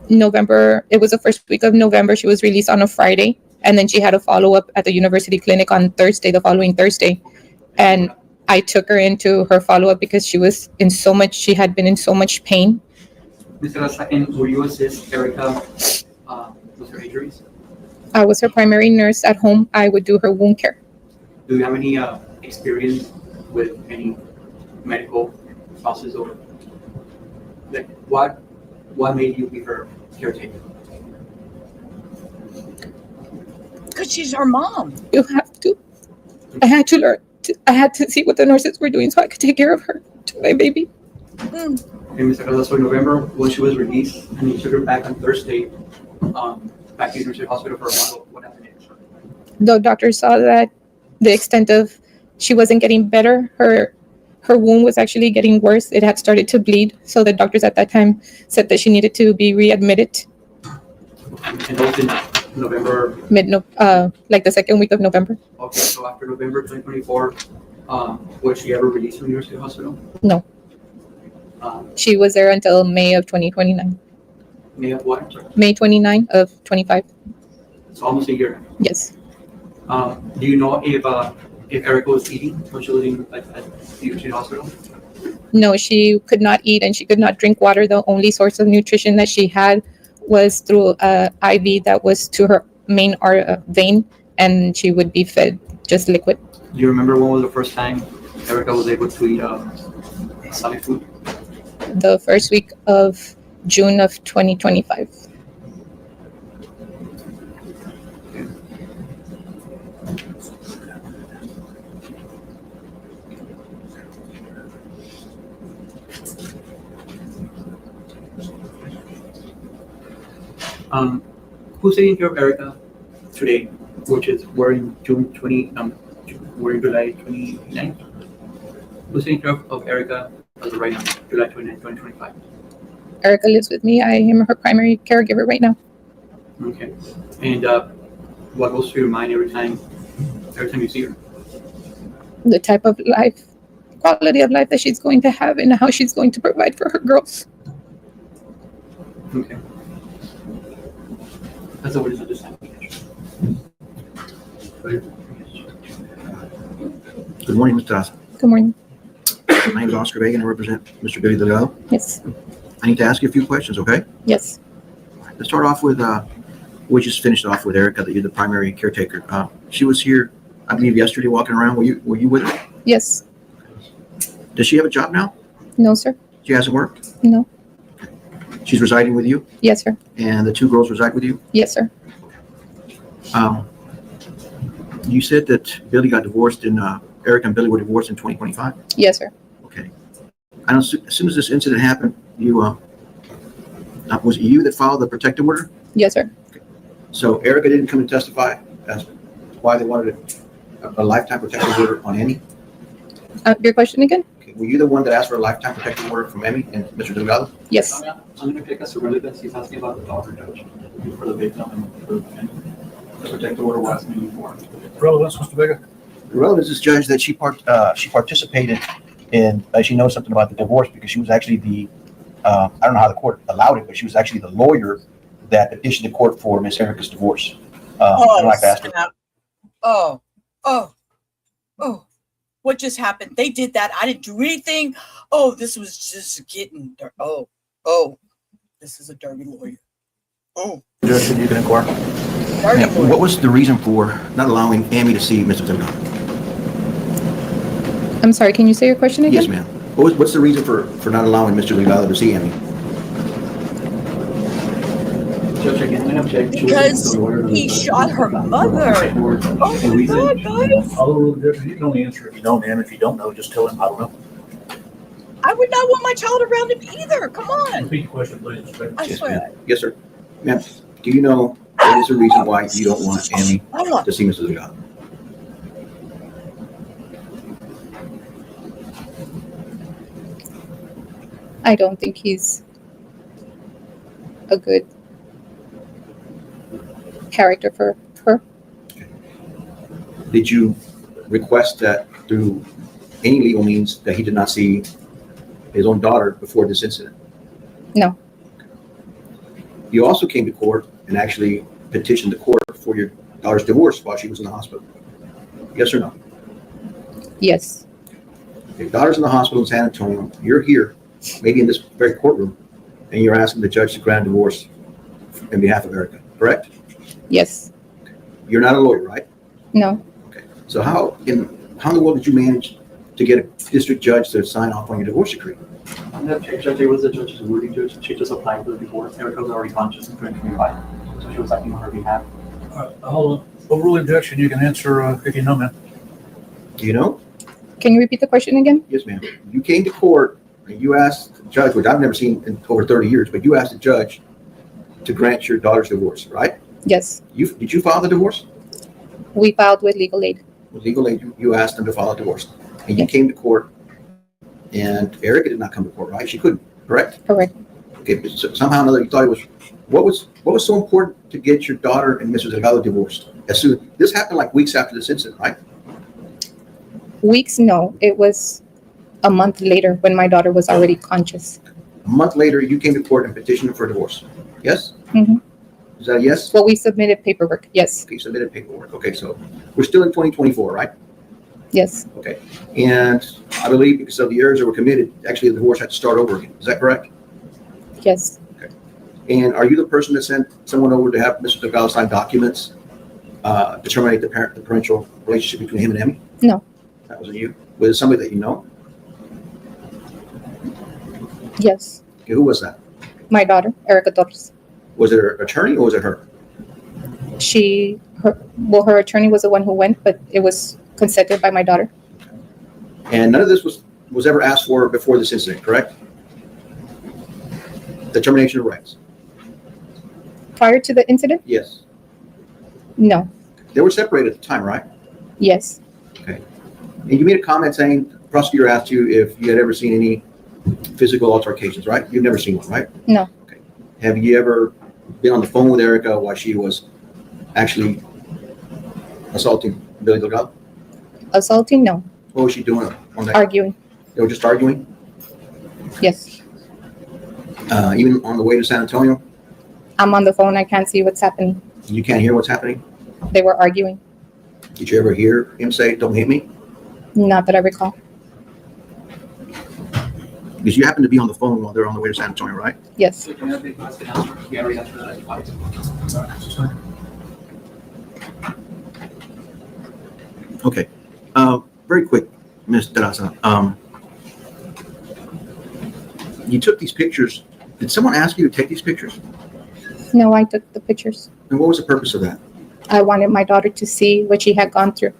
November, it was the first week of November, she was released on a Friday, and then she had a follow-up at the university clinic on Thursday, the following Thursday. And I took her into her follow-up because she had been in so much pain. Mr. Rasa, and will you assist Erica with her injuries? I was her primary nurse at home. I would do her wound care. Do you have any experience with any medical process, or like what made you be her caretaker? Because she's our mom. You have to. I had to learn. I had to see what the nurses were doing so I could take care of her, to my baby. And Mr. Carlos, so in November, when she was released, and you took her back on Thursday, back to University Hospital for a follow-up, what happened next? The doctor saw that the extent of she wasn't getting better. Her wound was actually getting worse. It had started to bleed. So the doctors at that time said that she needed to be readmitted. And those in November? Like the second week of November. Okay, so after November 2024, was she ever released from University Hospital? No. She was there until May of 2029. May of what? Sorry. May 29 of 25. It's almost a year. Yes. Do you know if Erica was eating when she was at the University Hospital? No, she could not eat and she could not drink water. The only source of nutrition that she had was through a IV that was to her main vein, and she would be fed just liquid. Do you remember when was the first time Erica was able to eat solid food? The first week of June of 2025. Who's taking care of Erica today, which is we're in July 29th? Who's taking care of Erica as of right now, July 29th, 2025? Erica lives with me. I am her primary caregiver right now. Okay. And what goes through your mind every time you see her? The type of life, quality of life that she's going to have and how she's going to provide for her girls. Okay. That's what it is at this time. Good morning, Mr. Asa. Good morning. My name is Oscar Vega, and I represent Mr. Billy Delgado. Yes. I need to ask you a few questions, okay? Yes. Let's start off with, we just finished off with Erica, that you're the primary caretaker. She was here, I believe, yesterday walking around. Were you with her? Yes. Does she have a job now? No, sir. She hasn't worked? No. She's residing with you? Yes, sir. And the two girls reside with you? Yes, sir. You said that Billy got divorced in, Erica and Billy were divorced in 2025? Yes, sir. Okay. I know, as soon as this incident happened, was it you that filed the protective order? Yes, sir. Okay. So Erica didn't come and testify as why they wanted a lifetime protective order on Emmy? Your question again? Okay. Were you the one that asked for a lifetime protective order from Emmy and Mr. Delgado? Yes. I'm going to take as a relevance. He's asking about the daughter, Judge, for the victim and for the defendant. The protective order was asking me for. Relevance, Mr. Vega? The relevance is, Judge, that she participated in, she knows something about the divorce because she was actually the, I don't know how the court allowed it, but she was actually the lawyer that petitioned the court for Miss Erica's divorce. I'd like to ask her. Snap. Oh, what just happened? They did that. I didn't do anything. Oh, this was just getting dirt. Oh, this is a dirty lawyer. Oh. Judge, you can inquire. Now, what was the reason for not allowing Amy to see Mr. Delgado? I'm sorry, can you say your question again? Yes, ma'am. What's the reason for not allowing Mr. Delgado to see Amy? Judge, again, I'm gonna check. Because he shot her mother. Oh my God, guys. I'll rule the judge. You can only answer if you know, ma'am. If you don't know, just tell him I don't know. I would not want my child around him either. Come on. Repeat your question, please. Mr. I swear. Yes, sir. Ma'am, do you know what is the reason why you don't want Amy to see Mr. Delgado? I don't think he's a good character for her. Did you request that through any legal means that he did not see his own daughter before this incident? No. You also came to court and actually petitioned the court for your daughter's divorce while she was in the hospital. Yes or no? Yes. Your daughter's in the hospital in San Antonio. You're here, maybe in this very courtroom, and you're asking the judge to grant divorce on behalf of Erica, correct? Yes. You're not a lawyer, right? No. So how in the world did you manage to get a district judge to sign off on your divorce decree? I'm gonna check. Judge, it was the judge's ruling, judge. She just applied for the divorce. Erica was already conscious in 2025, so she was acting on her behalf. I'll overrule the objection. You can answer if you know, ma'am. Do you know? Can you repeat the question again? Yes, ma'am. You came to court and you asked the judge, which I've never seen in over 30 years, but you asked the judge to grant your daughter's divorce, right? Yes. Did you file the divorce? We filed with legal aid. With legal aid, you asked them to file a divorce. And you came to court, and Erica did not come to court, right? She couldn't, correct? Correct. Okay, but somehow or another, you thought it was, what was so important to get your daughter and Mr. Delgado divorced? This happened like weeks after this incident, right? Weeks? No, it was a month later when my daughter was already conscious. A month later, you came to court and petitioned for a divorce, yes? Mm-hmm. Is that a yes? Well, we submitted paperwork, yes. Okay, submitted paperwork. Okay, so we're still in 2024, right? Yes. Okay, and I believe because of the errors that were committed, actually the divorce had to start over again. Is that correct? Yes. Okay. And are you the person that sent someone over to have Mr. Delgado sign documents to terminate the parental relationship between him and Emmy? No. That wasn't you? Was it somebody that you know? Yes. Okay, who was that? My daughter, Erica Torres. Was it her attorney or was it her? Her attorney was the one who went, but it was consented by my daughter. And none of this was ever asked for before this incident, correct? The termination of rights. Prior to the incident? Yes. No. They were separated at the time, right? Yes. Okay. And you made a comment saying the prosecutor asked you if you had ever seen any physical altercations, right? You've never seen one, right? No. Okay. Have you ever been on the phone with Erica while she was actually assaulting Billy Delgado? Assaulting? No. What was she doing on that? Arguing. They were just arguing? Yes. Even on the way to San Antonio? I'm on the phone. I can't see what's happening. You can't hear what's happening? They were arguing. Did you ever hear him say, "Don't hit me"? Not that I recall. Because you happened to be on the phone while they're on the way to San Antonio, right? Yes. Okay. Very quick, Ms. Teresa. You took these pictures. Did someone ask you to take these pictures? No, I took the pictures. And what was the purpose of that? I wanted my daughter to see what she had gone through.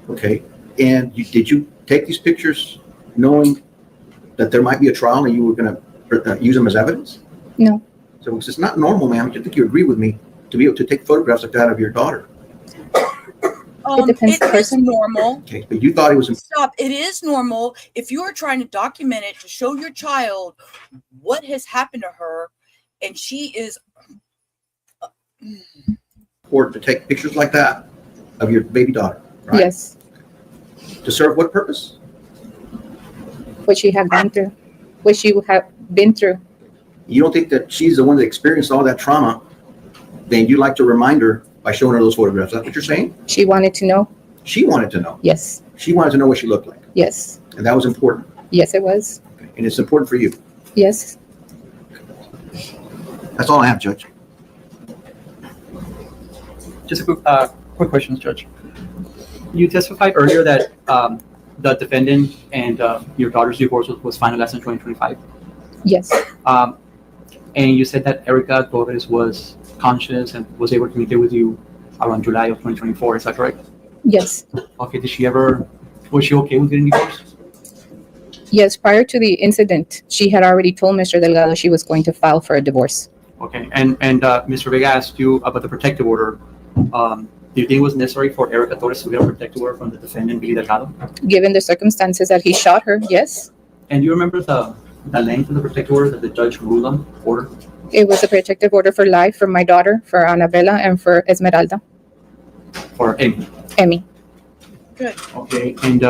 Okay. And did you take these pictures knowing that there might be a trial and you were going to use them as evidence? No. So it's not normal, ma'am. I think you agree with me to be able to take photographs like that of your daughter. It depends on the It is person. normal. Okay, but you thought it was. Stop. It is normal if you are trying to document it to show your child what has happened to her, and she is. court to take pictures like that of your baby daughter, right? Yes, To serve what purpose? what she had gone through, what she would have been through. You don't think that she's the one that experienced all that trauma, then you like to remind her by showing her those photographs. Is that what you're saying? She wanted to know. She wanted to know. Yes, She wanted to know what she looked like. yes, And that was important. yes, it was. And it's important for you. Yes. That's all I have, Judge. Just a quick question, Judge. You testified earlier that the defendant and your daughter's divorce was finalized in 2025. Yes. And you said that Erica Torres was conscious and was able to communicate with you around July of 2024. Is that correct? Yes. Okay. Was she okay with getting divorced? Yes, prior to the incident, she had already told Mr. Delgado she was going to file for a divorce. Okay. And Mr. Vega asked you about the protective order. Do you think it was necessary for Erica Torres to get a protective order from the defendant, Billy Delgado? Given the circumstances that he shot her, yes. And do you remember the length of the protective order that the judge ruled on? Order? It was a protective order for life for my daughter, for Annabella, and for Esmeralda. For Amy? Emmy. Good. Okay. And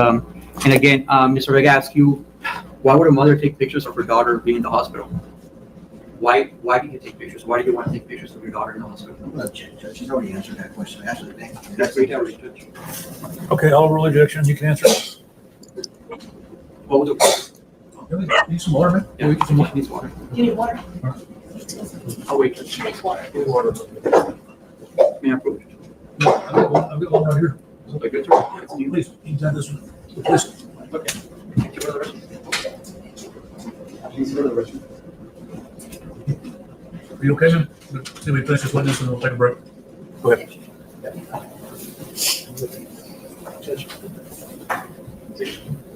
again, Mr. Vega asked you, why would a mother take pictures of her daughter being in the hospital? Why did you take pictures? Why did you want to take pictures of your daughter in the hospital? Judge, she's already answered that question. I answered it. That's great, Judge. Okay, I'll rule objection. You can answer. What was the question? Need some water, man? Yeah, we can need water. You need water? I'll wait, Judge. She needs water. Need water. May I approach? No, I've got one right here. Okay, good, sir. Please, you can have this one. Please. Okay. Thank you for the rest. Please, for the rest. Are you okay, man? See, we finish this witness and we'll take a break. Go ahead.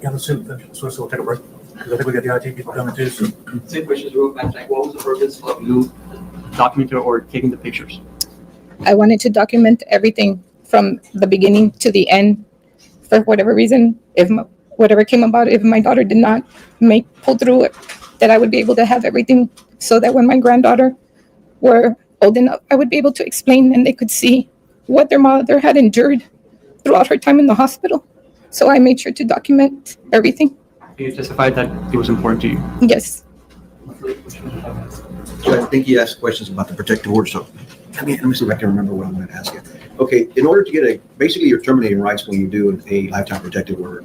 Yeah, let's see, so we'll take a break. Because I think we got the IT people coming too, so. Same questions real fast. Like, what was the purpose of you documenting or taking the pictures? I wanted to document everything from the beginning to the end. For whatever reason, whatever came about, if my daughter did not pull through it, that I would be able to have everything so that when my granddaughter were old enough, I would be able to explain and they could see what their mother had endured throughout her time in the hospital. So I made sure to document everything. You testified that it was important to you. Yes. So I think he asked questions about the protective order, so let me see if I can remember what I wanted to ask you. Okay, in order to get basically you're terminating rights when you do a lifetime protective order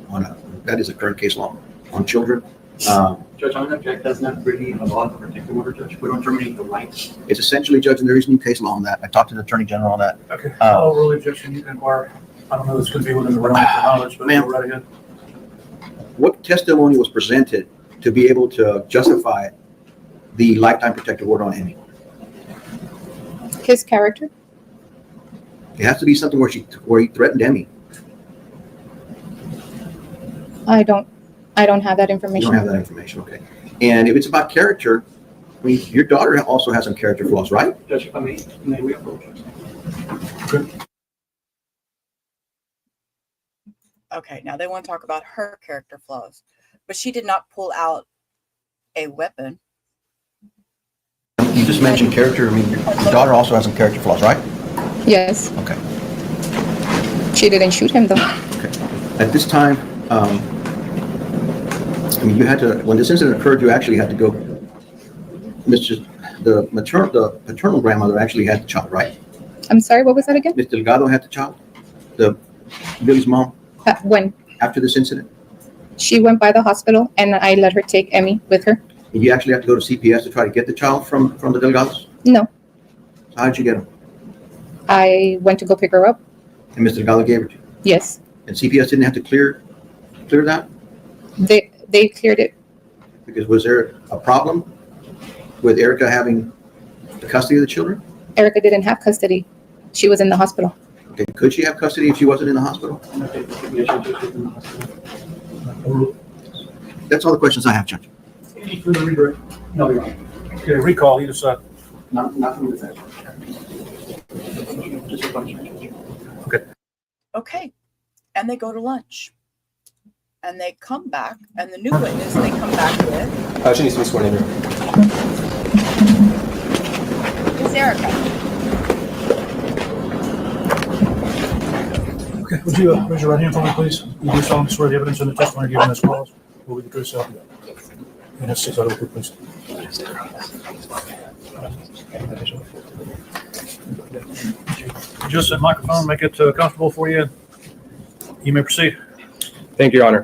that is a current case law on children. Judge, I'm going to object. That's not really a law of protective order, Judge. We don't terminate the rights. It's essentially, Judge, and there is new case law on that. I talked to the Attorney General on that. Okay, I'll rule objection. You can inquire. I don't know if it's going to be within the realm of your knowledge, but Ma'am. go right ahead. What testimony was presented to be able to justify the lifetime protective order on Amy? His character. It has to be something where he threatened Emmy. I don't have that You information. don't have that information, okay. And if it's about character, I mean, your daughter also has some character flaws, right? Judge, if I may we approach? Okay, now they want to talk about her character flaws, but she did not pull out a weapon. You just mentioned character. I mean, your daughter also has some character flaws, right? Yes. Okay. She didn't shoot him though. Okay. At this time, I mean, you had to, when this incident occurred, you actually had to go, the paternal grandmother actually had the child, right? I'm sorry, what was that again? Ms. Delgado had the child? Billy's mom? When? After this incident? She went by the hospital and I let her take Emmy with her. And you actually have to go to CPS to try to get the child from the Delgados? No, How did you get him? I went to go pick her up. And Mr. Delgado gave it to you? Yes, And CPS didn't have to clear that? they cleared it. Because was there a problem with Erica having the custody of the children? Erica didn't have custody. She was in the hospital. Okay, could she have custody if she wasn't in the hospital? That's all the questions I have, Judge. Any further redirect? No, Your Honor. Okay, recall, you decide. Not from the side. Just a punishment, Judge. Okay. Okay, and they go to lunch. And they come back, and the new witness they come back with She needs to be sworn in here. is Erica. Okay, would you raise your right hand for me, please? You do solemnly swear the evidence in the testimony given in this cause will be the truth, self. And that's six out of the please. Just that microphone, make it comfortable for you. You may proceed. Thank you, Your Honor.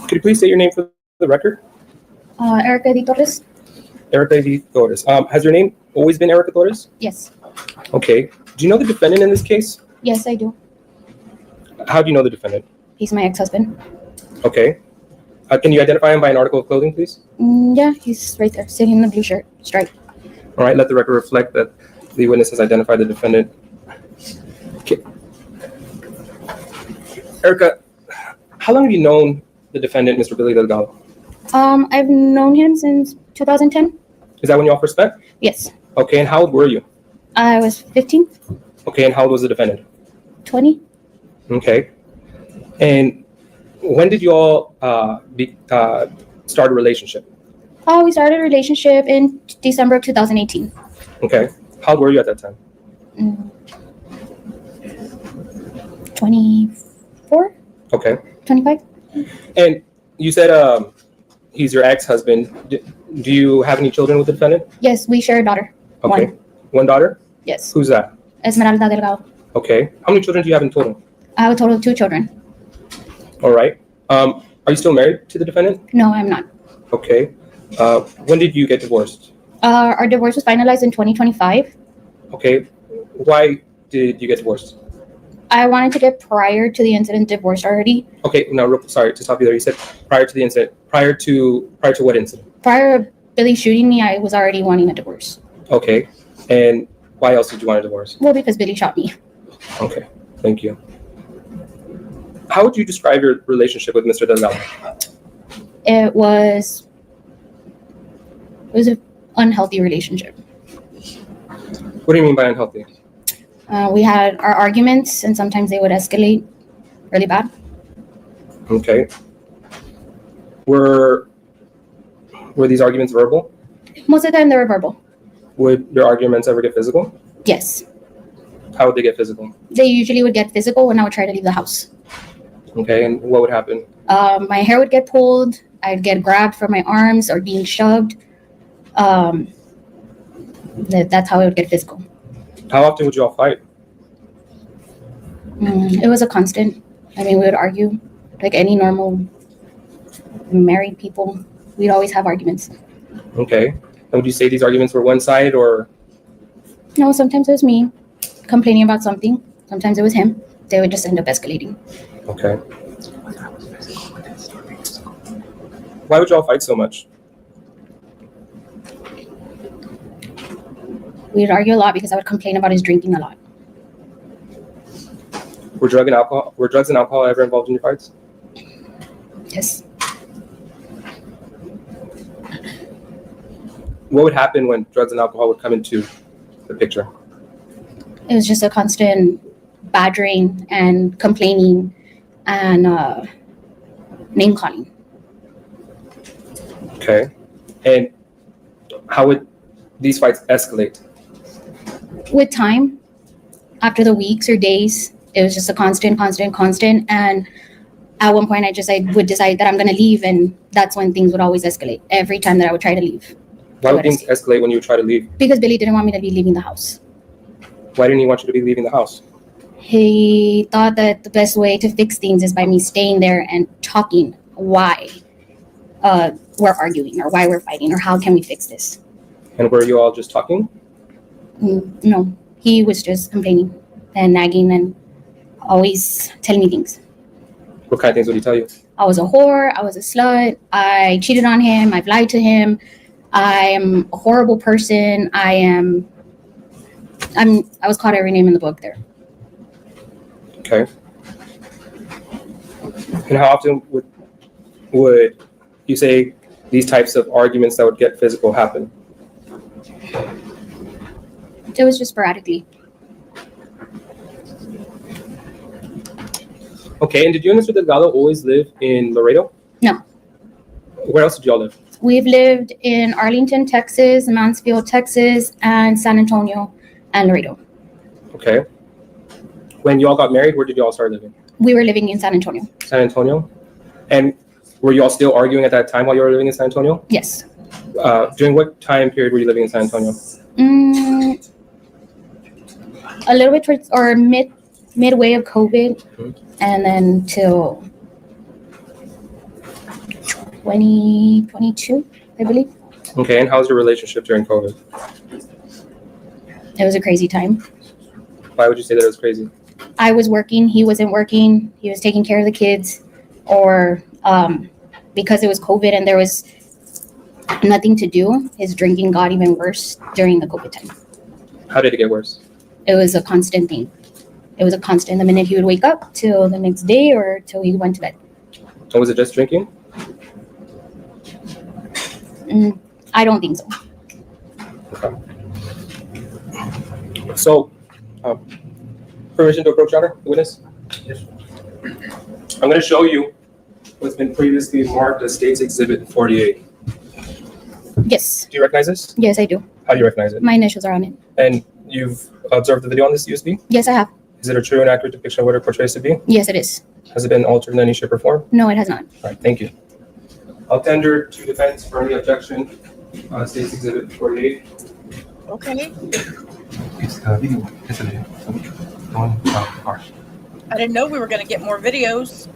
Could you please state your name for the record? Erica Torres. Erica Torres. Has your name always been Erica Torres? Yes. Okay. Do you know the defendant in this case? Yes, I do. How do you know the defendant? He's my ex-husband. Okay. Can you identify him by an article of clothing, please? Yeah, he's right there, sitting in the blue shirt, striped. All right. Let the record reflect that the witness has identified the defendant. Okay. Erica, how long have you known the defendant, Mr. Billy Delgado? I've known him since 2010. Is that when you all first met? Yes. Okay. And how old were you? I was 15, Okay. And how old was the defendant? 20. Okay. And when did you all start a relationship? We started a relationship in December of 2018. Okay. How old were you at that time? 24, Okay. 25. And you said he's your ex-husband. Do you have any children with the defendant? Yes, we share a daughter. Okay. One daughter? Yes. Who's that? Esmeralda Delgado. Okay. How many children do you have in total? I have a total of 2 children. All right. Are you still married to the defendant? No, I'm not. Okay. When did you get divorced? Our divorce was finalized in 2025. Okay. Why did you get divorced? I wanted to get prior to the incident divorced already. Okay. Now, sorry to stop you there. You said prior to the incident. Prior to what incident? Prior to Billy shooting me, I was already wanting a divorce. Okay. And why else did you want a divorce? Well, because Billy shot me. Okay. Thank you. How would you describe your relationship with Mr. Delgado? It was an unhealthy relationship. What do you mean by unhealthy? We had our arguments, and sometimes they would escalate really bad. Okay. Were these arguments verbal? Most of the time, they were verbal. Would your arguments ever get physical? Yes. How would they get physical? They usually would get physical when I would try to leave the house. Okay, and what would happen? My hair would get pulled. I'd get grabbed from my arms or being shoved. That's how it would get physical. How often would you all fight? It was a constant. I mean, we would argue like any normal married people. We'd always have arguments. Okay. And would you say these arguments were one-sided or? No, sometimes it was me complaining about something. Sometimes it was him. They would just end up escalating. Okay. Why would you all fight so much? We'd argue a lot because I would complain about his drinking a lot. Were drugs and alcohol ever involved in your fights? Yes. What would happen when drugs and alcohol would come into the picture? It was just a constant badgering and complaining and name calling. Okay. And how would these fights escalate? With time, after the weeks or days, it was just a constant. And at one point, I would decide that I'm going to leave, and that's when things would always escalate. Every time that I would try to leave. Why would things escalate when you would try to leave? Because Billy didn't want me to be leaving the house. Why didn't he want you to be leaving the house? He thought that the best way to fix things is by me staying there and talking why we're arguing or why we're fighting or how can we fix this. And were you all just talking? No, he was just complaining and nagging and always telling me things. What kind of things would he tell you? I was a whore, I was a slut, I cheated on him, I've lied to him, I'm a horrible person, I was called every name in the book there. Okay. And how often would you say these types of arguments that would get physical happen? It was just sporadically. Okay, and did you and Mr. Delgado always live in Laredo? No. Where else did y'all live? We've lived in Arlington, Texas, Mansfield, Texas, and San Antonio. and Laredo. Okay. When you all got married, where did you all start living? We were living in San Antonio. San Antonio? And were you all still arguing at that time while you were living in San Antonio? Yes. During what time period were you living in San Antonio? A little bit towards or midway of COVID, and then till 2022, I believe. Okay, and how's your relationship during COVID? It was a crazy time. Why would you say that it was crazy? I was working, he wasn't working, he was taking care of the kids, or because it was COVID and there was nothing to do, his drinking got even worse during the COVID time. How did it get worse? It was a constant thing. It was a constant. The minute he would wake up till the next day or till he went to bed. And was it just drinking? I don't think so. Okay. So, permission to approach, Your Honor, the witness? Yes. I'm going to show you what's been previously marked as State's Exhibit 48. Yes. Do you recognize this? Yes, I do. How do you recognize it? My initials are on it. And you've observed the video on this USB? Yes, I have. Is it a true and accurate depiction of what it portrays to be? Yes, it is. Has it been altered in any shape or form? No, it has not. All right, thank you. I'll tender to defense for any objection. State's Exhibit 48. Okay. It's the video. It's the one cars. I didn't know we were going to get more videos.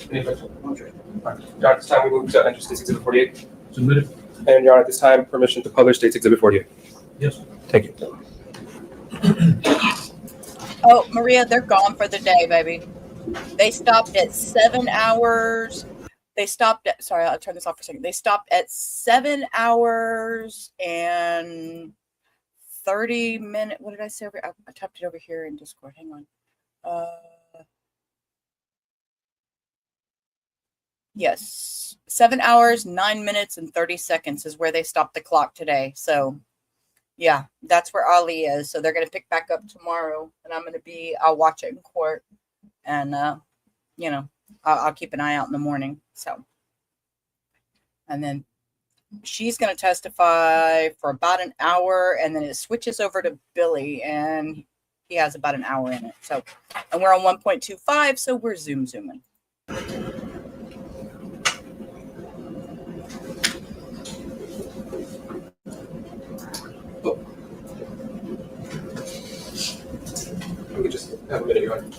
Any objection? Okay. All right. Your Honor, at this time we move to enter State's Exhibit 48. Submitted. And Your Honor, at this time, permission to publish State's Exhibit 48. Yes. Thank you. Oh, Maria, they're gone for the day, baby. They stopped at 7 hours. They stopped at, sorry, I'll turn this off for a second. They stopped at 7 hours and 30 minutes. What did I say? I typed it over here in Discord. Hang on. Yes. 7 hours, 9 minutes, and 30 seconds is where they stopped the clock today. So, yeah, that's where Ali is. So they're going to pick back up tomorrow. And I'll watch it in court. And, you know, I'll keep an eye out in the morning. So, and then she's going to testify for about an hour, and then it switches over to Billy, and he has about an hour in it. So, and we're on 1.25, so we're zooming. We could just have a minute, Your Honor.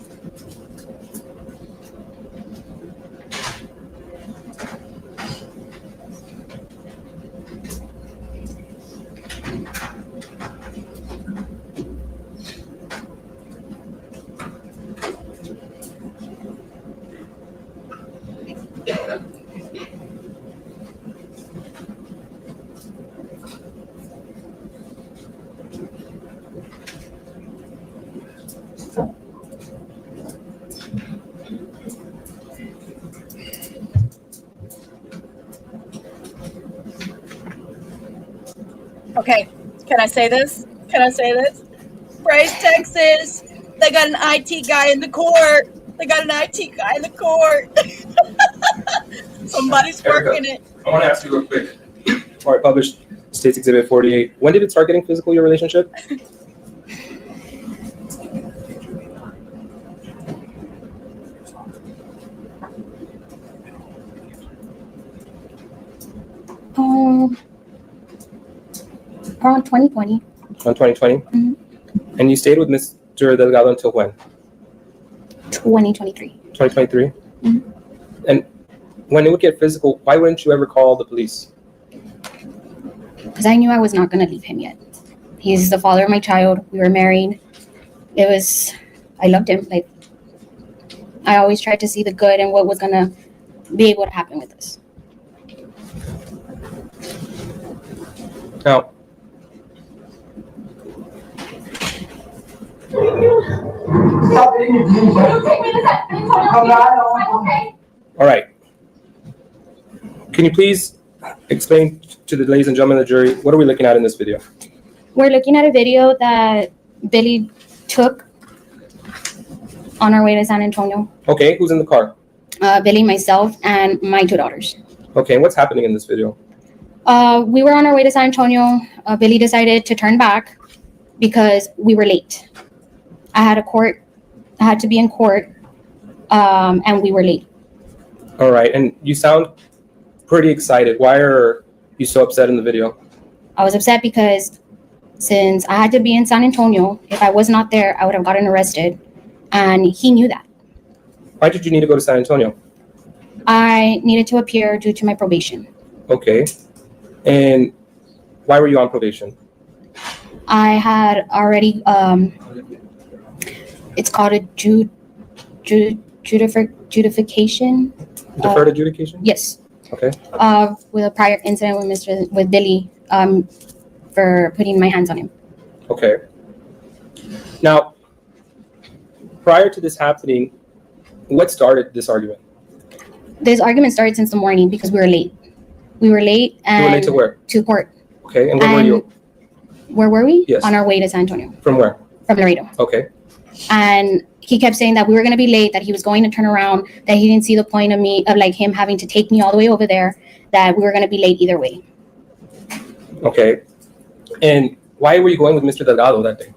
Okay, can I say this? Can I say this? Praise Texas. They got an IT guy in the court. They got an IT guy in the court. Somebody's working it. I want to ask you real quick. Before I published State's Exhibit 48, when did it start getting physical, your relationship? Around 2020. On 2020? Mm-hmm. And you stayed with Mr. Delgado until when? 2023. 2023? Mm-hmm. And when it would get physical, why wouldn't you ever call the police? Because I knew I was not going to leave him yet. He's the father of my child. We were married. I loved him. Like, I always tried to see the good and what was going to be able to happen with us. Now, all right. Can you please explain to the ladies and gentlemen of the jury, what are we looking at in this video? We're looking at a video that Billy took on our way to San Antonio. Okay, who's in the car? Billy, myself, and my two daughters. Okay, and what's happening in this video? We were on our way to San Antonio. Billy decided to turn back because we were late. I had to be in court, and we were late. All right, and you sound pretty excited. Why are you so upset in the video? I was upset because since I had to be in San Antonio, if I was not there, I would have gotten arrested, and he knew that. Why did you need to go to San Antonio? I needed to appear due to my probation. Okay. And why were you on probation? I had already, it's called a judification. Deferred adjudication? Yes. Okay. With a prior incident with Billy, for putting my hands on him. Okay. Now, prior to this happening, what started this argument? This argument started since the morning because we were late. We were late and You were late to where? To court. Okay, and where were you? Where were we? Yes. On our way to San Antonio. From where? From Laredo. Okay. And he kept saying that we were going to be late, that he was going to turn around, that he didn't see the point of him having to take me all the way over there, that we were going to be late either way. Okay. And why were you going with Mr. Delgado that day?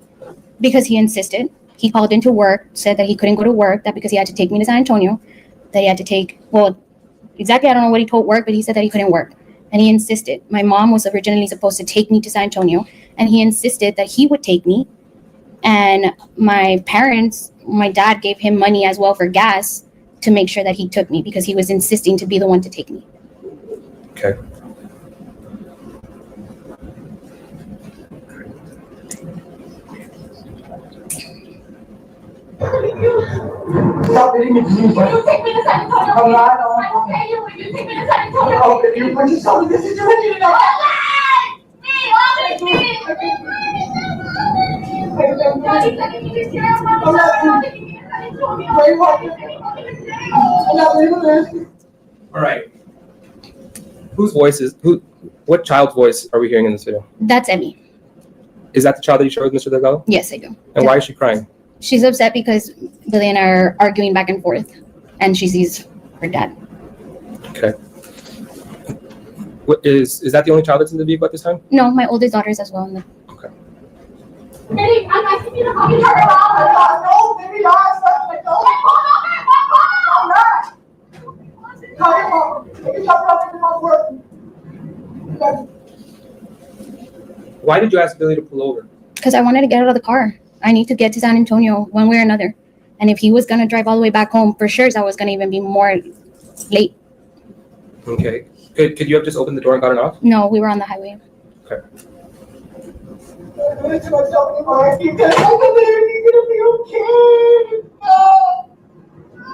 Because he insisted. He called into work, said that he couldn't go to work, that because he had to take me to San Antonio, that he had to take, exactly, I don't know what he told work, but he said that he couldn't work. And he insisted. My mom was originally supposed to take me to San Antonio, and he insisted that he would take me. And my parents, my dad gave him money as well for gas to make sure that he took me because he was insisting to be the one to take me. Okay. Stop hitting me, please. You take me to San Antonio. I'm not. I will pay you when you take me to San Antonio. Oh, if you want to tell me this is your you know. All right. What child's voice are we hearing in this video? That's Emmy. Is that the child that you showed with Mr. Delgado? Yes, I do. And why is she crying? She's upset because Billy and I are arguing back and forth, and she sees her dad. Okay. Is that the only child that's in the vehicle at this time? No, my oldest daughter is as well. Okay. Hey, I'm asking you to call me turn around. No, baby, no, call your mom. Make it up in my work. Why did you ask Billy to pull over? Because I wanted to get out of the car. I need to get to San Antonio one way or another. And if he was going to drive all the way back home, for sure, I was going to even be more late. Okay. Could you have just opened the door and gotten off? No, we were on the highway. Okay. I'm to myself in my because I believe you're going to be okay.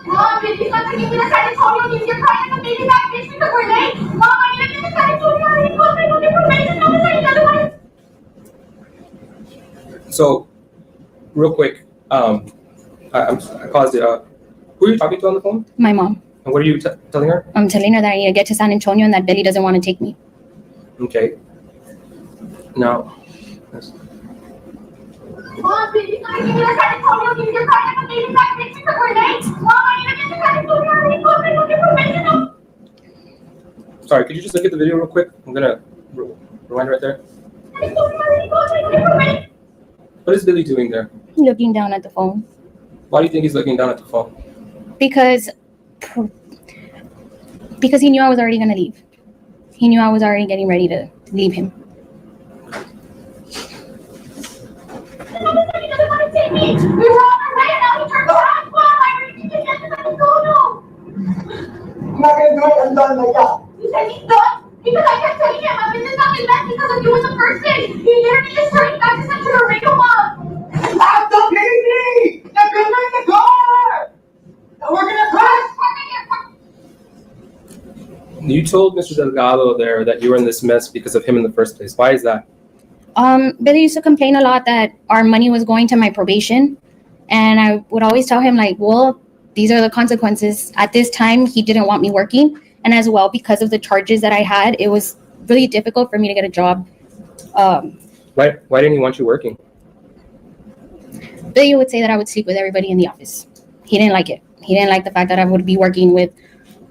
Mom, baby's not taking me to San Antonio. You're crying like a baby back bitch because we're late. Mom, I need to get to San Antonio. I need to go make information. No, it's like another one. So, real quick, I paused it. Who are you talking to on the phone? My mom. And what are you telling her? I'm telling her that I need to get to San Antonio and that Billy doesn't want to take me. Okay. Now. Mom, baby's not taking me to San Antonio. You're crying like a baby back bitch because we're late. Mom, I need to get to San Antonio. I need to go make information. Sorry, could you just look at the video real quick? I'm going to rewind right there. What is Billy doing there? Looking down at the phone. Why do you think he's looking down at the phone? Because he knew I was already going to leave. He knew I was already getting ready to leave him. We were on our way and now we turned around. Mom, I need to get to San Antonio. I'm not going to do it. I'm done like that. You said he's done? Because I kept telling him I'm in this fucking mess because of you in the first day. He literally just turned back to Central Laredo, Mom. Stop the baby! They're gonna in the car! We're gonna crash! You told Mr. Delgado there that you were in this mess because of him in the first place. Why is that? Billy used to complain a lot that our money was going to my probation. And I would always tell him, like, well, these are the consequences. At this time, he didn't want me working. And as well, because of the charges that I had, it was really difficult for me to get a job. Why didn't he want you working? Billy would say that I would sleep with everybody in the office. He didn't like it. He didn't like the fact that I would be working with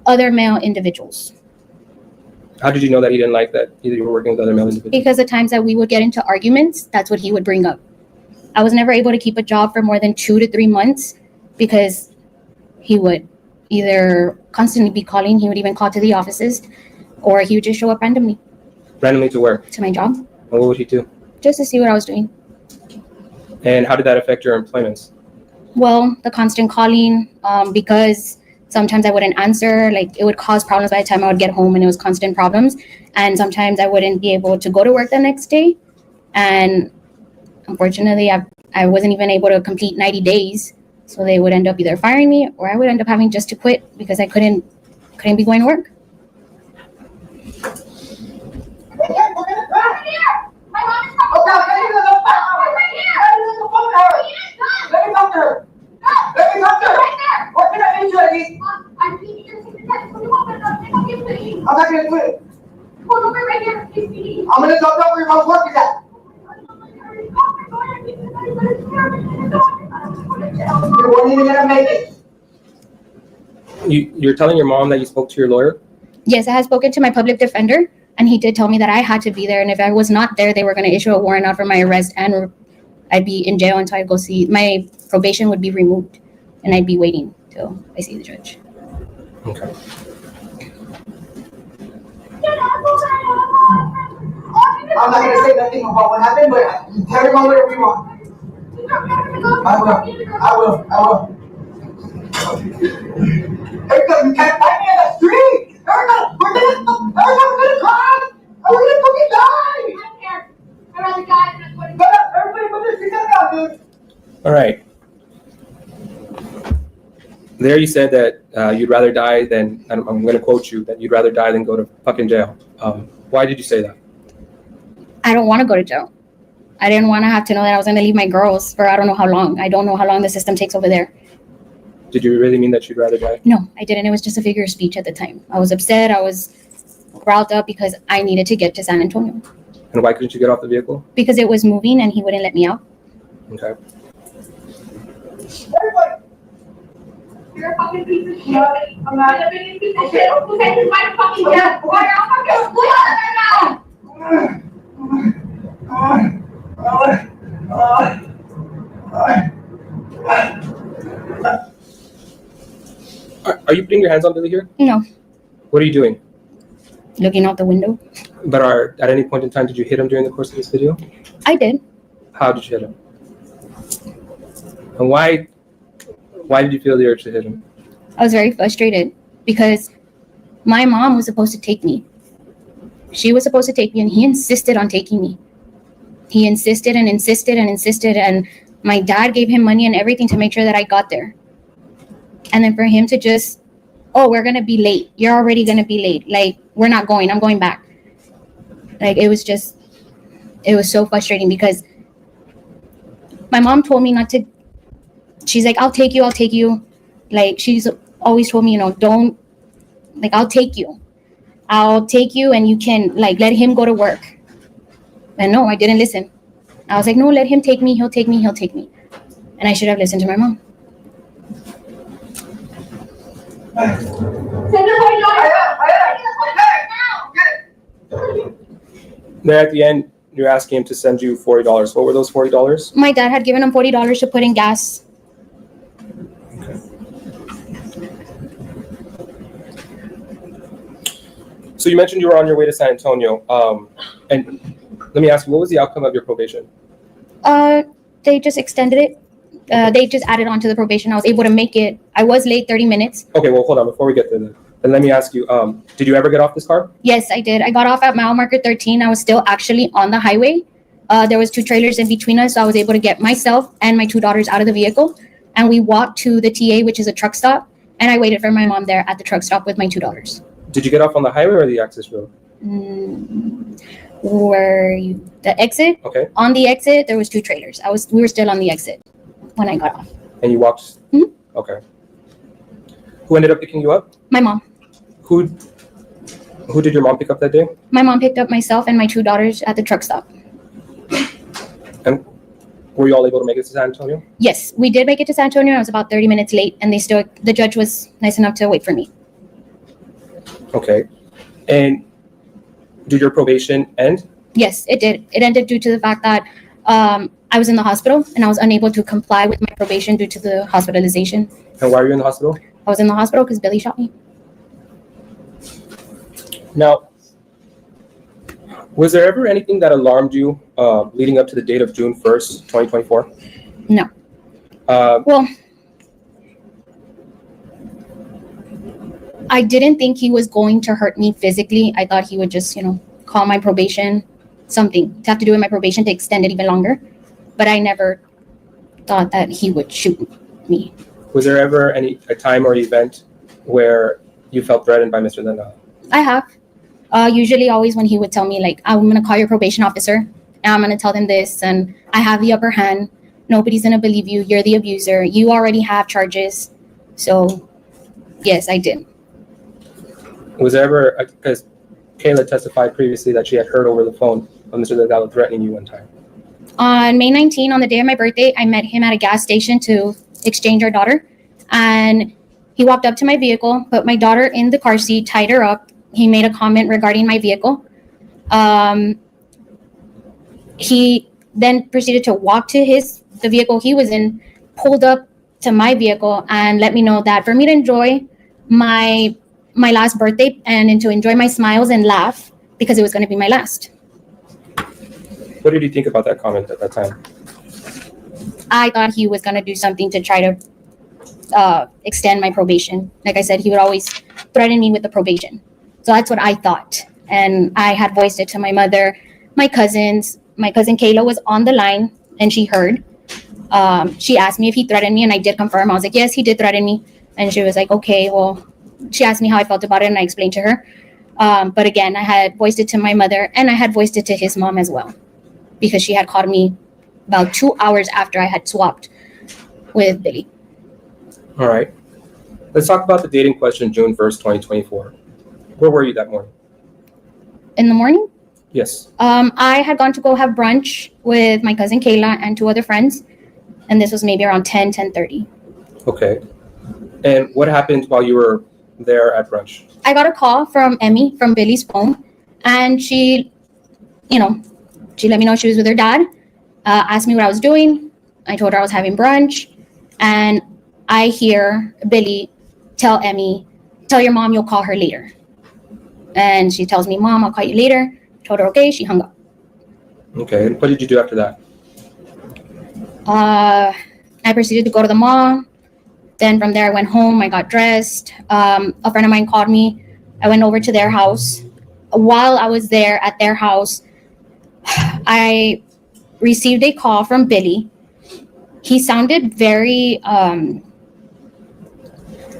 other male individuals. How did you know that he didn't like that you were working with other male individuals? Because the times that we would get into arguments, that's what he would bring up. I was never able to keep a job for more than 2 to 3 months because he would either constantly be calling, he would even call to the offices, or he would just show up randomly Randomly to where? to my job And what would he do? just to see what I was doing. And how did that affect your employment? Well, the constant calling, because sometimes I wouldn't answer, like it would cause problems by the time I would get home, and it was constant problems. And sometimes I wouldn't be able to go to work the next day. And unfortunately, I wasn't even able to complete 90 days. So they would end up either firing me, or I would end up having just to quit because I couldn't be going to work. I'm gonna talk about where your mom's work is at. You weren't even gonna make it. You're telling your mom that you spoke to your lawyer? Yes, I had spoken to my public defender, and he did tell me that I had to be there. And if I was not there, they were going to issue a warrant out for my arrest, and I'd be in jail until I go see, my probation would be removed, and I'd be waiting till I see the judge. Okay. I'm not gonna say nothing about what happened, but you tell your mom whatever you want. I will. Erica, you can't find me on the street! Erica, we're gonna cry! And we're gonna fucking die! I don't care. I'd rather die than put it. Everybody put their feet down, dude! All right. There you said that you'd rather die than, and I'm going to quote you, that you'd rather die than go to fucking jail. Why did you say that? I don't want to go to jail. I didn't want to have to know that I was going to leave my girls for I don't know how long. I don't know how long the system takes over there. Did you really mean that you'd rather die? No, I didn't. It was just a figure of speech at the time. I was upset. I was riled up because I needed to get to San Antonio. And why couldn't you get off the vehicle? Because it was moving and he wouldn't let me out. Okay. Everybody! You're a fucking piece of shit. I'm not a big piece of shit. Who said you might fucking get? Why are you fucking Are you putting your hands on Billy here? No, What are you doing? looking out the window. But at any point in time, did you hit him during the course of this video? I did. How did you hit him? And why did you feel the urge to hit him? I was very frustrated because my mom was supposed to take me. She was supposed to take me, and he insisted on taking me. He insisted and insisted and insisted, and my dad gave him money and everything to make sure that I got there. And then for him to just, oh, we're going to be late. You're already going to be late. Like, we're not going. I'm going back. Like, it was so frustrating because my mom told me not to. She's like, I'll take you. Like, she's always told me, don't, like, I'll take you and you can, like, let him go to work. And no, I didn't listen. I was like, no, let him take me. He'll take me. And I should have listened to my mom. There at the end, you're asking him to send you $40. What were those $40? My dad had given him $40 to put in gas. So you mentioned you were on your way to San Antonio. And let me ask you, what was the outcome of your probation? They just extended it. They just added on to the probation. I was able to make it. I was late 30 minutes. Okay, well, hold on. Before we get there, then let me ask you, did you ever get off this car? Yes, I did. I got off at mile marker 13. I was still actually on the highway. There was 2 trailers in between us, so I was able to get myself and my 2 daughters out of the vehicle. And we walked to the TA, which is a truck stop. And I waited for my mom there at the truck stop with my 2 daughters. Did you get off on the highway or the access road? The exit? Okay. On the exit, there was 2 trailers. We were still on the exit when I got off. And you walked? Mm-hmm. Okay. Who ended up picking you up? My mom. Who did your mom pick up that day? My mom picked up myself and my 2 daughters at the truck stop. And were you all able to make it to San Antonio? Yes, we did make it to San Antonio. I was about 30 minutes late, and the judge was nice enough to wait for me. Okay. And did your probation end? Yes, it did. It ended due to the fact that I was in the hospital and I was unable to comply with my probation due to the hospitalization. And why are you in the hospital? I was in the hospital because Billy shot me. Now, was there ever anything that alarmed you leading up to the date of June 1st, 2024? No. Well, I didn't think he was going to hurt me physically. I thought he would just, call my probation, something to have to do with my probation to extend it even longer. But I never thought that he would shoot me. Was there ever a time or event where you felt threatened by Mr. Delgado? I have. Usually always when he would tell me, like, I'm going to call your probation officer and I'm going to tell them this and I have the upper hand. Nobody's going to believe you. You're the abuser. You already have charges. So, yes, I did. Was there ever, because Kayla testified previously that she had heard over the phone of Mr. Delgado threatening you one time. On May 19, on the day of my birthday, I met him at a gas station to exchange our daughter. And he walked up to my vehicle, put my daughter in the car seat, tied her up. He made a comment regarding my vehicle. He then proceeded to walk to the vehicle he was in, pulled up to my vehicle and let me know that for me to enjoy my last birthday and to enjoy my smiles and laugh because it was going to be my last. What did you think about that comment at that time? I thought he was going to do something to try to extend my probation. Like I said, he would always threaten me with the probation. So that's what I thought. And I had voiced it to my mother, my cousins. My cousin Kayla was on the line and she heard. She asked me if he threatened me and I did confirm. I was like, yes, he did threaten me. And she was like, okay, well, she asked me how I felt about it and I explained to her. But again, I had voiced it to my mother and I had voiced it to his mom as well because she had called me about 2 hours after I had swapped with Billy. All right. Let's talk about the date in question, June 1st, 2024. Where were you that morning? In the morning? Yes. I had gone to go have brunch with my cousin Kayla and 2 other friends. And this was maybe around 10:30. Okay. And what happened while you were there at brunch? I got a call from Emmy from Billy's phone. And she let me know she was with her dad. Asked me what I was doing. I told her I was having brunch. And I hear Billy tell Emmy, tell your mom you'll call her later. And she tells me, Mom, I'll call you later. Told her, okay, she hung up. Okay, and what did you do after that? I proceeded to go to the mall. Then from there, I went home. I got dressed. A friend of mine called me. I went over to their house. While I was there at their house, I received a call from Billy. He sounded very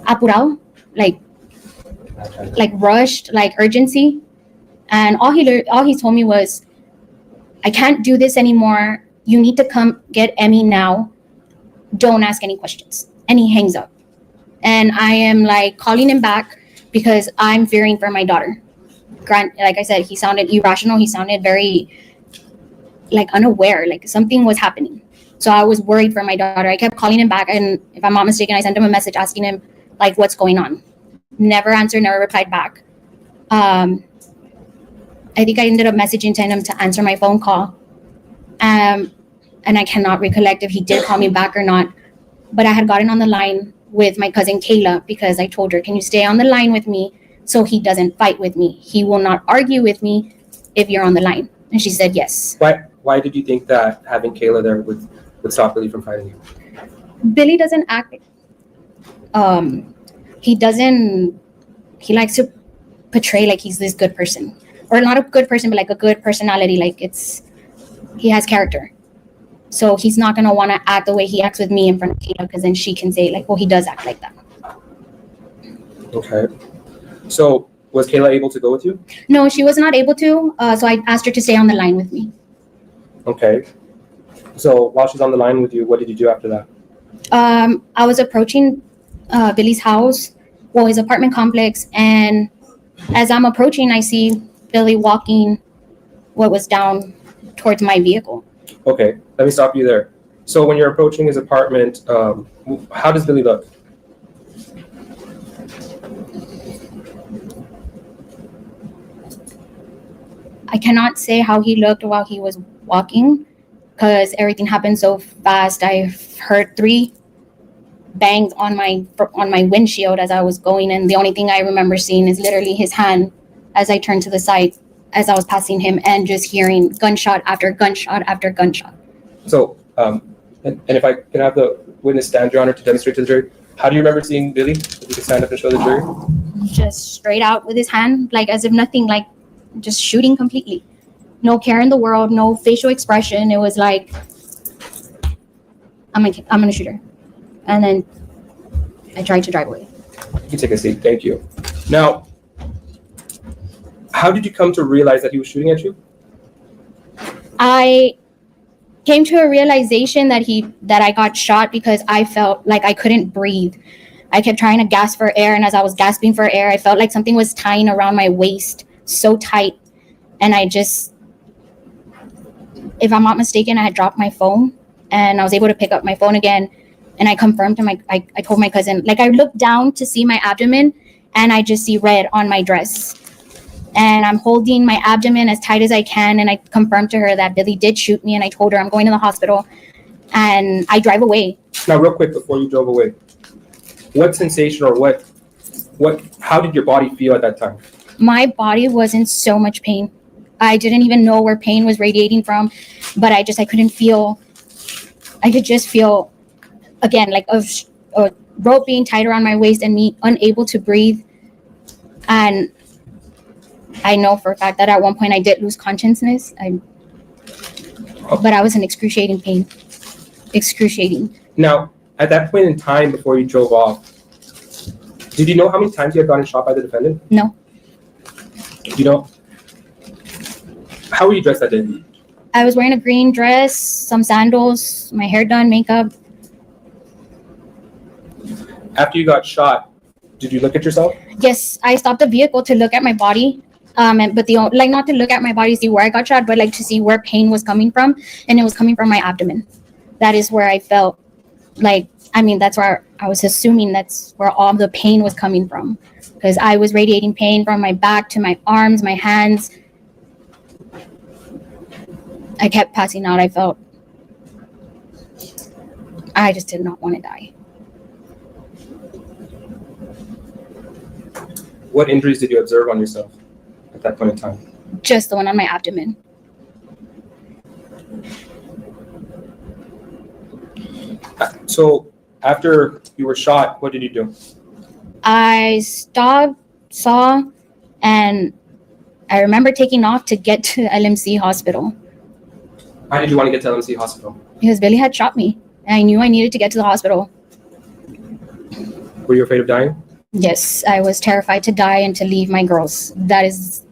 apurado, like rushed, like urgency. And all he told me was, I can't do this anymore. You need to come get Emmy now. Don't ask any questions. And he hangs up. And I am like calling him back because I'm fearing for my daughter. Like I said, he sounded irrational. He sounded very like unaware, like something was happening. So I was worried for my daughter. I kept calling him back. And if I'm not mistaken, I sent him a message asking him like, what's going on? Never answered, never replied back. I think I ended up messaging to him to answer my phone call. And I cannot recollect if he did call me back or not. But I had gotten on the line with my cousin Kayla because I told her, can you stay on the line with me so he doesn't fight with me? He will not argue with me if you're on the line. And she said yes. Why did you think that having Kayla there would stop Billy from fighting you? Billy doesn't act. He likes to portray like he's this good person. Or not a good person, but like a good personality. Like he has character. So he's not going to want to act the way he acts with me in front of Kayla because then she can say like, well, he does act like that. Okay. So was Kayla able to go with you? No, she was not able to. So I asked her to stay on the line with me. Okay. So while she's on the line with you, what did you do after that? I was approaching Billy's house, his apartment complex. And as I'm approaching, I see Billy walking what was down towards my vehicle. Okay, let me stop you there. So when you're approaching his apartment, how does Billy look? I cannot say how he looked while he was walking because everything happened so fast. I heard 3 bangs on my windshield as I was going, and the only thing I remember seeing is literally his hand as I turned to the side as I was passing him, and just hearing gunshot after gunshot after gunshot. So, and if I can have the witness stand, Your Honor, to demonstrate to the jury, how do you remember seeing Billy? If you could stand up and show the jury. Just straight out with his hand, like as if nothing, like just shooting completely. No care in the world, no facial expression. It was like, I'm gonna shoot her. And then I tried to drive away. You can take a seat. Thank you. Now, how did you come to realize that he was shooting at you? I came to a realization that I got shot because I felt like I couldn't breathe. I kept trying to gasp for air, and as I was gasping for air, I felt like something was tying around my waist so tight. And I just, if I'm not mistaken, I had dropped my phone, and I was able to pick up my phone again. And I confirmed to I told my cousin, like I looked down to see my abdomen, and I just see red on my dress. And I'm holding my abdomen as tight as I can. And I confirmed to her that Billy did shoot me. And I told her I'm going to the hospital, and I drive away. Now, real quick, before you drove away, what sensation or how did your body feel at that time? My body was in so much pain. I didn't even know where pain was radiating from, but I couldn't feel, I could just feel, again, like a rope being tied around my waist and me unable to breathe. And I know for a fact that at one point I did lose consciousness, but I was in excruciating pain. Excruciating. Now, at that point in time before you drove off, did you know how many times you had gotten shot by the defendant? No. You know, how were you dressed that day? I was wearing a green dress, some sandals, my hair done, makeup. After you got shot, did you look at yourself? Yes, I stopped the vehicle to look at my body. But not to look at my body, see where I got shot, but like to see where pain was coming from, and it was coming from my abdomen. That is where I felt like, that's where I was assuming that's where all the pain was coming from, because I was radiating pain from my back to my arms, my hands. I kept passing out. I just did not want to die. What injuries did you observe on yourself at that point in time? Just the one on my abdomen. So after you were shot, what did you do? I saw, and I remember taking off to get to LMC hospital. Why did you want to get to LMC hospital? Because Billy had shot me, and I knew I needed to get to the hospital. Were you afraid of dying? Yes, I was terrified to die and to leave my girls. That is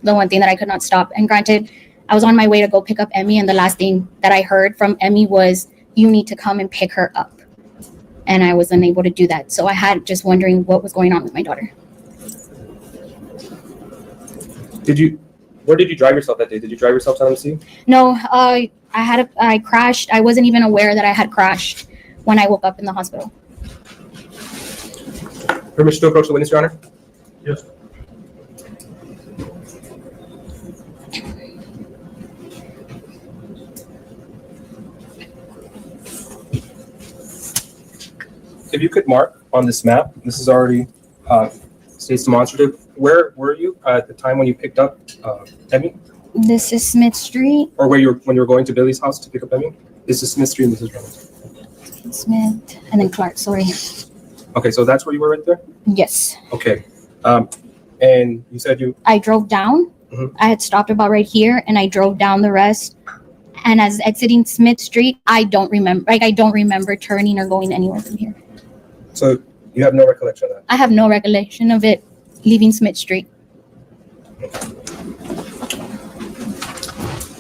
the one thing that I could not stop. And granted, I was on my way to go pick up Emmy, and the last thing that I heard from Emmy was, "You need to come and pick her up." And I was unable to do that. So I had just wondering what was going on with my daughter. Where did you drive yourself that day? Did you drive yourself to LMC? No, I crashed. I wasn't even aware that I had crashed when I woke up in the hospital. Permission to approach the witness, Your Honor? Yes. If you could mark on this map, this is already states demonstrative. Where were you at the time when you picked up Emmy? This is Smith Street. Or when you were going to Billy's house to pick up Emmy? This is Smith Street and this is Reynolds. Smith and then Clark, sorry. Okay, so that's where you were right there? Yes. Okay. And you said I drove down. Mhm. I had stopped about right here, and I drove down the rest. And as exiting Smith Street, I don't remember turning or going anywhere from here. So you have no recollection of that? I have no recollection of it leaving Smith Street.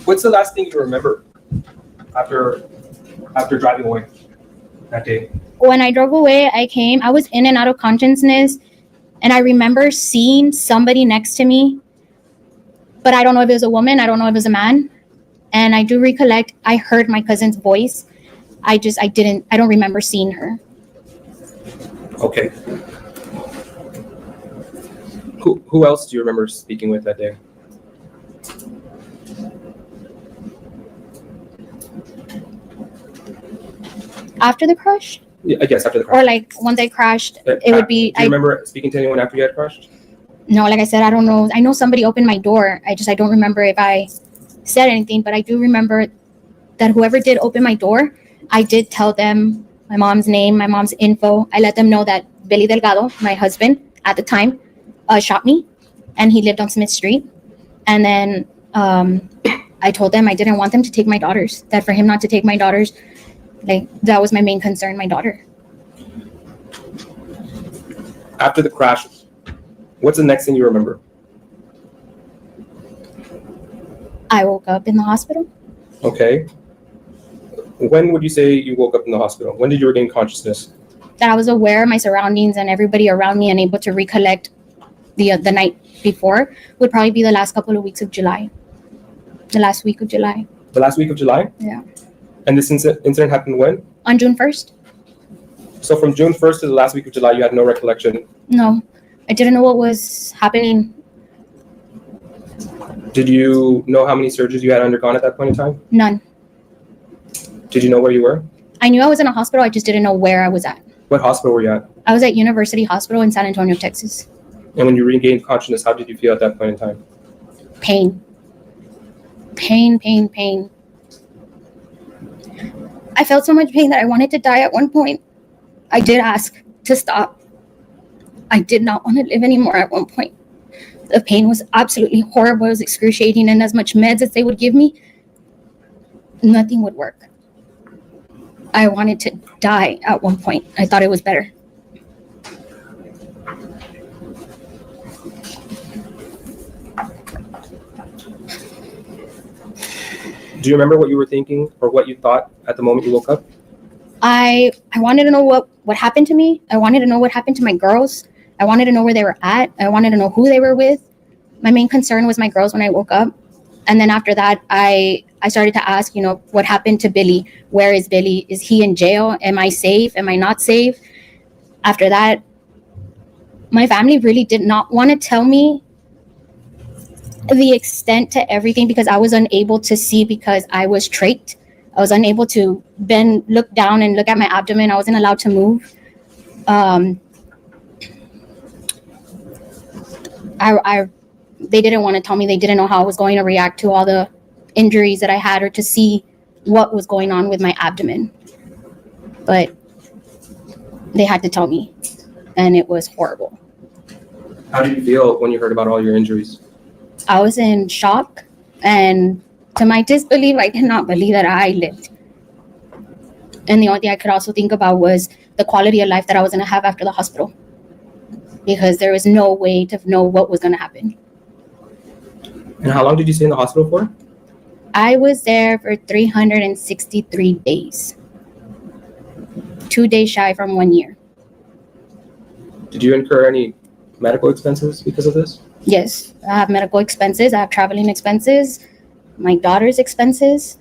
What's the last thing you remember after driving away that day? When I drove away, I was in and out of consciousness, and I remember seeing somebody next to me, but I don't know if it was a woman, I don't know if it was a man. And I do recollect, I heard my cousin's voice. I don't remember seeing her. Okay. Who else do you remember speaking with that day? After the crush, Yeah, I guess after the crash. or like once I crashed, it would be. Do you remember speaking to anyone after you had crashed? No, like I said, I don't know. I know somebody opened my door. I don't remember if I said anything, but I do remember that whoever did open my door, I did tell them my mom's name, my mom's info. I let them know that Billy Delgado, my husband at the time, shot me, and he lived on Smith Street. And then I told them I didn't want them to take my daughters, that for him not to take my daughters, like that was my main concern, my daughter. After the crash, what's the next thing you remember? I woke up in the hospital. Okay. When would you say you woke up in the hospital? When did you regain consciousness? That I was aware of my surroundings and everybody around me and able to recollect the night before would probably be the last couple of weeks of July. The last week of July. The last week of July? Yeah. And this incident happened when? On June 1st? So from June 1st to the last week of July, you had no recollection? No. I didn't know what was happening. Did you know how many surgeries you had undergone at that point in time? None. Did you know where you were? I knew I was in a hospital. I just didn't know where I was at. What hospital were you at? I was at University Hospital in San Antonio, Texas. And when you regained consciousness, how did you feel at that point in time? Pain. Pain. I felt so much pain that I wanted to die at one point. I did ask to stop. I did not want to live anymore at one point. The pain was absolutely horrible. It was excruciating, and as much meds as they would give me, nothing would work. I wanted to die at one point. I thought it was better. Do you remember what you were thinking or what you thought at the moment you woke up? I wanted to know what happened to me. I wanted to know what happened to my girls. I wanted to know where they were at. I wanted to know who they were with. My main concern was my girls when I woke up. And then after that, I started to ask, what happened to Billy? Where is Billy? Is he in jail? Am I safe? Am I not safe? After that, my family really did not want to tell me the extent to everything because I was unable to see because I was trached. I was unable to look down and look at my abdomen. I wasn't allowed to move. They didn't want to tell me. They didn't know how I was going to react to all the injuries that I had or to see what was going on with my abdomen. But they had to tell me, and it was horrible. How did you feel when you heard about all your injuries? I was in shock, and to my disbelief, I did not believe that I lived. And the only thing I could also think about was the quality of life that I was going to have after the hospital, because there was no way to know what was going to happen. And how long did you stay in the hospital for? I was there for 363 days. 2 days shy from 1 year. Did you incur any medical expenses because of this? Yes, I have medical expenses. I have traveling expenses, my daughter's expenses,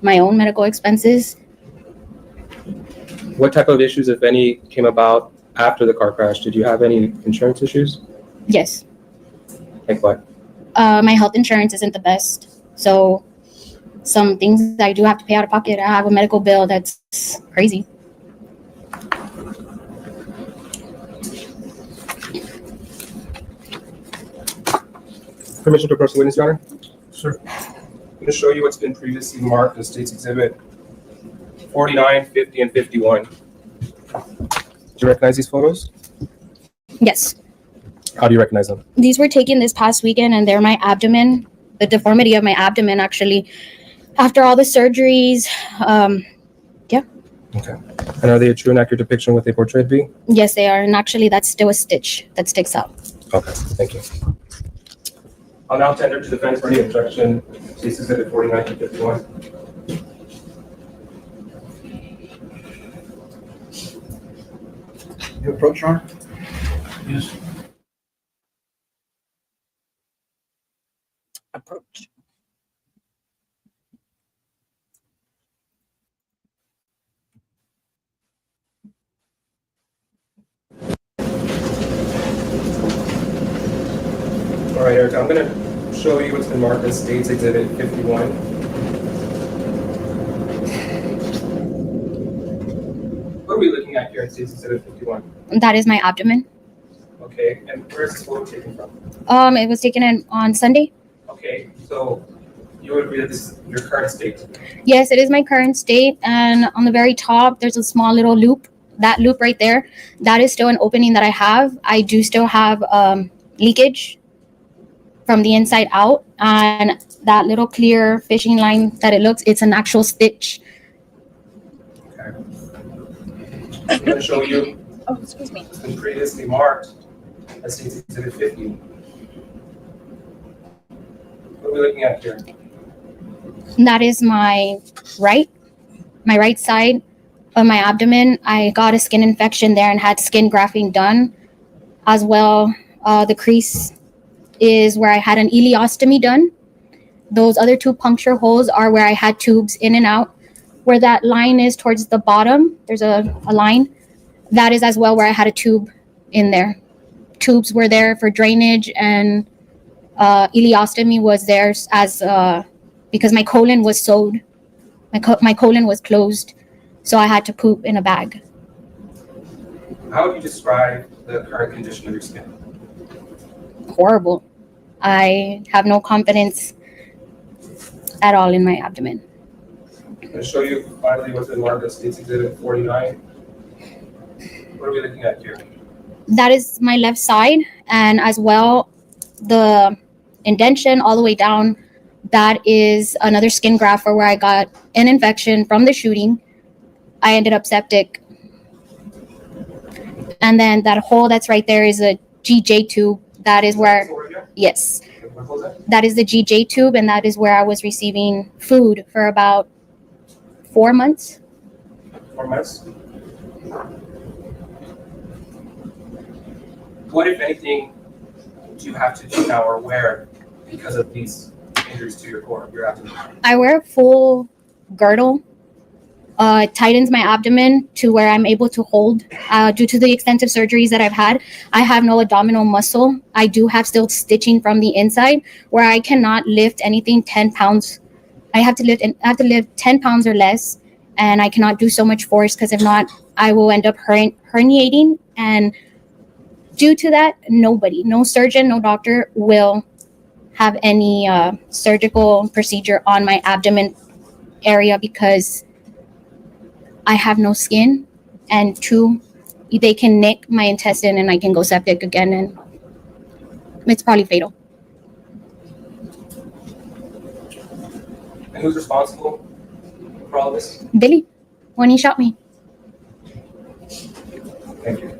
my own medical expenses. What type of issues, if any, came about after the car crash? Did you have any insurance issues? Yes. Like what? My health insurance isn't the best. So some things I do have to pay out of pocket. I have a medical bill that's crazy. Permission to approach the witness, Your Honor? Sir. I'm going to show you what's been previously marked as State's Exhibit 49, 50, and 51. Do you recognize these photos? Yes. How do you recognize them? These were taken this past weekend, and they're my abdomen, the deformity of my abdomen, actually. After all the surgeries, yeah. Okay. And are they a true and accurate depiction of what they portrayed to be? Yes, they are. And actually, that's still a stitch that sticks out. Okay, thank you. I'll now tender to defense for any objection. State's Exhibit 49 to 51. You approach, Your Honor? Yes. Approach. All right, Erica, I'm going to show you what's been marked as State's Exhibit 51. looking at here in State's Exhibit 51? That is my abdomen. Okay, and where is this photo taken from? It was taken on Sunday. Okay, so you would agree that this is your current state? Yes, it is my current state. And on the very top, there's a small little loop. That loop right there, that is still an opening that I have. I do still have leakage from the inside out. And that little clear fishing line that it looks, it's an actual stitch. Okay. I'm going to show you. Oh, excuse me. It's been previously marked as State's Exhibit 50. What are we looking at here? That is my right side of my abdomen. I got a skin infection there and had skin grafting done as well. The crease is where I had an ileostomy done. Those other 2 puncture holes are where I had tubes in and out. Where that line is towards the bottom, there's a line. That is as well where I had a tube in there. Tubes were there for drainage, and ileostomy was there as because my colon was sewed. My colon was closed, so I had to poop in a bag. How would you describe the current condition of your skin? Horrible. I have no confidence at all in my abdomen. I'm going to show you finally what's been marked as State's Exhibit 49. What are we looking at here? That is my left side, and as well the indentation all the way down, that is another skin graft for where I got an infection from the shooting. I ended up septic. And then that hole that's right there is a GJ tube. That is where, yes, that is the GJ tube, and that is where I was receiving food for about 4 months. 4 months? What, if anything, do you have to do now or wear because of these injuries to your abdomen? I wear a full girdle. It tightens my abdomen to where I'm able to hold. Due to the extensive surgeries that I've had, I have no abdominal muscle. I do have still stitching from the inside where I cannot lift anything 10 pounds. I have to lift 10 pounds or less, and I cannot do so much force because if not, I will end up herniating. And due to that, no surgeon, no doctor will have any surgical procedure on my abdomen area because I have no skin, and 2, they can nick my intestine and I can go septic again, and it's probably fatal. And who's responsible for all this? Billy, when he shot me. Thank you.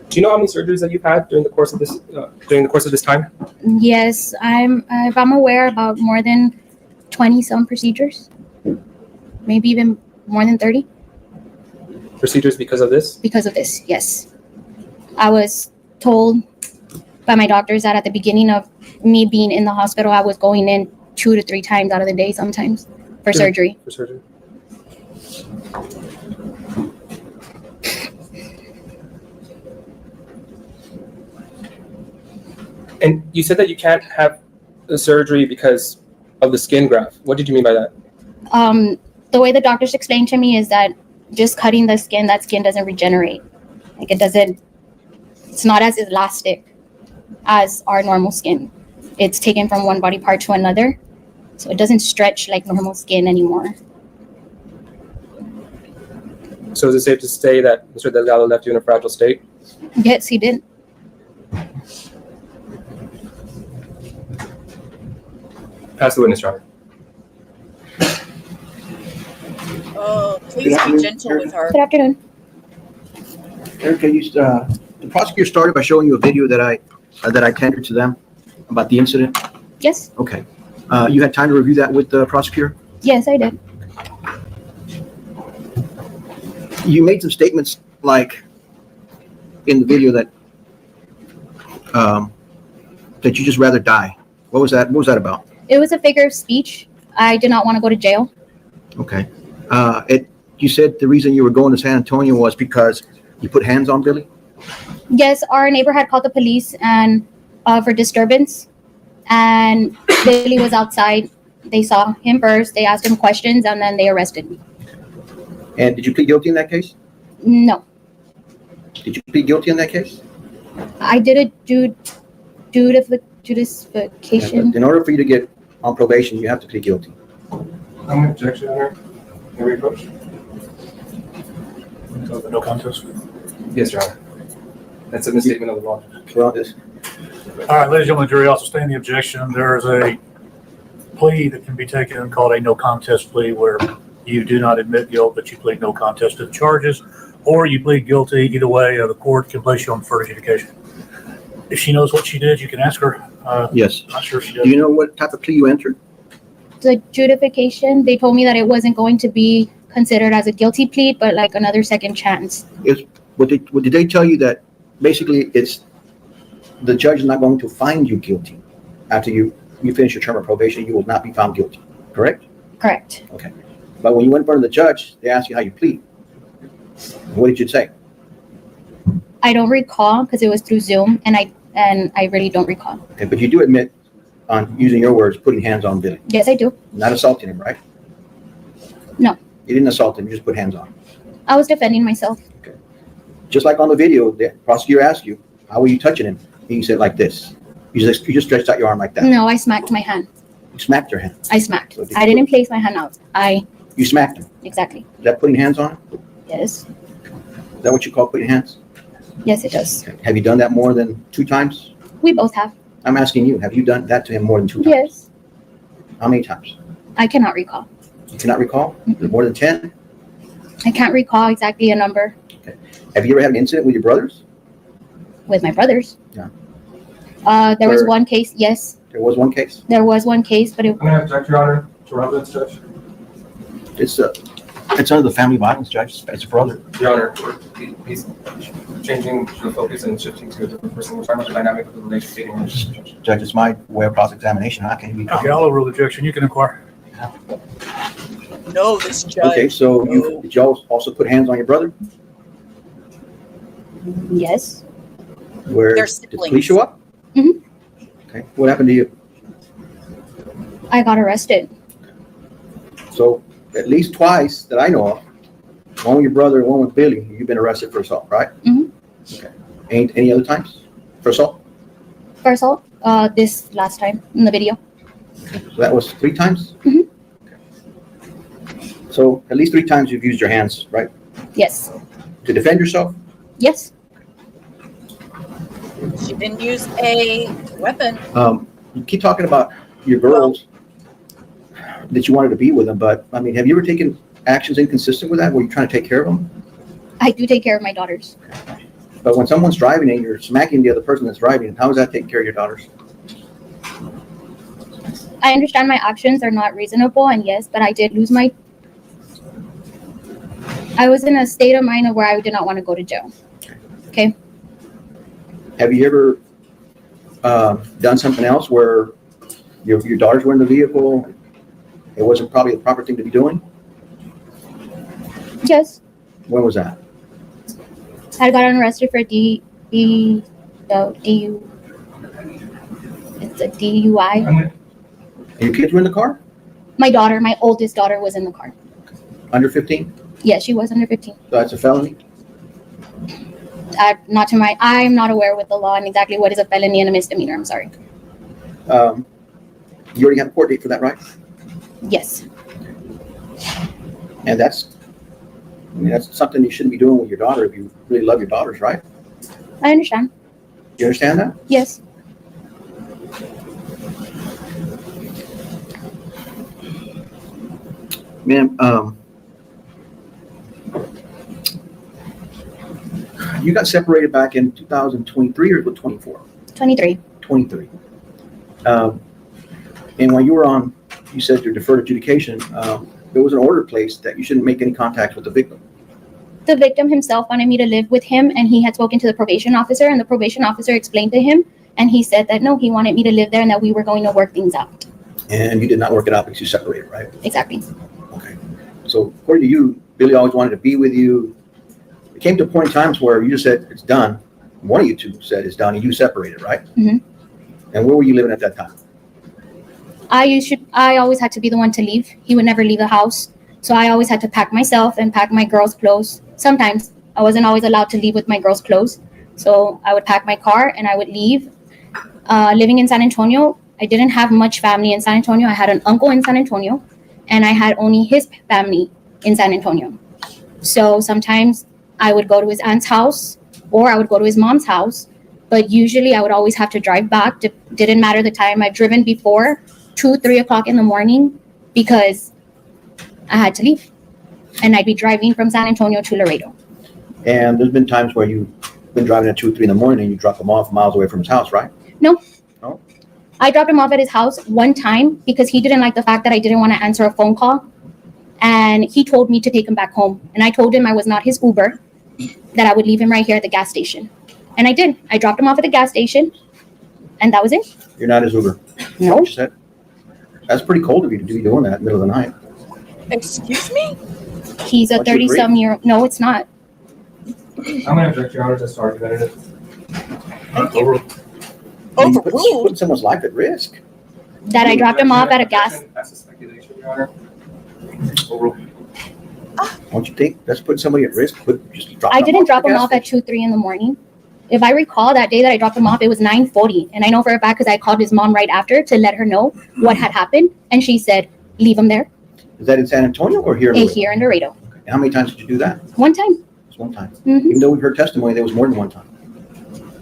Do you know how many surgeries that you've had during the course of this time? Yes, if I'm aware, about more than 20 some procedures, maybe even more than 30. Procedures because of this? Because of this, yes. I was told by my doctors that at the beginning of me being in the hospital, I was going in 2 to 3 times out of the day sometimes for surgery. For surgery. And you said that you can't have the surgery because of the skin graft. What did you mean by that? The way the doctors explained to me is that just cutting the skin, that skin doesn't regenerate. Like it's not as elastic as our normal skin. It's taken from one body part to another. So it doesn't stretch like normal skin anymore. So is it safe to say that Mr. Delgado left you in a fragile state? Yes, he did. Pass the witness, Your Honor. Oh, please be gentle with her. Good afternoon. Erica, the prosecutor started by showing you a video that I tendered to them about the incident. Yes. Okay. You had time to review that with the prosecutor? Yes, I did. You made some statements like in the video that that you just rather die. What was that? What was that about? It was a figure of speech. I did not want to go to jail. Okay. You said the reason you were going to San Antonio was because you put hands on Billy? Yes, our neighbor had called the police and for disturbance, and Billy was outside They saw him first, they asked him questions, and then they arrested me. And did you plead guilty in that case? No, Did you plead guilty in that case? I did a justification. In order for you to get on probation, you have to plead guilty. I'm objection here. Can we approach? No contest. Yes, Your Honor. That's a misstatement of the law. Well, this. All right, ladies and gentlemen, the jury, I'll sustain the objection. There is a plea that can be taken called a no contest plea where you do not admit guilt, but you plead no contest to the charges, or you plead guilty. Either way, the court can place you on deferred adjudication. If she knows what she did, you can ask her. Yes. Not sure if she does. Do you know what type of plea you entered? The justification, they told me that it wasn't going to be considered as a guilty plea, but like another second chance. What did they tell you that basically it's the judge is not going to find you guilty after you finish your term of probation? You will not be found guilty, correct? Correct. Okay. But when you went in front of the judge, they asked you how you plead. What did you say? I don't recall because it was through Zoom, and I really don't recall. Okay, but you do admit on using your words, putting hands on Billy. Yes, I do. Not assaulting him, right? No. You didn't assault him, you just put hands on him. I was defending myself. Just like on the video, the prosecutor asked you, how were you touching him? And you said like this. You just stretched out your arm like that. No, I smacked my hand. You smacked your hand. I smacked. So I didn't place my hand out. You smacked him. Exactly. Is that putting hands on him? Yes. Is that what you call putting hands? Yes, it does. Okay. Have you done that more than 2 times? We both have. I'm asking you, have you done that to him more than 2 times? Yes. How many times? I cannot recall. You cannot recall? More than 10? I can't recall exactly a number. Have you ever had an incident with your brothers? With my brothers. Yeah. There was one case, yes. There was one case? There was one case, but it. I'm going to object, Your Honor, to relevance, Judge. It's under the family violence, Judge. It's a brother. Your Honor, he's changing the focus and shifting to a different person. We're talking about the dynamic of the relationship. Judge, it's my way of cross-examination. How can you be? Okay, I'll overrule the objection. You can inquire. No, this judge. Okay, so did y'all also put hands on your brother? Yes. Where They're did the siblings. police show up? Mm-hmm. Okay, what happened to you? I got arrested. So at least twice that I know of, one with your brother and one with Billy, you've been arrested for assault, right? Mm-hmm. Okay. Any other times for assault? For assault, this last time in the video. So that was 3 times? Mm-hmm. Okay. So at least 3 times you've used your hands, right? Yes. To defend yourself? Yes. She didn't use a weapon. You keep talking about your girls that you wanted to be with them, but I mean, have you ever taken actions inconsistent with that where you're trying to take care of them? I do take care of my daughters. But when someone's driving and you're smacking the other person that's driving, how does that take care of your daughters? I understand my actions are not reasonable, and yes, but I did lose my. I was in a state of mind of where I did not want to go to jail. Okay. Have you ever done something else where your daughters were in the vehicle? It wasn't probably the proper thing to be doing? Yes. When was that? I got arrested for it's a DUI. And your kids were in the car? My daughter, my oldest daughter, was in the car. Under 15? Yes, she was under 15. So that's a felony? I'm not aware with the law and exactly what is a felony and a misdemeanor. I'm sorry. You already have a court date for that, right? Yes. And that's something you shouldn't be doing with your daughter if you really love your daughters, right? I understand. You understand that? Yes. Ma'am, you got separated back in 2023 or 24? 23. 23. And when you were on, you said your deferred adjudication, there was an order placed that you shouldn't make any contact with the victim. The victim himself wanted me to live with him, and he had spoken to the probation officer, and the probation officer explained to him, and he said that no, he wanted me to live there and that we were going to work things out. And you did not work it out because you separated, right? Exactly. Okay. So according to you, Billy always wanted to be with you. It came to a point in times where you just said it's done. One of you two said it's done and you separated, right? Mm-hmm. And where were you living at that time? I always had to be the one to leave. He would never leave the house. So I always had to pack myself and pack my girls' clothes. Sometimes I wasn't always allowed to leave with my girls' clothes. So I would pack my car and I would leave. Living in San Antonio, I didn't have much family in San Antonio. I had an uncle in San Antonio and I had only his family in San Antonio. So sometimes I would go to his aunt's house or I would go to his mom's house. But usually I would always have to drive back. Didn't matter the time. I've driven before 2-3 o'clock in the morning because I had to leave. And I'd be driving from San Antonio to Laredo. And there's been times where you've been driving at 2 or 3 in the morning and you drop him off miles away from his house, right? No. No? I dropped him off at his house one time because he didn't like the fact that I didn't want to answer a phone call. And he told me to take him back home. And I told him I was not his Uber, that I would leave him right here at the gas station. And I did. I dropped him off at the gas station. And that was it. You're not his Uber? No. What you said? That's pretty cold of you to be doing that in the middle of the night. Excuse me? He's a Don't you agree? 30-some year. No, it's not. I'm gonna object, Your Honor, to start argumentative. You put someone's life at risk. That I dropped him off at a gas. That's a speculation, Your Honor. Don't you think that's putting somebody at risk? Just drop I them didn't off drop at the him gas off at 2-3 in the morning. If I recall that day that I dropped him off, it was 9:40. And I know for a fact because I called his mom right after to let her know what had happened. And she said, leave him there. Is that in San Antonio or here in Laredo? Here in Laredo. And how many times did you do that? One time. Just one time. Mhm. Even though we've heard testimony, there was more than one time.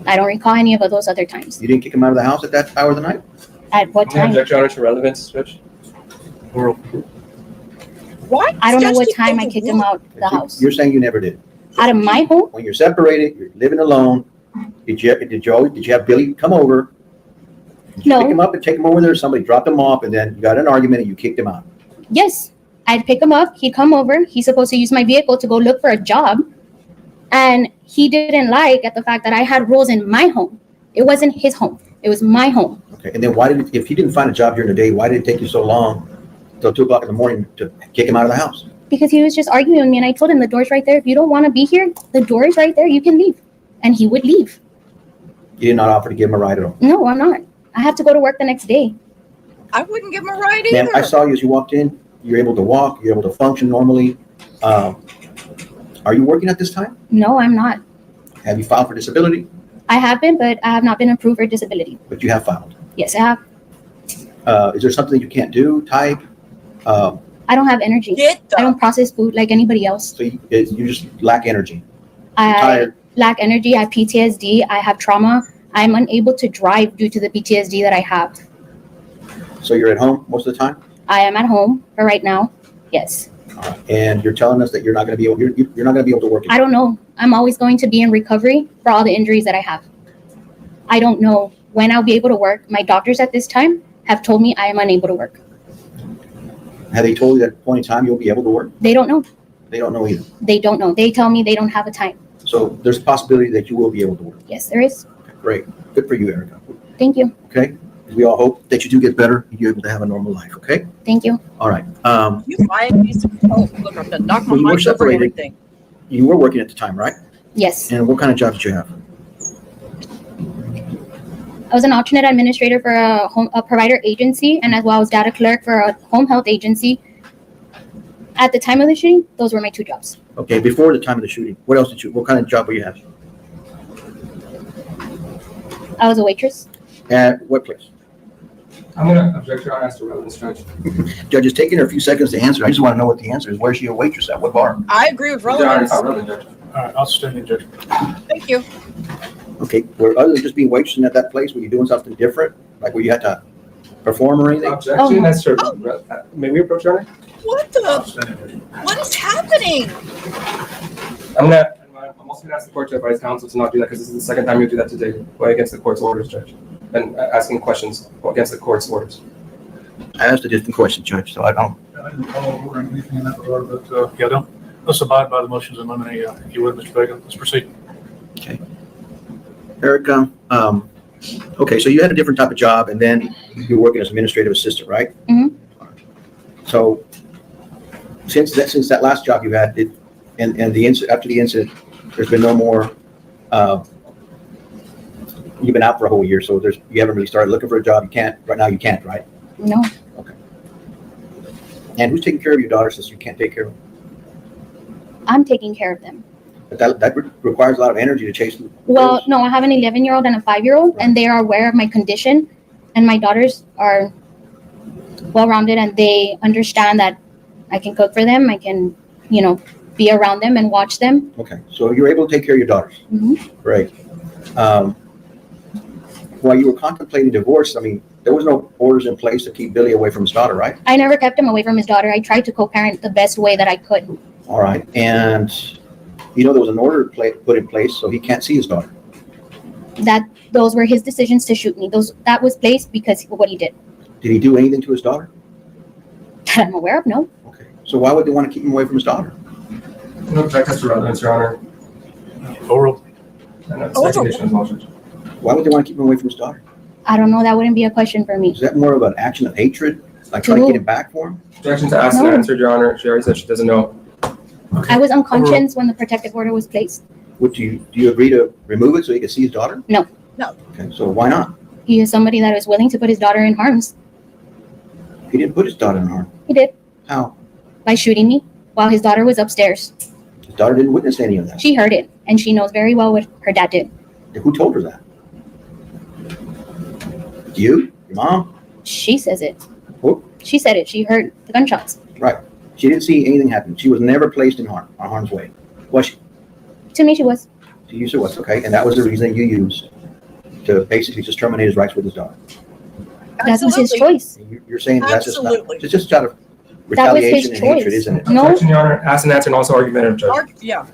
I don't recall any of those other times. You didn't kick him out of the house at that hour of the night? At what I'm gonna time? object, Your Honor, to relevance, Judge. Why? I don't know what time I kicked him out the house. You're saying you never did. Out of my home? When you're separated, you're living alone. Did you have Billy come over? Did you No. pick him up and take him over there? Somebody dropped him off and then you got in an argument and you kicked him out. Yes. I'd pick him up. He'd come over. He's supposed to use my vehicle to go look for a job. And he didn't like at the fact that I had rules in my home. It wasn't his home. It was my home. Okay, and then if he didn't find a job during the day, why did it take you so long till 2 o'clock in the morning to kick him out of the house? Because he was just arguing with me. And I told him the door's right there. If you don't want to be here, the door is right there. You can leave. And he would leave. You did not offer to give him a ride at all. No, I'm not. I have to go to work the next day. I wouldn't give him a ride either. Ma'am, I saw you as you walked in. You're able to walk. You're able to function normally. Are you working at this time? No, I'm not. Have you filed for disability? I have been, but I have not been approved for disability. But you have filed. Yes, I have. Is there something that you can't do? Type? I don't have energy. I don't process food like anybody else. So you just lack energy. I tired. lack energy. I have PTSD. I have trauma. I'm unable to drive due to the PTSD that I have. So you're at home most of the time? I am at home for right now. Yes. And you're telling us that you're not going to be able. You're not going to be able to work. I don't know. I'm always going to be in recovery for all the injuries that I have. I don't know when I'll be able to work. My doctors at this time have told me I am unable to work. Have they told you at a point in time you'll be able to work? They don't know. They don't know either. They don't know. They tell me they don't have a time. So there's a possibility that you will be able to work. Yes, there is. Okay, great. Good for you, Erica. Thank you. Okay. We all hope that you do get better and you're able to have a normal life. Okay. Thank you. All right. You buy a piece of coke. Look, I'm gonna knock my When you were mic over separated, everything. you were working at the time, right? Yes. And what kind of job did you have? I was an alternate administrator for a provider agency, and as well as data clerk for a home health agency. At the time of the shooting, those were my two jobs. Okay. Before the time of the shooting, what else did you? What kind of job were you having? I was a waitress. At what place? I'm gonna object, Your Honor, as to relevance, Judge. Judge, it's taking her a few seconds to answer. I just want to know what the answer is. Where's she a waitress at? What bar? I agree with relevance. All right, outstanding, Judge. Thank you. Okay. Were other than just being waitressing at that place, were you doing something different? Like where you had to perform or anything? Objection, as to, may we approach, Your Honor? What the? What is happening? I'm also gonna ask the court to advise counsel to not do that, because this is the second time you do that today, going against the court's orders, Judge, and asking questions against the court's orders. I asked a different question, Judge, so I don't. I didn't follow order or anything in that regard, but, yeah, don't, let's abide by the motions in limine, if you would, Mr. Vega. Let's proceed. Okay. Erica, okay, so you had a different type of job and then you were working as administrative assistant, right? Mhm. So since that last job you had, and the incident, after the incident, there's been no more, you've been out for a whole year, so you haven't really started looking for a job. You can't, right now you can't, right? No. And who's taking care of your daughter since you can't take care of them? I'm taking care of them. But that requires a lot of energy to chase them. Well, no, I have an 11-year-old and a 5-year-old, and they are aware of my condition. And my daughters are well-rounded, and they understand that I can cook for them. I can, be around them and watch them. Okay, so you're able to take care of your daughters. Mm-hmm. Right. While you were contemplating divorce, I mean, there was no orders in place to keep Billy away from his daughter, right? I never kept him away from his daughter. I tried to co-parent the best way that I could. All right, and there was an order put in place so he can't see his daughter. Those were his decisions to shoot me. That was placed because of what he did. Did he do anything to his daughter? That I'm aware of, no. Okay, so why would they want to keep him away from his daughter? No objections to relevance, Your Honor. Overruled. And that's explanation of motion. Why would they want to keep him away from his daughter? I don't know. That wouldn't be a question for me. Is that more of an action of hatred, like trying to get him back for him? Objection to asked and No. answered, Your Honor. She already said she doesn't know. I was unconscious when the protective order was placed. Do you agree to remove it so he can see his daughter? No. No. Okay, so why not? He is somebody that is willing to put his daughter in harm's. He didn't put his daughter in harm. He did. How? By shooting me while his daughter was upstairs. His daughter didn't witness any of that. She heard it, and she knows very well what her dad did. Who told her that? You? Your mom? She says it. Who? She said it. She heard the gunshots. Right. She didn't see anything happen. She was never placed in harm's way. Was she? To me, she was. To you, she was. Okay, and that was the reason you used to basically just terminate his rights with his daughter. That was his choice. You're saying that's Absolutely. it's just out of That was his retaliation and hatred, choice. isn't it? No. Objection, Your Honor. Asked and answered, and also argumentative, Judge.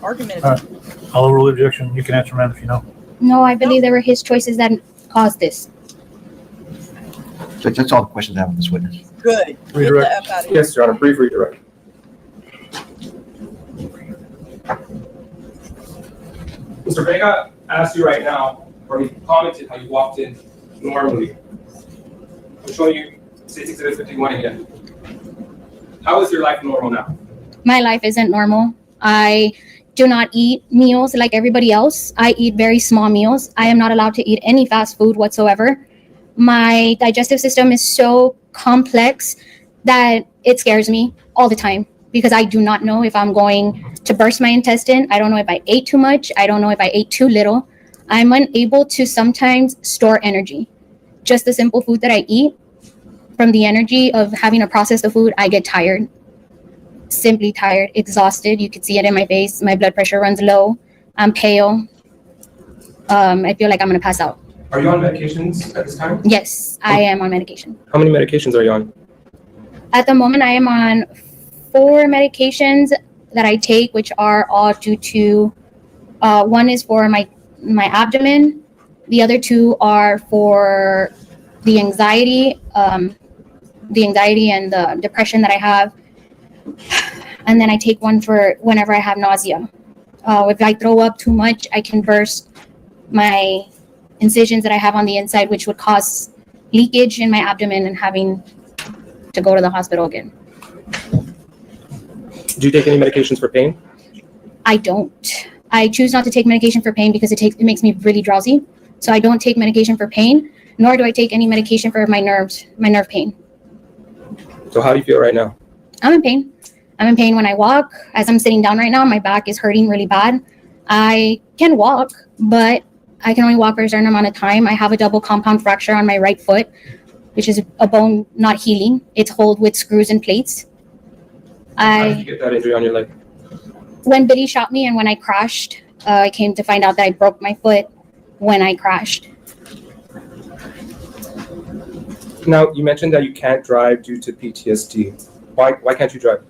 Argumentative. I'll overrule the objection. You can answer, ma'am, if you know. No, I believe there were his choices that caused this. So that's all the questions I have on this witness. Good. Get the Redirect. F out of here. Yes, Your Honor. Brief redirect. Mr. Vega asked you right now, or he commented how you walked in normally. I'm showing you State's Exhibit 51 again. How is your life normal now? My life isn't normal. I do not eat meals like everybody else. I eat very small meals. I am not allowed to eat any fast food whatsoever. My digestive system is so complex that it scares me all the time because I do not know if I'm going to burst my intestine. I don't know if I ate too much. I don't know if I ate too little. I'm unable to sometimes store energy. Just the simple food that I eat, from the energy of having to process the food, I get tired. Simply tired, exhausted. You could see it in my face. My blood pressure runs low. I'm pale. I feel like I'm going to pass out. Are you on medications at this time? Yes, I am on medication. How many medications are you on? At the moment, I am on 4 medications that I take, which are all due to, one is for my abdomen. The other 2 are for the anxiety and the depression that I have. And then I take one for whenever I have nausea. If I throw up too much, I can burst my incisions that I have on the inside, which would cause leakage in my abdomen and having to go to the hospital again. Do you take any medications for pain? I don't. I choose not to take medication for pain because it makes me really drowsy. So I don't take medication for pain, nor do I take any medication for my nerve pain. So how do you feel right now? I'm in pain. I'm in pain when I walk. As I'm sitting down right now, my back is hurting really bad. I can walk, but I can only walk for a certain amount of time. I have a double compound fracture on my right foot, which is a bone not healing. It's held with screws and plates. How did you get that injury on your leg? When Billy shot me and when I crashed, I came to find out that I broke my foot when I crashed. Now, you mentioned that you can't drive due to PTSD. Why can't you drive?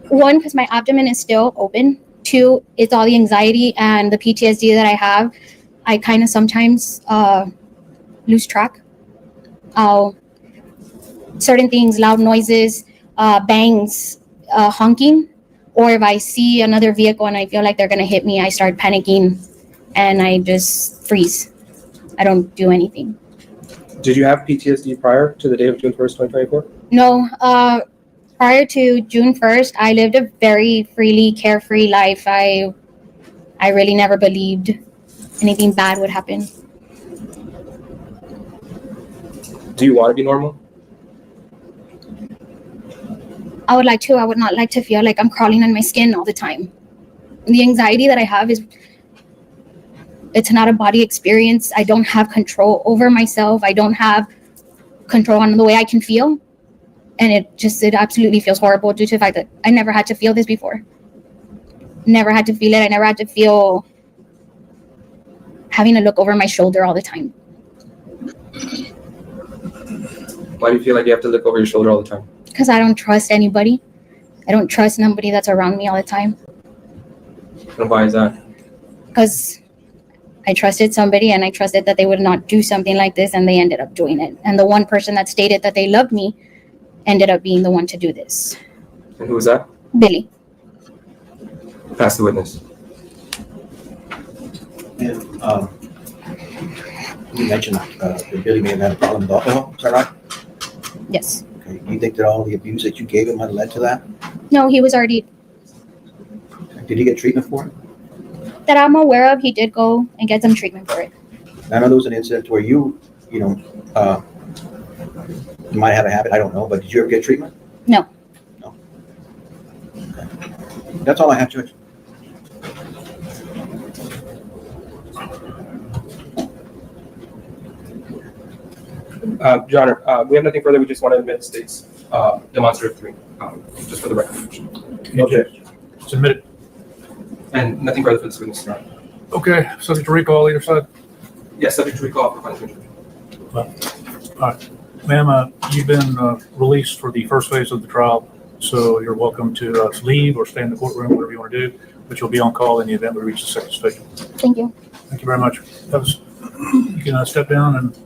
1, because my abdomen is still open. 2, it's all the anxiety and the PTSD that I have. I kind of sometimes lose track. Certain things, loud noises, bangs, honking, or if I see another vehicle and I feel like they're going to hit me, I start panicking and I just freeze. I don't do anything. Did you have PTSD prior to the day of June 1st, 2024? No, prior to June 1st, I lived a very freely, carefree life. I really never believed anything bad would happen. Do you want to be normal? I would like to. I would not like to feel like I'm crawling on my skin all the time. The anxiety that I have it's not a body experience. I don't have control over myself. I don't have control on the way I can feel. And it absolutely feels horrible due to the fact that I never had to feel this before. Never had to feel it. I never had to feel having to look over my shoulder all the time. Why do you feel like you have to look over your shoulder all the time? Because I don't trust anybody. I don't trust nobody that's around me all the time. And why is that? Because I trusted somebody and I trusted that they would not do something like this, and they ended up doing it. And the one person that stated that they loved me ended up being the one to do this. And who was that? Billy. Pass the witness. And, you mentioned that Billy may have had a problem with alcohol, is that right? Yes. Okay. You think that all the abuse that you gave him might have led to that? No, he was already, Did he get treatment for it? that I'm aware of, he did go and get some treatment for it. I know there was an incident where you might have a habit, I don't know, but did you ever get treatment? No. No. Okay. That's all I have, Judge. Your Honor, we have nothing further. We just want to admit the state's demonstrative 3, just for the record. Okay. Submitted. And nothing further for this witness, Your Honor. Okay, subject to recall either side. Yes, subject to recall for punishment. All right. Ma'am, you've been released for the first phase of the trial, so you're welcome to leave or stay in the courtroom, whatever you want to do, but you'll be on call in the event we reach the second stage. Thank you. Thank you very much. You can step down and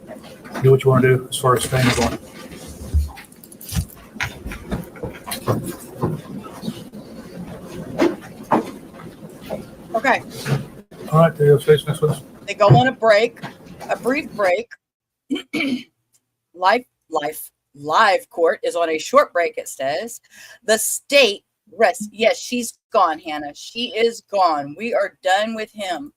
do what you want to do as far as staying and going. Okay, All right, the state's next witness. they go on a brief break. Live court is on a short break, it says. The state rests. Yes, she's gone, Hannah. She is gone. We are done with him.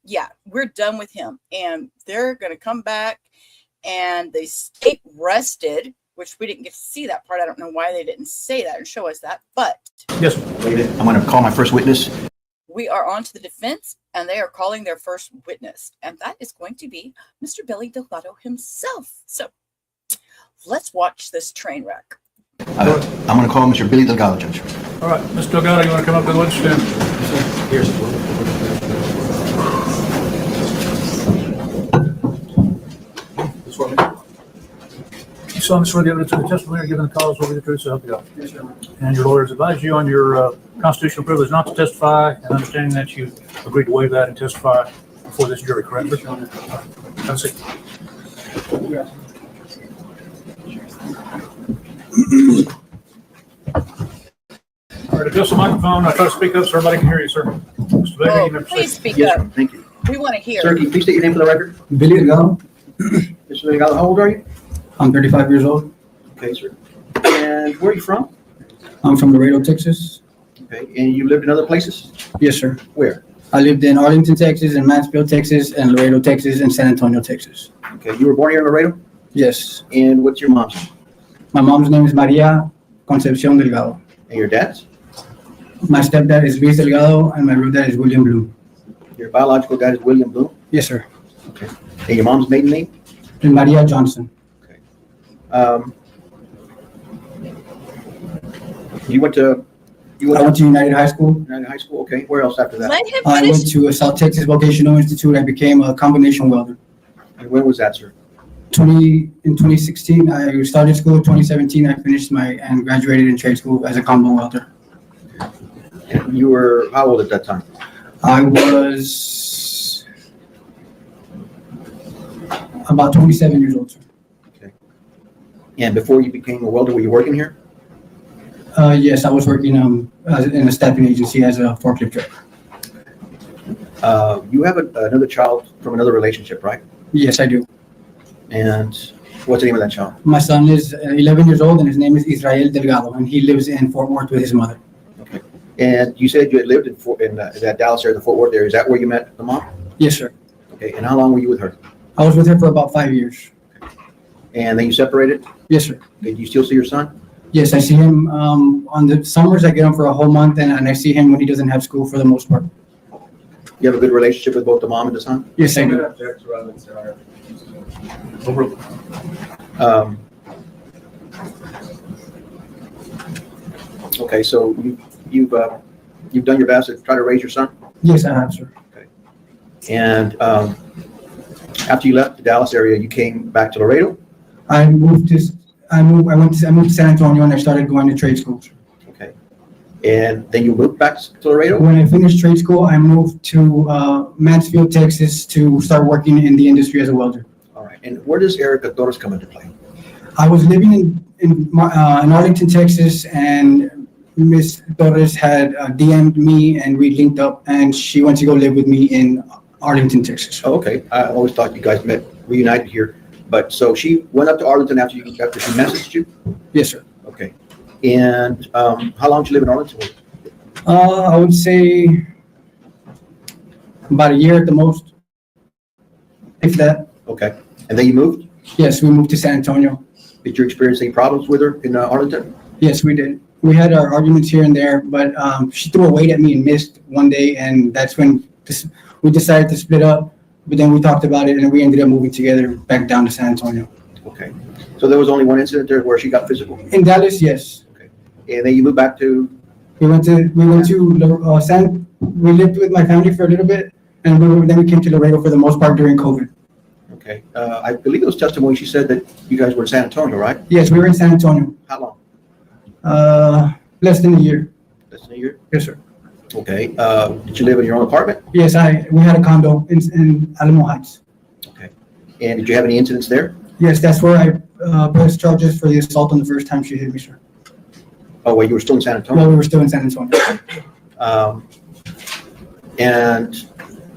Yeah, we're done with him. And they're going to come back, and the state rested, which we didn't get to see that part. I don't know why they didn't say that and show us that, but yes, I'm going to call my first witness. we are on to the defense, and they are calling their first witness, and that is going to be Mr. Billy Delgado himself. So let's watch this train wreck. I'm going to call Mr. Billy Delgado, Judge. All right, Mr. Delgado, you want to come up to the witness stand? Here's You solemnly swear the evidence in the testimony or given the cause will be the truth, so help you God. Yes, sir. And your lawyers advise you on your constitutional privilege not to testify, and understanding that you agreed to waive that and testify before this jury, correct? Yes, Your Honor. Have a seat. All right, adjust the microphone. I try to speak up so everybody can hear you, sir. Mr. Vega, you may proceed. Please speak Yes, up. sir. Thank you. We want to hear. Sir, can you please state your name for the record? Billy Delgado. Mr. Delgado, how old are you? I'm 35 years old. Okay, sir. And where are you from? I'm from Laredo, Texas. Okay, and you lived in other places? Yes, sir. Where? I lived in Arlington, Texas, and Mansfield, Texas, and Laredo, Texas, and San Antonio, Texas. Okay, you were born here in Laredo? Yes. And what's your mom's name? My mom's name is Maria Concepcion Delgado. And your dad's? My stepdad is Luis Delgado, and my real dad is William Bloom. Your biological dad is William Bloom? Yes, sir. Okay. And your mom's maiden name? And Maria Johnson. You went to United High School. United High School, okay. Where else after that? Let him I finish. went to South Texas Vocational Institute. I became a combination welder. And when was that, sir? In 2016, I started school. 2017, I finished and graduated in trade school as a combo welder. And you were how old at that time? I was about 27 years old, sir. Okay. And before you became a welder, were you working here? Yes, I was working in a staffing agency as a forklift driver. You have another child from another relationship, right? Yes, I do. And what's the name of that child? My son is 11 years old, and his name is Israel Delgado, and he lives in Fort Worth with his mother. Okay. And you said you had lived in that Dallas area, the Fort Worth area. Is that where you met the mom? Yes, sir. Okay, and how long were you with her? I was with her for about 5 years. And then you separated? Yes, sir. Okay, do you still see your son? Yes, I see him on the summers. I get him for a whole month, and I see him when he doesn't have school for the most part. You have a good relationship with both the mom and the son? Yes, I do. Okay, so you've done your best to try to raise your son? Yes, I have, sir. And after you left the Dallas area, you came back to Laredo? I moved to San Antonio, and I started going to trade school. Okay. And then you moved back to Laredo? When I finished trade school, I moved to Mansfield, Texas, to start working in the industry as a welder. All right. And where does Erica Torres come into play? I was living in Arlington, Texas, and Miss Torres had DM'd me, and we linked up, and she went to go live with me in Arlington, Texas. Oh, okay. I always thought you guys reunited here. But so she went up to Arlington after she messaged you? Yes, sir. Okay. And how long did you live in Arlington? I would say about a year at the most, if that. Okay. And then you moved? Yes, we moved to San Antonio. Did you experience any problems with her in Arlington? Yes, we did. We had our arguments here and there, but she threw a weight at me and missed one day, and that's when we decided to split up. But then we talked about it, and we ended up moving together back down to San Antonio. Okay. So there was only one incident there where she got physical? In Dallas, yes. Okay. And then you moved back to? We lived with my family for a little bit, and then we came to Laredo for the most part during COVID. Okay. I believe it was testimony. She said that you guys were in San Antonio, right? Yes, we were in San Antonio. How long? Less than a year. Less than a year? Yes, sir. Okay. Did you live in your own apartment? Yes, we had a condo in Alamo Heights. Okay. And did you have any incidents there? Yes, that's where I pressed charges for the assault on the first time she hit me, sir. Oh, well, you were still in San Antonio? Well, we were still in San Antonio. And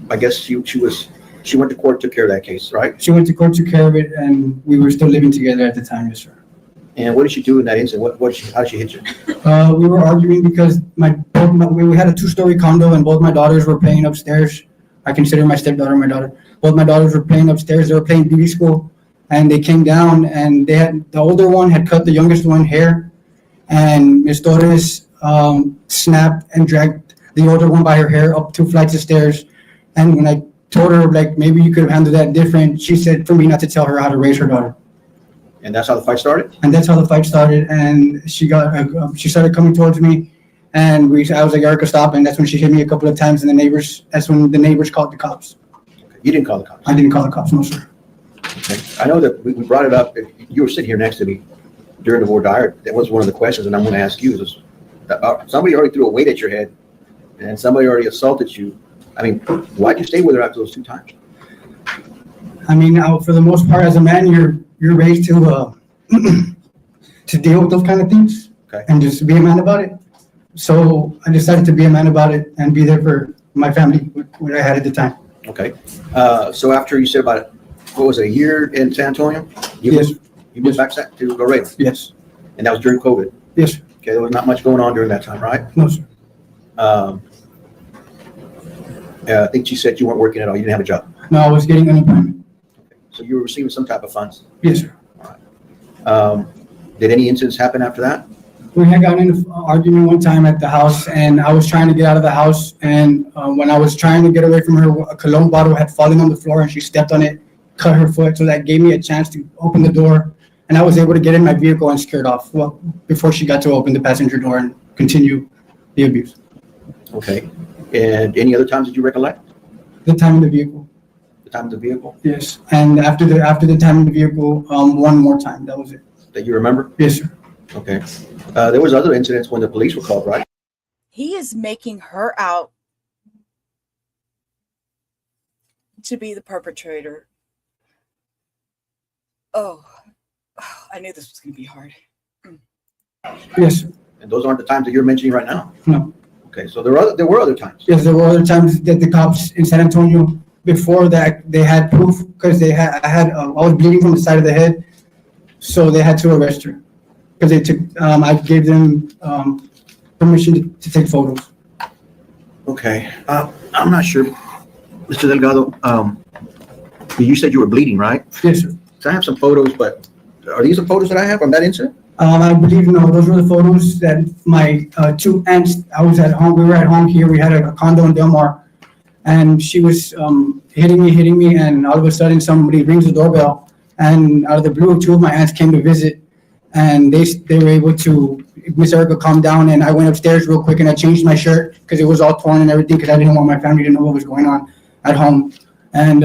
I guess she went to court, took care of that case, right? She went to court, took care of it, and we were still living together at the time, yes, sir. And what did she do in that incident? How did she hit you? We were arguing because we had a 2-story condo, and both my daughters were playing upstairs. I consider my stepdaughter my daughter. Both my daughters were playing upstairs. They were playing beauty school, and they came down, and the older one had cut the youngest one hair, and Miss Torres snapped and dragged the older one by her hair up 2 flights of stairs. And when I told her, like, maybe you could have handled that different, she said for me not to tell her how to raise her daughter. And that's how the fight started? And that's how the fight started. And she started coming towards me, and I was like, Erica, stop. And that's when she hit me a couple of times. And that's when the neighbors called the cops. Okay. You didn't call the cops? I didn't call the cops, no, sir. Okay. I know that we brought it up. You were sitting here next to me during the voir dire. That was one of the questions, and I'm going to ask you is, somebody already threw a weight at your head, and somebody already assaulted you. I mean, why'd you stay with her after those 2 times? I mean, for the most part, as a man, you're raised to deal with those kind of things, okay, and just be a man about it. So I decided to be a man about it and be there for my family, what I had at the time. Okay. So after you said about, what was it, a year in San Antonio? You moved back to Laredo? Yes. And that was during COVID? Yes. Okay, there was not much going on during that time, right? No, sir. I think you said you weren't working at all. You didn't have a job. No, I was getting unemployment. Okay. So you were receiving some type of funds? Yes, sir. All right. Did any incidents happen after that? We had gotten in an argument one time at the house, and I was trying to get out of the house. And when I was trying to get away from her, a cologne bottle had fallen on the floor, and she stepped on it, cut her foot. So that gave me a chance to open the door, and I was able to get in my vehicle and skirt off before she got to open the passenger door and continue the abuse. Okay. And any other times that you recollect? The time in the vehicle. The time in the vehicle? Yes. And after the time in the vehicle, one more time. That was it. That you remember? Yes, sir. Okay. There was other incidents when the police were called, right? He is making her out to be the perpetrator. Oh, I knew this was going to be hard. Yes. And those aren't the times that you're mentioning right now? No. Okay, so there were other times? Yes, there were other times that the cops in San Antonio, before that, they had proof because I was bleeding from the side of the head, so they had to arrest her because they took. I gave them permission to take photos. Okay, I'm not sure Mr. Delgado, you said you were bleeding, right? Yes, sir. So I have some photos, but are these the photos that I have from that incident? I believe, no, those were the photos that my two aunts, I was at home, we were at home here, we had a condo in Del Mar, and she was hitting me, and all of a sudden somebody rings the doorbell, and out of the blue, two of my aunts came to visit, and they were able to, Miss Erica calmed down, and I went upstairs real quick and I changed my shirt because it was all torn and everything because I didn't want my family to know what was going on at home. And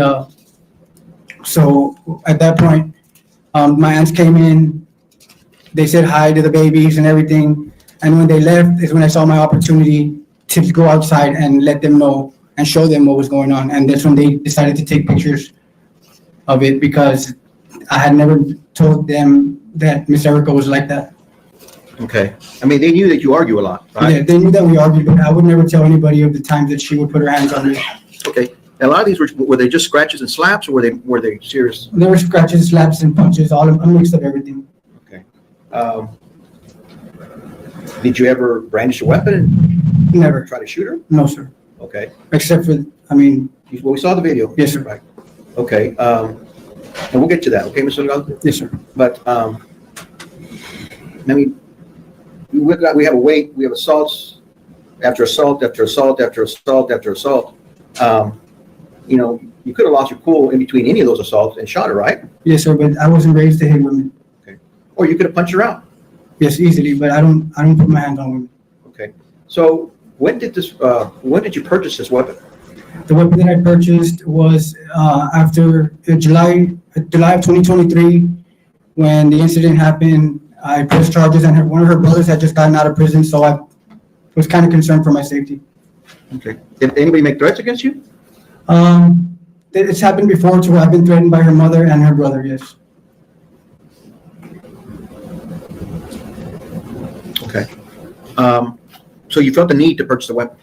so at that point, my aunts came in, they said hi to the babies and everything. And when they left is when I saw my opportunity to go outside and let them know and show them what was going on. And that's when they decided to take pictures of it because I had never told them that Miss Erica was like that. Okay. I mean, they knew that you argue a lot, right? Yeah, they knew that we argued, but I would never tell anybody of the times that she would put her hands on me. Okay. And a lot of these were they just scratches and slaps, or were they serious? There were scratches, slaps, and punches, all a mix of everything. Okay. Did you ever brandish a weapon? Never. Try to shoot her? No, sir. Okay. Except for, I mean. Well, we saw the video. Yes, sir. Right. Okay. And we'll get to that. Okay, Mr. Delgado? Yes, sir. But I mean, we have assaults after assault after assault after assault after assault. You know, you could have lost your cool in between any of those assaults and shot her, right? Yes, sir, but I wasn't raised to hit women. Okay. Or you could have punched her out. Yes, easily, but I don't put my hands on women. Okay. So when did you purchase this weapon? The weapon that I purchased was after July of 2023, when the incident happened. I pressed charges, and one of her brothers had just gotten out of prison, so I was kind of concerned for my safety. Okay. Did anybody make threats against you? It's happened before too. I've been threatened by her mother and her brother. Yes. Okay. So you felt the need to purchase a weapon?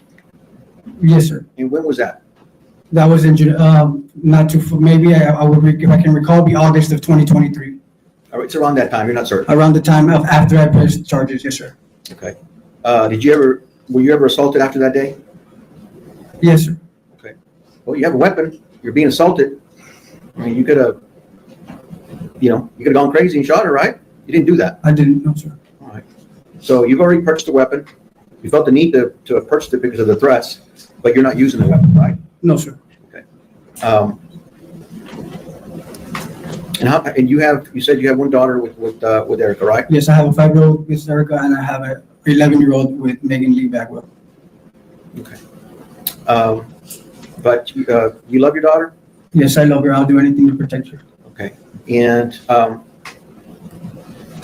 Yes, sir. And when was that? That was in not too. Maybe I would, if I can recall, be August of 2023. All right, it's around that time. You're not certain. Around the time of after I pressed charges. Yes, sir. Okay. Were you ever assaulted after that day? Yes, sir. Okay. Well, you have a weapon. You're being assaulted. I mean, you could have gone crazy and shot her, right? You didn't do that. I didn't. No, sir. All right. So you've already purchased a weapon. You felt the need to have purchased it because of the threats, but you're not using the weapon, right? No, sir. Okay. And you said you have one daughter with Erica, right? Yes, I have a 5-year-old with Erica, and I have a 11-year-old with Megan Lee Bagwell. Okay. But you love your daughter? Yes, I love her. I'll do anything to protect her. Okay. And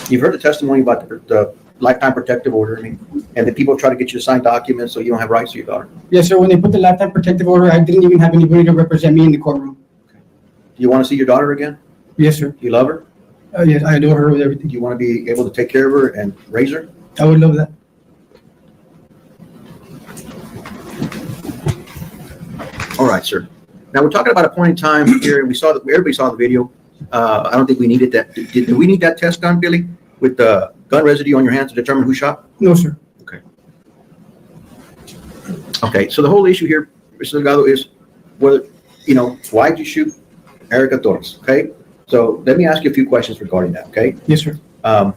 you've heard the testimony about the lifetime protective order, and that people try to get you to sign documents so you don't have rights to your daughter. Yes, sir. When they put the lifetime protective order, I didn't even have anybody to represent me in the courtroom. Okay. Do you want to see your daughter again? Yes, sir. Do you love her? Yes, I adore her with everything. Do you want to be able to take care of her and raise her? I would love that. All right, sir. Now we're talking about a point in time here, and everybody saw the video. I don't think we needed that. Did we need that test done, Billy, with the gun residue on your hands to determine who shot? No, sir. Okay. Okay. So the whole issue here, Mr. Delgado, is whether why did you shoot Erica Torres? Okay. So let me ask you a few questions regarding that. Okay. Yes, sir. Well,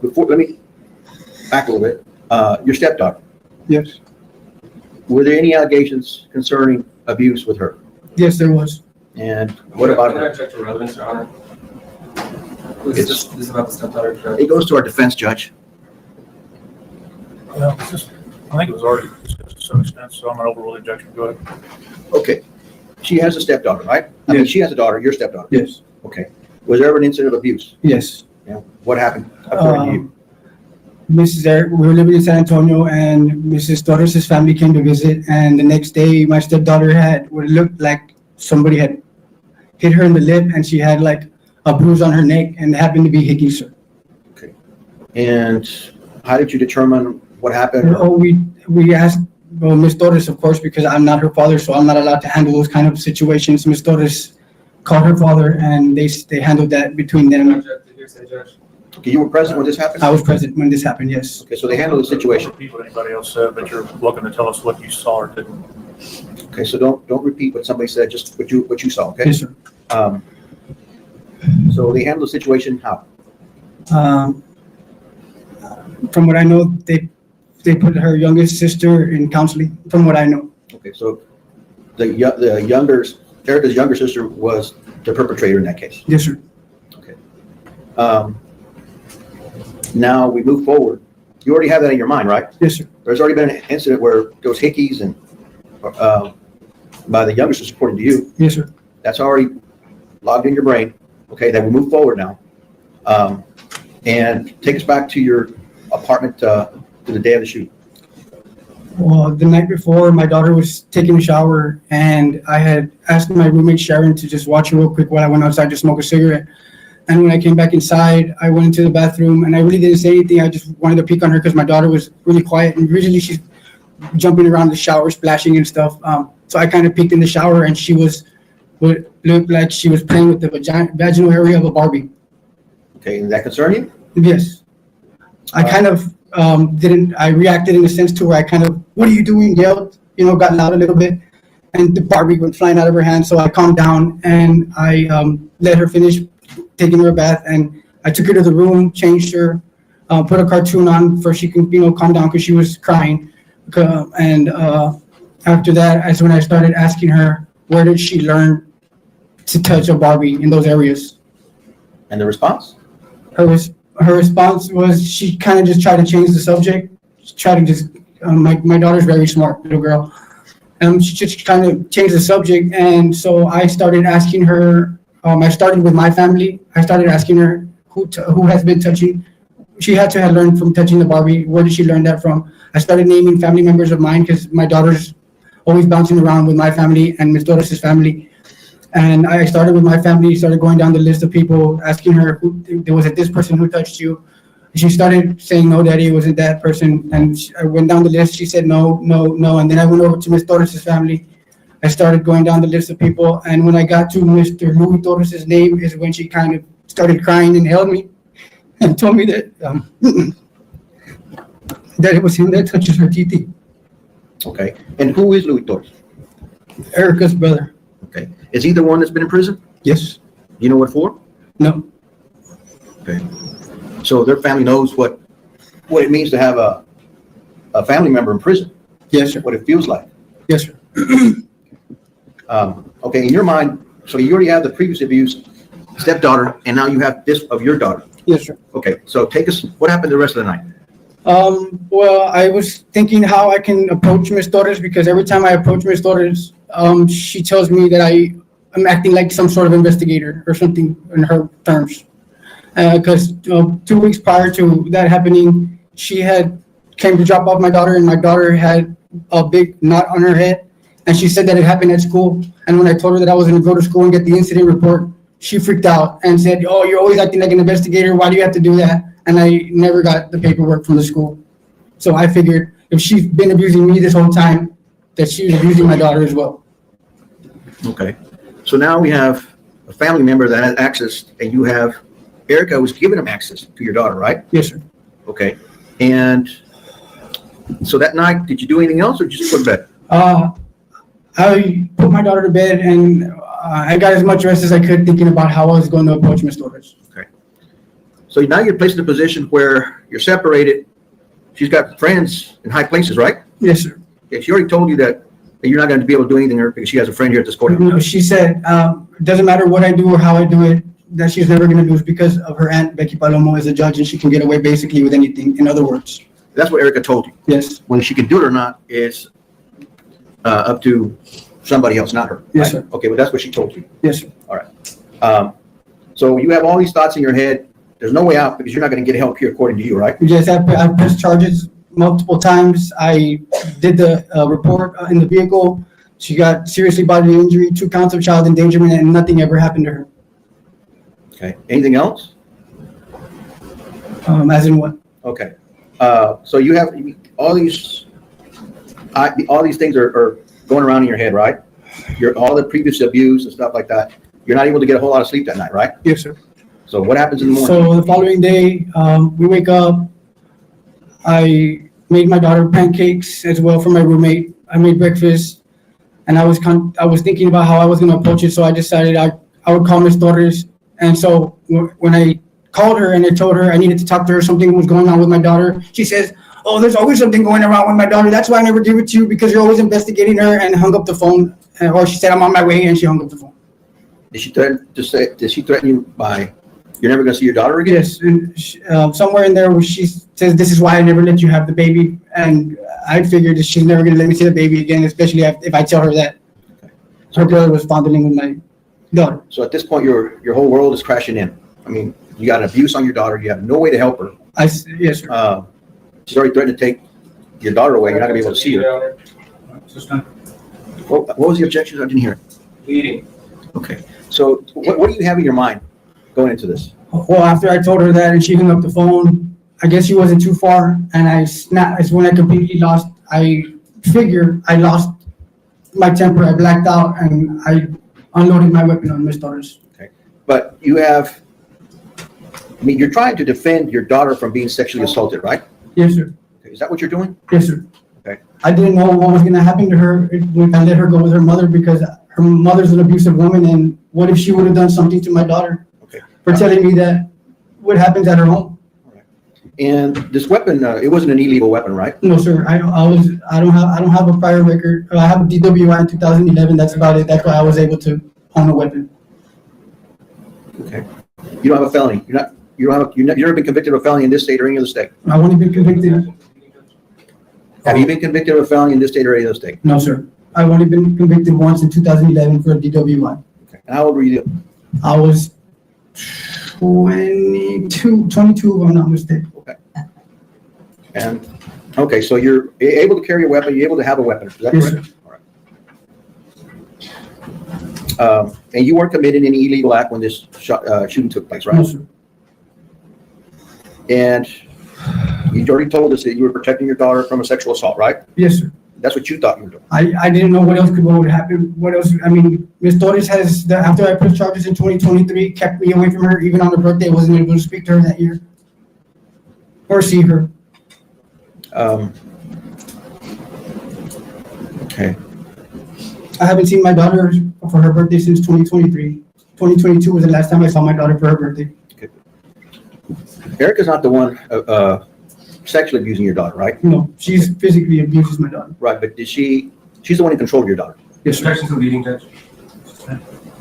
let me back a little bit. Your stepdaughter. Yes. Were there any allegations concerning abuse with her? Yes, there was. And what about Can I her? object to relevance, Your Honor? It's- This is about the stepdaughter, correct? It goes to our defense judge. Well, it's just, I think it was already discussed to some extent, so I'm gonna overrule the objection. Go ahead. Okay. She has a stepdaughter, right? I mean, she has a daughter, your stepdaughter. Yes. Okay. Was there ever an incident of abuse? Yes. Yeah. What happened according to you? We were living in San Antonio, and Mrs. Torres' family came to visit, and the next day my stepdaughter had what looked like somebody had hit her in the lip, and she had like a bruise on her neck, and it happened to be Hickey, sir. Okay. And how did you determine what happened? Oh, we asked, well, Miss Torres, of course, because I'm not her father, so I'm not allowed to handle those kind of situations. Miss Torres called her father, and they handled that between them. Object to hearsay, Judge. Okay, you were present when this happened? I was present when this happened, yes. Okay, so they handled the situation. Repeat what anybody else said, but you're welcome to tell us what you saw or didn't. Okay, so don't repeat what somebody said, just what you saw, okay? Yes, sir. So they handled the situation how? From what I know, they put her youngest sister in counseling, from what I know. Okay, so Erica's younger sister was the perpetrator in that case. Yes, sir. Now we move forward. You already have that in your mind, right? Yes, sir. There's already been an incident where there was hickeys and by the younger sister, according to you. Yes, sir. That's already logged in your brain. Okay, then we move forward now. And take us back to your apartment to the day of the shoot. Well, the night before, my daughter was taking a shower, and I had asked my roommate Sharon to just watch her real quick while I went outside to smoke a cigarette. And when I came back inside, I went into the bathroom, and I really didn't say anything. I just wanted to peek on her because my daughter was really quiet, and usually she's jumping around the shower, splashing and stuff. So I kind of peeked in the shower, and she looked like she was playing with the vaginal area of a Barbie. Okay, and that concern you? Yes. I kind of I reacted in a sense to where I kind of, what are you doing? Yelled, got loud a little bit, and the Barbie went flying out of her hand. So I calmed down, and I let her finish taking her bath, and I took her to the room, changed her, put a cartoon on for she can, calm down because she was crying. And after that, that's when I started asking her, where did she learn to touch a Barbie in those areas? And the response? Her response was she kind of just tried to change the subject. She tried to just, my daughter's very smart little girl. She just kind of changed the subject. And so I started asking her, I started with my family. I started asking her who has been touching. She had to have learned from touching the Barbie. Where did she learn that from? I started naming family members of mine because my daughter's always bouncing around with my family and Ms. Torres' family. And I started with my family, started going down the list of people, asking her, was it this person who touched you? She started saying, no, Daddy, it wasn't that person. And I went down the list. She said, no. And then I went over to Ms. Torres' family. I started going down the list of people. And when I got to Mr. Louis Torres' name is when she kind of started crying and held me and told me that that it was him that touches her TT. Okay. And who is Louis Torres? Erica's brother. Okay. Is he the one that's been in prison? Yes. You know what for? No. Okay. So their family knows what it means to have a family member in prison? Yes, sir. What it feels like? Yes, sir. Okay, in your mind, so you already have the previous abuse stepdaughter, and now you have this of your daughter. Yes, sir. Okay, so take us, what happened the rest of the night? Well, I was thinking how I can approach Ms. Torres because every time I approach Ms. Torres, she tells me that I'm acting like some sort of investigator or something in her terms. Because 2 weeks prior to that happening, she had came to drop off my daughter, and my daughter had a big knot on her head, and she said that it happened at school. And when I told her that I was going to go to school and get the incident report, she freaked out and said, "Oh, you're always acting like an investigator. Why do you have to do that?" And I never got the paperwork from the school. So I figured if she's been abusing me this whole time, that she was abusing my daughter as well. Okay, so now we have a family member that has access, and you have Erica was giving him access to your daughter, right? Yes, sir. Okay, and so that night, did you do anything else or just put to bed? I put my daughter to bed, and I got as much rest as I could thinking about how I was going to approach Ms. Torres. Okay. So now you're placed in a position where you're separated. She's got friends in high places, right? Yes, sir. Yeah, she already told you that you're not going to be able to do anything here because she has a friend here at this courthouse. No, she said, it doesn't matter what I do or how I do it, that she's never going to do is because of her aunt, Becky Palomo, is a judge, and she can get away basically with anything, in other words. That's what Erica told you. Yes. Whether she can do it or not is up to somebody else, not her. Yes, right? sir. Okay, but that's what she told you. Yes, sir. All right. So you have all these thoughts in your head. There's no way out because you're not going to get help here, according to you, right? Yes, I pressed charges multiple times. I did the report in the vehicle. She got seriously bodily injury, 2 counts of child endangerment, and nothing ever happened to her. Okay. Anything else? As in what? Okay. So you have all these things are going around in your head, right? All the previous abuse and stuff like that. You're not able to get a whole lot of sleep that night, right? Yes, sir. So what happens in the morning? So the following day, we wake up. I made my daughter pancakes as well for my roommate. I made breakfast. and I was thinking about how I was gonna approach it, so I decided I would call Ms. Torres. And so when I called her and I told her I needed to talk to her, something was going on with my daughter, she says, "Oh, there's always something going around with my daughter. That's why I never give it to you, because you're always investigating her," and hung up the phone. Or she said, "I'm on my way," and she hung up the phone. Did she threaten you by, you're never gonna see your daughter again? Yes, and somewhere in there where she says, "This is why I never let you have the baby," and I figured that she's never gonna let me see the baby again, especially if I tell her that her brother was fondling with my daughter. So at this point, your whole world is crashing in. I mean, you got an abuse on your daughter. You have no way to help her. Yes, sir. She's already threatened to take your daughter away. You're not gonna be able to see her. What was the objection? I didn't hear it. Leading. Okay. So what do you have in your mind going into this? Well, after I told her that and she hung up the phone, I guess she wasn't too far, and I snapped. It's when I completely lost. I figure I lost my temper. I blacked out, and I unloaded my weapon on Miss Torres. Okay. But you have, I mean, you're trying to defend your daughter from being sexually assaulted, right? Yes, sir. Okay. Is that what you're doing? Yes, sir. Okay. I didn't know what was going to happen to her when I let her go with her mother, because her mother's an abusive woman, and what if she would have done something to my daughter? Okay. For telling me that what happens at her home. And this weapon, it wasn't an illegal weapon, right? No, sir. I don't have a prior record. I have a DWI in 2011. That's about it. That's why I was able to own a weapon. Okay. You don't have a felony. You've never been convicted of a felony in this state or any other state. I've only been convicted. Have you been convicted of a felony in this state or any other state? No, sir. I've only been convicted once in 2011 for a DWI. Okay. And how old were you? I was 22, if I'm not mistaken. Okay. And, okay, so you're able to carry a weapon, you're able to have a weapon, is that Yes, correct? All right. And you weren't committing any illegal act when this shooting took place, right? No, sir. And you already told us that you were protecting your daughter from a sexual assault, right? Yes, sir. That's what you thought you were doing. I didn't know what would happen. What else? I mean, Ms. Torres has, after I put charges in 2023, kept me away from her. Even on her birthday, I wasn't able to speak to her that year or see her. Okay. I haven't seen my daughter for her birthday since 2023. 2022 was the last time I saw my daughter for her birthday. Okay. Erica's not the one sexually abusing your daughter, right? No, she's physically abuses my daughter. Right, but she's the one in control of your daughter? Yes, sir. Objection to leading, Judge.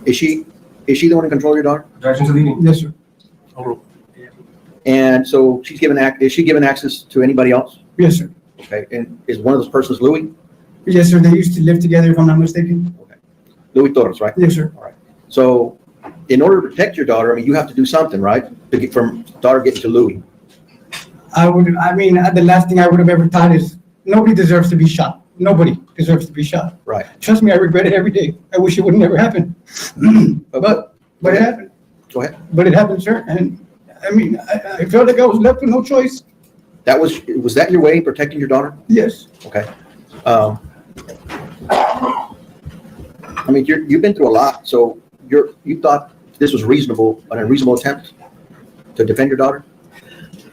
Is she the one in control of your daughter? Objection to leading. Yes, sir. And so is she given access to anybody else? Yes, sir. Okay, and is one of those persons Louis? Yes, sir. They used to live together, if I'm not mistaken. Okay. Louis Torres, right? Yes, sir. All right. So in order to protect your daughter, I mean, you have to do something, right? To get from daughter getting to Louis. The last thing I would have ever thought is nobody deserves to be shot. Nobody deserves to be shot. Right. Trust me, I regret it every day. I wish it would never happen. But it happened. Go ahead. But it happened, sir. And I mean, I felt like I was left with no choice. Was that your way of protecting your daughter? Yes. Okay. I mean, you've been through a lot, so you thought this was an unreasonable attempt to defend your daughter?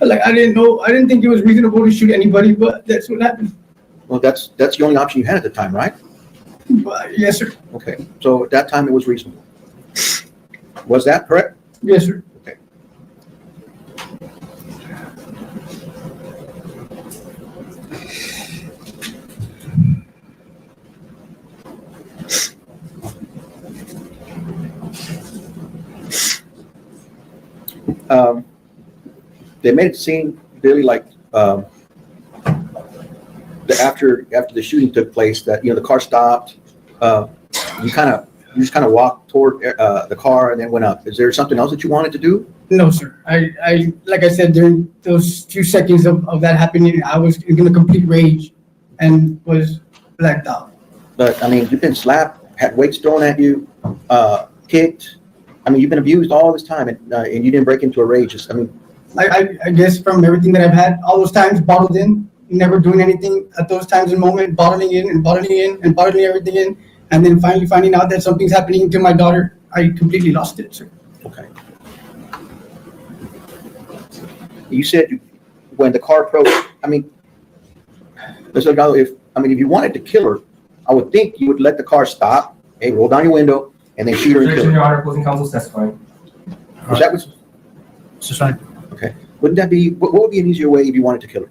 Like, I didn't think it was reasonable to shoot anybody, but that's what happened. Well, that's the only option you had at the time, right? But, yes, sir. Okay. So at that time, it was reasonable. Was that correct? Yes, sir. Okay. They made it seem, Billy, like after the shooting took place, that the car stopped. You just kind of walked toward the car and then went up. Is there something else that you wanted to do? No, sir. I like I said, during those few seconds of that happening, I was in a complete rage and was blacked out. But I mean, you've been slapped, had weights thrown at you, kicked. I mean, you've been abused all this time, and you didn't break into a rage. I guess from everything that I've had, all those times bottled in, never doing anything at those times and moment, bottling in and bottling in and bottling everything in, and then finally finding out that something's happening to my daughter, I completely lost it, sir. Okay. You said when the car approached, I mean, Mr. Delgado, if you wanted to kill her, I would think you would let the car stop, hey, roll down your window, and then shoot her and kill Objection, her. Your Honor, opposing counsel is testifying. Was that was, Sustained. okay. Wouldn't that be, what would be an easier way if you wanted to kill her?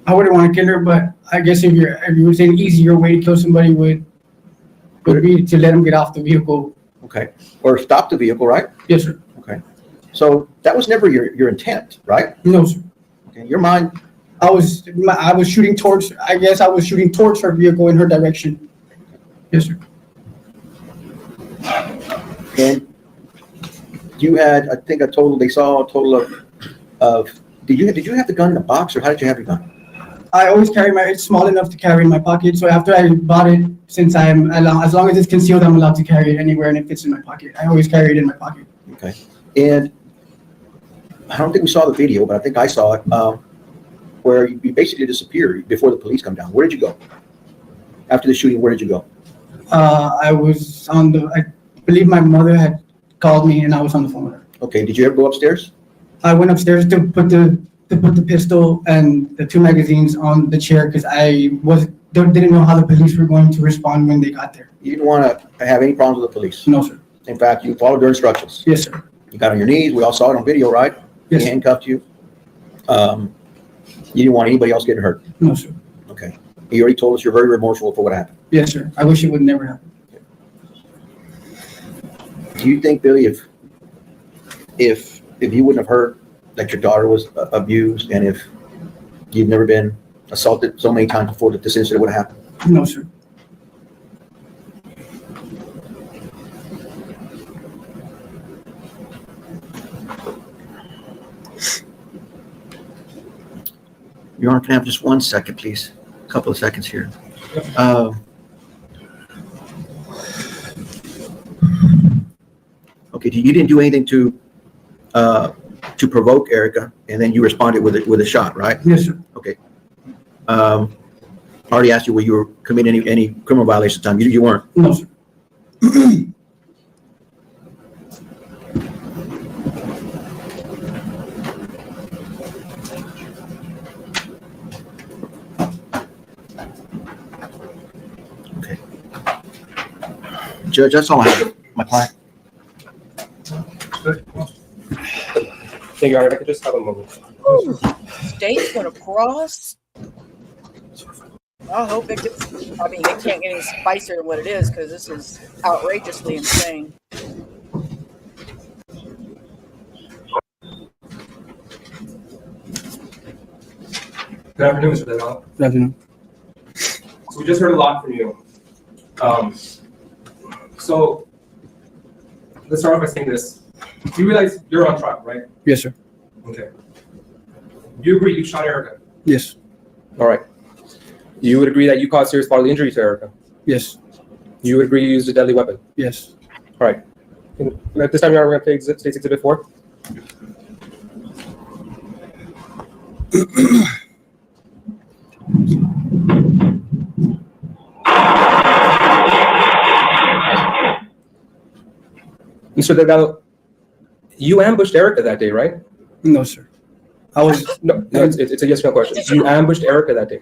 I wouldn't want to kill her, but I guess if you were saying easier way to kill somebody would be to let them get off the vehicle. Okay, or stop the vehicle, right? Yes, sir. Okay, so that was never your intent, right? No, sir. Okay, your mind. I was shooting towards. I guess I was shooting towards her vehicle in her direction. Yes, sir. And you had, I think, they saw a total of. Did you have the gun in a box, or how did you have the gun? I always carry it's small enough to carry in my pocket. So after I bought it, since as long as it's concealed, I'm allowed to carry it anywhere and it fits in my pocket. I always carry it in my pocket. Okay. And I don't think we saw the video, but I think I saw it, where you basically disappeared before the police come down. Where did you go? After the shooting, where did you go? I was I believe my mother had called me and I was on the phone with her. Okay. Did you ever go upstairs? I went upstairs to put the pistol and the 2 magazines on the chair because I didn't know how the police were going to respond when they got there. You didn't want to have any problems with the police? No, sir. In fact, you followed their instructions? Yes, sir. You got on your knees. We all saw it on video, right? Yes. They handcuffed you. You didn't want anybody else getting hurt? No, sir. Okay. You already told us you're very remorseful for what happened. Yes, sir. I wish it would never happen. Do you think, Billy, if you wouldn't have heard that your daughter was abused, and if you've never been assaulted so many times before, that this incident would have happened? No, sir. Your Honor, can I have just 1 second, please? A couple of seconds here. Okay, you didn't do anything to provoke Erica, and then you responded with a shot, right? Yes, sir. Okay. I already asked you whether you were committing any criminal violation at the time. You weren't. No, sir. Okay. Judge, that's all I have. My client. Thank you, Your Honor. If I could just have a moment. Ooh, state's gonna cross. I hope it gets, I mean, it can't get any spicier than what it is, because this is outrageously insane. Good afternoon, Mr. Delgado. Good afternoon. So we just heard a lot from you. So let's start off by saying this. You realize you're on trial, right? Yes, sir. Okay. You agree you shot Erica? Yes. All right. You would agree that you caused serious bodily injury to Erica? Yes. You would agree you used a deadly weapon? Yes. All right. At this time, Your Honor, we're going to play State's Exhibit 4. Mr. Delgado, you ambushed Erica that day, right? No, sir. I was no. It's a yes or no question. You ambushed Erica that day.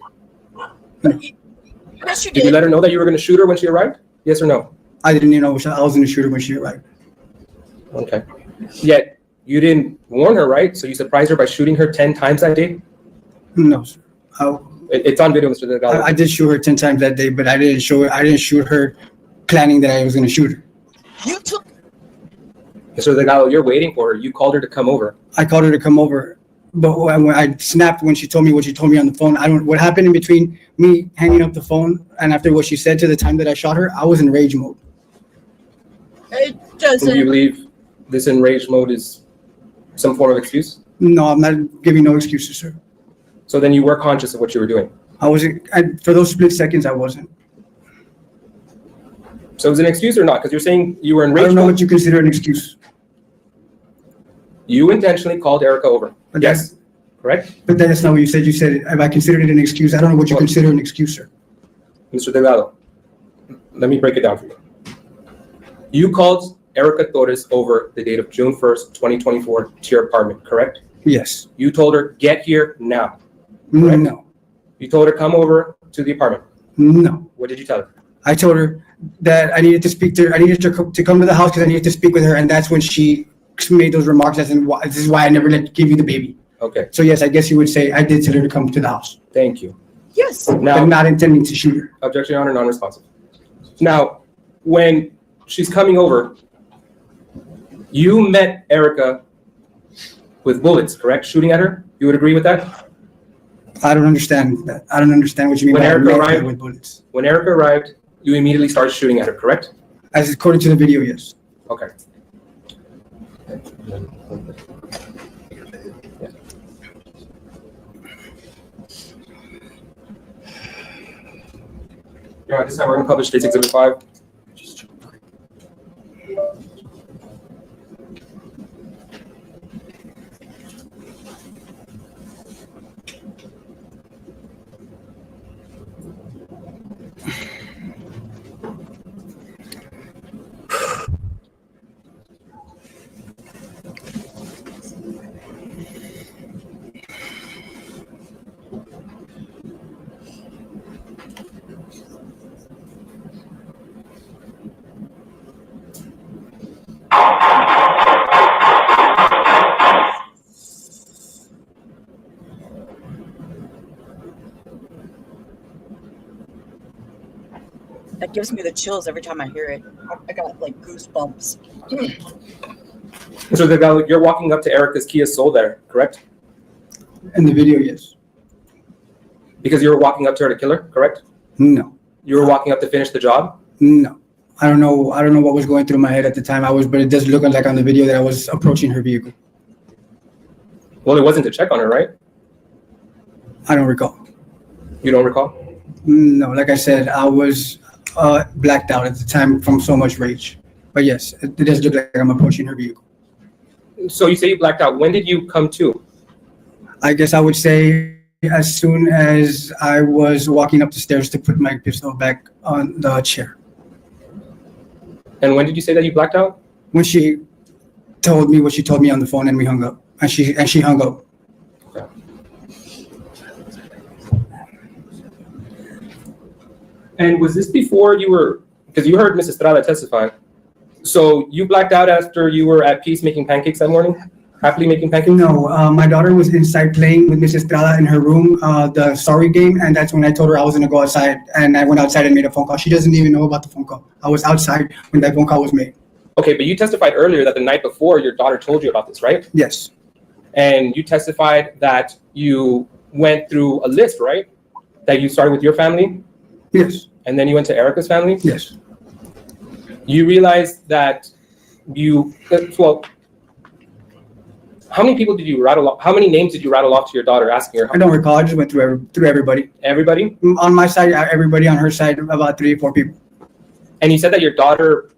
Yes, you Did you let her know that you were going to shoot her when she arrived? Yes or no? I didn't even know I was in the shooter when she arrived. Okay. Yet you didn't warn her, right? So you surprised her by shooting her 10 times that day? No, sir. It's on video, Mr. Delgado. I did shoot her 10 times that day, but I didn't shoot her planning that I was going to shoot her. You took. Mr. Delgado, you're waiting for her. You called her to come over. I called her to come over, but when I snapped when she told me what she told me on the phone. What happened in between me hanging up the phone and after what she said to the time that I shot her, I was in rage mode. It doesn't. Do you believe this enraged mode is some form of excuse? No, I'm not giving no excuses, sir. So then you were conscious of what you were doing? I wasn't. For those split seconds, I wasn't. So it was an excuse or not? Because you're saying you were enraged. I don't know what you consider an excuse. You intentionally called Erica over. But yes, correct? But that's not what you said. You said, if I considered it an excuse, I don't know what you consider an excuse, sir. Mr. Delgado, let me break it down for you. You called Erica Torres over the date of June 1st, 2024 to your apartment, correct? Yes. You told her, get here now. Correct? No. You told her, come over to the apartment. No. What did you tell her? I told her that I needed to speak to her. I needed to come to the house because I needed to speak with her, and that's when she made those remarks. As in, this is why I never give you the baby. Okay. So yes, I guess you would say I did tell her to come to the house. Thank you. Yes. Now, but not intending to shoot her. Objection, Your Honor, non-responsive. Now, when she's coming over, you met Erica with bullets, correct? Shooting at her? You would agree with that? I don't understand that. I don't understand what you mean When by Erica met her arrived, with bullets. when Erica arrived, you immediately started shooting at her, correct? As according to the video, yes. Okay. Yeah, this time we're going to publish State's Exhibit 5. That gives me the chills every time I hear it. I got like goosebumps. So Delgado, you're walking up to Erica's Kia Soul there, correct? In the video, yes. Because you were walking up to her to kill her, correct? No. You were walking up to finish the job? No. I don't know what was going through my head at the time. But it does look like on the video that I was approaching her vehicle. Well, it wasn't to check on her, right? I don't recall. You don't recall? No, like I said, I was blacked out at the time from so much rage. But yes, it does look like I'm approaching her vehicle. So you say you blacked out. When did you come to? I guess I would say as soon as I was walking up the stairs to put my pistol back on the chair. And when did you say that you blacked out? When she told me what she told me on the phone and we hung up. And she hung up. Okay. And was this before you were, because you heard Mrs. Estrada testify, so you blacked out after you were at peace making pancakes that morning? Happily making pancakes? No, my daughter was inside playing with Mrs. Estrada in her room, the sorry game, and that's when I told her I was going to go outside, and I went outside and made a phone call. She doesn't even know about the phone call. I was outside when that phone call was made. Okay, but you testified earlier that the night before your daughter told you about this, right? Yes. And you testified that you went through a list, right? That you started with your family? Yes. And then you went to Erica's family? Yes. You realized that well, how many people did you rattle off? How many names did you rattle off to your daughter asking her? I don't recall. I just went through everybody. Everybody? On my side, everybody. On her side, about 3 or 4 people. And you said that your daughter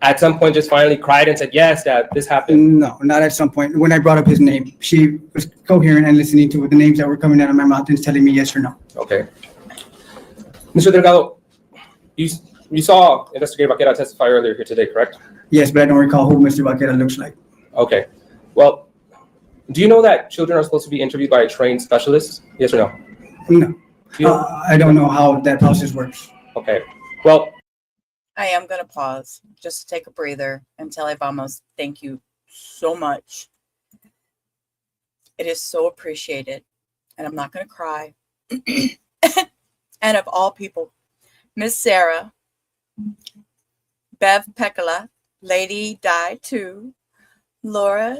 at some point just finally cried and said, yes, Dad, this happened. No, not at some point. When I brought up his name, she was coherent and listening to the names that were coming out of my mouth and telling me yes or no. Okay. Mr. Delgado, you saw Investigator Vaquera testify earlier here today, correct? Yes, but I don't recall who Mr. Vaquera looks like. Okay. Well, do you know that children are supposed to be interviewed by a trained specialist? Yes or no? No. I don't know how that process works. Okay. Well, I am going to pause just to take a breather and tell Ivamos, thank you so much. It is so appreciated. And I'm not going to cry. And of all people, Miss Sarah, Bev Pekala, Lady Di 2, Laura,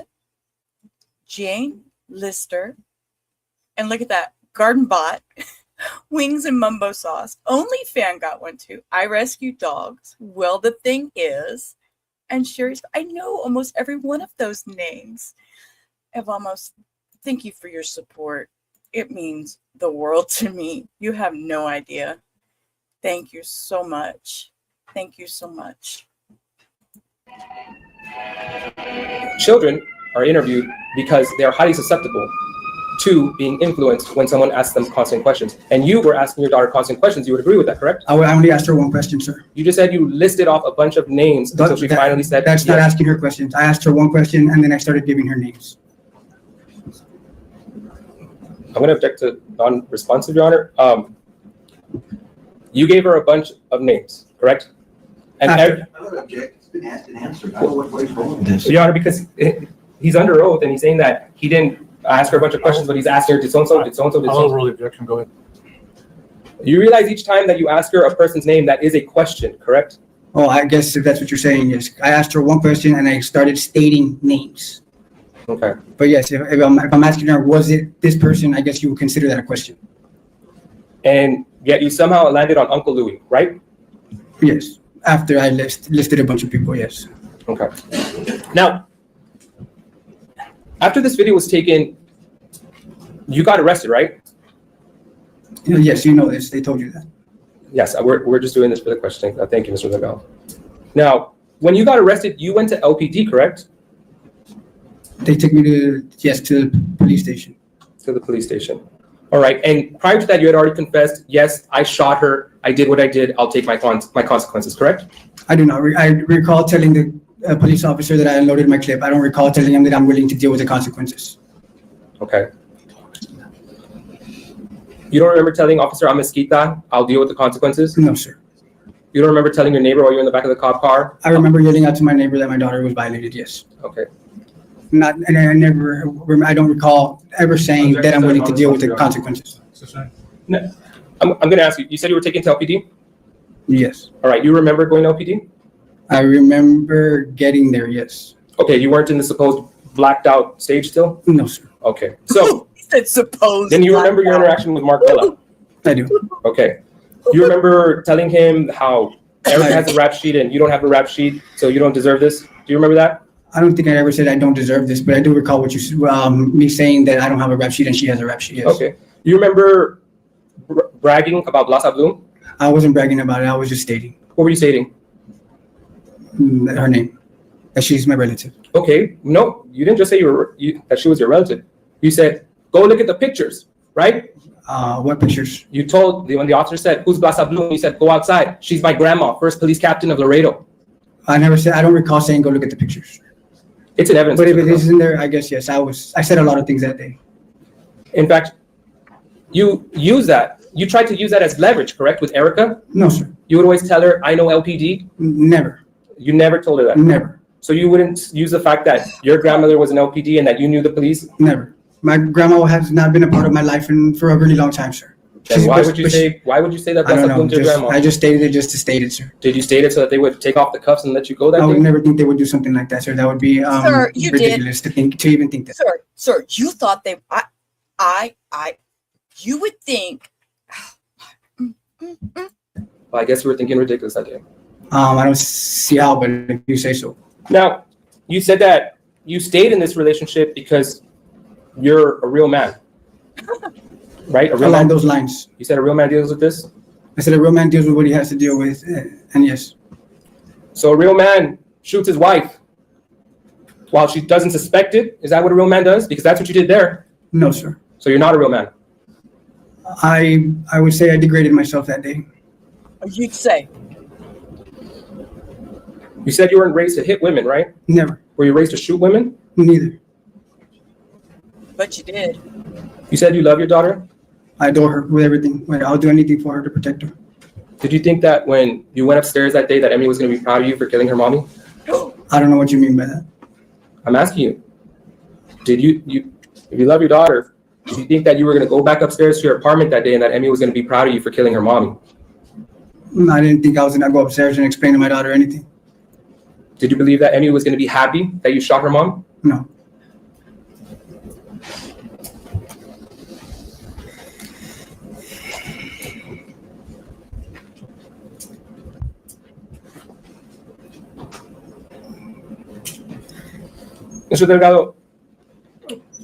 Jane Lister, and look at that, Garden Bot, Wings and Mumbo Sauce. Only Fan got one too. I Rescue Dogs. Well, the thing is, and Sherry's, I know almost every one of those names. I've almost, thank you for your support. It means the world to me. You have no idea. Thank you so much. Thank you so much. children are interviewed because they are highly susceptible to being influenced when someone asks them constant questions. And you were asking your daughter constant questions. You would agree with that, correct? I only asked her one question, sir. You just said you listed off a bunch of names until she finally said That's not asking her questions. I asked her one question and then I started giving her names. I'm going to object to non-responsive, Your Honor. You gave her a bunch of names, correct? And I don't object. It's been asked and answered. I don't know what he's wrong with this. Your Honor, because he's under oath and he's saying that he didn't ask her a bunch of questions, but he's asking her, did so-and-so, did so-and-so, did I'll so-and-so. overrule the objection. Go ahead. You realize each time that you ask her a person's name, that is a question, correct? Oh, I guess if that's what you're saying, yes. I asked her one question and I started stating names. Okay. But yes, if I'm asking her, was it this person, I guess you would consider that a question. And yet you somehow landed on Uncle Louis, right? Yes, after I listed a bunch of people, yes. Okay. Now, after this video was taken, you got arrested, right? Yes, you know this. They told you that. Yes, we're just doing this for the question. Thank you, Mr. Delgado. Now, when you got arrested, you went to LPD, correct? They took me to the police station. To the police station. All right. And prior to that, you had already confessed, yes, I shot her. I did what I did. I'll take my consequences, correct? I do not. I recall telling the police officer that I unloaded my clip. I don't recall telling him that I'm willing to deal with the consequences. Okay. You don't remember telling Officer Amesquita, I'll deal with the consequences? No, sir. You don't remember telling your neighbor while you're in the back of the cop car? I remember yelling out to my neighbor that my daughter was violated, yes. Okay. I don't recall ever saying that I'm willing to deal with the consequences. No, I'm going to ask you, you said you were taken to LPD? Yes. All right, you remember going to LPD? I remember getting there, yes. Okay, you weren't in the supposed blacked out stage still? No, sir. Okay, so It's supposed. then you remember your interaction with Mark Villa? I do. Okay. You remember telling him how Eric has a rap sheet and you don't have a rap sheet, so you don't deserve this? Do you remember that? I don't think I ever said I don't deserve this, but I do recall what me saying that I don't have a rap sheet and she has a rap sheet, yes. Okay. You remember bragging about Blasa Bloom? I wasn't bragging about it. I was just stating. What were you stating? Her name. That she's my relative. Okay. No, you didn't just say that she was your relative. You said, go look at the pictures, right? What pictures? You told, when the officer said, who's Blasa Bloom? You said, go outside. She's my grandma, first police captain of Laredo. I never said, I don't recall saying go look at the pictures. It's an evidence. But if it is in there, I guess, yes, I said a lot of things that day. In fact, you tried to use that as leverage, correct, with Erica? No, sir. You would always tell her, I know LPD? Never. You never told her that? Never. So you wouldn't use the fact that your grandmother was an LPD and that you knew the police? Never. My grandma has not been a part of my life for a really long time, sir. And why would you say that I don't Blasa Bloom's your know. grandma? I just stated it just to state it, sir. Did you state it so that they would take off the cuffs and let you go that I would day? never think they would do something like that, sir. That would be Sir, you ridiculous to even think that. Sir, you thought you would think. Well, I guess you were thinking ridiculous that day. I don't see how, but if you say so. Now, you said that you stayed in this relationship because you're a real man, right? Along those lines. You said a real man deals with this? I said a real man deals with what he has to deal with, and yes. So a real man shoots his wife while she doesn't suspect it? Is that what a real man does? Because that's what you did there. No, sir. So you're not a real man? I would say I degraded myself that day. You'd say. You said you weren't raised to hit women, right? Never. Were you raised to shoot women? Neither. But you did. You said you love your daughter? I adore her with everything. I'll do anything for her to protect her. Did you think that when you went upstairs that day that Emmy was going to be proud of you for killing her mommy? I don't know what you mean by that. I'm asking you. Did you if you love your daughter, did you think that you were going to go back upstairs to your apartment that day and that Emmy was going to be proud of you for killing her mommy? I didn't think I was going to go upstairs and explain to my daughter anything. Did you believe that Emmy was going to be happy that you shot her mom? No. Mr. Delgado,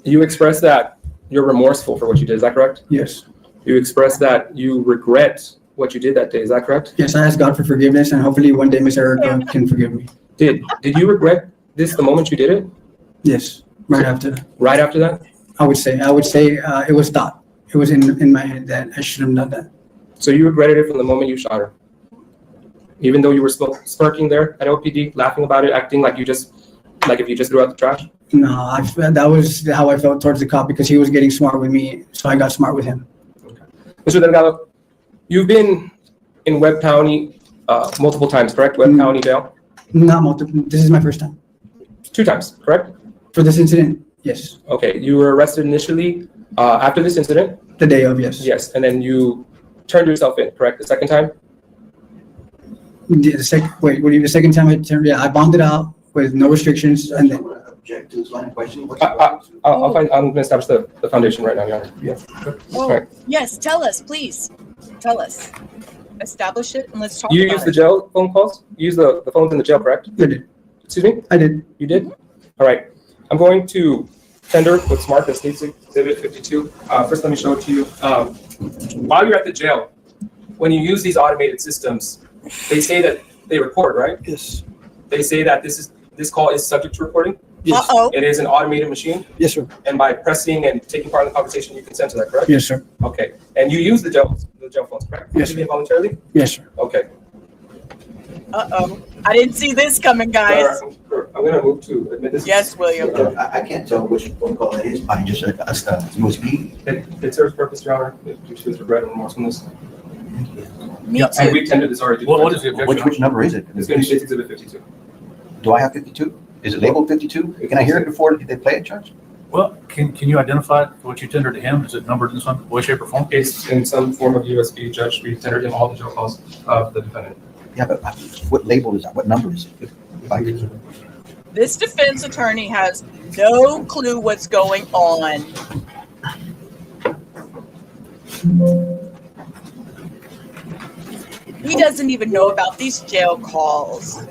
you expressed that you're remorseful for what you did. Is that correct? Yes. You expressed that you regret what you did that day. Is that correct? Yes, I ask God for forgiveness, and hopefully one day Miss Erica can forgive me. Did you regret this the moment you did it? Yes, right after that. Right after that? I would say it was thought. It was in my head that I should have done that. So you regretted it from the moment you shot her? Even though you were smirking there at LPD, laughing about it, acting like if you just threw out the trash? No, that was how I felt towards the cop because he was getting smart with me, so I got smart with him. Mr. Delgado, you've been in Webb County multiple times, correct? Webb County Jail? Not multiple. This is my first time. 2 times, correct? For this incident, yes. Okay, you were arrested initially after this incident? The day of, yes. Yes, and then you turned yourself in, correct? The second time? The second time I turned, I bonded out with no restrictions, and then. Object to this line of questioning. I'm going to establish the foundation right now, Your Honor. Yes. Oh, Right. yes, tell us, please. Tell us. Establish it and let's talk You about use the it. jail phone calls? You use the phones in the jail, correct? I did. Excuse me? I did. You did? All right. I'm going to tender what's marked as State Exhibit 52. First, let me show it to you. While you're at the jail, when you use these automated systems, they say that they record, right? Yes. They say that this call is subject to recording. Yes. Uh-oh. It is an automated machine. Yes, sir. And by pressing and taking part in the conversation, you consent to that, correct? Yes, sir. Okay. And you use the jail phones, correct? Yes, You did involuntarily? Yes, sir. Okay. Uh-oh. I didn't see this coming, guys. I'm going to move to admit this. Yes, William. I can't tell which phone call it is by just a USB. It serves purpose, Your Honor, due to his regret and remorsefulness. Me Yeah, too. and we tendered this already. What is the objection? Which number is it? It's going to be State Exhibit 52. Do I have 52? Is it labeled 52? Can I hear it before they play it, Judge? Well, can you identify what you tendered to him? Is it numbered in some way, shape, or form? It's in some form of USB, Judge. We tendered him all the jail calls of the defendant. Yeah, but what label is that? What number is it? If I could- This defense attorney has no clue what's going on. He doesn't even know about these jail calls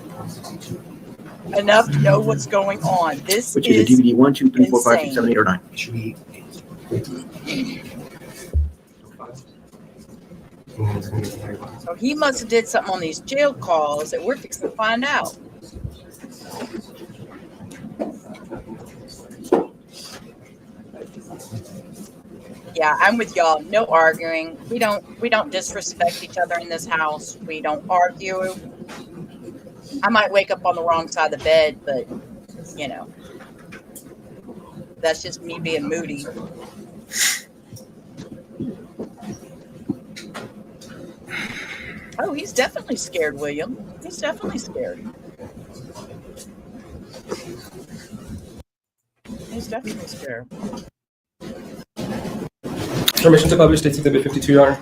enough to know what's going on. This Which is a is DVD 1, 2, 3, 4, 5, 6, insane. 7, 8, or 9. So he must have did something on these jail calls that we're fixing to find out. Yeah, I'm with y'all. No arguing. We don't disrespect each other in this house. We don't argue. I might wake up on the wrong side of the bed, but you know, that's just me being moody. Oh, he's definitely scared, William. He's definitely scared. He's definitely scared. Permission to publish State Exhibit 52, Your Honor.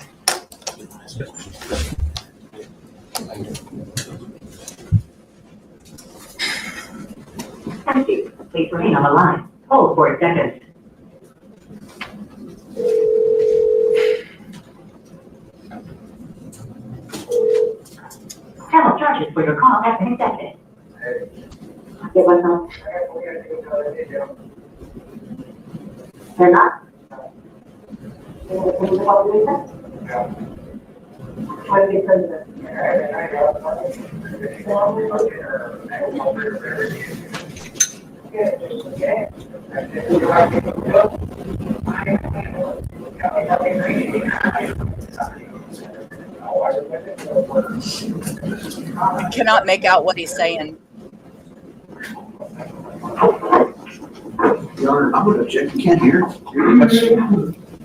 Thank you. Please remain on the line. Hold for a second. Several charges for your call have been accepted. ¿Qué pasó? ¿Verdad? I cannot make out what he's saying. Your Honor, I'm going to object. You can't hear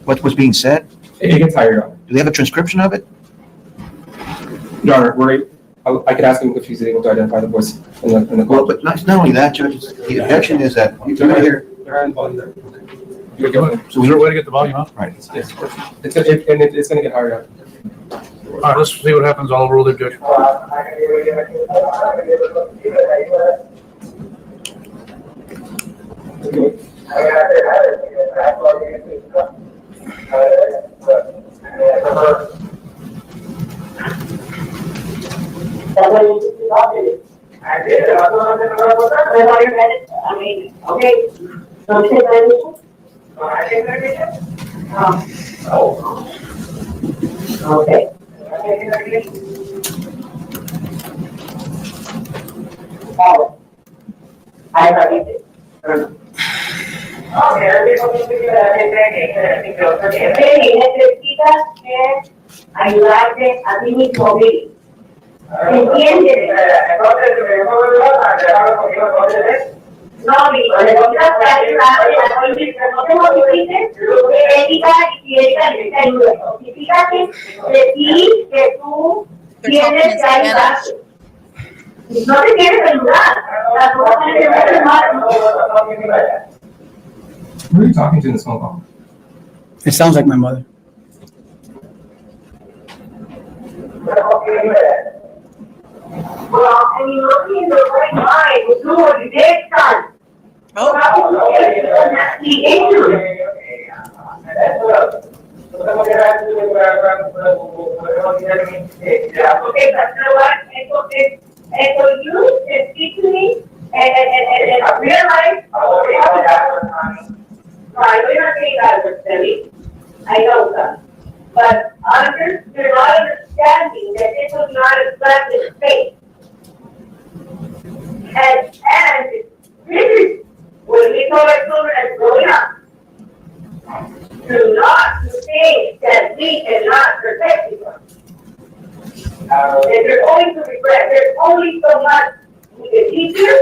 what was being said. It gets higher, Your Honor. Do they have a transcription of it? Your Honor, I could ask him if he's able to identify the voice in the call. Well, but not only that, Judge, the objection is that you're going to hear. You're good. So is there a way to get the volume up? Right. Yes, of course. It's going to get higher, Your Honor. All right, let's see what happens. I'll rule the objection. I mean, okay. Don't take medication? Okay. I love you. Necesitas ayudarte a ti mismo. ¿Entiendes? No, mi necesitas ayudarte a ti mismo. No te modifiques, Erika, y Erika te ayuda. Notifícate de ti, que tú They're talking in Spanish. No te quieres ayudar. Las cosas tienen que ver Who are you talking to in this phone call? It sounds like my mother. Well, and you look in the right mind to do what you did, son. Oh. That's the issue. Okay, but you know what? And so you can speak to me and realize, I know you're not saying that for silly. I know, son. But you're not understanding that this was not a pleasant space. And this is what we told our children as growing up. Do not do things that we cannot protect you from. And there's only to regret. There's only so much we can teach you.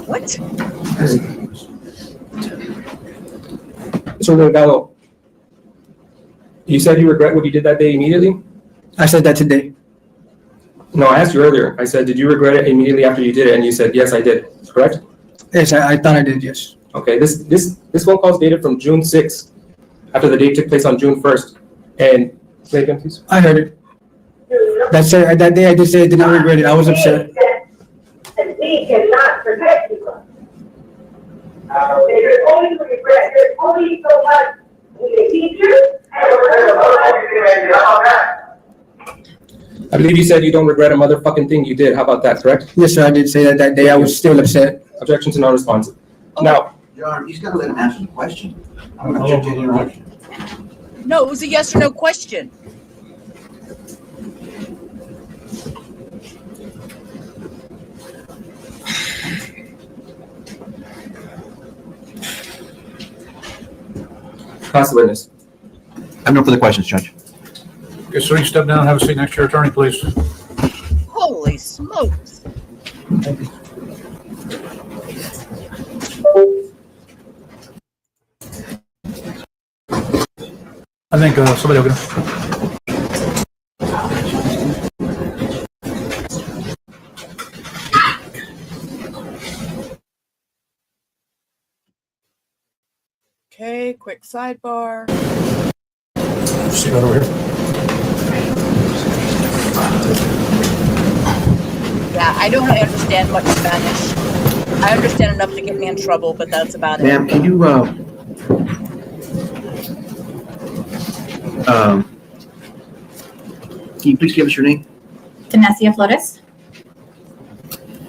What? Mr. Delgado, you said you regret what you did that day immediately? I said that today. No, I asked you earlier. I said, did you regret it immediately after you did it? And you said, yes, I did. Correct? Yes, I thought I did, yes. Okay, this phone call is dated from June 6th, after the date took place on June 1st. And say again, please. I heard it. That day I did say I did not regret it. I was upset. And we cannot protect you from. There's only to regret. There's only so much we can teach you. I believe you said you don't regret a motherfucking thing you did. How about that, correct? Yes, sir, I did say that day. I was still upset. Objection to non-responsive. Now, Your Honor, he's gotta let him answer the question. I'm gonna object to the interruption. No, it was a yes or no question. pass the witness. I have no further questions, Judge. Okay, sir, you step down and have a seat next to your attorney, please. Holy smokes. I think somebody will get him. Okay, quick sidebar. See that over here? Yeah, I don't understand much Spanish. I understand enough to get me in trouble, but that's about it. Ma'am, can you, can you please give us your name? Vanessa Flores.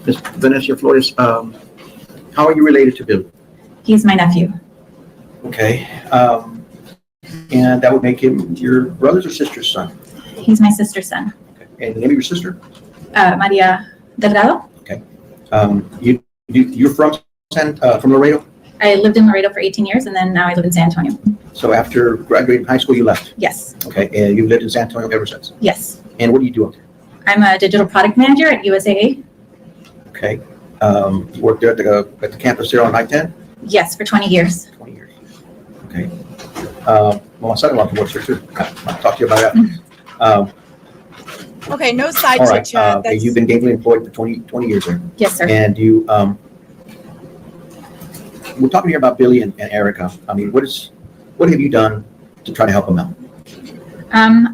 Ms. Vanessa Flores, how are you related to Bill? He's my nephew. Okay, and that would make him your brother's or sister's son? He's my sister's son. And the name of your sister? Maria Delgado. Okay. You're from from Laredo? I lived in Laredo for 18 years, and then now I live in San Antonio. So after graduating high school, you left? Yes. Okay, and you've lived in San Antonio ever since? Yes. And what do you do up there? I'm a digital product manager at USAA. Okay. You worked there at the campus there on I-10? Yes, for 20 years. 20 years. Okay. Well, my son-in-law works there too. I'll talk to you about that. Okay, no side All right. chit-chat. Okay, you've been gainfully employed for 20 years there. Yes, sir. And you, we're talking here about Billy and Erica. I mean, what have you done to try to help them out?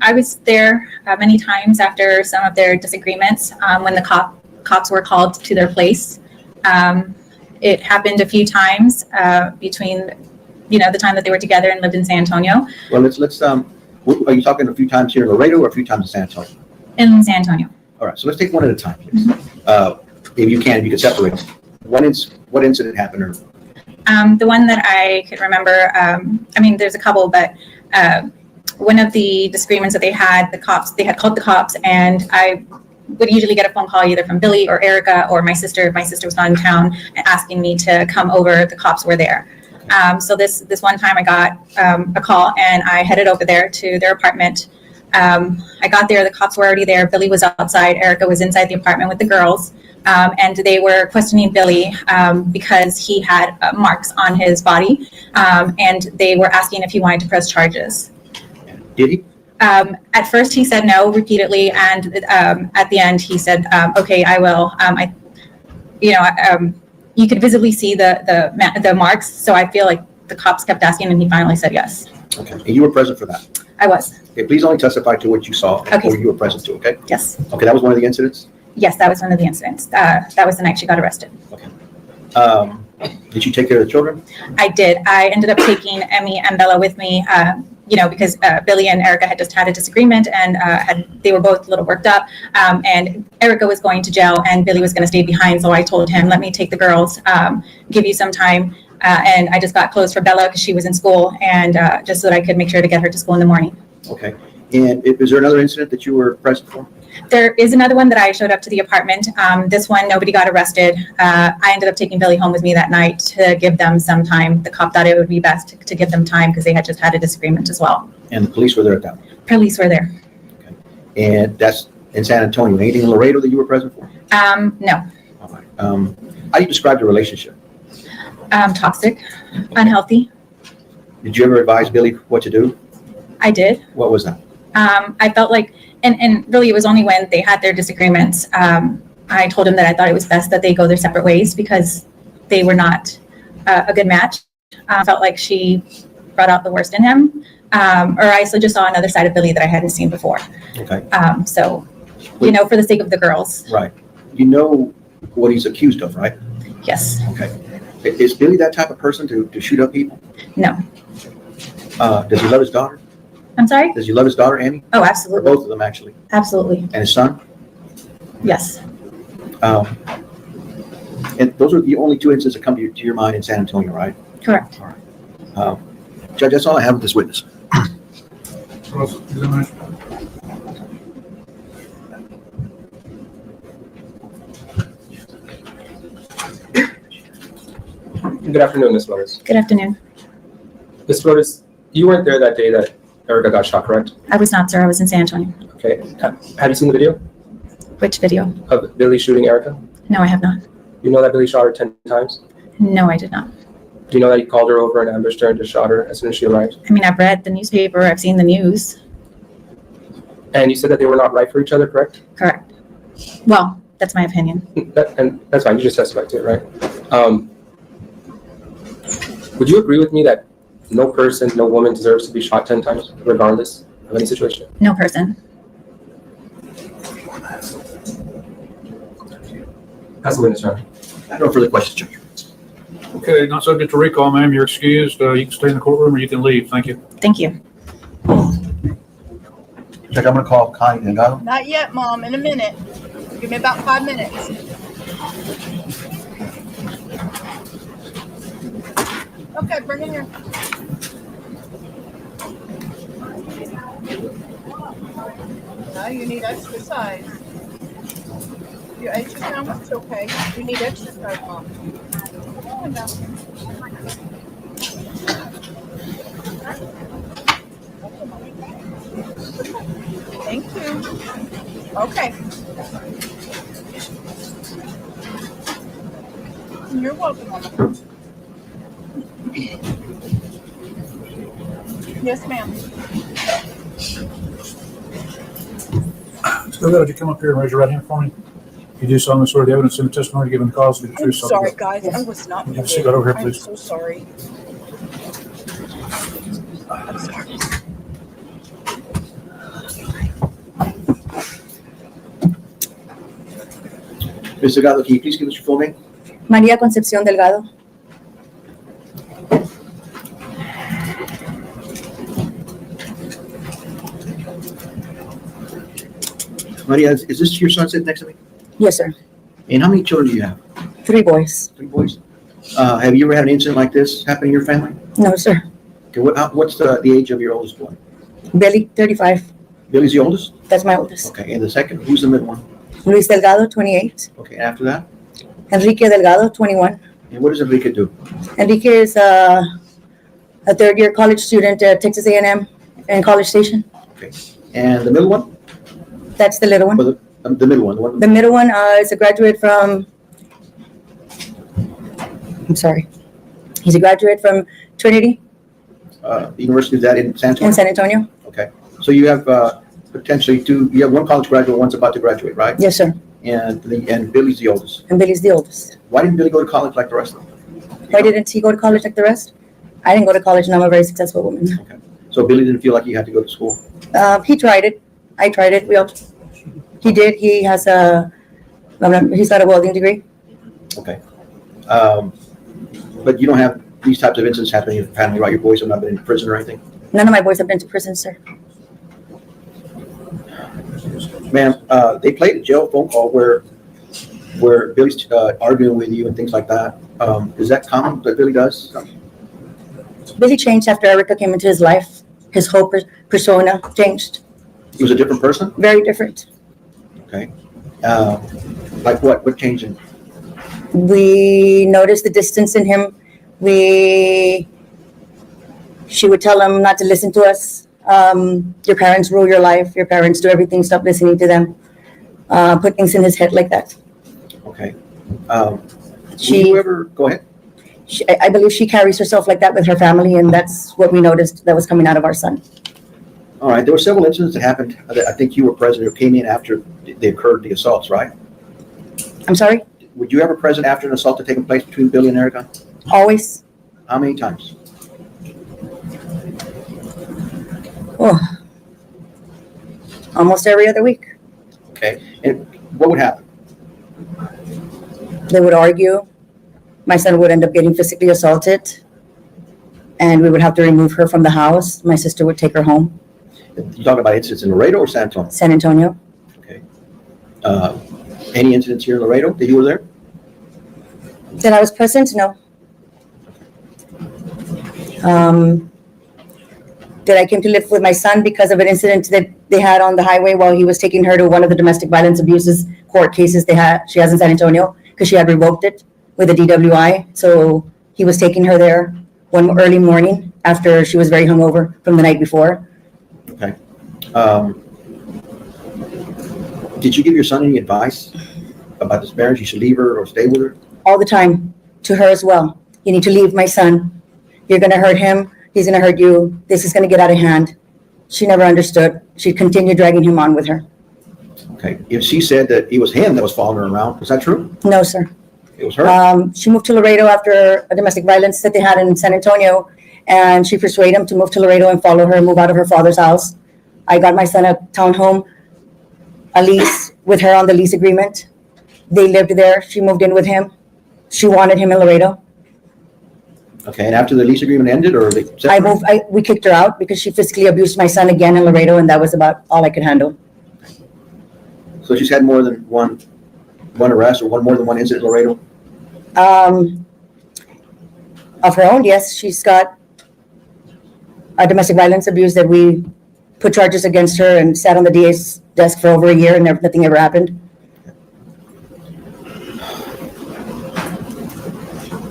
I was there many times after some of their disagreements when the cops were called to their place. It happened a few times between, the time that they were together and lived in San Antonio. Well, let's are you talking a few times here in Laredo or a few times in San Antonio? In San Antonio. All right, so let's take one at a time, please. If you can separate. What incident happened? Or The one that I could remember, there's a couple, but one of the disagreements that they had had called the cops, and I would usually get a phone call either from Billy or Erica or my sister. My sister was not in town, asking me to come over. The cops were there. So this one time I got a call, and I headed over there to their apartment. I got there, the cops were already there. Billy was outside. Erica was inside the apartment with the girls. And they were questioning Billy because he had marks on his body. And they were asking if he wanted to press charges. Did he? At first, he said no repeatedly, and at the end, he said, "Okay, I will." You could visibly see the marks, so I feel like the cops kept asking, and he finally said yes. Okay, and you were present for that? I was. Okay, please only testify to what you saw Okay. or you were present to, okay? Yes. Okay, that was one of the incidents? Yes, that was one of the incidents. That was the night she got arrested. Did you take care of the children? I did. I ended up taking Emmy and Bella with me, because Billy and Erica had just had a disagreement, and they were both a little worked up. And Erica was going to jail, and Billy was going to stay behind. So I told him, "Let me take the girls, give you some time." And I just got clothes for Bella because she was in school, and just so that I could make sure to get her to school in the morning. Okay, and is there another incident that you were present for? There is another one that I showed up to the apartment. This one, nobody got arrested. I ended up taking Billy home with me that night to give them some time. The cop thought it would be best to give them time because they had just had a disagreement as well. And the police were there at that time? Police were there. And that's in San Antonio. Anything in Laredo that you were present for? No. How do you describe the relationship? Toxic, unhealthy. Did you ever advise Billy what to do? I did. What was that? I felt like, and really it was only when they had their disagreements, I told him that I thought it was best that they go their separate ways because they were not a good match. I felt like she brought out the worst in him, or I just saw another side of Billy that I hadn't seen before. Okay. So, for the sake of the girls. Right. You know what he's accused of, right? Yes. Okay. Is Billy that type of person to shoot up people? No. Does he love his daughter? I'm sorry? Does he love his daughter, Amy? Oh, Or absolutely. both of them, actually? Absolutely. And his son? Yes. And those are the only two incidents that come to your mind in San Antonio, right? Correct. Judge, that's all I have with this witness. Good afternoon, Ms. Flores. Good afternoon. Ms. Flores, you weren't there that day that Erica got shot, correct? I was not, sir. I was in San Antonio. Okay. Have you seen the video Which video? of Billy shooting Erica? No, I have not. You know that Billy shot her 10 times? No, I did not. Do you know that he called her over and ambushed her and just shot her as soon as she arrived? I mean, I've read the newspaper. I've seen the news. And you said that they were not right for each other, correct? Correct. Well, that's my opinion. And that's fine. You just testified to it, right? Would you agree with me that no person, no woman deserves to be shot 10 times, regardless of any situation? No person. That's the witness, Your Honor. I have no further questions, Judge. Okay, not subject to recall, ma'am. You're excused. You can stay in the courtroom or you can leave. Thank you. Thank you. Judge, I'm going to call Connie Delgado. Not yet, Mom. In a minute. Give me about 5 minutes. Okay, bring it here. No, you need exercise. You ate your sandwich, it's okay. You need exercise, Mom. Come on now. Thank you. Okay. You're welcome, Mama. Yes, ma'am. So, would you come up here and raise your right hand for me? You do solemnly swear the evidence in the testimony given the cause of the I'm truth. sorry, guys. I was not You have a seat right over here, I'm please. so sorry. I'm sorry. Mr. Delgado, can you please give us your full name? María Concepción Delgado. Maria, is this your son sitting next to me? Yes, sir. And how many children do you have? 3 boys. 3 boys. Have you ever had an incident like this happen in your family? No, sir. Okay, what's the age of your oldest boy? Billy, 35. Billy's the oldest? That's my oldest. Okay, and the second, who's the middle one? Luis Delgado, 28. Okay, after that? Enrique Delgado, 21. And what does Enrique do? Enrique is a third-year college student at Texas A&M in College Station. Okay, and the middle one? That's the little one. The middle one. The middle one is a graduate from, I'm sorry. He's a graduate from Trinity University of that in San Antonio? in San Antonio. Okay. So you have potentially you have one college graduate, one's about to graduate, right? Yes, sir. And Billy's the oldest. And Billy's the oldest. Why didn't Billy go to college like the rest of them? Why didn't he go to college like the rest? I didn't go to college and I'm a very successful woman. So Billy didn't feel like he had to go to school? He tried it. I tried it. He did. He's got a welding degree. Okay. But you don't have these types of incidents happening in your family, right? Your boys have not been in prison or anything? None of my boys have been to prison, sir. Ma'am, they played a jail phone call where Billy's arguing with you and things like that. Is that common that Billy does? Billy changed after Erica came into his life. His whole persona changed. He was a different person? Very different. Okay. Like what? What changed him? We noticed the distance in him. She would tell him not to listen to us. Your parents rule your life. Your parents do everything. Stop listening to them. Put things in his head like that. Okay. Go ahead. I believe she carries herself like that with her family, and that's what we noticed that was coming out of our son. All right. There were several incidents that happened. I think you were present or came in after they occurred, the assaults, right? I'm sorry? Were you ever present after an assault had taken place between Billy and Erica? Always. How many times? Oh, almost every other week. Okay. And what would happen? They would argue. My son would end up getting physically assaulted, and we would have to remove her from the house. My sister would take her home. You talking about incidents in Laredo or San Antonio? San Antonio. Okay. Any incidents here in Laredo that you were there? That I was present? No. That I came to live with my son because of an incident that they had on the highway while he was taking her to one of the domestic violence abuses court cases she has in San Antonio, because she had revoked it with a DWI. So he was taking her there one early morning after she was very hungover from the night before. Okay. Did you give your son any advice about this marriage? You should leave her or stay with her? All the time, to her as well. You need to leave my son. You're going to hurt him. He's going to hurt you. This is going to get out of hand. She never understood. She continued dragging him on with her. Okay. If she said that it was him that was following her around, was that true? No, sir. It was her? She moved to Laredo after a domestic violence that they had in San Antonio, and she persuaded him to move to Laredo and follow her, move out of her father's house. I got my son a townhome, a lease with her on the lease agreement. They lived there. She moved in with him. She wanted him in Laredo. Okay, and after the lease agreement ended, or they We kicked her out because she physically abused my son again in Laredo, and that was about all I could handle. So she's had more than one arrest or more than one incident in Laredo? Of her own, yes. She's got a domestic violence abuse that we put charges against her and sat on the DA's desk for over a year and nothing ever happened.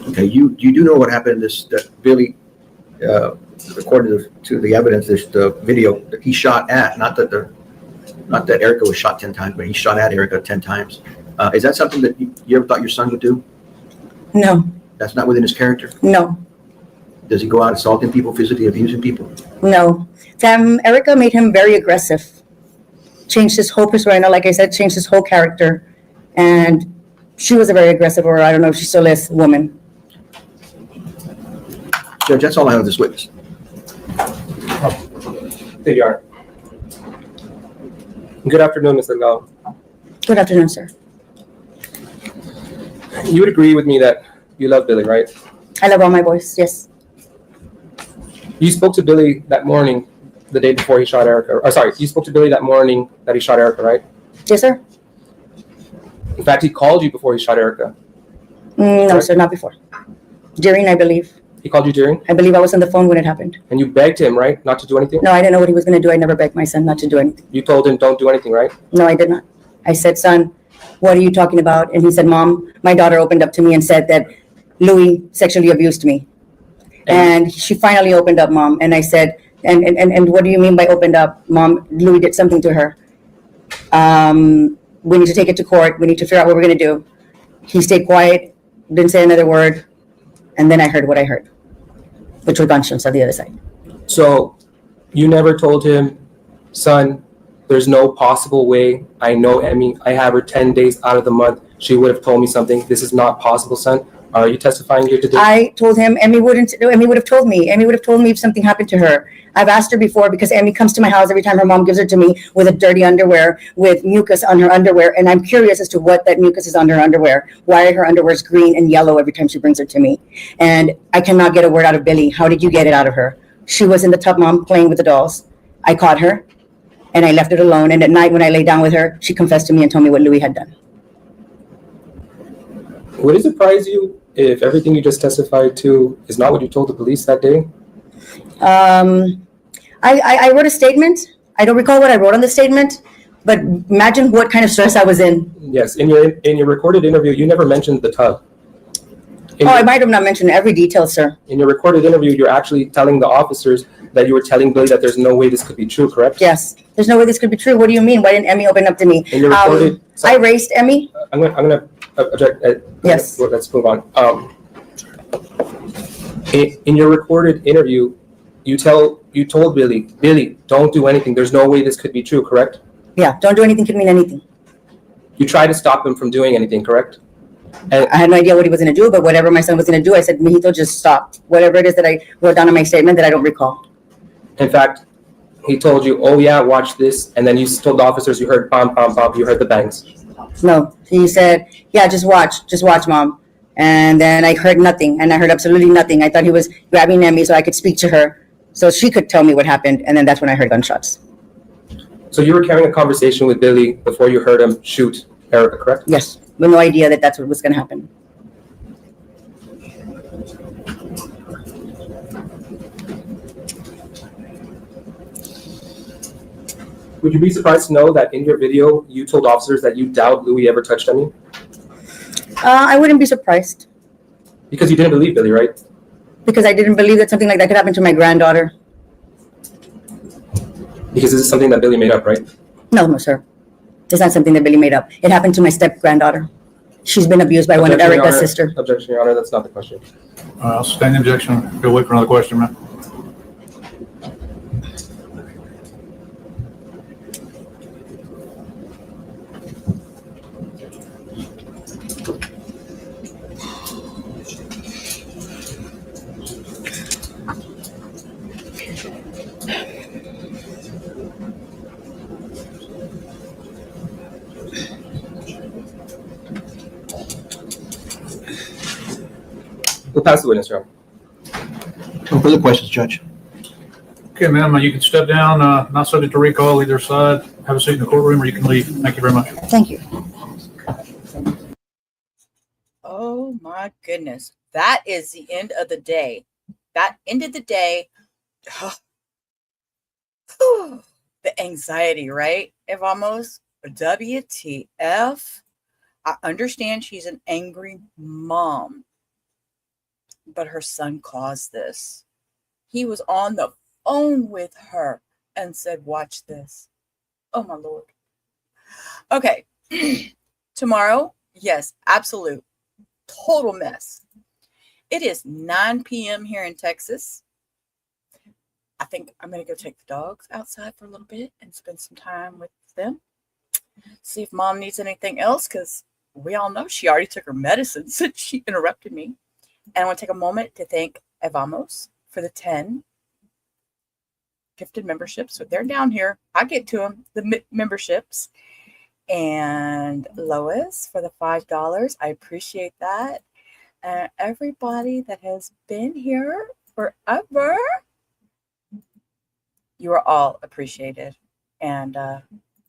Okay, you do know what happened, that Billy, according to the evidence, the video that he shot at, not that Erica was shot 10 times, but he shot at Erica 10 times. Is that something that you ever thought your son would do? No. That's not within his character? No. Does he go out assaulting people, physically abusing people? No. Erica made him very aggressive. Changed his whole persona, like I said, changed his whole character. And she was a very aggressive, or I don't know if she still is, woman. Judge, that's all I have of this witness. There you are. Good afternoon, Mr. Delgado. Good afternoon, sir. You would agree with me that you love Billy, right? I love all my boys, yes. You spoke to Billy that morning, the day before he shot Erica. Or sorry, you spoke to Billy that morning that he shot Erica, right? Yes, sir. In fact, he called you before he shot Erica. No, right? sir, not before. During, I believe. He called you during? I believe I was on the phone when it happened. And you begged him, right, not to do anything? No, I didn't know what he was going to do. I never begged my son not to do anything. You told him don't do anything, right? No, I did not. I said, son, what are you talking about? And he said, Mom, my daughter opened up to me and said that Louis sexually abused me. And she finally opened up, Mom. And I said, and what do you mean by opened up? Mom, Louis did something to her. We need to take it to court. We need to figure out what we're going to do. He stayed quiet, didn't say another word. And then I heard what I heard, which were gunshots on the other side. So you never told him son, there's no possible way. I know Emmy. I have her 10 days out of the month. She would have told me something. This is not possible, son. Are you testifying here today? I told him Emmy would have told me. Emmy would have told me if something happened to her. I've asked her before because Emmy comes to my house every time her mom gives her to me with a dirty underwear, with mucus on her underwear. And I'm curious as to what that mucus is on her underwear. Why her underwear is green and yellow every time she brings it to me. And I cannot get a word out of Billy. How did you get it out of her? She was in the tub, Mom, playing with the dolls. I caught her and I left it alone. And at night when I lay down with her, she confessed to me and told me what Louis had done. Would it surprise you if everything you just testified to is not what you told the police that day? I wrote a statement. I don't recall what I wrote on the statement, but imagine what kind of stress I was in. Yes, in your recorded interview, you never mentioned the tub. I might have not mentioned every detail, sir. In your recorded interview, you're actually telling the officers that you were telling Billy that there's no way this could be true, correct? Yes, there's no way this could be true. What do you mean? Why didn't Emmy open up to me? In your recorded, I raised Emmy. I'm gonna object. Yes. Let's move on. In your recorded interview, you told Billy, don't do anything. There's no way this could be true, correct? Yeah, don't do anything could mean anything. You tried to stop him from doing anything, correct? And I had no idea what he was going to do, but whatever my son was going to do, I said, Mijito, just stop. Whatever it is that I wrote down in my statement that I don't recall. In fact, he told you, oh yeah, watch this. And then you told the officers you heard pom, pom, pom, you heard the bangs. No, he said, yeah, just watch, Mom. And then I heard nothing, and I heard absolutely nothing. I thought he was grabbing Emmy so I could speak to her, so she could tell me what happened. And then that's when I heard gunshots. So you were carrying a conversation with Billy before you heard him shoot Erica, correct? Yes, with no idea that that's what was going to happen. Would you be surprised to know that in your video, you told officers that you doubt Louis ever touched Emmy? I wouldn't be surprised. Because you didn't believe Billy, right? Because I didn't believe that something like that could happen to my granddaughter. Because this is something that Billy made up, right? No, sir. It's not something that Billy made up. It happened to my step-granddaughter. She's been abused by one of Objection, Your Erica's Honor. sister. Objection, Your Honor, that's not the question. I'll sustain the objection. Go wait for another question, man. We'll pass the witness, Your Honor. No further questions, Judge. Okay, ma'am, you can step down, not subject to recall either side. Have a seat in the courtroom or you can leave. Thank you very much. Thank you. Oh my goodness. That is the end of the day. That ended the day. The anxiety, right? If almost WTF. I understand she's an angry mom, but her son caused this. He was on the phone with her and said, watch this. Oh my Lord. Okay. Tomorrow, yes, absolute total mess. It is 9 p.m. here in Texas. I think I'm going to go take the dogs outside for a little bit and spend some time with them. See if mom needs anything else, because we all know she already took her medicine since she interrupted me. And I want to take a moment to thank Evamos for the 10 gifted memberships. So they're down here. I get to them, the memberships. And Lois for the $5. I appreciate that. And everybody that has been here forever, you are all appreciated. And I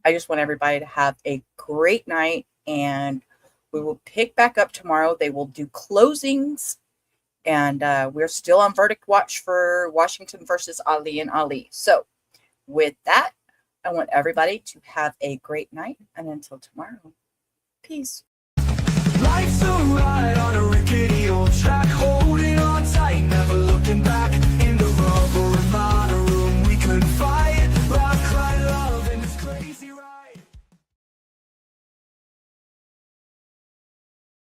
just want everybody to have a great night. And we will pick back up tomorrow. They will do closings. And we're still on verdict watch for Washington versus Ali and Ali. So with that, I want everybody to have a great night. And until tomorrow, peace.